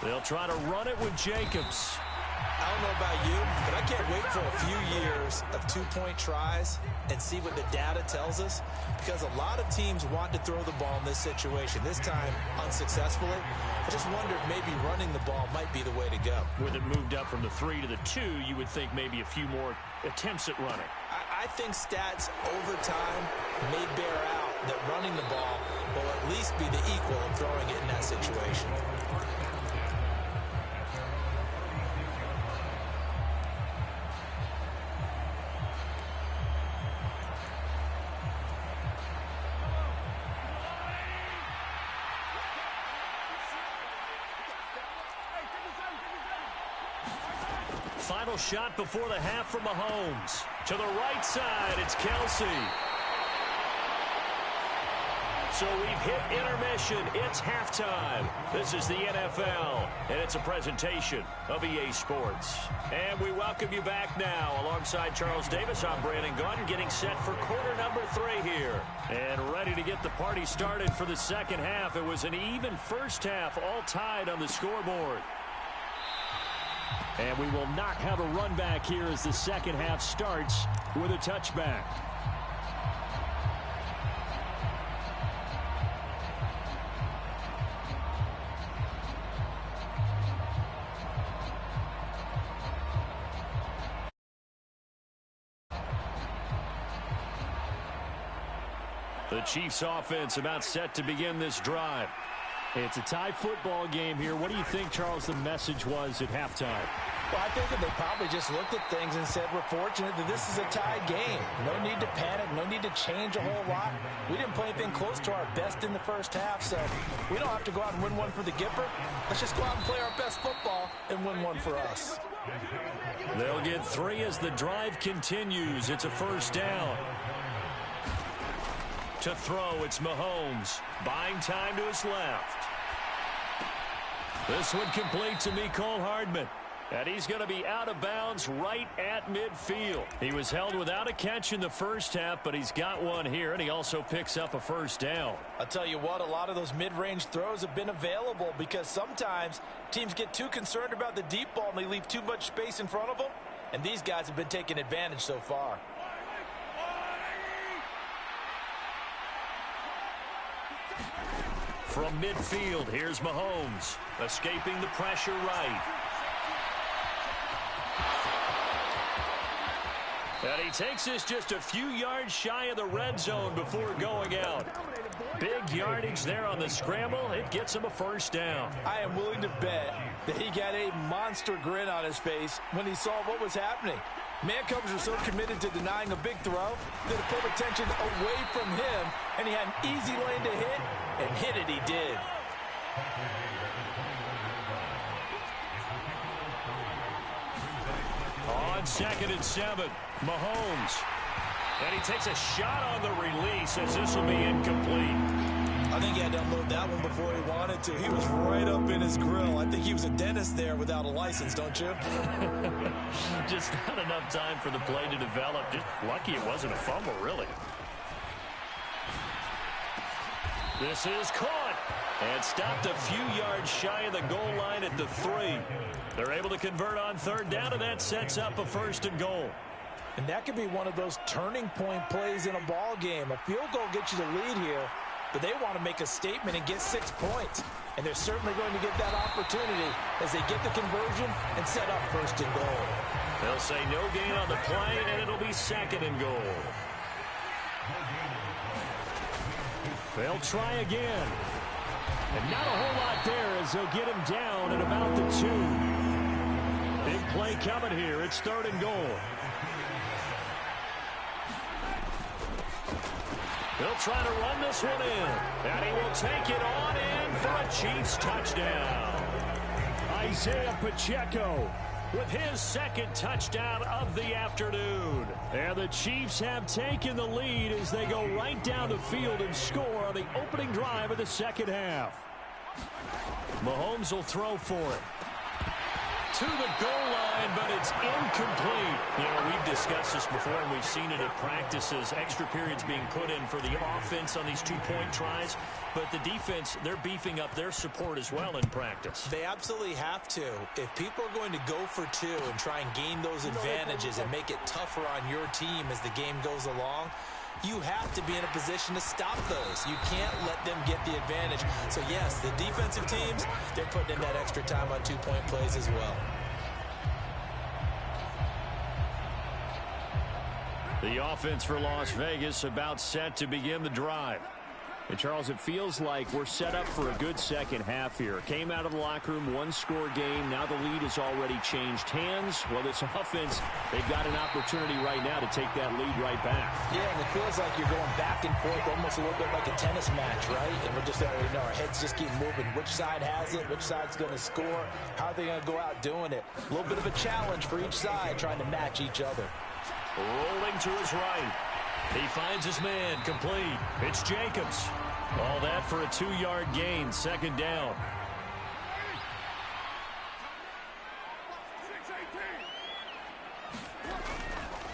They'll try to run it with Jacobs. I don't know about you, but I can't wait for a few years of two-point tries and see what the data tells us, because a lot of teams want to throw the ball in this situation, this time unsuccessfully. I just wonder if maybe running the ball might be the way to go. With it moved up from the 3 to the 2, you would think maybe a few more attempts at running. I think stats over time may bear out that running the ball will at least be the equal of throwing it in that situation. Final shot before the half from Mahomes. To the right side, it's Kelsey. So we've hit intermission. It's halftime. This is the NFL, and it's a presentation of EA Sports. And we welcome you back now. Alongside Charles Davis, I'm Brandon Gaudin, getting set for quarter number 3 here. And ready to get the party started for the second half. It was an even first half, all tied on the scoreboard. And we will not have a run back here as the second half starts with a touchback. The Chiefs offense about set to begin this drive. It's a tie football game here. What do you think, Charles, the message was at halftime? Well, I think that they probably just looked at things and said, we're fortunate that this is a tie game. No need to panic. No need to change a whole lot. We didn't play anything close to our best in the first half, so we don't have to go out and win one for the Gipper. Let's just go out and play our best football and win one for us. They'll get 3 as the drive continues. It's a first down. To throw, it's Mahomes. Buying time to his left. This one complete to Mecole Hardman. And he's going to be out of bounds right at midfield. He was held without a catch in the first half, but he's got one here, and he also picks up a first down. I'll tell you what, a lot of those mid-range throws have been available because sometimes teams get too concerned about the deep ball and they leave too much space in front of them, and these guys have been taking advantage so far. From midfield, here's Mahomes, escaping the pressure right. And he takes this just a few yards shy of the red zone before going out. Big yardage there on the scramble. It gets him a first down. I am willing to bet that he got a monster grin on his face when he saw what was happening. Man covers are so committed to denying a big throw that it pulled attention away from him, and he had an easy lane to hit, and hit it he did. On 2nd and 7, Mahomes. And he takes a shot on the release as this will be incomplete. I think he had to unload that one before he wanted to. He was right up in his grill. I think he was a dentist there without a license, don't you? Just not enough time for the play to develop. Just lucky it wasn't a fumble, really. This is caught and stopped a few yards shy of the goal line at the 3. They're able to convert on 3rd down, and that sets up a 1st and goal. And that could be one of those turning point plays in a ball game. A field goal gets you the lead here, but they want to make a statement and get 6 points. And they're certainly going to get that opportunity as they get the conversion and set up 1st and goal. They'll say no gain on the play, and it'll be 2nd and goal. They'll try again. And not a whole lot there as they'll get him down at about the 2. Big play coming here. It's 3rd and goal. They'll try to run this one in. And he will take it on in for a Chiefs touchdown. Isaiah Pacheco with his 2nd touchdown of the afternoon. And the Chiefs have taken the lead as they go right down the field and score on the opening drive of the second half. Mahomes will throw for it. to the goal line, but it's incomplete. You know, we've discussed this before, and we've seen it at practices. Extra periods being put in for the offense on these two-point tries. But the defense, they're beefing up their support as well in practice. They absolutely have to. If people are going to go for two and try and gain those advantages and make it tougher on your team as the game goes along, you have to be in a position to stop those. You can't let them get the advantage. So, yes, the defensive teams, they're putting in that extra time on two-point plays as well. The offense for Las Vegas about set to begin the drive. And, Charles, it feels like we're set up for a good second half here. Came out of the locker room, one-score game. Now the lead has already changed hands. Well, this offense, they've got an opportunity right now to take that lead right back. Yeah, and it feels like you're going back and forth almost a little bit like a tennis match, right? And we're just, our heads just keep moving. Which side has it? Which side's going to score? How are they going to go out doing it? A little bit of a challenge for each side trying to match each other. Rolling to his right. He finds his man complete. It's Jacobs. All that for a 2-yard gain, second down.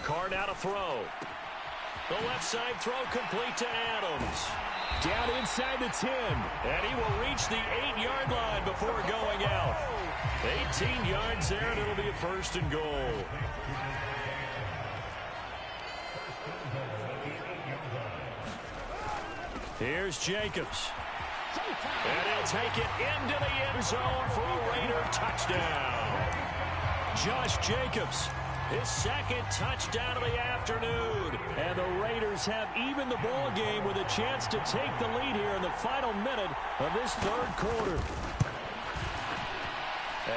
Card out a throw. The left side throw complete to Adams. Down inside the 10. And he will reach the 8-yard line before going out. 18 yards there, and it'll be a first and goal. Here's Jacobs. And he'll take it into the end zone for a Raider touchdown. Josh Jacobs, his second touchdown of the afternoon. And the Raiders have even the ball game with a chance to take the lead here in the final minute of this third quarter.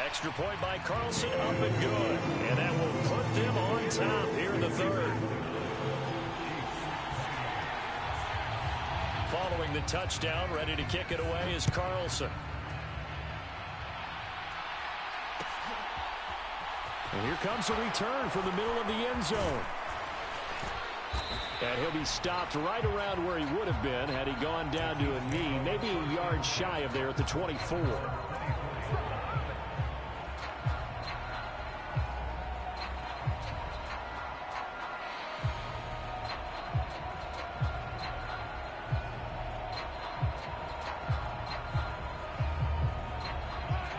Extra point by Carlson, up and good. And that will put them on top here in the third. Following the touchdown, ready to kick it away is Carlson. And here comes a return from the middle of the end zone. And he'll be stopped right around where he would have been had he gone down to a knee, maybe a yard shy of there at the 24.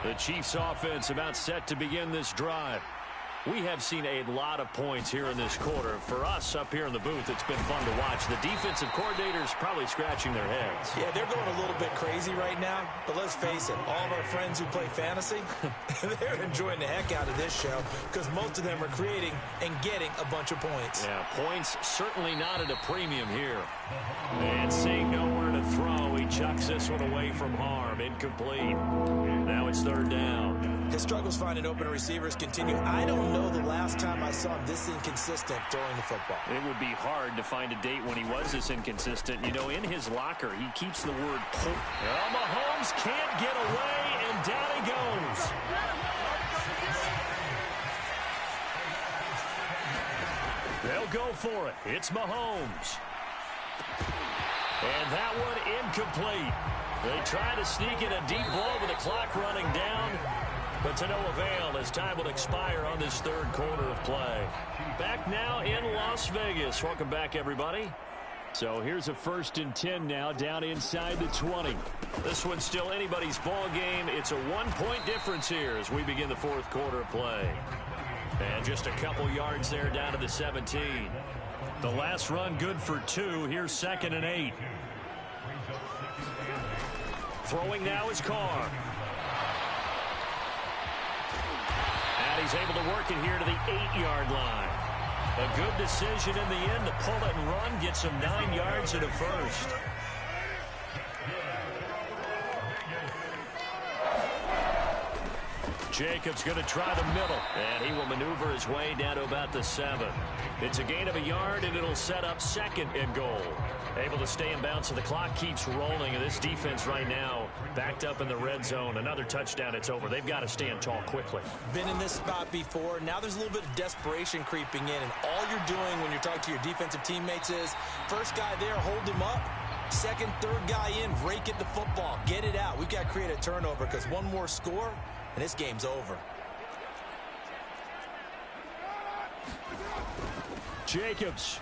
The Chiefs offense about set to begin this drive. We have seen a lot of points here in this quarter. For us up here in the booth, it's been fun to watch. The defensive coordinators probably scratching their heads. Yeah, they're going a little bit crazy right now. But let's face it, all of our friends who play fantasy, they're enjoying the heck out of this show because most of them are creating and getting a bunch of points. Yeah, points certainly not at a premium here. And seeing nowhere to throw, he chucks this one away from harm. Incomplete. Now it's third down. His struggles finding open receivers continue. I don't know the last time I saw him this inconsistent throwing the football. It would be hard to find a date when he was this inconsistent. You know, in his locker, he keeps the word pull. Well, Mahomes can't get away, and down he goes. They'll go for it. It's Mahomes. And that one incomplete. They try to sneak in a deep ball with the clock running down, but to no avail as time will expire on this third quarter of play. Back now in Las Vegas. Welcome back, everybody. So here's a 1st and 10 now down inside the 20. This one's still anybody's ball game. It's a 1-point difference here as we begin the fourth quarter of play. And just a couple yards there down to the 17. The last run good for 2. Here's 2nd and 8. Throwing now is Carr. And he's able to work it here to the 8-yard line. A good decision in the end to pull it and run. Gets him 9 yards and a first. Jacobs going to try the middle, and he will maneuver his way down to about the 7. It's a gain of a yard, and it'll set up 2nd and goal. Able to stay in bounds, so the clock keeps rolling, and this defense right now backed up in the red zone. Another touchdown, it's over. They've got to stand tall quickly. Been in this spot before. Now there's a little bit of desperation creeping in, and all you're doing when you're talking to your defensive teammates is first guy there, hold him up. Second, third guy in, rake at the football. Get it out. We've got to create a turnover because one more score, and this game's over. Jacobs.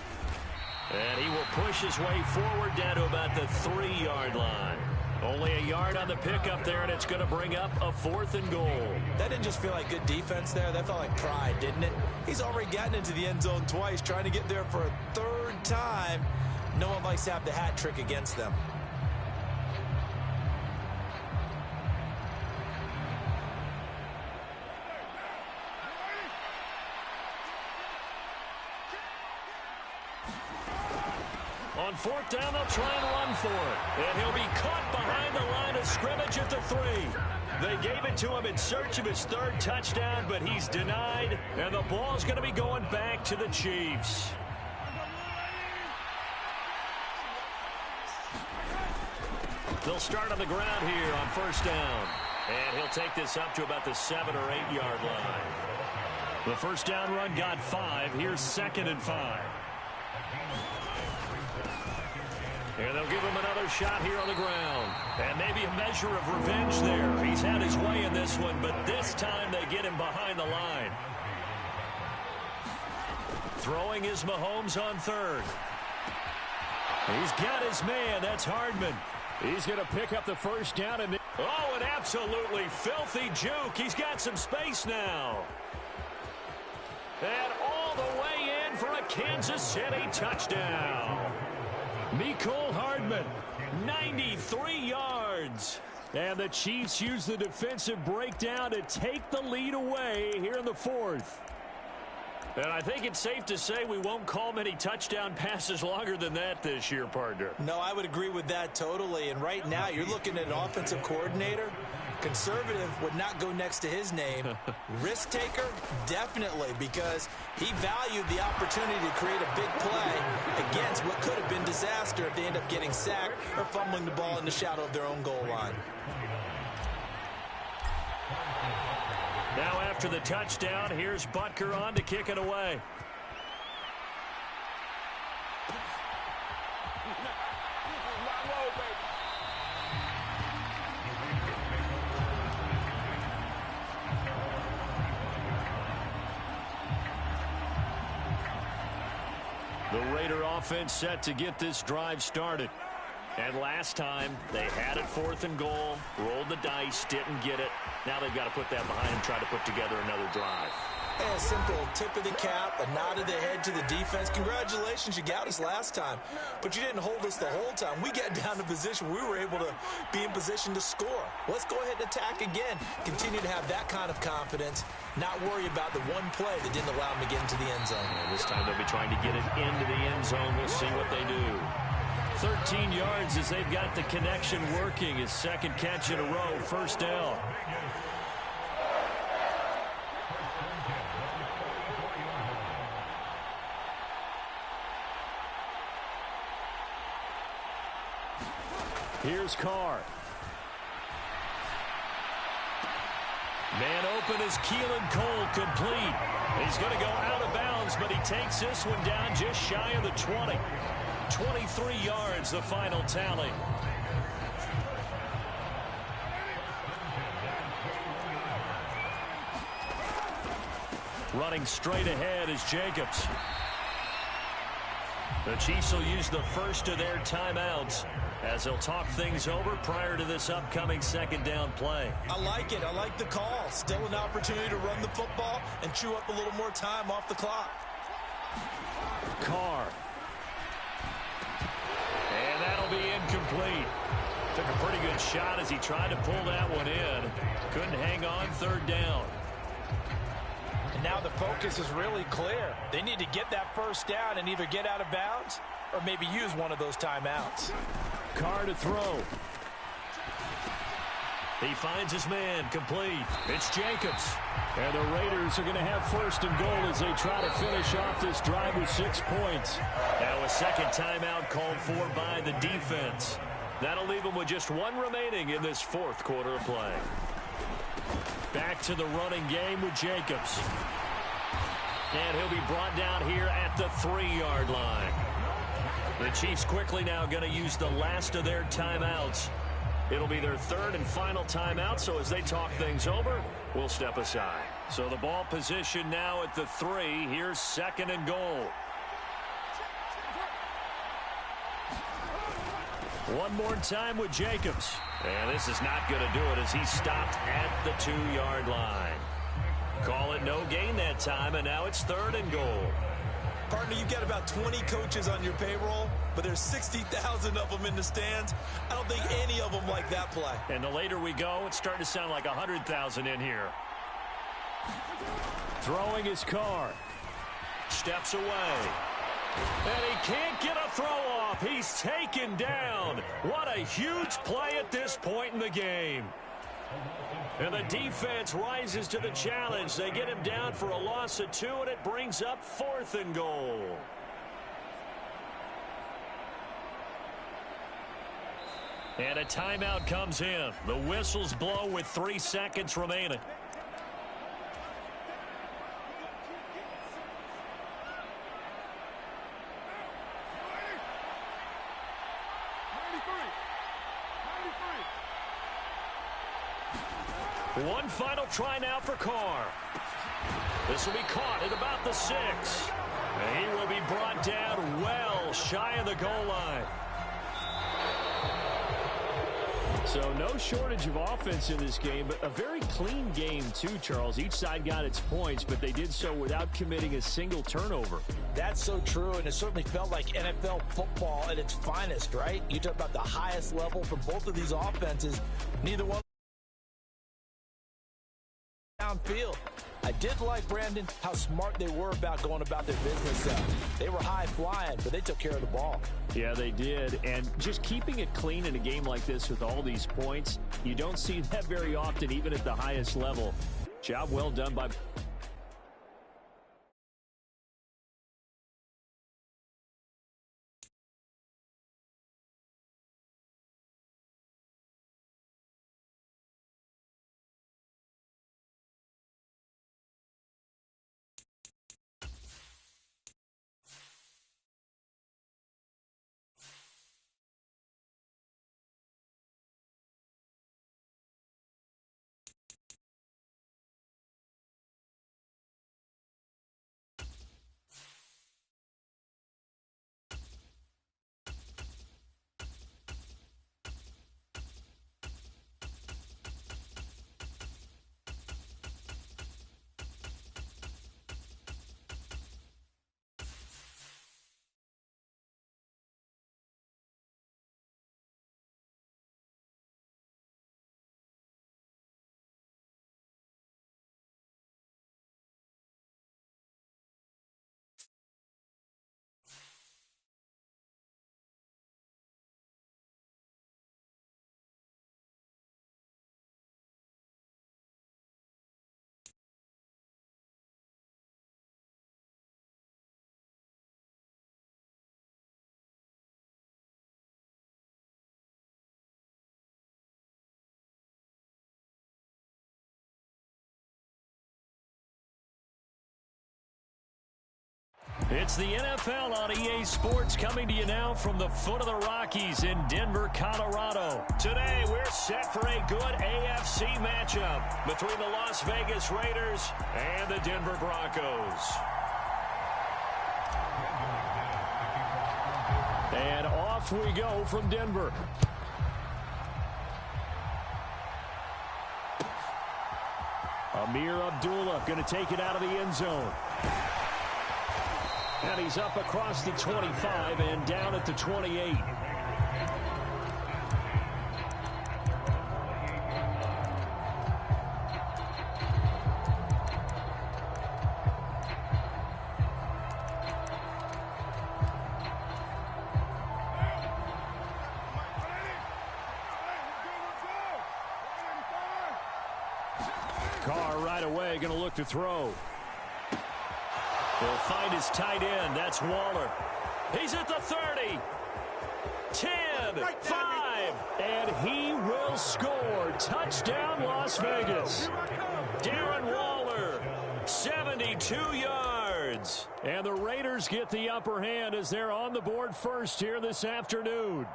And he will push his way forward down to about the 3-yard line. Only a yard on the pickup there, and it's going to bring up a 4th and goal. That didn't just feel like good defense there. That felt like pride, didn't it? He's already gotten into the end zone twice, trying to get there for a 3rd time. No one likes to have the hat trick against them. On 4th down, they'll try and run for it. And he'll be caught behind the line of scrimmage at the 3. They gave it to him in search of his 3rd touchdown, but he's denied. And the ball's going to be going back to the Chiefs. They'll start on the ground here on 1st down. And he'll take this up to about the 7 or 8-yard line. The 1st down run got 5. Here's 2nd and 5. And they'll give him another shot here on the ground. And maybe a measure of revenge there. He's had his way in this one, but this time they get him behind the line. Throwing is Mahomes on 3rd. He's got his man. That's Hardman. He's going to pick up the 1st down. And oh, an absolutely filthy juke. He's got some space now. And all the way in for a Kansas City touchdown. Mecole Hardman, 93 yards. And the Chiefs use the defensive breakdown to take the lead away here in the 4th. And I think it's safe to say we won't call many touchdown passes longer than that this year, partner. No, I would agree with that totally. And right now, you're looking at an offensive coordinator. Conservative would not go next to his name. Risk taker, definitely, because he valued the opportunity to create a big play against what could have been disaster if they end up getting sacked or fumbling the ball in the shadow of their own goal line. Now after the touchdown, here's Butker on to kick it away. The Raider offense set to get this drive started. And last time, they had it 4th and goal, rolled the dice, didn't get it. Now they've got to put that behind and try to put together another drive. Yeah, a simple tip of the cap, a nod of the head to the defense. Congratulations, you got us last time, but you didn't hold us the whole time. We got down to position. We were able to be in position to score. Let's go ahead and attack again. Continue to have that kind of confidence, not worry about the one play that didn't allow them to get into the end zone. And this time they'll be trying to get it into the end zone. We'll see what they do. 13 yards as they've got the connection working. His 2nd catch in a row, 1st down. here's Carr. Man open is Keelan Cole, complete. He's going to go out of bounds, but he takes this one down just shy of the 20. 23 yards, the final tally. Running straight ahead is Jacobs. The Chiefs will use the first of their timeouts as they'll talk things over prior to this upcoming second down play. I like it. I like the call. Still an opportunity to run the football and chew up a little more time off the clock. Carr. And that'll be incomplete. Took a pretty good shot as he tried to pull that one in. Couldn't hang on, third down. And now the focus is really clear. They need to get that first down and either get out of bounds or maybe use one of those timeouts. Carr to throw. He finds his man, complete. It's Jacobs. And the Raiders are going to have first and goal as they try to finish off this drive with 6 points. Now a second timeout called for by the defense. That'll leave them with just one remaining in this fourth quarter of play. Back to the running game with Jacobs. And he'll be brought down here at the 3-yard line. The Chiefs quickly now going to use the last of their timeouts. It'll be their third and final timeout, so as they talk things over, we'll step aside. So the ball position now at the 3. Here's 2nd and goal. One more time with Jacobs. And this is not going to do it as he stopped at the 2-yard line. Call it no gain that time, and now it's 3rd and goal. Partner, you've got about 20 coaches on your payroll, but there's 60,000 of them in the stands. I don't think any of them like that play. And the later we go, it's starting to sound like 100,000 in here. Throwing his car. Steps away. And he can't get a throw off. He's taken down. What a huge play at this point in the game. And the defense rises to the challenge. They get him down for a loss of 2, and it brings up 4th and goal. And a timeout comes in. The whistles blow with 3 seconds remaining. One final try now for Carr. This will be caught at about the 6. And he will be brought down well shy of the goal line. So no shortage of offense in this game, but a very clean game too, Charles. Each side got its points, but they did so without committing a single turnover. That's so true, and it certainly felt like NFL football at its finest, right? You talk about the highest level from both of these offenses. Neither one downfield. I did like, Brandon, how smart they were about going about their business. They were high flying, but they took care of the ball. Yeah, they did. And just keeping it clean in a game like this with all these points, you don't see that very often, even at the highest level. Job well done by... It's the NFL on EA Sports coming to you now from the foot of the Rockies in Denver, Colorado. Today, we're set for a good AFC matchup between the Las Vegas Raiders and the Denver Broncos. And off we go from Denver. Amir Abdullah going to take it out of the end zone. And he's up across the 25 and down at the 28. Carr right away going to look to throw. He'll find his tight end. That's Waller. He's at the 30. 10, 5, and he will score. Touchdown, Las Vegas. Darren Waller, 72 yards. And the Raiders get the upper hand as they're on the board first here this afternoon.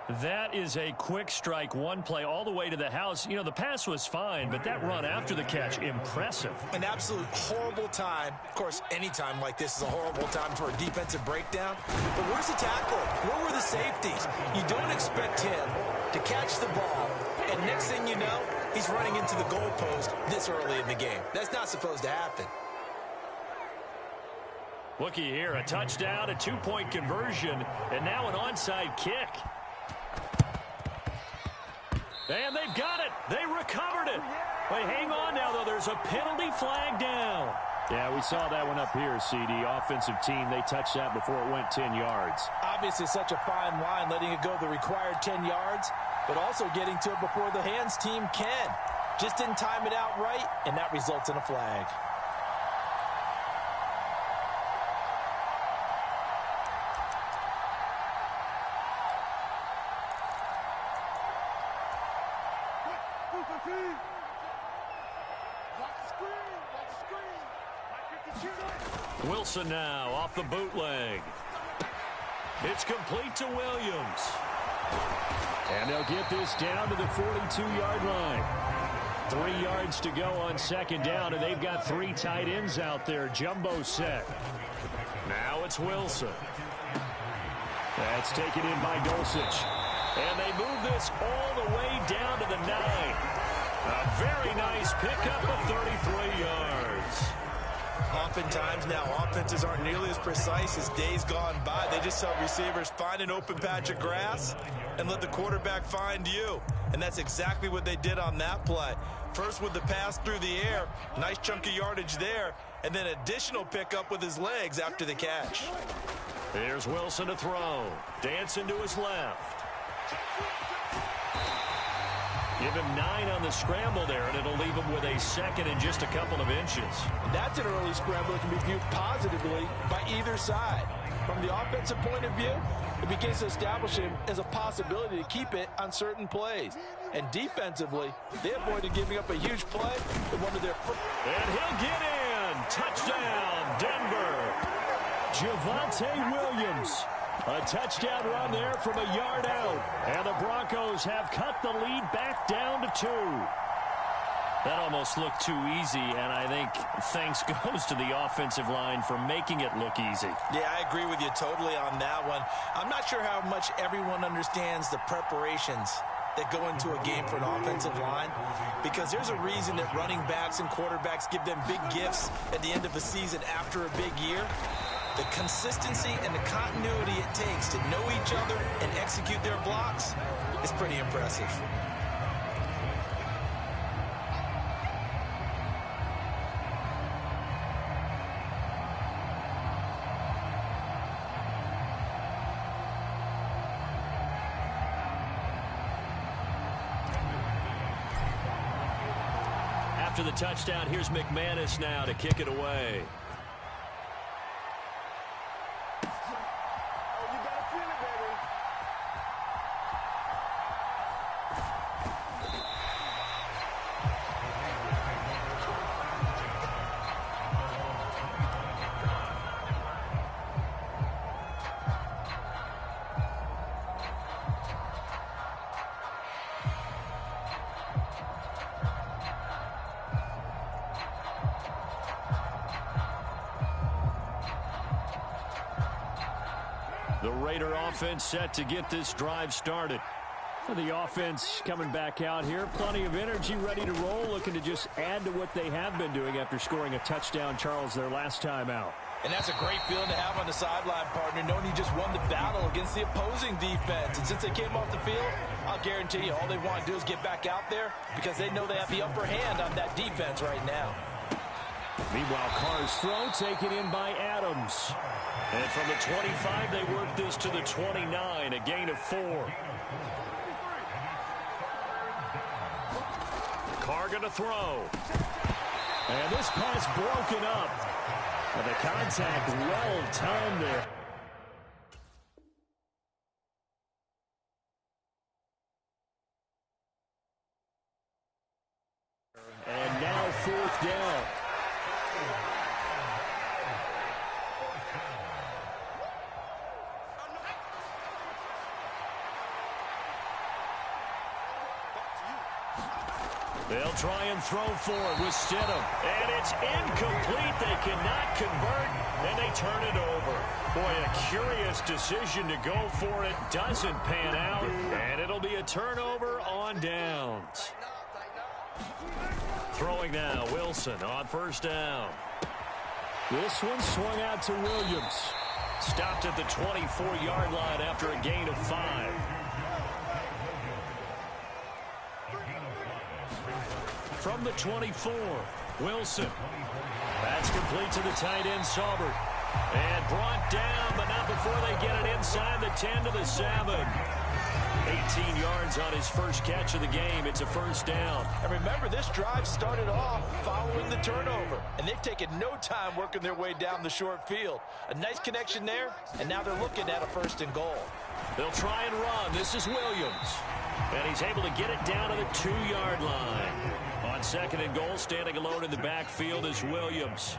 That is a quick strike, one play all the way to the house. You know, the pass was fine, but that run after the catch, impressive. An absolute horrible time. Of course, any time like this is a horrible time for a defensive breakdown. But where's the tackle? Where were the safeties? You don't expect him to catch the ball, and next thing you know, he's running into the goalpost this early in the game. That's not supposed to happen. Looky here, a touchdown, a two-point conversion, and now an onside kick. And they've got it. They recovered it. Wait, hang on now, though. There's a penalty flag down. Yeah, we saw that one up here, CD. Offensive team, they touched that before it went 10 yards. Obviously, such a fine line, letting it go the required 10 yards, but also getting to it before the hands team can. Just didn't time it out right, and that results in a flag. Wilson now off the bootleg. It's complete to Williams. And they'll get this down to the 42-yard line. 3 yards to go on second down, and they've got 3 tight ends out there. Jumbo set. Now it's Wilson. That's taken in by Dulcich. And they move this all the way down to the 9. A very nice pickup of 33 yards. Oftentimes now, offenses aren't nearly as precise as days gone by. They just tell receivers, find an open patch of grass and let the quarterback find you. And that's exactly what they did on that play. First with the pass through the air, nice chunk of yardage there, and then additional pickup with his legs after the catch. Here's Wilson to throw. Dancing to his left. Give him 9 on the scramble there, and it'll leave him with a second and just a couple of inches. That's an early scramble that can be viewed positively by either side. From the offensive point of view, it begins to establish him as a possibility to keep it on certain plays. And defensively, they avoided giving up a huge play in one of their first. And he'll get in. Touchdown, Denver. Javonte Williams. A touchdown run there from a yard out. And the Broncos have cut the lead back down to 2. That almost looked too easy, and I think thanks goes to the offensive line for making it look easy. Yeah, I agree with you totally on that one. I'm not sure how much everyone understands the preparations that go into a game for an offensive line, because there's a reason that running backs and quarterbacks give them big gifts at the end of a season after a big year. The consistency and the continuity it takes to know each other and execute their blocks is pretty impressive. After the touchdown, here's McManus now to kick it away. The Raider offense set to get this drive started. The offense coming back out here. Plenty of energy, ready to roll, looking to just add to what they have been doing after scoring a touchdown, Charles, their last time out. And that's a great feeling to have on the sideline, partner, knowing you just won the battle against the opposing defense. And since they came off the field, I'll guarantee you all they want to do is get back out there because they know they have the upper hand on that defense right now. Meanwhile, Carr's throw taken in by Adams. And from the 25, they work this to the 29, a gain of 4. Carr going to throw. And this pass broken up. And the contact well timed there. And now 4th down. They'll try and throw for it with Stidham. And it's incomplete. They cannot convert, and they turn it over. Boy, a curious decision to go for it. Doesn't pan out, and it'll be a turnover on downs. Throwing now, Wilson on first down. This one swung out to Williams. Stopped at the 24-yard line after a gain of 5. From the 24, Wilson. That's complete to the tight end, Saubert. And brought down, but not before they get it inside the 10 to the 7. 18 yards on his first catch of the game. It's a first down. And remember, this drive started off following the turnover, and they've taken no time working their way down the short field. A nice connection there, and now they're looking at a 1st and goal. They'll try and run. This is Williams. And he's able to get it down to the 2-yard line. On 2nd and goal, standing alone in the backfield is Williams.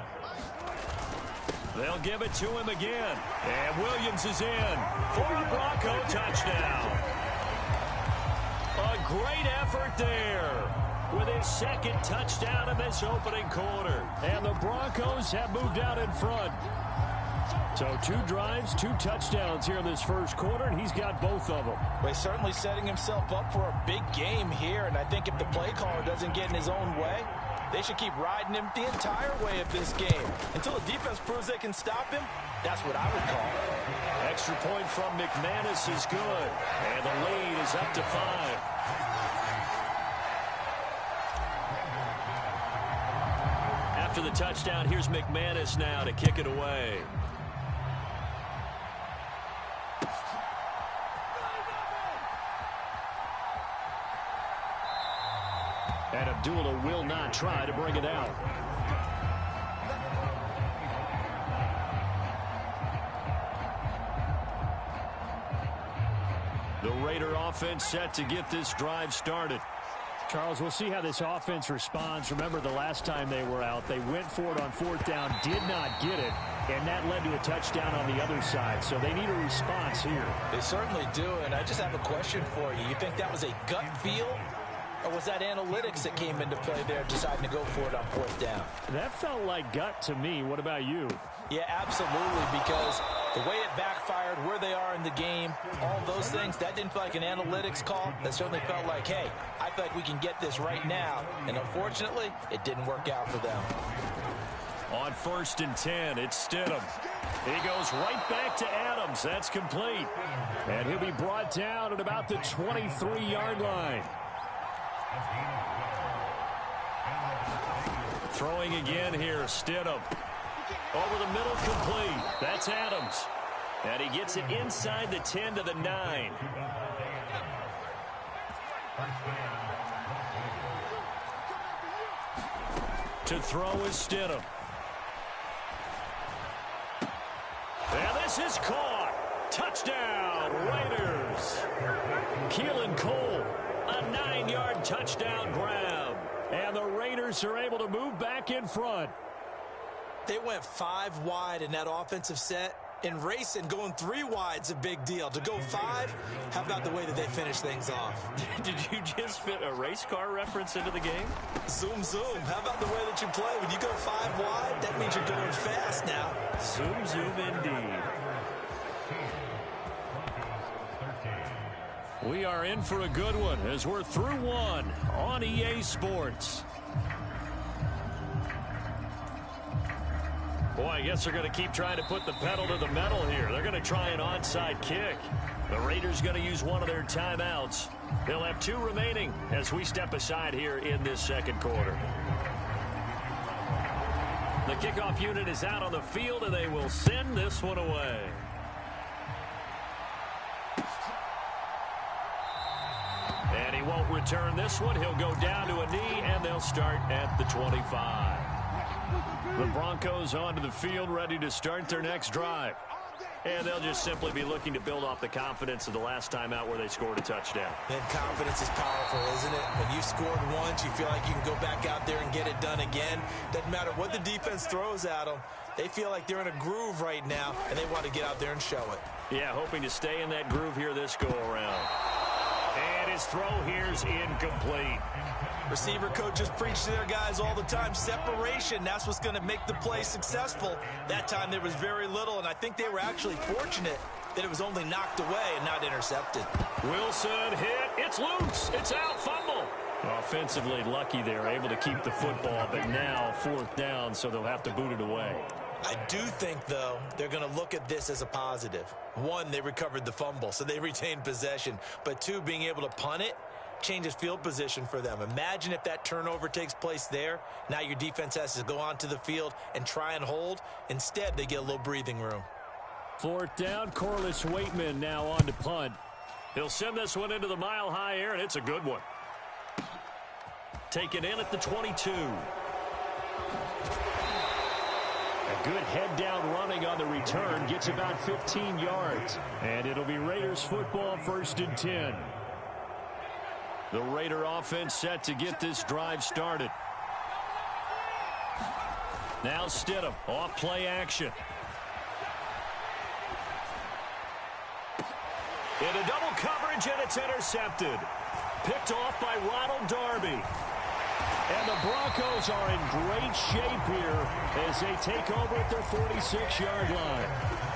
They'll give it to him again. And Williams is in for a Bronco touchdown. A great effort there with his 2nd touchdown in this opening quarter. And the Broncos have moved out in front. So 2 drives, 2 touchdowns here in this first quarter, and he's got both of them. Well, he's certainly setting himself up for a big game here, and I think if the play caller doesn't get in his own way, they should keep riding him the entire way of this game. Until the defense proves they can stop him, that's what I would call it. Extra point from McManus is good, and the lead is up to 5. After the touchdown, here's McManus now to kick it away. And Abdullah will not try to bring it out. The Raider offense set to get this drive started. Charles, we'll see how this offense responds. Remember, the last time they were out, they went for it on 4th down, did not get it, and that led to a touchdown on the other side. So they need a response here. They certainly do, and I just have a question for you. You think that was a gut feel, or was that analytics that came into play there deciding to go for it on 4th down? That felt like gut to me. What about you? Yeah, absolutely, because the way it backfired, where they are in the game, all those things, that didn't feel like an analytics call. That certainly felt like, hey, I feel like we can get this right now. And unfortunately, it didn't work out for them. On 1st and 10, it's Stidham. He goes right back to Adams. That's complete. And he'll be brought down at about the 23-yard line. Throwing again here, Stidham. Over the middle, complete. That's Adams. And he gets it inside the 10 to the 9. To throw is Stidham. And this is caught. Touchdown, Raiders. Keelan Cole, a 9-yard touchdown grab. And the Raiders are able to move back in front. They went 5 wide in that offensive set. And racing, going 3 wide's a big deal. To go 5, how about the way that they finish things off? Did you just fit a race car reference into the game? Zoom, zoom. How about the way that you play? When you go 5 wide, that means you're going fast now. Zoom, zoom indeed. We are in for a good one as we're through 1 on EA Sports. Boy, I guess they're going to keep trying to put the pedal to the metal here. They're going to try an onside kick. The Raiders going to use one of their timeouts. They'll have 2 remaining as we step aside here in this second quarter. The kickoff unit is out on the field, and they will send this one away. And he won't return this one. He'll go down to a knee, and they'll start at the 25. The Broncos onto the field, ready to start their next drive. And they'll just simply be looking to build off the confidence of the last time out where they scored a touchdown. And confidence is powerful, isn't it? When you scored once, you feel like you can go back out there and get it done again. Doesn't matter what the defense throws at them. They feel like they're in a groove right now, and they want to get out there and show it. Yeah, hoping to stay in that groove here this go-around. And His throw here's incomplete. Receiver coaches preach to their guys all the time. Separation, that's what's going to make the play successful. That time there was very little, and I think they were actually fortunate that it was only knocked away and not intercepted. Wilson hit. It's loose. It's out. Fumble. Offensively lucky they're able to keep the football, but now 4th down, so they'll have to boot it away. I do think, though, they're going to look at this as a positive. 1, they recovered the fumble, so they retained possession. But 2, being able to punt it changes field position for them. Imagine if that turnover takes place there. Now your defense has to go onto the field and try and hold. Instead, they get a little breathing room. 4th down, Corliss Waitman now on to punt. He'll send this one into the mile-high air, and it's a good one. Taken in at the 22. A good head-down running on the return. Gets about 15 yards. And it'll be Raiders football, 1st and 10. The Raider offense set to get this drive started. Now Stidham, off play action. Into double coverage, and it's intercepted. Picked off by Ronald Darby. And the Broncos are in great shape here as they take over at their 46-yard line.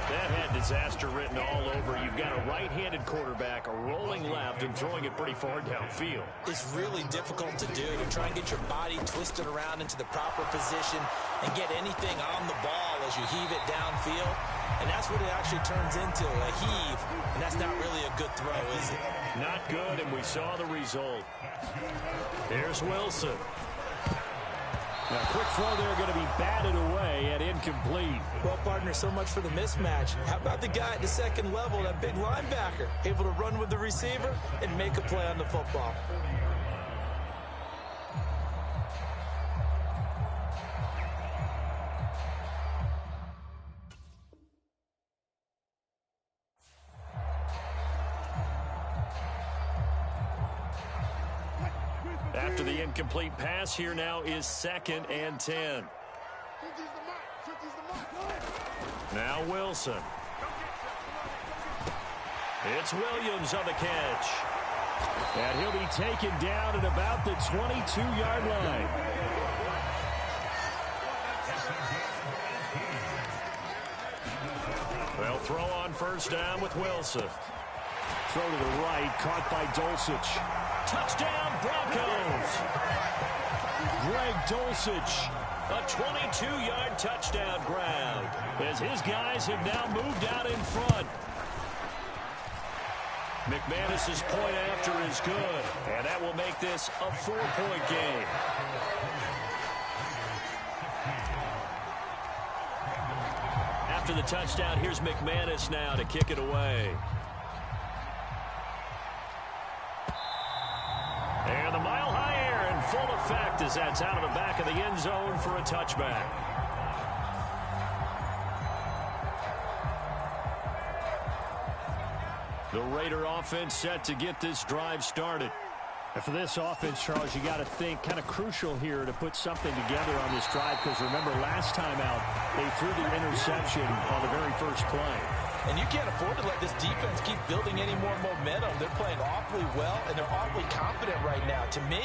That had disaster written all over. You've got a right-handed quarterback, a rolling left, and throwing it pretty far downfield. It's really difficult to do, to try and get your body twisted around into the proper position and get anything on the ball as you heave it downfield. And that's what it actually turns into, a heave. And that's not really a good throw, is it? Not good, and we saw the result. Here's Wilson. Now, quick throw there going to be batted away and incomplete. Well, partner, so much for the mismatch. How about the guy at the second level, that big linebacker, able to run with the receiver and make a play on the football? After the incomplete pass, here now is 2nd and 10. Now Wilson. It's Williams on the catch. And he'll be taken down at about the 22-yard line. They'll throw on 1st down with Wilson. Throw to the right, caught by Dulcich. Touchdown, Broncos! Greg Dulcich. A 22-yard touchdown grab As his guys have now moved out in front. McManus's point after is good, and that will make this a 4-point game. After the touchdown, here's McManus now to kick it away. And the mile-high air in full effect as that's out of the back of the end zone for a touchback. The Raider offense set to get this drive started. And for this offense, Charles, you got to think kind of crucial here to put something together on this drive, because remember last time out they threw the interception on the very first play. And you can't afford to let this defense keep building any more momentum. They're playing awfully well, and they're awfully confident right now. To me,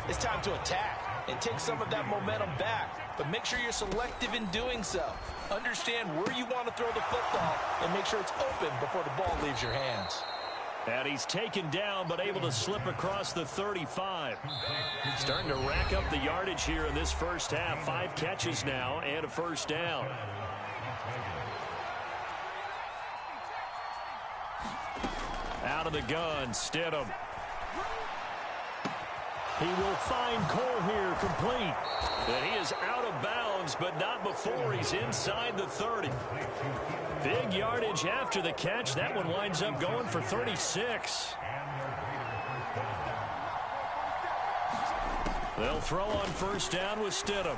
it's time to attack and take some of that momentum back. But make sure you're selective in doing so. Understand where you want to throw the football and make sure it's open before the ball leaves your hands. And he's taken down, but able to slip across the 35. Starting to rack up the yardage here in this first half. 5 catches now and a 1st down. Out of the gun, Stidham. He will find Cole here, complete. And he is out of bounds, but not before he's inside the 30. Big yardage after the catch. That one winds up going for 36. They'll throw on 1st down with Stidham.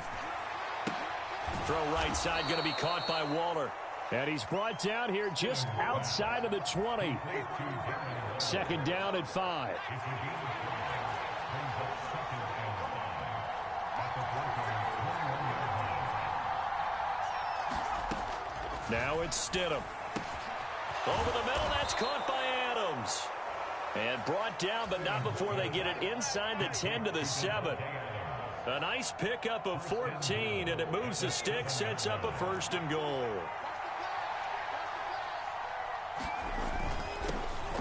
Throw right side going to be caught by Waller. And he's brought down here just outside of the 20. 2nd down at 5. Now it's Stidham. Over the middle, that's caught by Adams. And brought down, but not before they get it inside the 10 to the 7. A nice pickup of 14, and it moves the stick, sets up a 1st and goal.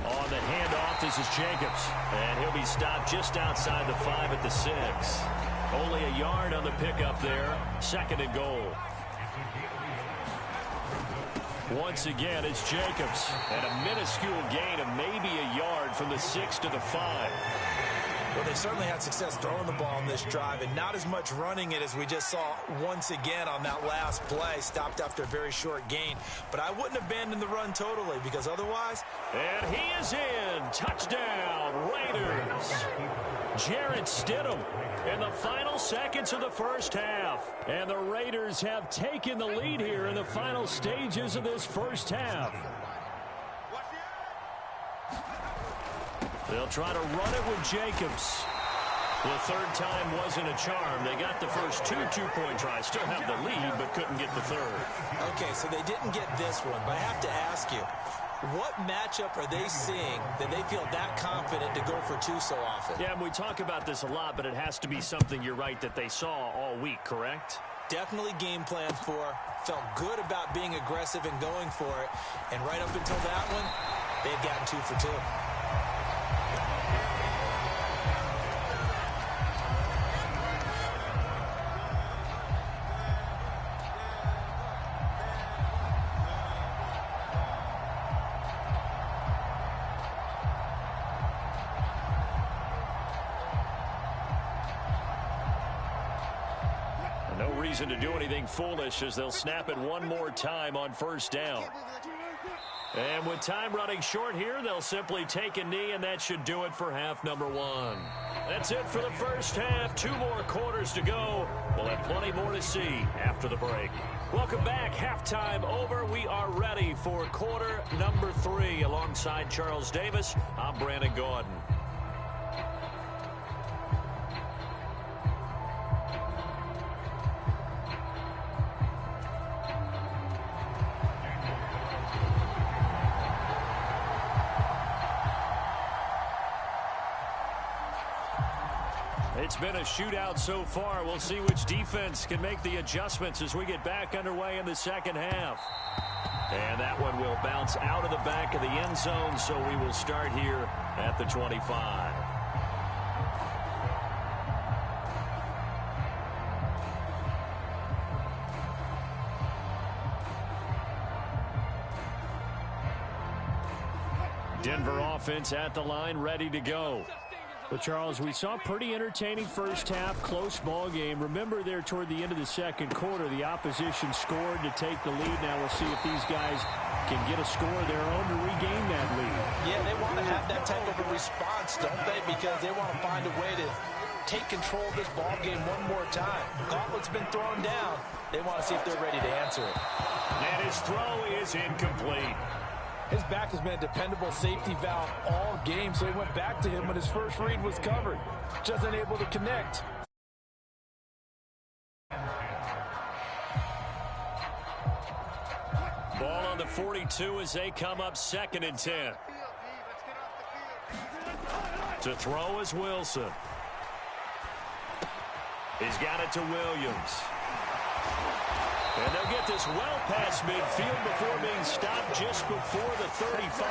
On the handoff, this is Jacobs. And he'll be stopped just outside the 5 at the 6. Only a yard on the pickup there. 2nd and goal. Once again, it's Jacobs. And a minuscule gain of maybe a yard from the 6 to the 5. Well, they certainly had success throwing the ball in this drive, and not as much running it as we just saw once again on that last play. Stopped after a very short gain. But I wouldn't abandon the run totally, because otherwise... And he is in. Touchdown, Raiders. Jarrett Stidham in the final seconds of the 1st half. And the Raiders have taken the lead here in the final stages of this 1st half. They'll try to run it with Jacobs. The 3rd time wasn't a charm. They got the first 2 two-point tries. Still have the lead, but couldn't get the 3rd. Okay, so they didn't get this one, but I have to ask you, what matchup are they seeing that they feel that confident to go for 2 so often? Yeah, and we talk about this a lot, but it has to be something, you're right, that they saw all week, correct? Definitely game plan for. Felt good about being aggressive and going for it. And right up until that one, they've gotten 2 for 2. No reason to do anything foolish as they'll snap it one more time on 1st down. And with time running short here, they'll simply take a knee, and that should do it for half number 1. That's it for the 1st half. 2 more quarters to go. We'll have plenty more to see after the break. Welcome back. Halftime over. We are ready for quarter number 3. Alongside Charles Davis, I'm Brandon Gaudin. It's been a shootout so far. We'll see which defense can make the adjustments as we get back underway in the 2nd half. And that one will bounce out of the back of the end zone, so we will start here at the 25. Denver offense at the line, ready to go. Well, Charles, we saw a pretty entertaining 1st half, close ball game. Remember there toward the end of the 2nd quarter, the opposition scored to take the lead. Now we'll see if these guys can get a score of their own to regain that lead. Yeah, they want to have that type of a response, don't they? Because they want to find a way to take control of this ball game one more time. Gauntlet's been thrown down. They want to see if they're ready to answer it. And his throw is incomplete. His back has been a dependable safety valve all game, so he went back to him when his first read was covered. Just unable to connect. Ball on the 42 as they come up 2nd and 10. To throw is Wilson. He's got it to Williams. And they'll get this well past midfield before being stopped just before the 35.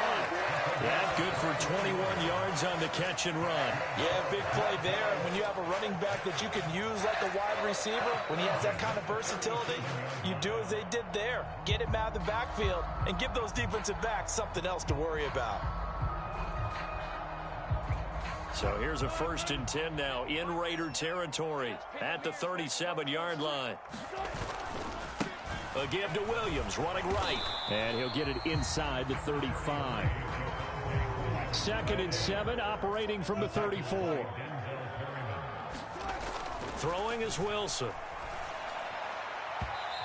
Yeah, good for 21 yards on the catch and run. Yeah, big play there. And when you have a running back that you can use like a wide receiver, when he has that kind of versatility, you do as they did there. Get him out of the backfield and give those defensive backs something else to worry about. So here's a 1st and 10 now in Raider territory at the 37-yard line. A give to Williams, running right. And he'll get it inside the 35. 2nd and 7, operating from the 34. Throwing is Wilson.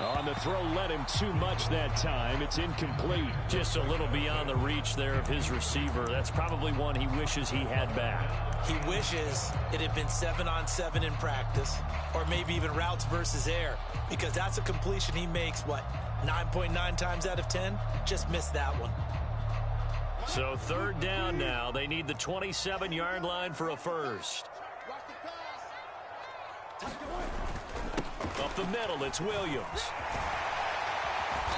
On the throw, led him too much that time. It's incomplete. Just a little beyond the reach there of his receiver. That's probably one he wishes he had back. He wishes it had been 7-on-7 in practice, or maybe even routes versus air, because that's a completion he makes, what, 9.9 times out of 10? Just missed that one. So third down now. They need the 27-yard line for a first. Up the middle, it's Williams.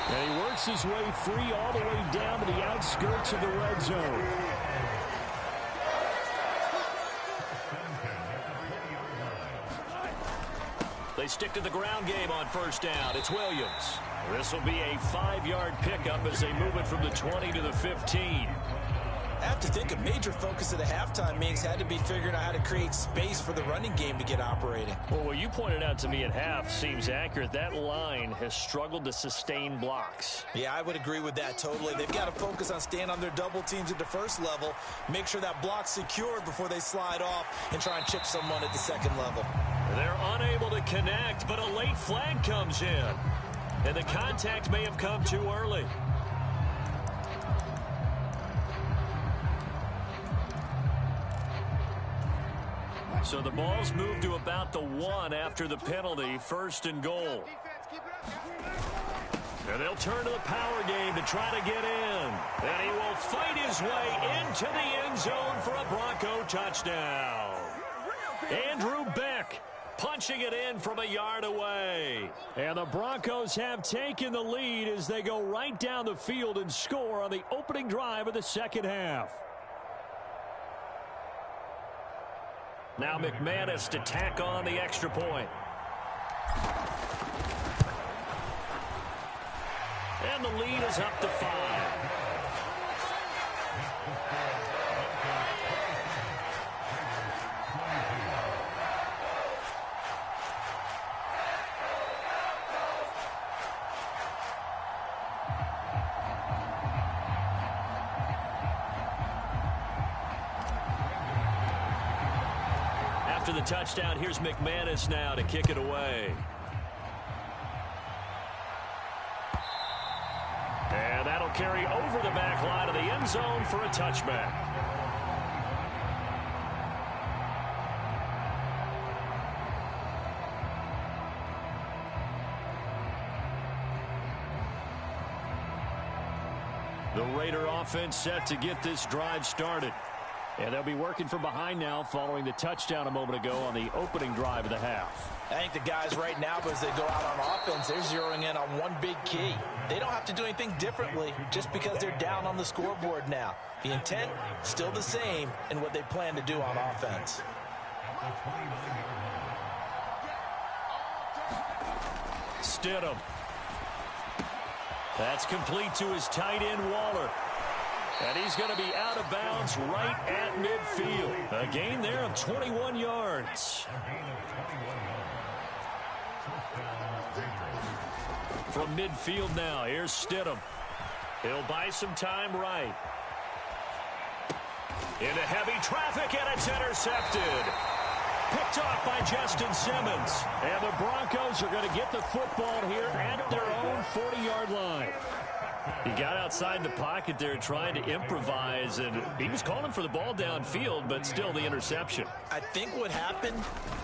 And he works his way free all the way down to the outskirts of the red zone. They stick to the ground game on first down. It's Williams. This will be a 5-yard pickup as they move it from the 20 to the 15. I have to think a major focus of the halftime meetings had to be figuring out how to create space for the running game to get operating. Well, what you pointed out to me at half seems accurate. That line has struggled to sustain blocks. Yeah, I would agree with that totally. They've got to focus on staying on their double teams at the first level, make sure that block's secured before they slide off and try and chip someone at the second level. They're unable to connect, but a late flag comes in. And the contact may have come too early. So the ball's moved to about the 1 after the penalty, first and goal. And they'll turn to the power game to try to get in. And he will fight his way into the end zone for a Bronco touchdown. Andrew Beck punching it in from a yard away. And the Broncos have taken the lead as they go right down the field and score on the opening drive of the second half. Now McManus to tack on the extra point. And the lead is up to 5. After the touchdown, here's McManus now to kick it away. And that'll carry over the back line of the end zone for a touchback. The Raider offense set to get this drive started. And they'll be working from behind now following the touchdown a moment ago on the opening drive of the half. I think the guys right now, as they go out on offense, they're zeroing in on one big key. They don't have to do anything differently just because they're down on the scoreboard now. The intent, still the same in what they plan to do on offense. Stidham. That's complete to his tight end, Waller. And he's going to be out of bounds right at midfield. A gain there of 21 yards. From midfield now, here's Stidham. He'll buy some time right. Into heavy traffic, and it's intercepted. Picked off by Justin Simmons. And the Broncos are going to get the football here at their own 40-yard line. He got outside the pocket there trying to improvise, and he was calling for the ball downfield, but still the interception. I think what happened,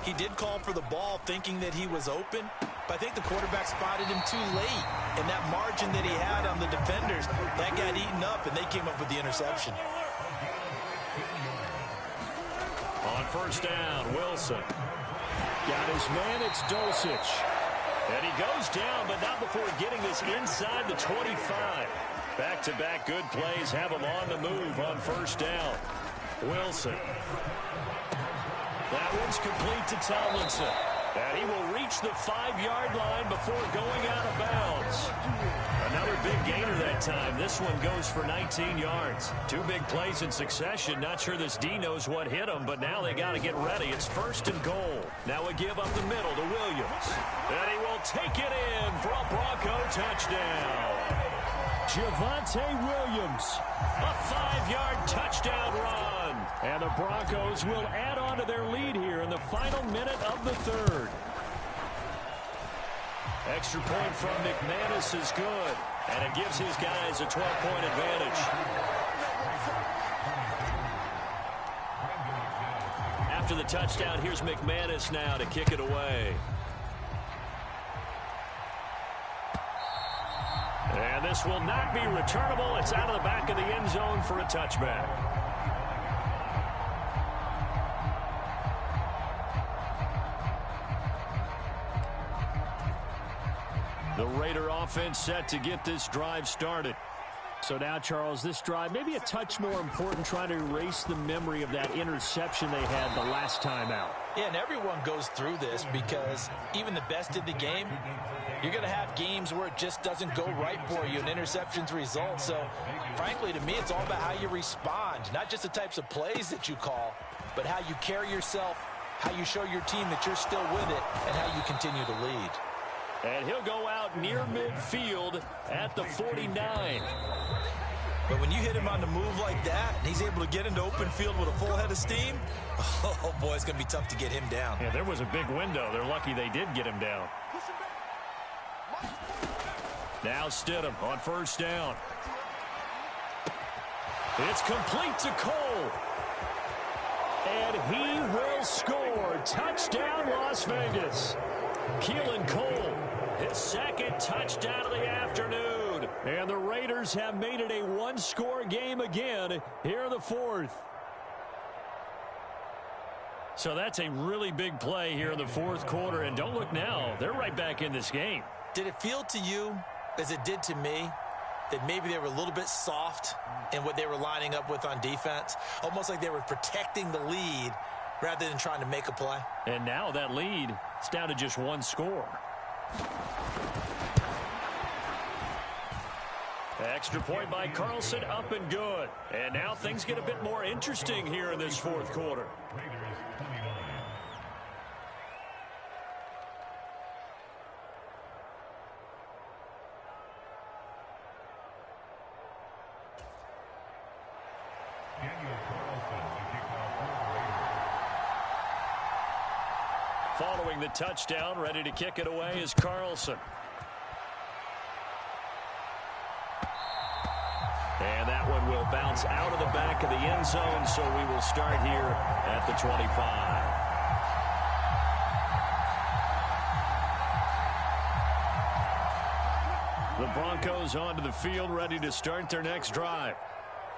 he did call for the ball thinking that he was open, but I think the quarterback spotted him too late, and that margin that he had on the defenders, that got eaten up, and they came up with the interception. On first down, Wilson. Got his man, it's Dulcich. And he goes down, but not before getting this inside the 25. Back-to-back good plays have him on the move on first down. Wilson. That one's complete to Tomlinson. And he will reach the 5-yard line before going out of bounds. Another big gainer that time. This one goes for 19 yards. Two big plays in succession. Not sure this D knows what hit him, but now they got to get ready. It's first and goal. Now a give up the middle to Williams. And he will take it in for a Bronco touchdown. Javonte Williams. A 5-yard touchdown run. And the Broncos will add on to their lead here in the final minute of the third. Extra point from McManus is good, and it gives his guys a 12-point advantage. After the touchdown, here's McManus now to kick it away. And this will not be returnable. It's out of the back of the end zone for a touchback. The Raider offense set to get this drive started. So now, Charles, this drive maybe a touch more important, trying to erase the memory of that interception they had the last time out. Yeah, and everyone goes through this because even the best in the game, you're going to have games where it just doesn't go right for you and interceptions result. So, frankly, to me, it's all about how you respond, not just the types of plays that you call, but how you carry yourself, how you show your team that you're still with it, and how you continue to lead. And he'll go out near midfield at the 49. But when you hit him on the move like that, and he's able to get into open field with a full head of steam, oh, boy, it's going to be tough to get him down. Yeah, there was a big window. They're lucky they did get him down. Now Stidham on first down. It's complete to Cole. And he will score. Touchdown, Las Vegas. Keelan Cole, his second touchdown of the afternoon. And the Raiders have made it a one-score game again here in the fourth. So that's a really big play here in the fourth quarter. And don't look now, they're right back in this game. Did it feel to you, as it did to me, that maybe they were a little bit soft in what they were lining up with on defense? Almost like they were protecting the lead rather than trying to make a play. And now that lead is down to just one score. Extra point by Carlson, up and good. And now things get a bit more interesting here in this fourth quarter. Following the touchdown, ready to kick it away is Carlson. And that one will bounce out of the back of the end zone, so we will start here at the 25. The Broncos onto the field, ready to start their next drive.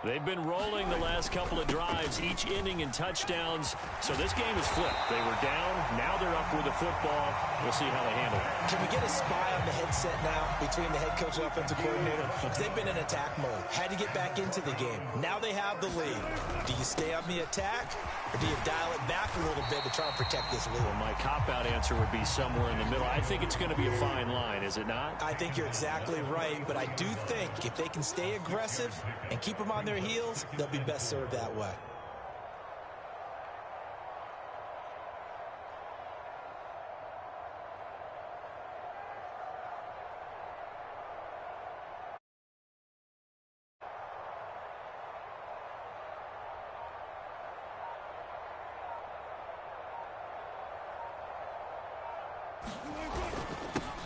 They've been rolling the last couple of drives, each inning in touchdowns. So this game is flipped. They were down. Now they're up with the football. We'll see how they handle it. Can we get a spy on the headset now between the head coach and offensive coordinator? Because they've been in attack mode. Had to get back into the game. Now they have the lead. Do you stay on the attack, or do you dial it back a little bit to try and protect this lead? Well, my cop-out answer would be somewhere in the middle. I think it's going to be a fine line, is it not? I think you're exactly right, but I do think if they can stay aggressive and keep them on their heels, they'll be best served that way.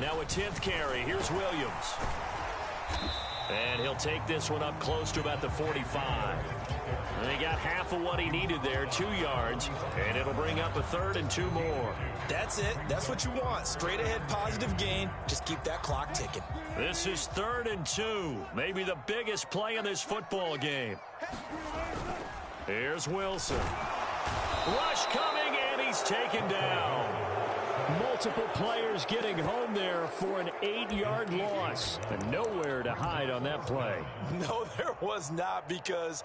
Now a 10th carry. Here's Williams. And he'll take this one up close to about the 45. And he got half of what he needed there, 2 yards. And it'll bring up a 3rd and 2 more. That's it. That's what you want. Straight ahead positive gain. Just keep that clock ticking. This is 3rd and 2. Maybe the biggest play in this football game. Here's Wilson. Rush coming, and he's taken down. Multiple players getting home there for an 8-yard loss. And nowhere to hide on that play. No, there was not, because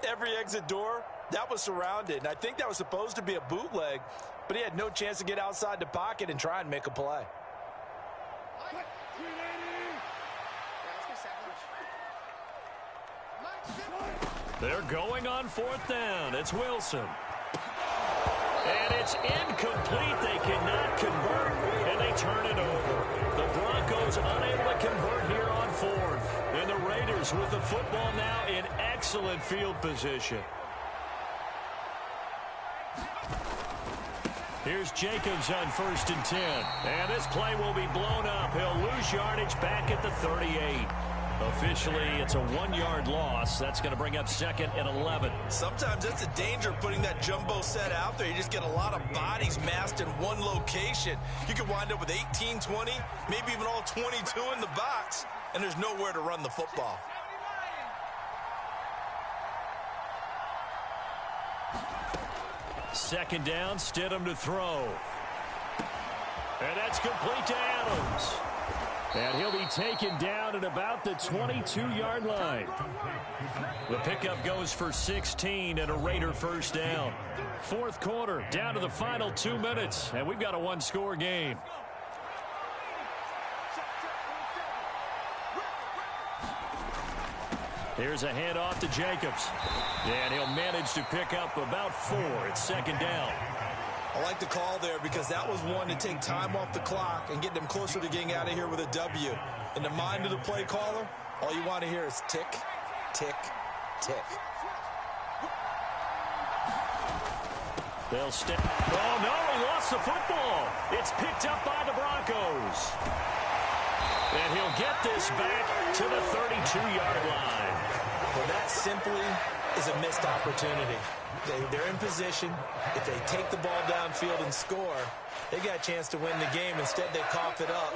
every exit door, that was surrounded. And I think that was supposed to be a bootleg, but he had no chance to get outside the pocket and try and make a play. They're going on 4th down. It's Wilson. And it's incomplete. They cannot convert, and they turn it over. The Broncos unable to convert here on 4th. And the Raiders with the football now in excellent field position. Here's Jacobs on 1st and 10. And this play will be blown up. He'll lose yardage back at the 38. Officially, it's a 1-yard loss. That's going to bring up 2nd and 11. Sometimes that's a danger putting that jumbo set out there. You just get a lot of bodies massed in one location. You could wind up with 18, 20, maybe even all 22 in the box, and there's nowhere to run the football. Second down, Stidham to throw. And that's complete to Adams. And he'll be taken down at about the 22-yard line. The pickup goes for 16 and a Raider first down. Fourth quarter, down to the final 2 minutes, and we've got a one-score game. Here's a handoff to Jacobs. And he'll manage to pick up about 4. It's second down. I like the call there because that was one to take time off the clock and get them closer to getting out of here with a W. In the mind of the play caller, all you want to hear is tick, tick, tick. They'll step. Oh, no, he lost the football. It's picked up by the Broncos. And he'll get this back to the 32-yard line. Well, that simply is a missed opportunity. They're in position. If they take the ball downfield and score, they got a chance to win the game. Instead, they cough it up.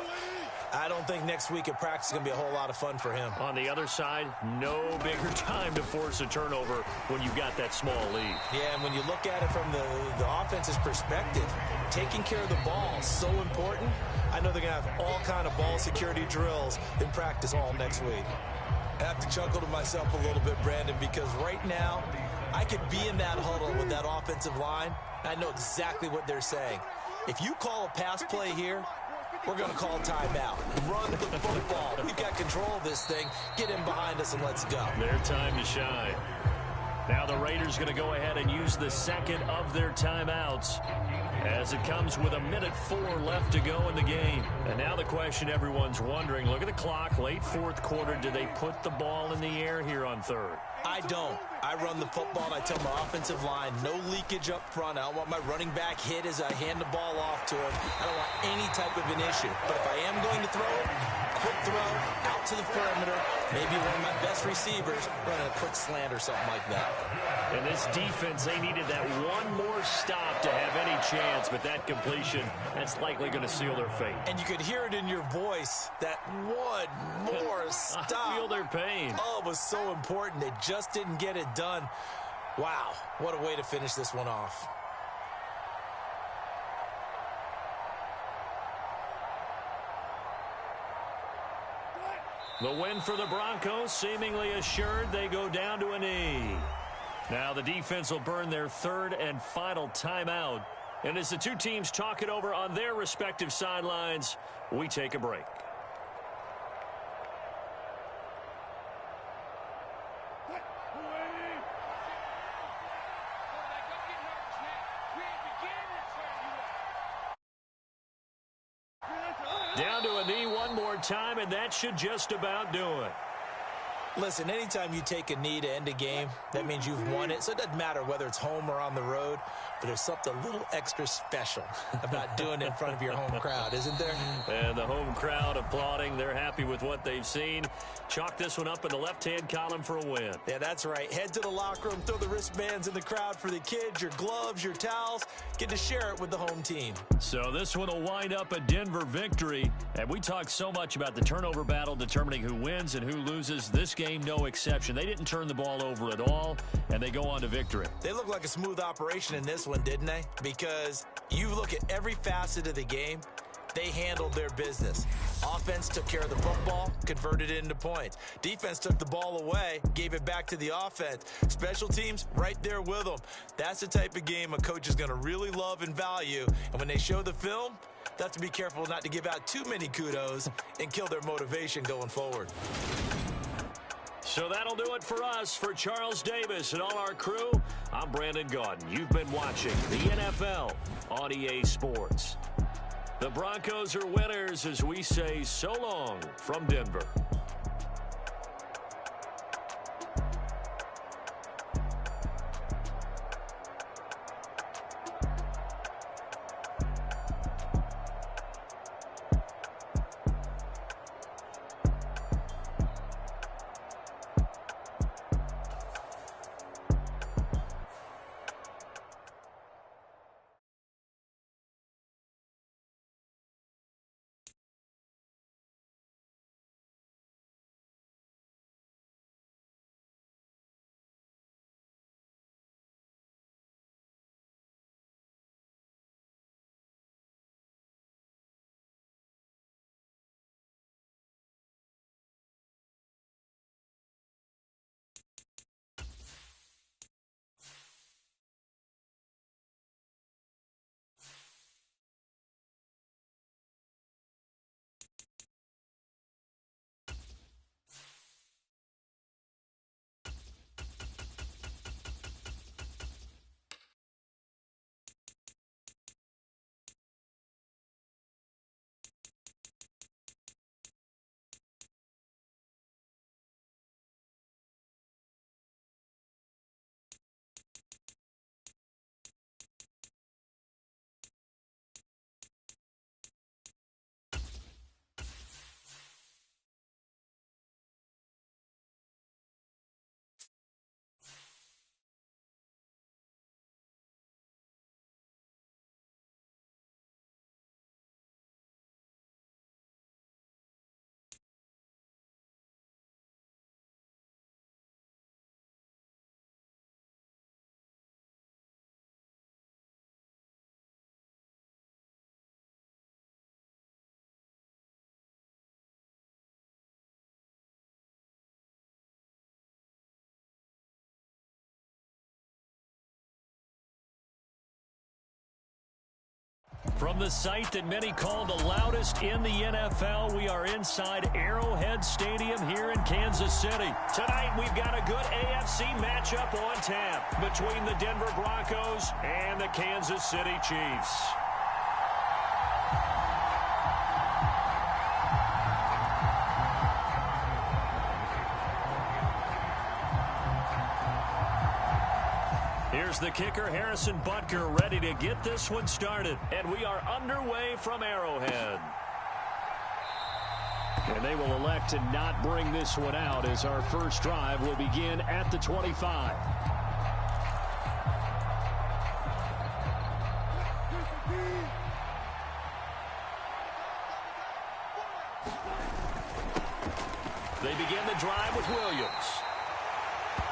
I don't think next week at practice is going to be a whole lot of fun for him. On the other side, no bigger time to force a turnover when you've got that small lead. Yeah, and when you look at it from the offense's perspective, taking care of the ball is so important. I know they're going to have all kind of ball security drills in practice all next week. I have to chuckle to myself a little bit, Brandon, because right now I could be in that huddle with that offensive line. I know exactly what they're saying. If you call a pass play here, we're going to call timeout. Run the football. We've got control of this thing. Get in behind us and let's go. Their time to shine. Now the Raiders going to go ahead and use the second of their timeouts as it comes with 1:04 left to go in the game. And now the question everyone's wondering, look at the clock, late fourth quarter, do they put the ball in the air here on third? I don't. I run the football, and I tell my offensive line, no leakage up front. I don't want my running back hit as I hand the ball off to him. I don't want any type of an issue. But if I am going to throw it, quick throw, out to the perimeter, maybe one of my best receivers running a quick slant or something like that. And this defense, they needed that one more stop to have any chance, but that completion, that's likely going to seal their fate. And you could hear it in your voice, that one more stop. I feel their pain. Oh, it was so important. They just didn't get it done. Wow, what a way to finish this one off. The win for the Broncos, seemingly assured. They go down to a knee. Now the defense will burn their third and final timeout. And as the two teams talk it over on their respective sidelines, we take a break. Down to a knee one more time, and that should just about do it. Listen, anytime you take a knee to end a game, that means you've won it. So it doesn't matter whether it's home or on the road, but there's something a little extra special about doing it in front of your home crowd, isn't there? And the home crowd applauding. They're happy with what they've seen. Chalk this one up in the left-hand column for a win. Yeah, that's right. Head to the locker room, throw the wristbands in the crowd for the kids, your gloves, your towels. Get to share it with the home team. So this one will wind up a Denver victory. And we talked so much about the turnover battle determining who wins and who loses. This game, no exception. They didn't turn the ball over at all, and they go on to victory. They look like a smooth operation in this one, didn't they? Because you look at every facet of the game, they handled their business. Offense took care of the football, converted it into points. Defense took the ball away, gave it back to the offense. Special teams, right there with them. That's the type of game a coach is going to really love and value. And when they show the film, they have to be careful not to give out too many kudos and kill their motivation going forward. So that'll do it for us. For Charles Davis and all our crew, I'm Brandon Gaudin. You've been watching the NFL on EA Sports. The Broncos are winners as we say so long from Denver. From the site that many call the loudest in the NFL, we are inside Arrowhead Stadium here in Kansas City. Tonight, we've got a good AFC matchup on tap between the Denver Broncos and the Kansas City Chiefs. Here's the kicker, Harrison Butker, ready to get this one started. And we are underway from Arrowhead. And they will elect to not bring this one out as our first drive will begin at the 25. They begin the drive with Williams.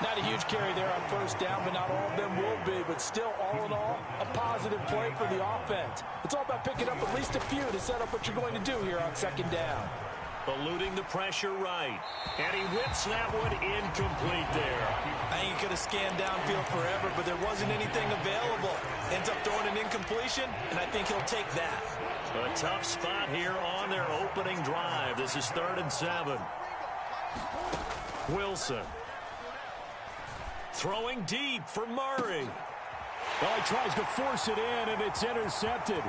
Not a huge carry there on first down, but not all of them will be. But still, all in all, a positive play for the offense. It's all about picking up at least a few to set up what you're going to do here on second down. Eluding the pressure right. And he whips that one incomplete there. I think he could have scanned downfield forever, but there wasn't anything available. Ends up throwing an incompletion, and I think he'll take that. A tough spot here on their opening drive. This is 3rd and 7. Wilson. Throwing deep for Murray. Well, he tries to force it in, and it's intercepted.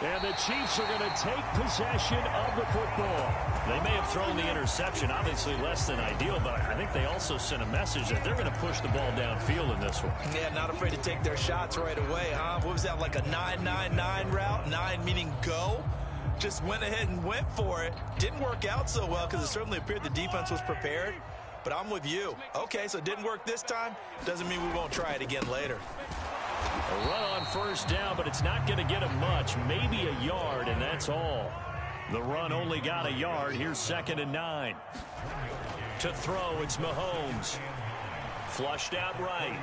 And the Chiefs are going to take possession of the football. They may have thrown the interception, obviously less than ideal, but I think they also sent a message that they're going to push the ball downfield in this one. Yeah, not afraid to take their shots right away, huh? What was that, like a 9-9-9 route? 9 meaning go? Just went ahead and went for it. Didn't work out so well because it certainly appeared the defense was prepared. But I'm with you. Okay, so it didn't work this time. Doesn't mean we won't try it again later. A run on first down, but it's not going to get him much. Maybe a yard, and that's all. The run only got a yard. Here's 2nd and 9. To throw, it's Mahomes. Flushed out right.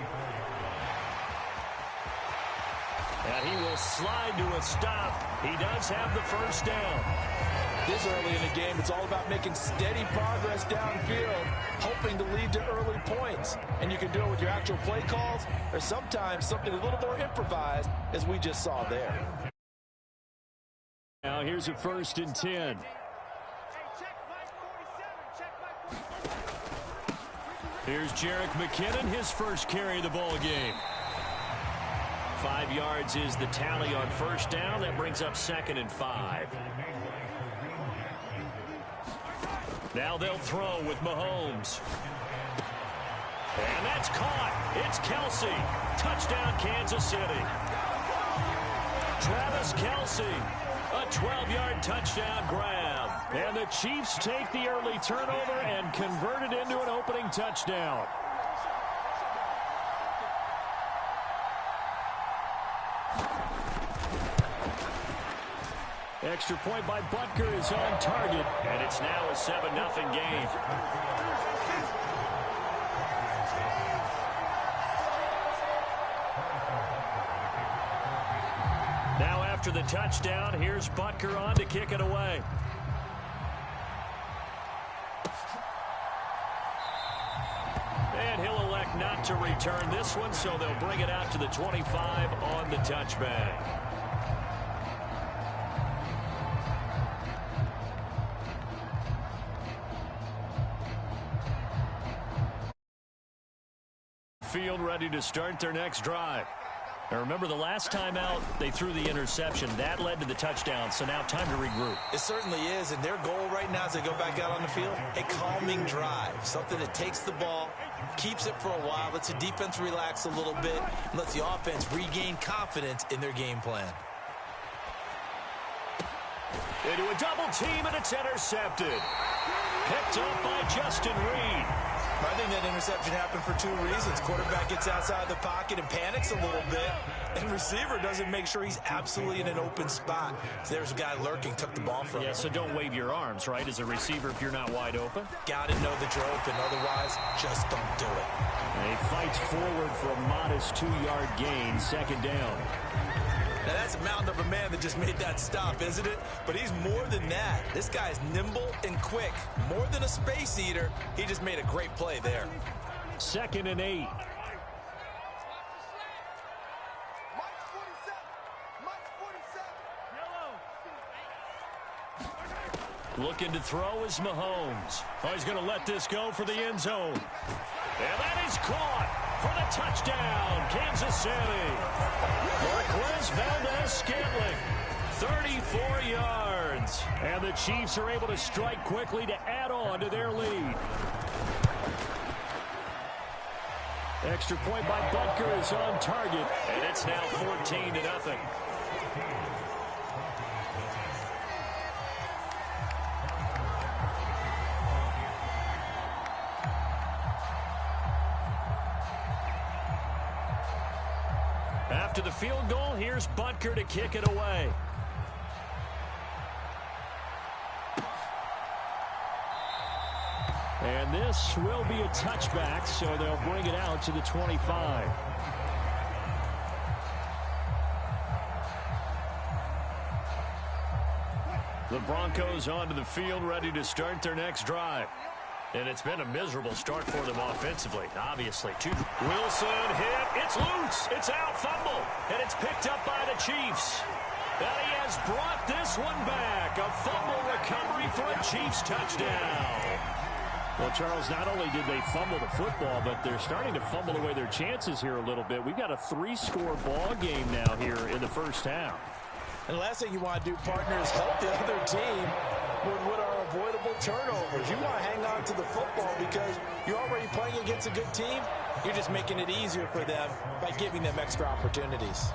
And he will slide to a stop. He does have the first down. This early in the game, it's all about making steady progress downfield, hoping to lead to early points. And you can do it with your actual play calls or sometimes something a little more improvised, as we just saw there. Now here's a 1st and 10. Here's Jerick McKinnon, his first carry of the ball game. 5 yards is the tally on first down. That brings up 2nd and 5. Now they'll throw with Mahomes. And that's caught. It's Kelsey. Touchdown, Kansas City. Travis Kelsey. A 12-yard touchdown grab. And the Chiefs take the early turnover and convert it into an opening touchdown. Extra point by Butker is on target. And it's now a 7-0 game. Now after the touchdown, here's Butker on to kick it away. And he'll elect not to return this one, so they'll bring it out to the 25 on the touchback. Field ready to start their next drive. Now remember, the last time out, they threw the interception. That led to the touchdown, so now time to regroup. It certainly is, and their goal right now as they go back out on the field, a calming drive, something that takes the ball, keeps it for a while, lets the defense relax a little bit, and lets the offense regain confidence in their game plan. Into a double team, and it's intercepted. Picked up by Justin Reed. I think that interception happened for 2 reasons. Quarterback gets outside the pocket and panics a little bit, and receiver doesn't make sure he's absolutely in an open spot. So there's a guy lurking, took the ball from him. Yeah, so don't wave your arms, right, as a receiver if you're not wide open. Got to know that you're open. Otherwise, just don't do it. And he fights forward for a modest 2-yard gain, 2nd down. Now, that's a mountain of a man that just made that stop, isn't it? But he's more than that. This guy's nimble and quick. More than a space eater. He just made a great play there. 2nd and 8. Looking to throw is Mahomes. Oh, he's going to let this go for the end zone. And that is caught for the touchdown, Kansas City. Marquez Valdez-Scantling, 34 yards. And the Chiefs are able to strike quickly to add on to their lead. Extra point by Butker is on target. And it's now 14-0. After the field goal, here's Butker to kick it away. And this will be a touchback, so they'll bring it out to the 25. The Broncos onto the field, ready to start their next drive. And it's been a miserable start for them offensively, obviously. Wilson hit. It's loose. It's out. Fumble. And it's picked up by the Chiefs. And he has brought this one back. A fumble recovery for a Chiefs touchdown. Well, Charles, not only did they fumble the football, but they're starting to fumble away their chances here a little bit. We've got a 3-score ball game now here in the first half. And the last thing you want to do, partner, is help the other team with what are avoidable turnovers. You want to hang on to the football because you're already playing against a good team. You're just making it easier for them by giving them extra opportunities.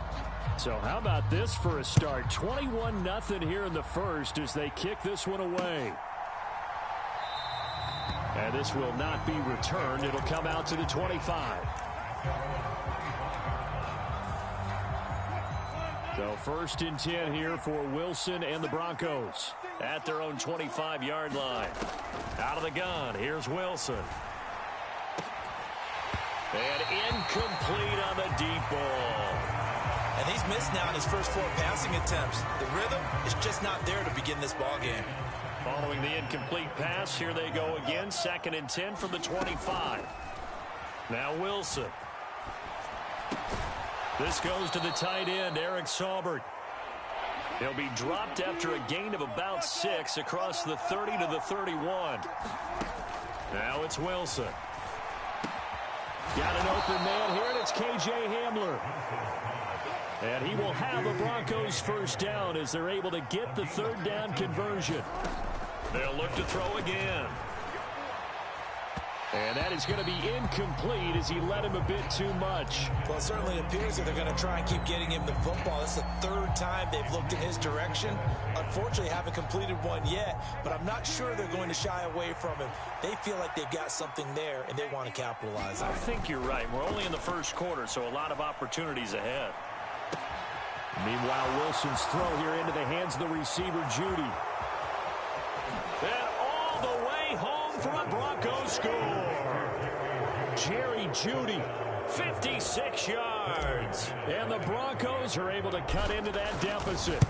So how about this for a start? 21-0 here in the first as they kick this one away. And this will not be returned. It'll come out to the 25. So 1st and 10 here for Wilson and the Broncos at their own 25-yard line. Out of the gun, here's Wilson. And incomplete on the deep ball. And he's missed now in his first 4 passing attempts. The rhythm is just not there to begin this ball game. Following the incomplete pass, here they go again. 2nd and 10 from the 25. Now Wilson. This goes to the tight end, Eric Saubert. He'll be dropped after a gain of about 6 across the 30 to the 31. Now it's Wilson. Got an open man here, and it's K.J. Hamler. And he will have a Broncos first down as they're able to get the 3rd down conversion. They'll look to throw again. And that is going to be incomplete as he led him a bit too much. Well, it certainly appears that they're going to try and keep getting him the football. It's the 3rd time they've looked in his direction. Unfortunately, haven't completed one yet, but I'm not sure they're going to shy away from him. They feel like they've got something there, and they want to capitalize on it. I think you're right. We're only in the first quarter, so a lot of opportunities ahead. Meanwhile, Wilson's throw here into the hands of the receiver, Judy. And all the way home for a Broncos score. Jerry Judy, 56 yards. and the Broncos are able to cut into that deficit.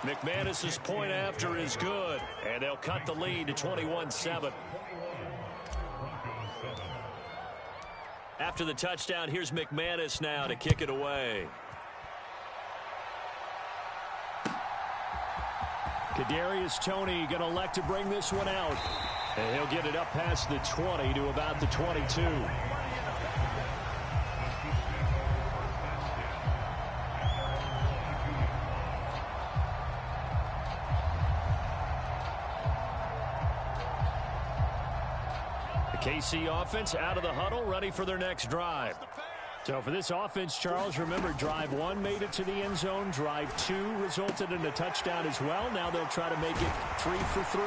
McManus's point after is good, and they'll cut the lead to 21-7. After the touchdown, here's McManus now to kick it away. Kadarius Toney going to elect to bring this one out. And he'll get it up past the 20 to about the 22. The KC offense out of the huddle, ready for their next drive. So for this offense, Charles, remember, drive 1 made it to the end zone. Drive 2 resulted in a touchdown as well. Now they'll try to make it 3 for 3.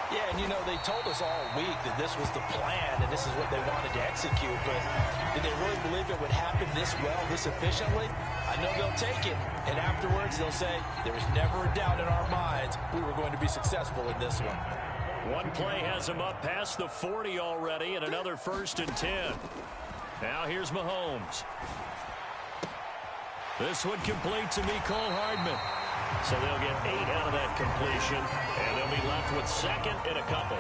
Yeah, and you know, they told us all week that this was the plan and this is what they wanted to execute, but did they really believe it would happen this well, this efficiently? I know they'll take it, and afterwards they'll say, there was never a doubt in our minds we were going to be successful in this one. One play has them up past the 40 already, and another 1st and 10. Now here's Mahomes. This one complete to Mecole Hardman. So they'll get 8 out of that completion, and they'll be left with 2nd and a couple.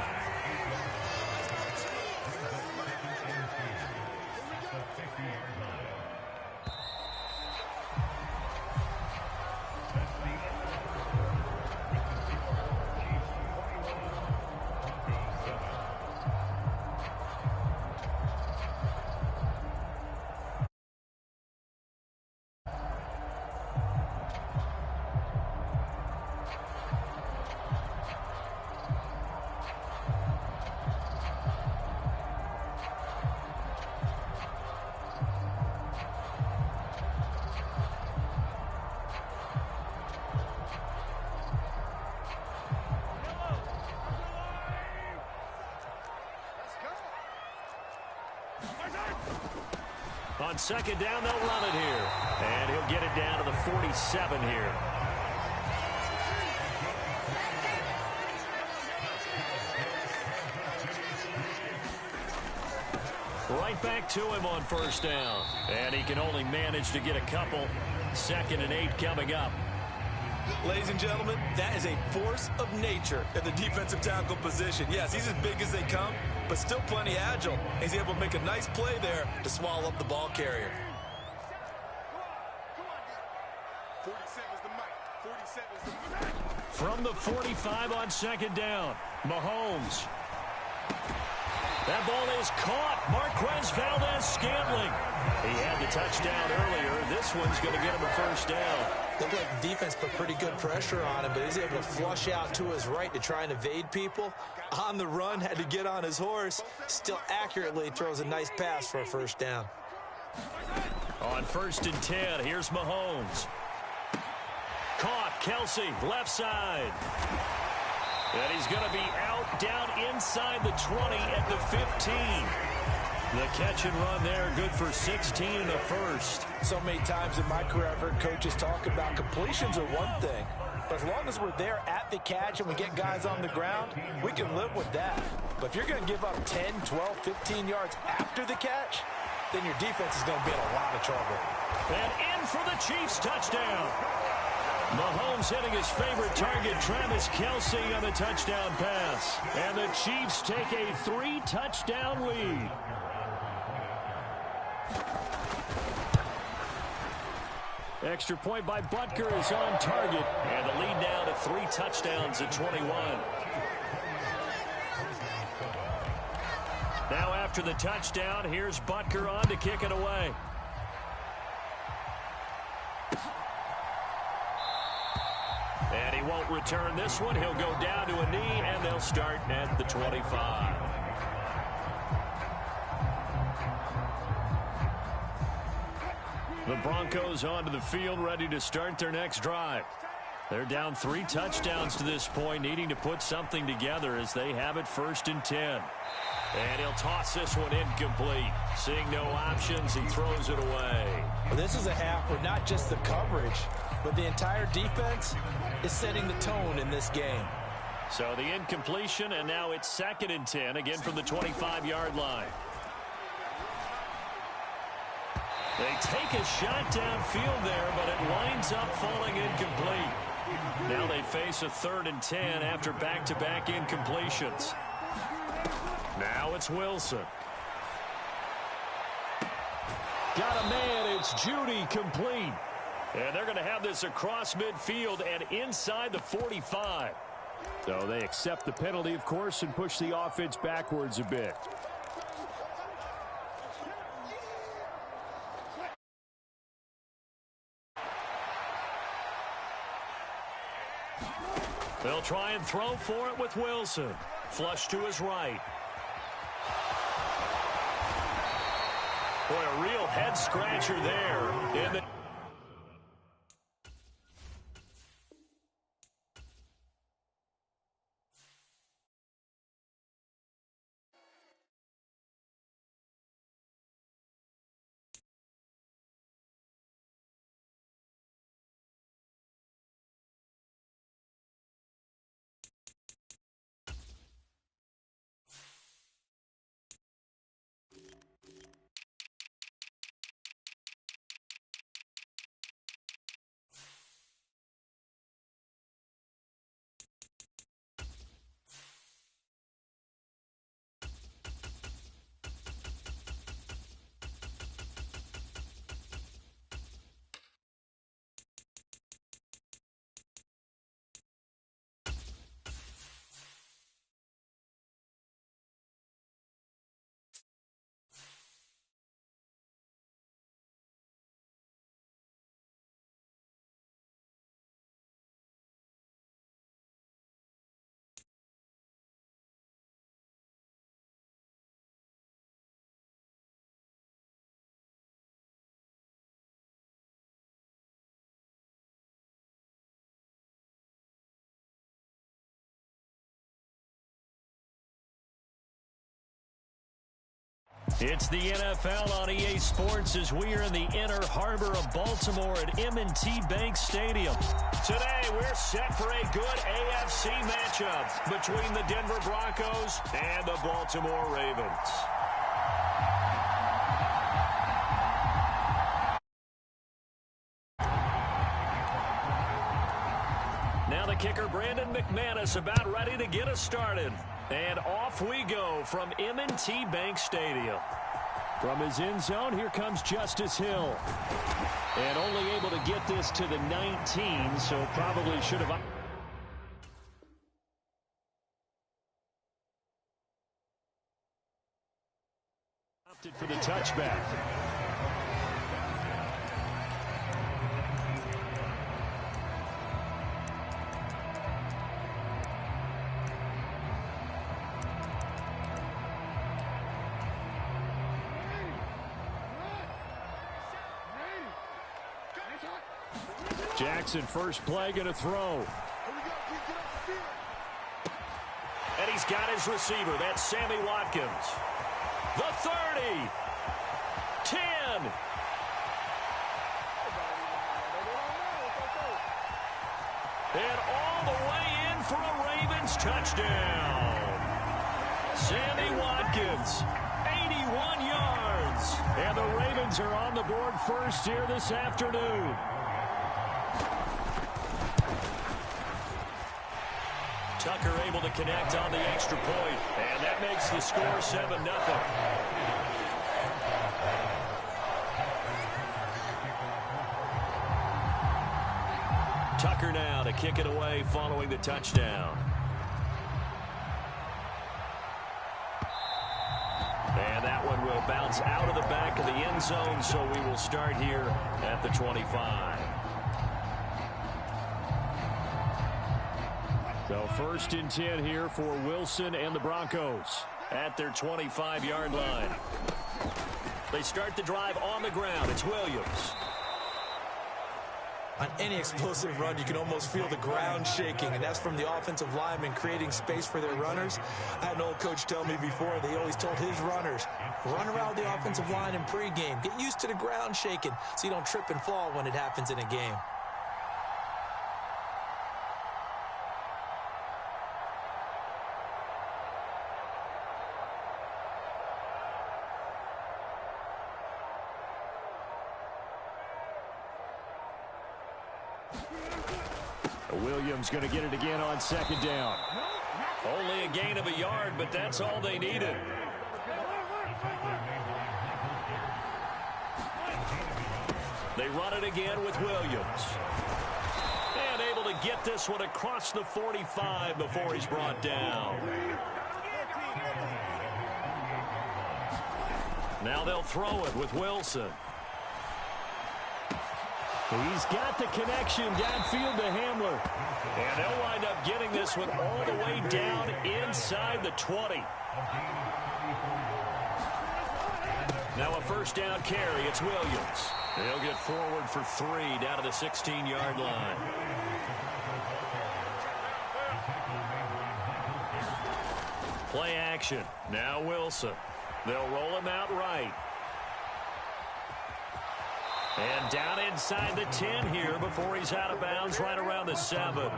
On second down, they'll run it here. And he'll get it down to the 47 here. Right back to him on first down. And he can only manage to get a couple. 2nd and 8 coming up. Ladies and gentlemen, that is a force of nature at the defensive tackle position. Yes, he's as big as they come, but still plenty agile. He's able to make a nice play there to swallow up the ball carrier. 47's the mic. 47's the mic. From the 45 on second down, Mahomes. That ball is caught. Marquez Valdez-Scantling. He had the touchdown earlier. This one's going to get him a first down. Looked like the defense put pretty good pressure on him, but he's able to flush out to his right to try and evade people. On the run, had to get on his horse. Still accurately throws a nice pass for a first down. On 1st and 10, here's Mahomes. Caught, Kelsey, left side. And he's going to be out down inside the 20 at the 15. The catch and run there, good for 16 in the first. So many times in my career, I've heard coaches talk about completions are one thing. But as long as we're there at the catch and we get guys on the ground, we can live with that. But if you're going to give up 10, 12, 15 yards after the catch, then your defense is going to be in a lot of trouble. And in for the Chiefs touchdown. Mahomes hitting his favorite target, Travis Kelsey, on the touchdown pass. And the Chiefs take a 3-touchdown lead. Extra point by Butker is on target. And the lead now to 3 touchdowns at 21. Now after the touchdown, here's Butker on to kick it away. And he won't return this one. He'll go down to a knee, and they'll start at the 25. The Broncos onto the field, ready to start their next drive. They're down 3 touchdowns to this point, needing to put something together as they have it 1st and 10. And he'll toss this one incomplete. Seeing no options, he throws it away. Well, this is a half where not just the coverage, but the entire defense is setting the tone in this game. So the incompletion, and now it's 2nd and 10, again from the 25-yard line. They take a shot downfield there, but it winds up falling incomplete. Now they face a 3rd and 10 after back-to-back incompletions. Now it's Wilson. Got a man, it's Judy, complete. And they're going to have this across midfield and inside the 45. So they accept the penalty, of course, and push the offense backwards a bit. They'll try and throw for it with Wilson. Flush to his right. Boy, a real head-scratcher there. In the It's the NFL on EA Sports as we are in the inner harbor of Baltimore at M&T Bank Stadium. Today, we're set for a good AFC matchup between the Denver Broncos and the Baltimore Ravens. Now the kicker, Brandon McManus, about ready to get us started. And off we go from M&T Bank Stadium. From his end zone, here comes Justice Hill. And only able to get this to the 19, so probably should have opted for the touchback. Jackson, first play, going to throw. And he's got his receiver. That's Sammy Watkins. The 30. 10. And all the way in for a Ravens touchdown. Sammy Watkins, 81 yards. And the Ravens are on the board first here this afternoon. Tucker able to connect on the extra point, and that makes the score 7-0. Tucker now to kick it away following the touchdown. And that one will bounce out of the back of the end zone, so we will start here at the 25. So first and 10 here for Wilson and the Broncos at their 25-yard line. They start the drive on the ground. It's Williams. On any explosive run, you can almost feel the ground shaking, and that's from the offensive linemen creating space for their runners. I had an old coach tell me before, they always told his runners, run around the offensive line in pregame. Get used to the ground shaking so you don't trip and fall when it happens in a game. Williams going to get it again on second down. Only a gain of a yard, but that's all they needed. They run it again with Williams. And able to get this one across the 45 before he's brought down. Now they'll throw it with Wilson. He's got the connection downfield to Hamler. And they'll wind up getting this one all the way down inside the 20. Now a first down carry. It's Williams. They'll get forward for 3 down to the 16-yard line. Play action. Now Wilson. They'll roll him out right. And down inside the 10 here before he's out of bounds right around the 7.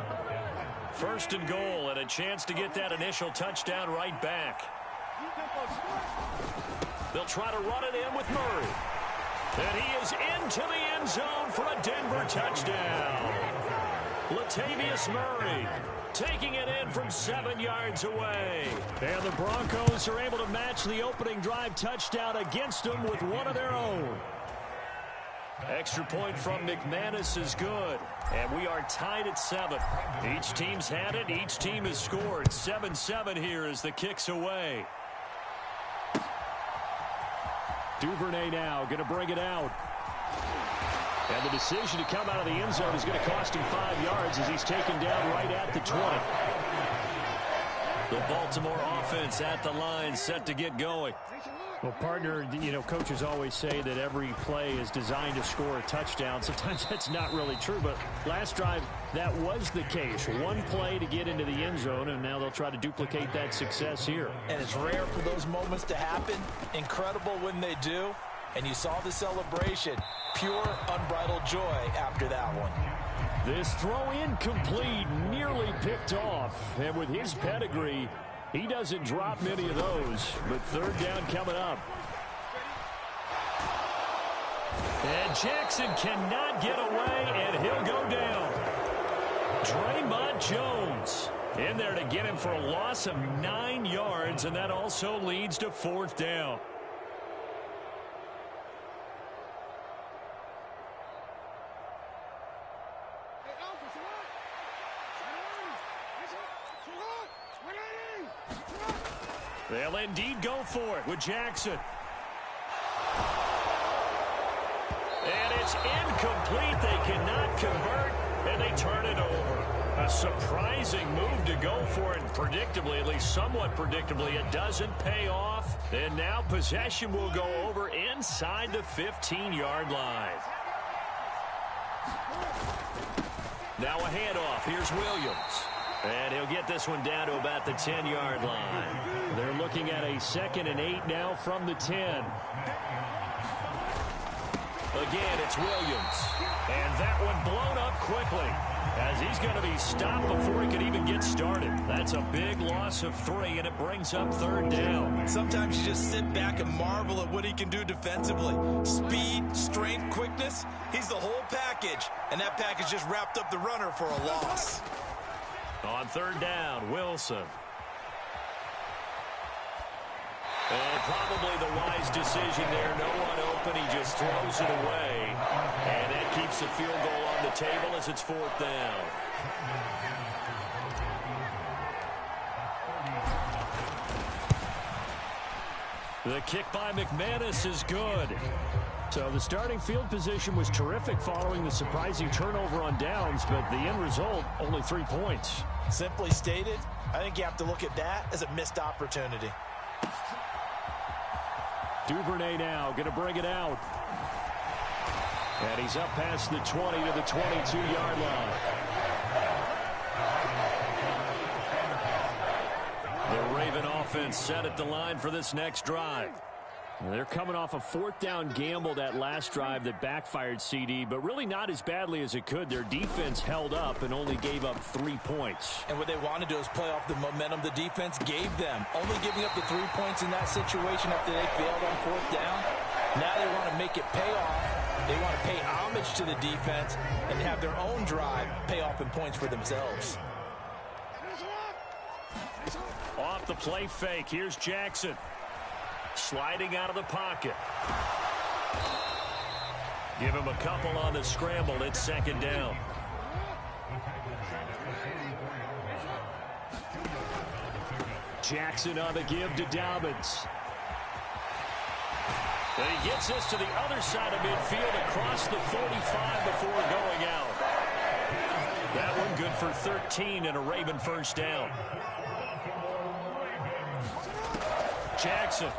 First and goal, and a chance to get that initial touchdown right back. They'll try to run it in with Murray. And he is into the end zone for a Denver touchdown. Latavius Murray taking it in from 7 yards away. And the Broncos are able to match the opening drive touchdown against them with one of their own. Extra point from McManus is good. And we are tied at 7. Each team's had it. Each team has scored. 7-7 here as the kick's away. Duvernay now going to bring it out. And the decision to come out of the end zone is going to cost him 5 yards as he's taken down right at the 20. The Baltimore offense at the line set to get going. Well, partner, you know, coaches always say that every play is designed to score a touchdown. Sometimes that's not really true, but last drive, that was the case. One play to get into the end zone, and now they'll try to duplicate that success here. And it's rare for those moments to happen. Incredible when they do. And you saw the celebration. Pure, unbridled joy after that one. This throw incomplete, nearly picked off. And with his pedigree, he doesn't drop many of those, but third down coming up. And Jackson cannot get away, and he'll go down. Draymond Jones in there to get him for a loss of 9 yards, and that also leads to fourth down. They'll indeed go for it with Jackson. And it's incomplete. They cannot convert, and they turn it over. A surprising move to go for it. Predictably, at least somewhat predictably, it doesn't pay off. And now possession will go over inside the 15-yard line. Now a handoff. Here's Williams. And he'll get this one down to about the 10-yard line. They're looking at a 2nd and 8 now from the 10. Again, it's Williams. And that one blown up quickly as he's going to be stopped before he could even get started. That's a big loss of 3, and it brings up third down. Sometimes you just sit back and marvel at what he can do defensively. Speed, strength, quickness. He's the whole package. And that package just wrapped up the runner for a loss. On third down, Wilson. And probably the wise decision there. No one open. He just throws it away. And that keeps the field goal on the table as it's fourth down. The kick by McManus is good. So the starting field position was terrific following the surprising turnover on downs, but the end result, only 3 points. Simply stated, I think you have to look at that as a missed opportunity. Duvernay now going to bring it out. And he's up past the 20 to the 22-yard line. The Raven offense set at the line for this next drive. They're coming off a fourth down gamble that last drive that backfired CD, but really not as badly as it could. Their defense held up and only gave up 3 points. And what they want to do is play off the momentum the defense gave them. Only giving up the 3 points in that situation after they failed on fourth down. Now they want to make it pay off. They want to pay homage to the defense and have their own drive pay off in points for themselves. Off the play fake, here's Jackson. Sliding out of the pocket. Give him a couple on the scramble. It's second down. Jackson on the give to Dobbins. And he gets this to the other side of midfield across the 45 before going out. That one good for 13 and a Raven first down. Jackson.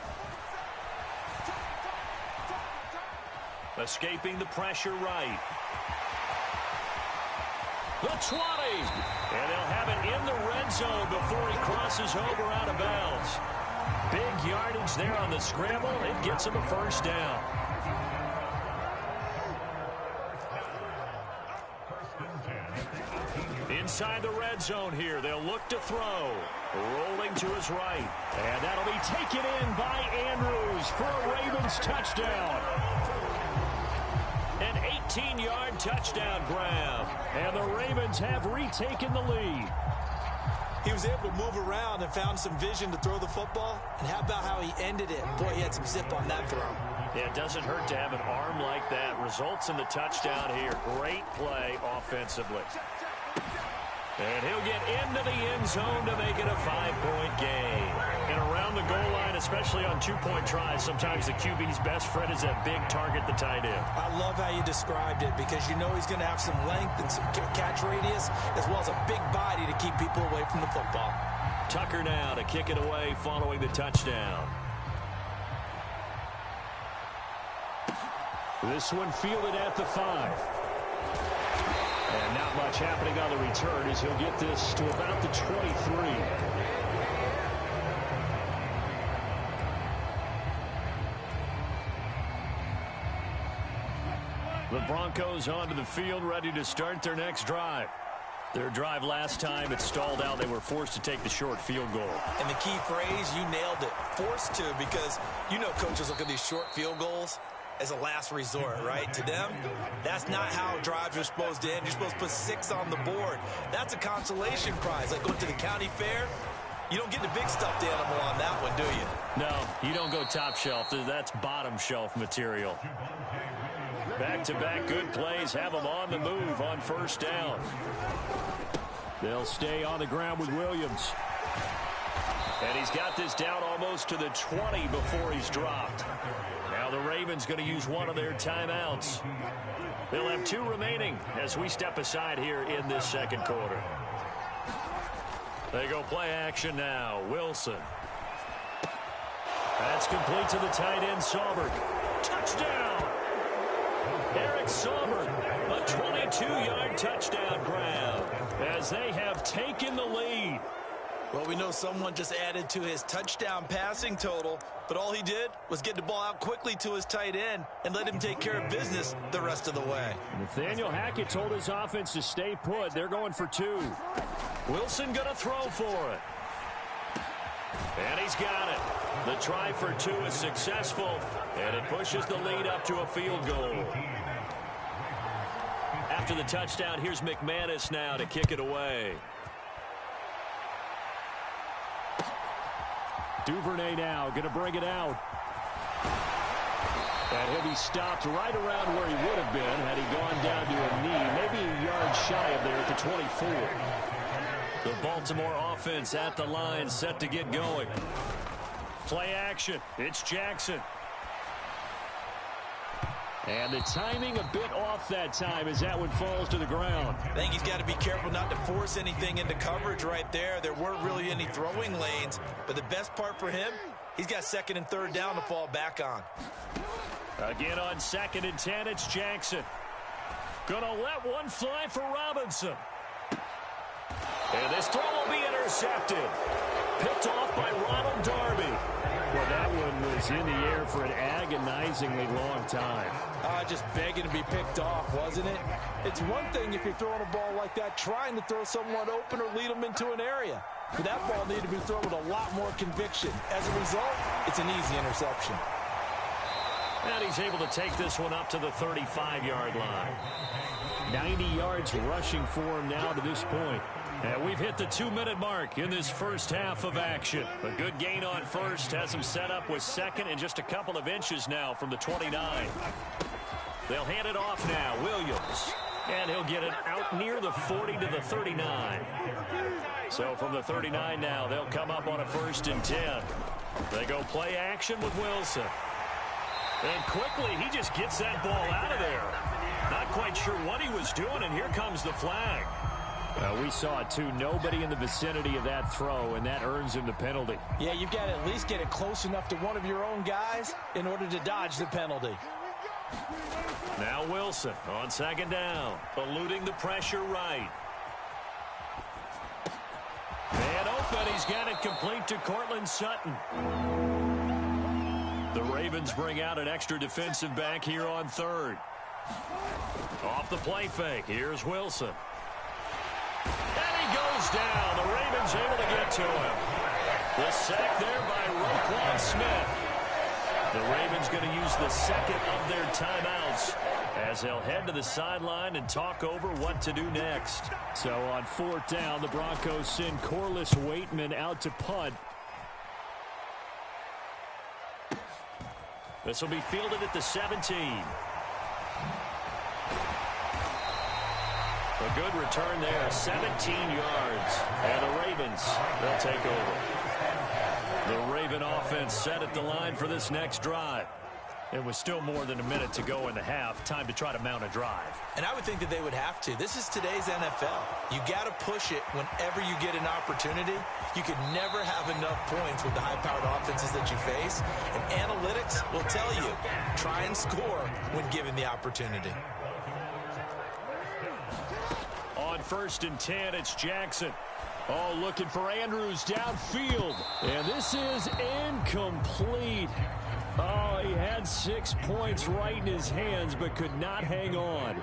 Escaping the pressure right. The 20. And they'll have it in the red zone before he crosses over out of bounds. Big yardage there on the scramble. It gets him a first down. Inside the red zone here. They'll look to throw. Rolling to his right. And that'll be taken in by Andrews for a Ravens touchdown. An 18-yard touchdown grab. And the Ravens have retaken the lead. He was able to move around and found some vision to throw the football. And how about how he ended it? Boy, he had some zip on that throw. Yeah, it doesn't hurt to have an arm like that. Results in the touchdown here. Great play offensively. And he'll get into the end zone to make it a 5-point game. And around the goal line, especially on two-point tries, sometimes the QB's best friend is that big target, the tight end. I love how you described it because you know he's going to have some length and some catch radius as well as a big body to keep people away from the football. Tucker now to kick it away following the touchdown. This one fielded at the 5. And not much happening on the return as he'll get this to about the 23. The Broncos onto the field, ready to start their next drive. Their drive last time, it stalled out. They were forced to take the short field goal. And the key phrase, you nailed it, forced to, because you know coaches look at these short field goals as a last resort, right? To them, that's not how drives are supposed to end. You're supposed to put 6 on the board. That's a consolation prize. Like going to the county fair, you don't get the big stuffed animal on that one, do you? No, you don't go top shelf. That's bottom shelf material. Back-to-back good plays have them on the move on first down. They'll stay on the ground with Williams. And he's got this down almost to the 20 before he's dropped. Now the Ravens going to use one of their timeouts. They'll have 2 remaining as we step aside here in this second quarter. They go play action now. Wilson. That's complete to the tight end, Saubert. Touchdown! Eric Saubert, a 22-yard touchdown grab as they have taken the lead. Well, we know someone just added to his touchdown passing total, but all he did was get the ball out quickly to his tight end and let him take care of business the rest of the way. Nathaniel Hackett told his offense to stay put. They're going for 2. Wilson going to throw for it. And he's got it. The try for 2 is successful, and it pushes the lead up to a field goal. After the touchdown, here's McManus now to kick it away. Duvernay now going to bring it out. And he'll be stopped right around where he would have been had he gone down to a knee, maybe a yard shy of there at the 24. The Baltimore offense at the line, set to get going. Play action. It's Jackson. And the timing a bit off that time as that one falls to the ground. I think he's got to be careful not to force anything into coverage right there. There weren't really any throwing lanes, but the best part for him, he's got 2nd and 3rd down to fall back on. Again on 2nd and 10, it's Jackson. Gonna let one fly for Robinson. And this throw will be intercepted. Picked off by Ronald Darby. Well, that one was in the air for an agonizingly long time. Just begging to be picked off, wasn't it? It's one thing if you're throwing a ball like that, trying to throw someone open or lead them into an area. But that ball needed to be thrown with a lot more conviction. As a result, it's an easy interception. And he's able to take this one up to the 35-yard line. 90 yards rushing for him now to this point. And we've hit the 2-minute mark in this first half of action. A good gain on first has him set up with 2nd and just a couple of inches now from the 29. They'll hand it off now. Williams. And he'll get it out near the 40 to the 39. So from the 39 now, they'll come up on a 1st and 10. They go play action with Wilson. And quickly, he just gets that ball out of there. Not quite sure what he was doing, and here comes the flag. We saw it too. Nobody in the vicinity of that throw, and that earns him the penalty. Yeah, you've got to at least get it close enough to one of your own guys in order to dodge the penalty. Now Wilson on 2nd down, eluding the pressure right. And open, he's got it complete to Cortland Sutton. The Ravens bring out an extra defensive back here on 3rd. Off the play fake, here's Wilson. And he goes down. The Ravens able to get to him. The sack there by Roquan Smith. The Ravens going to use the 2nd of their timeouts as they'll head to the sideline and talk over what to do next. So on 4th down, the Broncos send Corliss Waitman out to punt. This will be fielded at the 17. A good return there, 17 yards. And the Ravens, they'll take over. The Raven offense set at the line for this next drive. It was still more than a minute to go in the half. Time to try to mount a drive. And I would think that they would have to. This is today's NFL. You got to push it whenever you get an opportunity. You could never have enough points with the high-powered offenses that you face. And analytics will tell you, try and score when given the opportunity. On 1st and 10, it's Jackson. Oh, looking for Andrews downfield. And this is incomplete. Oh, he had 6 points right in his hands, but could not hang on.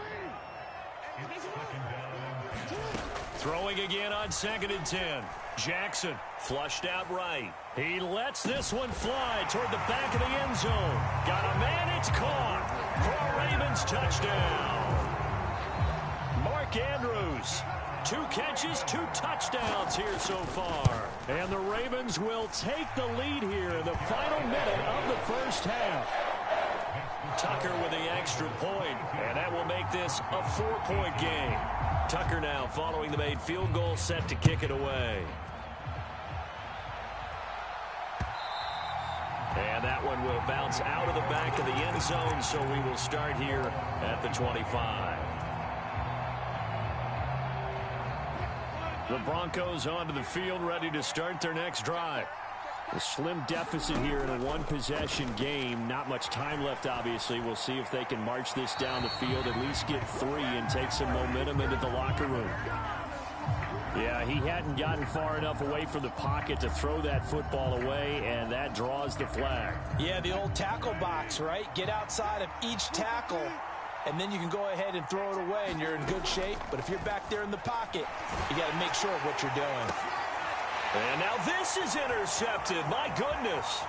Throwing again on 2nd and 10. Jackson flushed out right. He lets this one fly toward the back of the end zone. Got a man, it's caught for a Ravens touchdown. Mark Andrews, 2 catches, 2 touchdowns here so far. And the Ravens will take the lead here in the final minute of the first half. Tucker with the extra point, and that will make this a 4-point game. Tucker now following the made field goal, set to kick it away. And that one will bounce out of the back of the end zone, so we will start here at the 25. The Broncos onto the field, ready to start their next drive. A slim deficit here in a one-possession game. Not much time left, obviously. We'll see if they can march this down the field, at least get 3 and take some momentum into the locker room. Yeah, he hadn't gotten far enough away from the pocket to throw that football away, and that draws the flag. Yeah, the old tackle box, right? Get outside of each tackle, and then you can go ahead and throw it away, and you're in good shape. But if you're back there in the pocket, you got to make sure of what you're doing. And now this is intercepted. My goodness.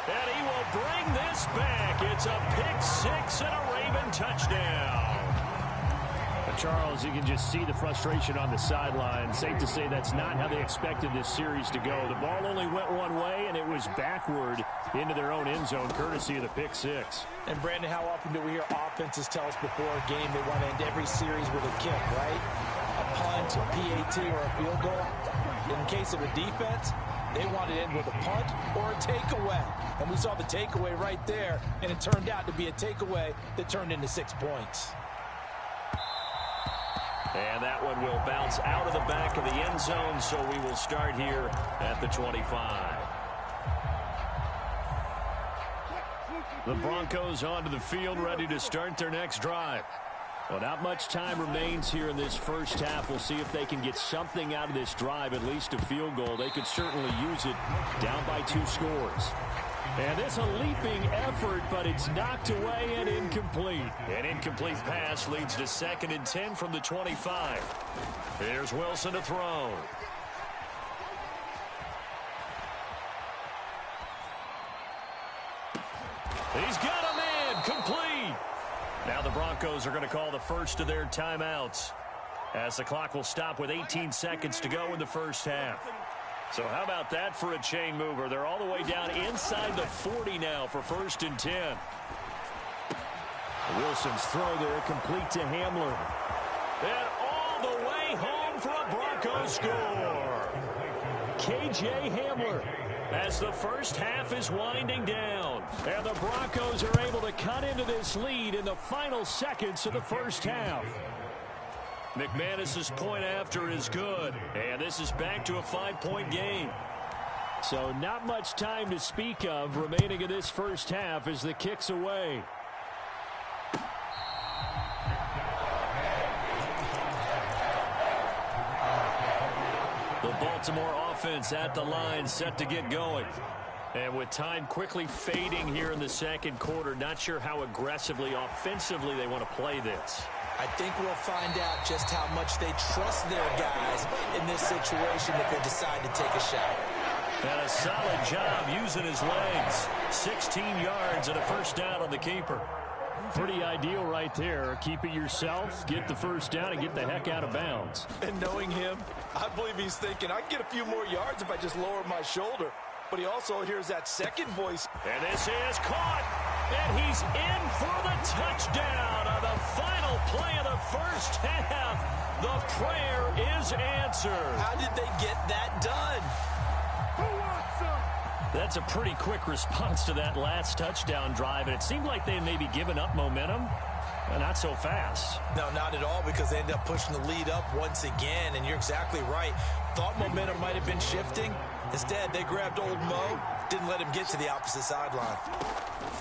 And he will bring this back. It's a pick-6 and a Raven touchdown. Charles, you can just see the frustration on the sideline. Safe to say that's not how they expected this series to go. The ball only went one way, and it was backward into their own end zone, courtesy of the pick-6. And, Brandon, how often do we hear offenses tell us before a game they want to end every series with a kick, right? A punt, a PAT, or a field goal. In case of a defense, they want to end with a punt or a takeaway. And we saw the takeaway right there, and it turned out to be a takeaway that turned into 6 points. And that one will bounce out of the back of the end zone, so we will start here at the 25. The Broncos onto the field, ready to start their next drive. Well, not much time remains here in this first half. We'll see if they can get something out of this drive, at least a field goal. They could certainly use it, down by 2 scores. And it's a leaping effort, but it's knocked away and incomplete. An incomplete pass leads to 2nd and 10 from the 25. Here's Wilson to throw. He's got a man, complete. Now the Broncos are going to call the first of their timeouts, as the clock will stop with 18 seconds to go in the first half. So how about that for a chain mover? They're all the way down inside the 40 now for 1st and 10. Wilson's throw there, complete to Hamler. And all the way home for a Broncos score. K.J. Hamler. As the first half is winding down. And the Broncos are able to cut into this lead in the final seconds of the first half. McManus's point after is good. And this is back to a 5-point game. So not much time to speak of remaining in this first half as the kick's away. The Baltimore offense at the line, set to get going. And with time quickly fading here in the second quarter, not sure how aggressively, offensively they want to play this. I think we'll find out just how much they trust their guys in this situation if they decide to take a shot. And a solid job using his legs. 16 yards and a first down on the keeper. Pretty ideal right there. Keep it yourself, get the first down, and get the heck out of bounds. And knowing him, I believe he's thinking, I can get a few more yards if I just lower my shoulder. But he also hears that second voice. And this is caught. And he's in for the touchdown on the final play of the first half. The prayer is answered. How did they get that done? Who wants some? That's a pretty quick response to that last touchdown drive, and it seemed like they had maybe given up momentum. Not so fast. No, not at all, because they ended up pushing the lead up once again, and you're exactly right. Thought momentum might have been shifting. Instead, they grabbed old Mo, didn't let him get to the opposite sideline.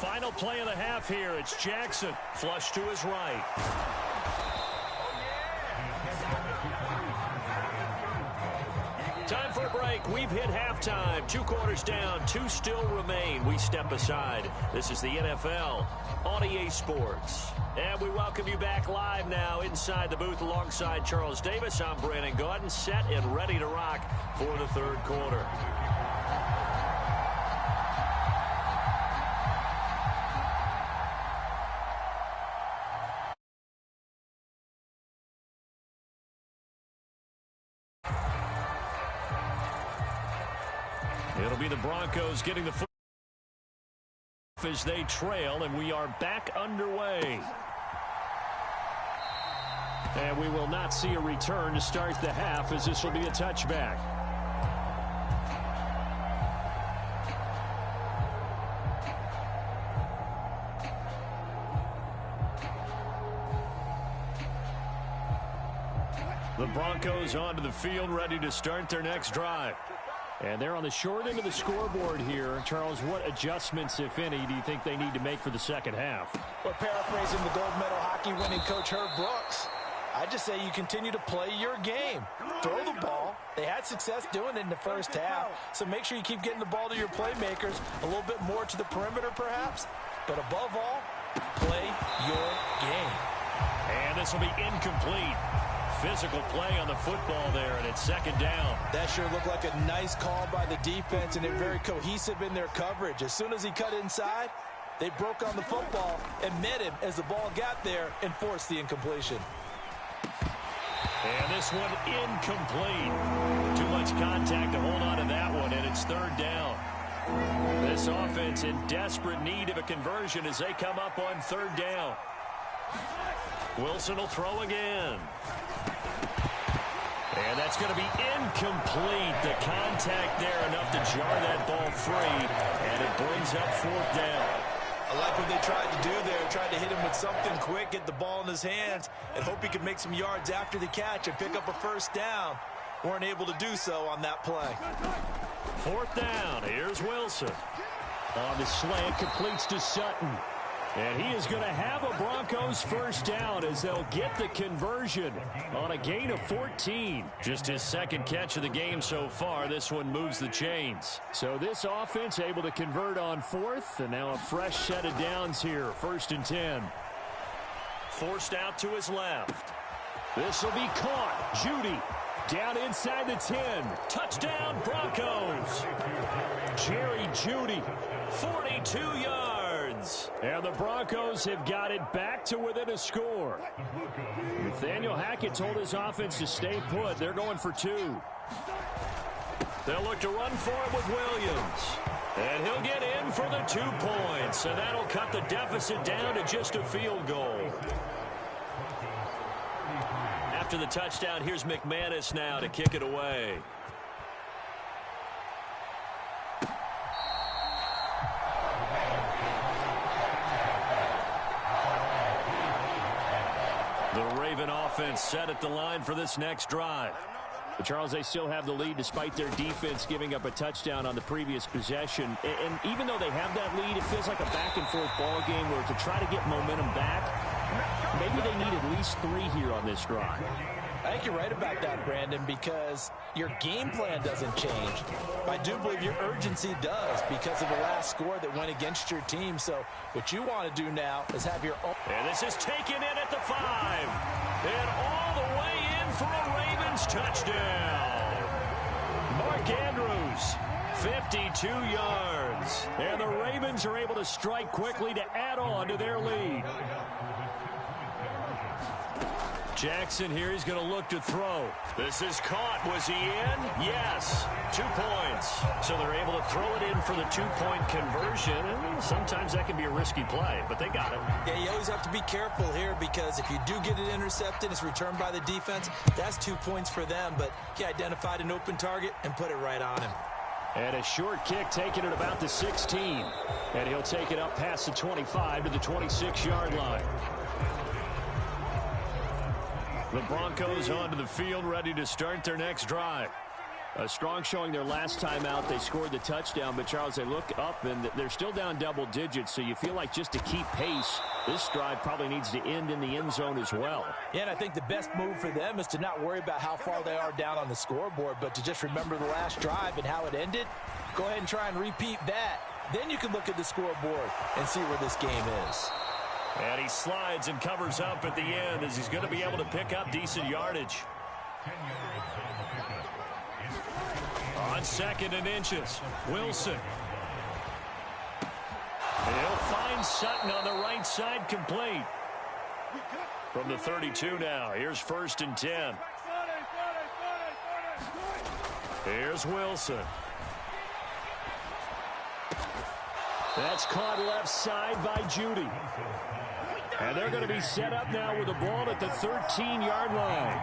Final play of the half here. It's Jackson, flush to his right. Time for a break. We've hit halftime. 2 quarters down, 2 still remain. We step aside. This is the NFL on EA Sports. And we welcome you back live now inside the booth alongside Charles Davis. I'm Brandon Gaudin, set and ready to rock for the third quarter. It'll be the Broncos getting the foot as they trail, and we are back underway. And we will not see a return to start the half, as this will be a touchback. The Broncos onto the field, ready to start their next drive. And they're on the short end of the scoreboard here. Charles, what adjustments, if any, do you think they need to make for the second half? Well, paraphrasing the gold medal hockey winning coach Herb Brooks, I just say you continue to play your game. Throw the ball. They had success doing it in the first half, so make sure you keep getting the ball to your playmakers, a little bit more to the perimeter perhaps, but above all, play your game. And this will be incomplete. Physical play on the football there, and it's second down. That sure looked like a nice call by the defense, and they're very cohesive in their coverage. As soon as he cut inside, they broke on the football and met him as the ball got there and forced the incompletion. And this one incomplete. Too much contact to hold on to that one, and it's third down. This offense in desperate need of a conversion as they come up on third down. Wilson will throw again. And that's going to be incomplete. The contact there enough to jar that ball free, and it brings up fourth down. I like what they tried to do there, tried to hit him with something quick, get the ball in his hands, and hope he could make some yards after the catch and pick up a first down. Weren't able to do so on that play. Fourth down. Here's Wilson. On the slant, completes to Sutton. And he is going to have a Broncos first down as they'll get the conversion on a gain of 14. Just his second catch of the game so far. This one moves the chains. So this offense able to convert on fourth, and now a fresh set of downs here. First and 10. Forced out to his left. This will be caught. Judy down inside the 10. Touchdown Broncos. Jerry Judy, 42 yards. And the Broncos have got it back to within a score. Nathaniel Hackett told his offense to stay put. They're going for 2. They'll look to run for it with Williams. And he'll get in for the 2 points. And that'll cut the deficit down to just a field goal. After the touchdown, here's McManus now to kick it away. The Raven offense set at the line for this next drive. But Charles, they still have the lead despite their defense giving up a touchdown on the previous possession. And even though they have that lead, it feels like a back-and-forth ball game where to try to get momentum back, maybe they need at least 3 here on this drive. I think you're right about that, Brandon, because your game plan doesn't change. I do believe your urgency does because of the last score that went against your team. So what you want to do now is have your own. And this is taken in at the 5. And all the way in for a Ravens touchdown. Mark Andrews, 52 yards. And the Ravens are able to strike quickly to add on to their lead. Jackson here, he's going to look to throw. This is caught. Was he in? Yes. 2 points. So they're able to throw it in for the 2-point conversion. And sometimes that can be a risky play, but they got it. Yeah, you always have to be careful here because if you do get it intercepted, it's returned by the defense. That's 2 points for them, but he identified an open target and put it right on him. And a short kick taken at about the 16. And he'll take it up past the 25 to the 26-yard line. The Broncos onto the field, ready to start their next drive. A strong showing their last time out. They scored the touchdown, but Charles, they look up and they're still down double digits, so you feel like just to keep pace, this drive probably needs to end in the end zone as well. Yeah, and I think the best move for them is to not worry about how far they are down on the scoreboard, but to just remember the last drive and how it ended. Go ahead and try and repeat that. Then you can look at the scoreboard and see where this game is. And he slides and covers up at the end as he's going to be able to pick up decent yardage. On 2nd and inches, Wilson. He'll find Sutton on the right side, complete. From the 32 now, here's 1st and 10. Here's Wilson. That's caught left side by Judy. And they're going to be set up now with the ball at the 13-yard line.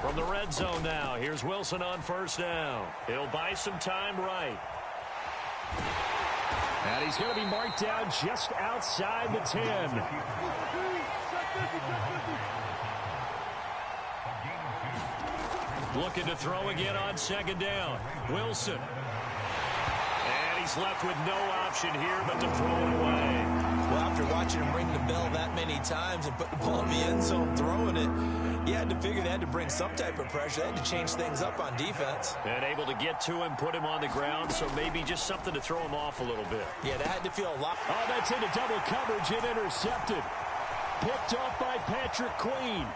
From the red zone now, here's Wilson on 1st down. He'll buy some time right. And he's going to be marked down just outside the 10. Looking to throw again on 2nd down. Wilson. And he's left with no option here but to throw it away. Well, after watching him ring the bell that many times and put the ball in the end zone throwing it, you had to figure they had to bring some type of pressure. They had to change things up on defense. And able to get to him, put him on the ground, so maybe just something to throw him off a little bit. Yeah, that had to feel a lot. Oh, that's into double coverage and intercepted. Picked off by Patrick Queen.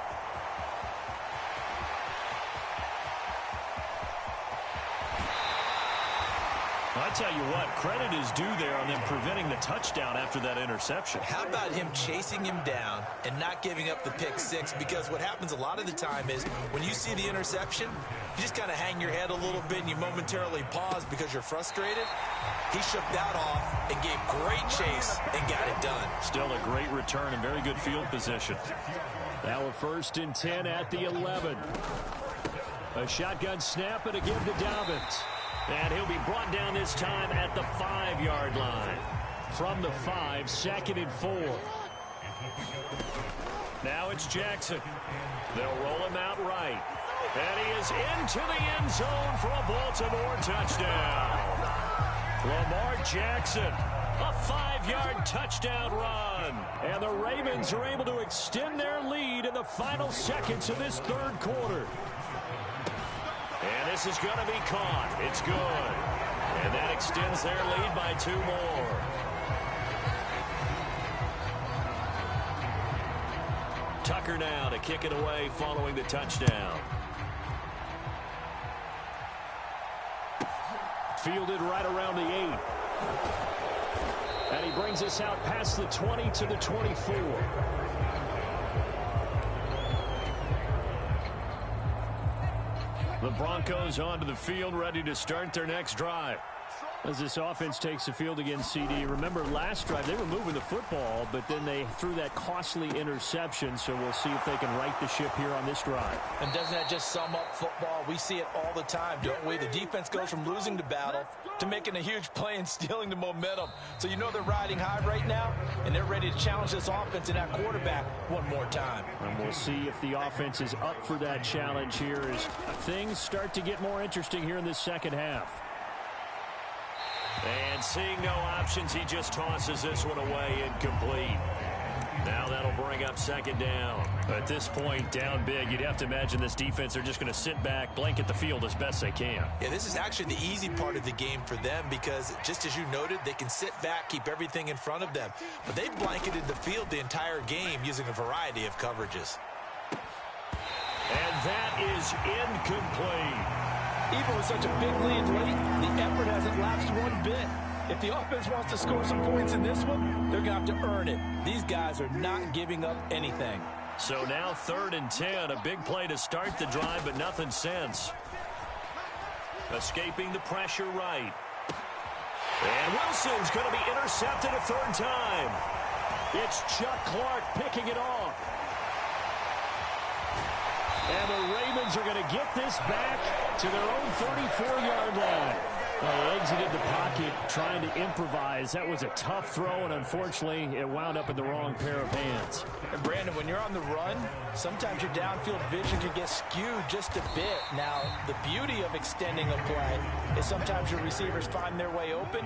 I tell you what, credit is due there on them preventing the touchdown after that interception. How about him chasing him down and not giving up the pick six? Because what happens a lot of the time is when you see the interception, you just kind of hang your head a little bit and you momentarily pause because you're frustrated. He shook that off and gave great chase and got it done. Still a great return and very good field position. Now a 1st and 10 at the 11. A shotgun snap and a give to Dobbins. And he'll be brought down this time at the 5-yard line. From the 5, 2nd and 4. Now it's Jackson. They'll roll him out right. And he is into the end zone for a Baltimore touchdown. Lamar Jackson, a 5-yard touchdown run. And the Ravens are able to extend their lead in the final seconds of this 3rd quarter. And this is going to be caught. It's good. And that extends their lead by 2 more. Tucker now to kick it away following the touchdown. Fielded right around the 8. And he brings us out past the 20 to the 24. The Broncos onto the field, ready to start their next drive. As this offense takes the field against CD, remember last drive they were moving the football, but then they threw that costly interception, so we'll see if they can right the ship here on this drive. And doesn't that just sum up football? We see it all the time, don't we? The defense goes from losing the battle to making a huge play and stealing the momentum. So you know they're riding high right now, and they're ready to challenge this offense and that quarterback one more time. And we'll see if the offense is up for that challenge here as things start to get more interesting here in this second half. And seeing no options, he just tosses this one away, incomplete. Now that'll bring up 2nd down. At this point, down big, you'd have to imagine this defense are just going to sit back, blanket the field as best they can. Yeah, this is actually the easy part of the game for them because, just as you noted, they can sit back, keep everything in front of them. But they've blanketed the field the entire game using a variety of coverages. And that is incomplete. Even with such a big lead late, the effort hasn't lapsed one bit. If the offense wants to score some points in this one, they're going to have to earn it. These guys are not giving up anything. So now 3rd and 10, a big play to start the drive, but nothing since. Escaping the pressure right. And Wilson's going to be intercepted a 3rd time. It's Chuck Clark picking it off. And the Ravens are going to get this back to their own 34-yard line. Well, they exited the pocket trying to improvise. That was a tough throw, and unfortunately, it wound up in the wrong pair of hands. And Brandon, when you're on the run, sometimes your downfield vision can get skewed just a bit. Now, the beauty of extending a play is sometimes your receivers find their way open,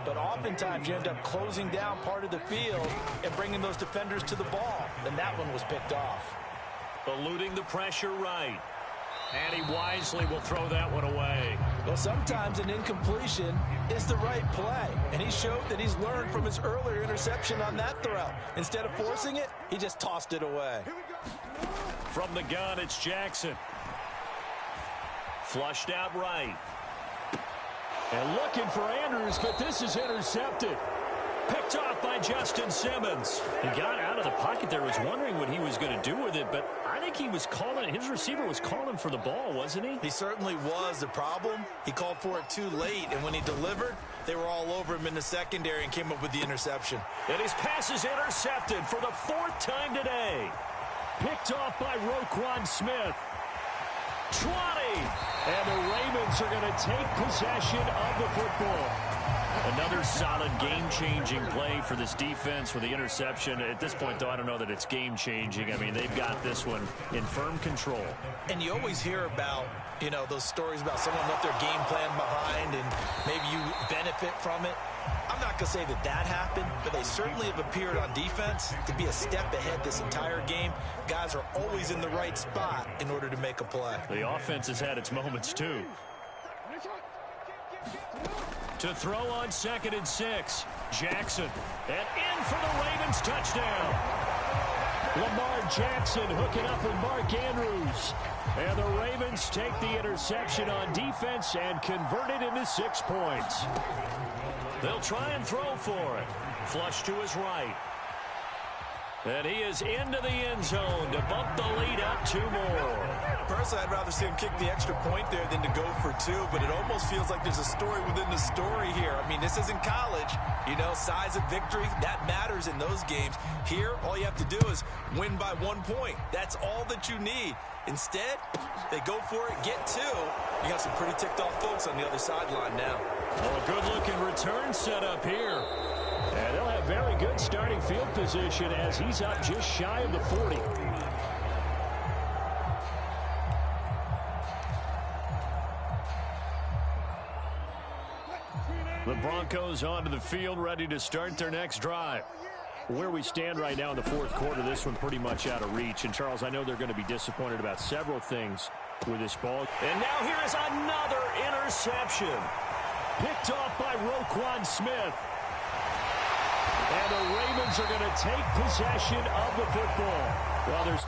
but oftentimes you end up closing down part of the field and bringing those defenders to the ball. And that one was picked off. Eluding the pressure right. And he wisely will throw that one away. Well, sometimes an incompletion is the right play. And he showed that he's learned from his earlier interception on that throw. Instead of forcing it, he just tossed it away. From the gun, it's Jackson. Flushed out right. And looking for Andrews, but this is intercepted. Picked off by Justin Simmons. He got out of the pocket there, was wondering what he was going to do with it, but I think he was calling, his receiver was calling for the ball, wasn't he? He certainly was. The problem, he called for it too late, and when he delivered, they were all over him in the secondary and came up with the interception. And his pass is intercepted for the 4th time today. Picked off by Roquan Smith. 20! And the Ravens are going to take possession of the football. Another solid game-changing play for this defense with the interception. At this point, though, I don't know that it's game-changing. I mean, they've got this one in firm control. And you always hear about, you know, those stories about someone left their game plan behind and maybe you benefit from it. I'm not going to say that that happened, but they certainly have appeared on defense to be a step ahead this entire game. Guys are always in the right spot in order to make a play. The offense has had its moments, too. To throw on 2nd and 6. Jackson. And in for the Ravens touchdown. Lamar Jackson hooking up with Mark Andrews. And the Ravens take the interception on defense and convert it into 6 points. They'll try and throw for it. Flush to his right. And he is into the end zone to bump the lead up 2 more. Personally, I'd rather see him kick the extra point there than to go for 2, but it almost feels like there's a story within the story here. I mean, this isn't college. You know, size of victory, that matters in those games. Here, all you have to do is win by 1 point. That's all that you need. Instead, they go for it, get 2. You got some pretty ticked off folks on the other sideline now. Oh, a good-looking return set up here. And they'll have very good starting field position as he's up just shy of the 40. The Broncos onto the field, ready to start their next drive. Where we stand right now in the 4th quarter, this one pretty much out of reach. And, Charles, I know they're going to be disappointed about several things with this ball. And now here is another interception. Picked off by Roquan Smith. And the Ravens are going to take possession of the football. Well, there's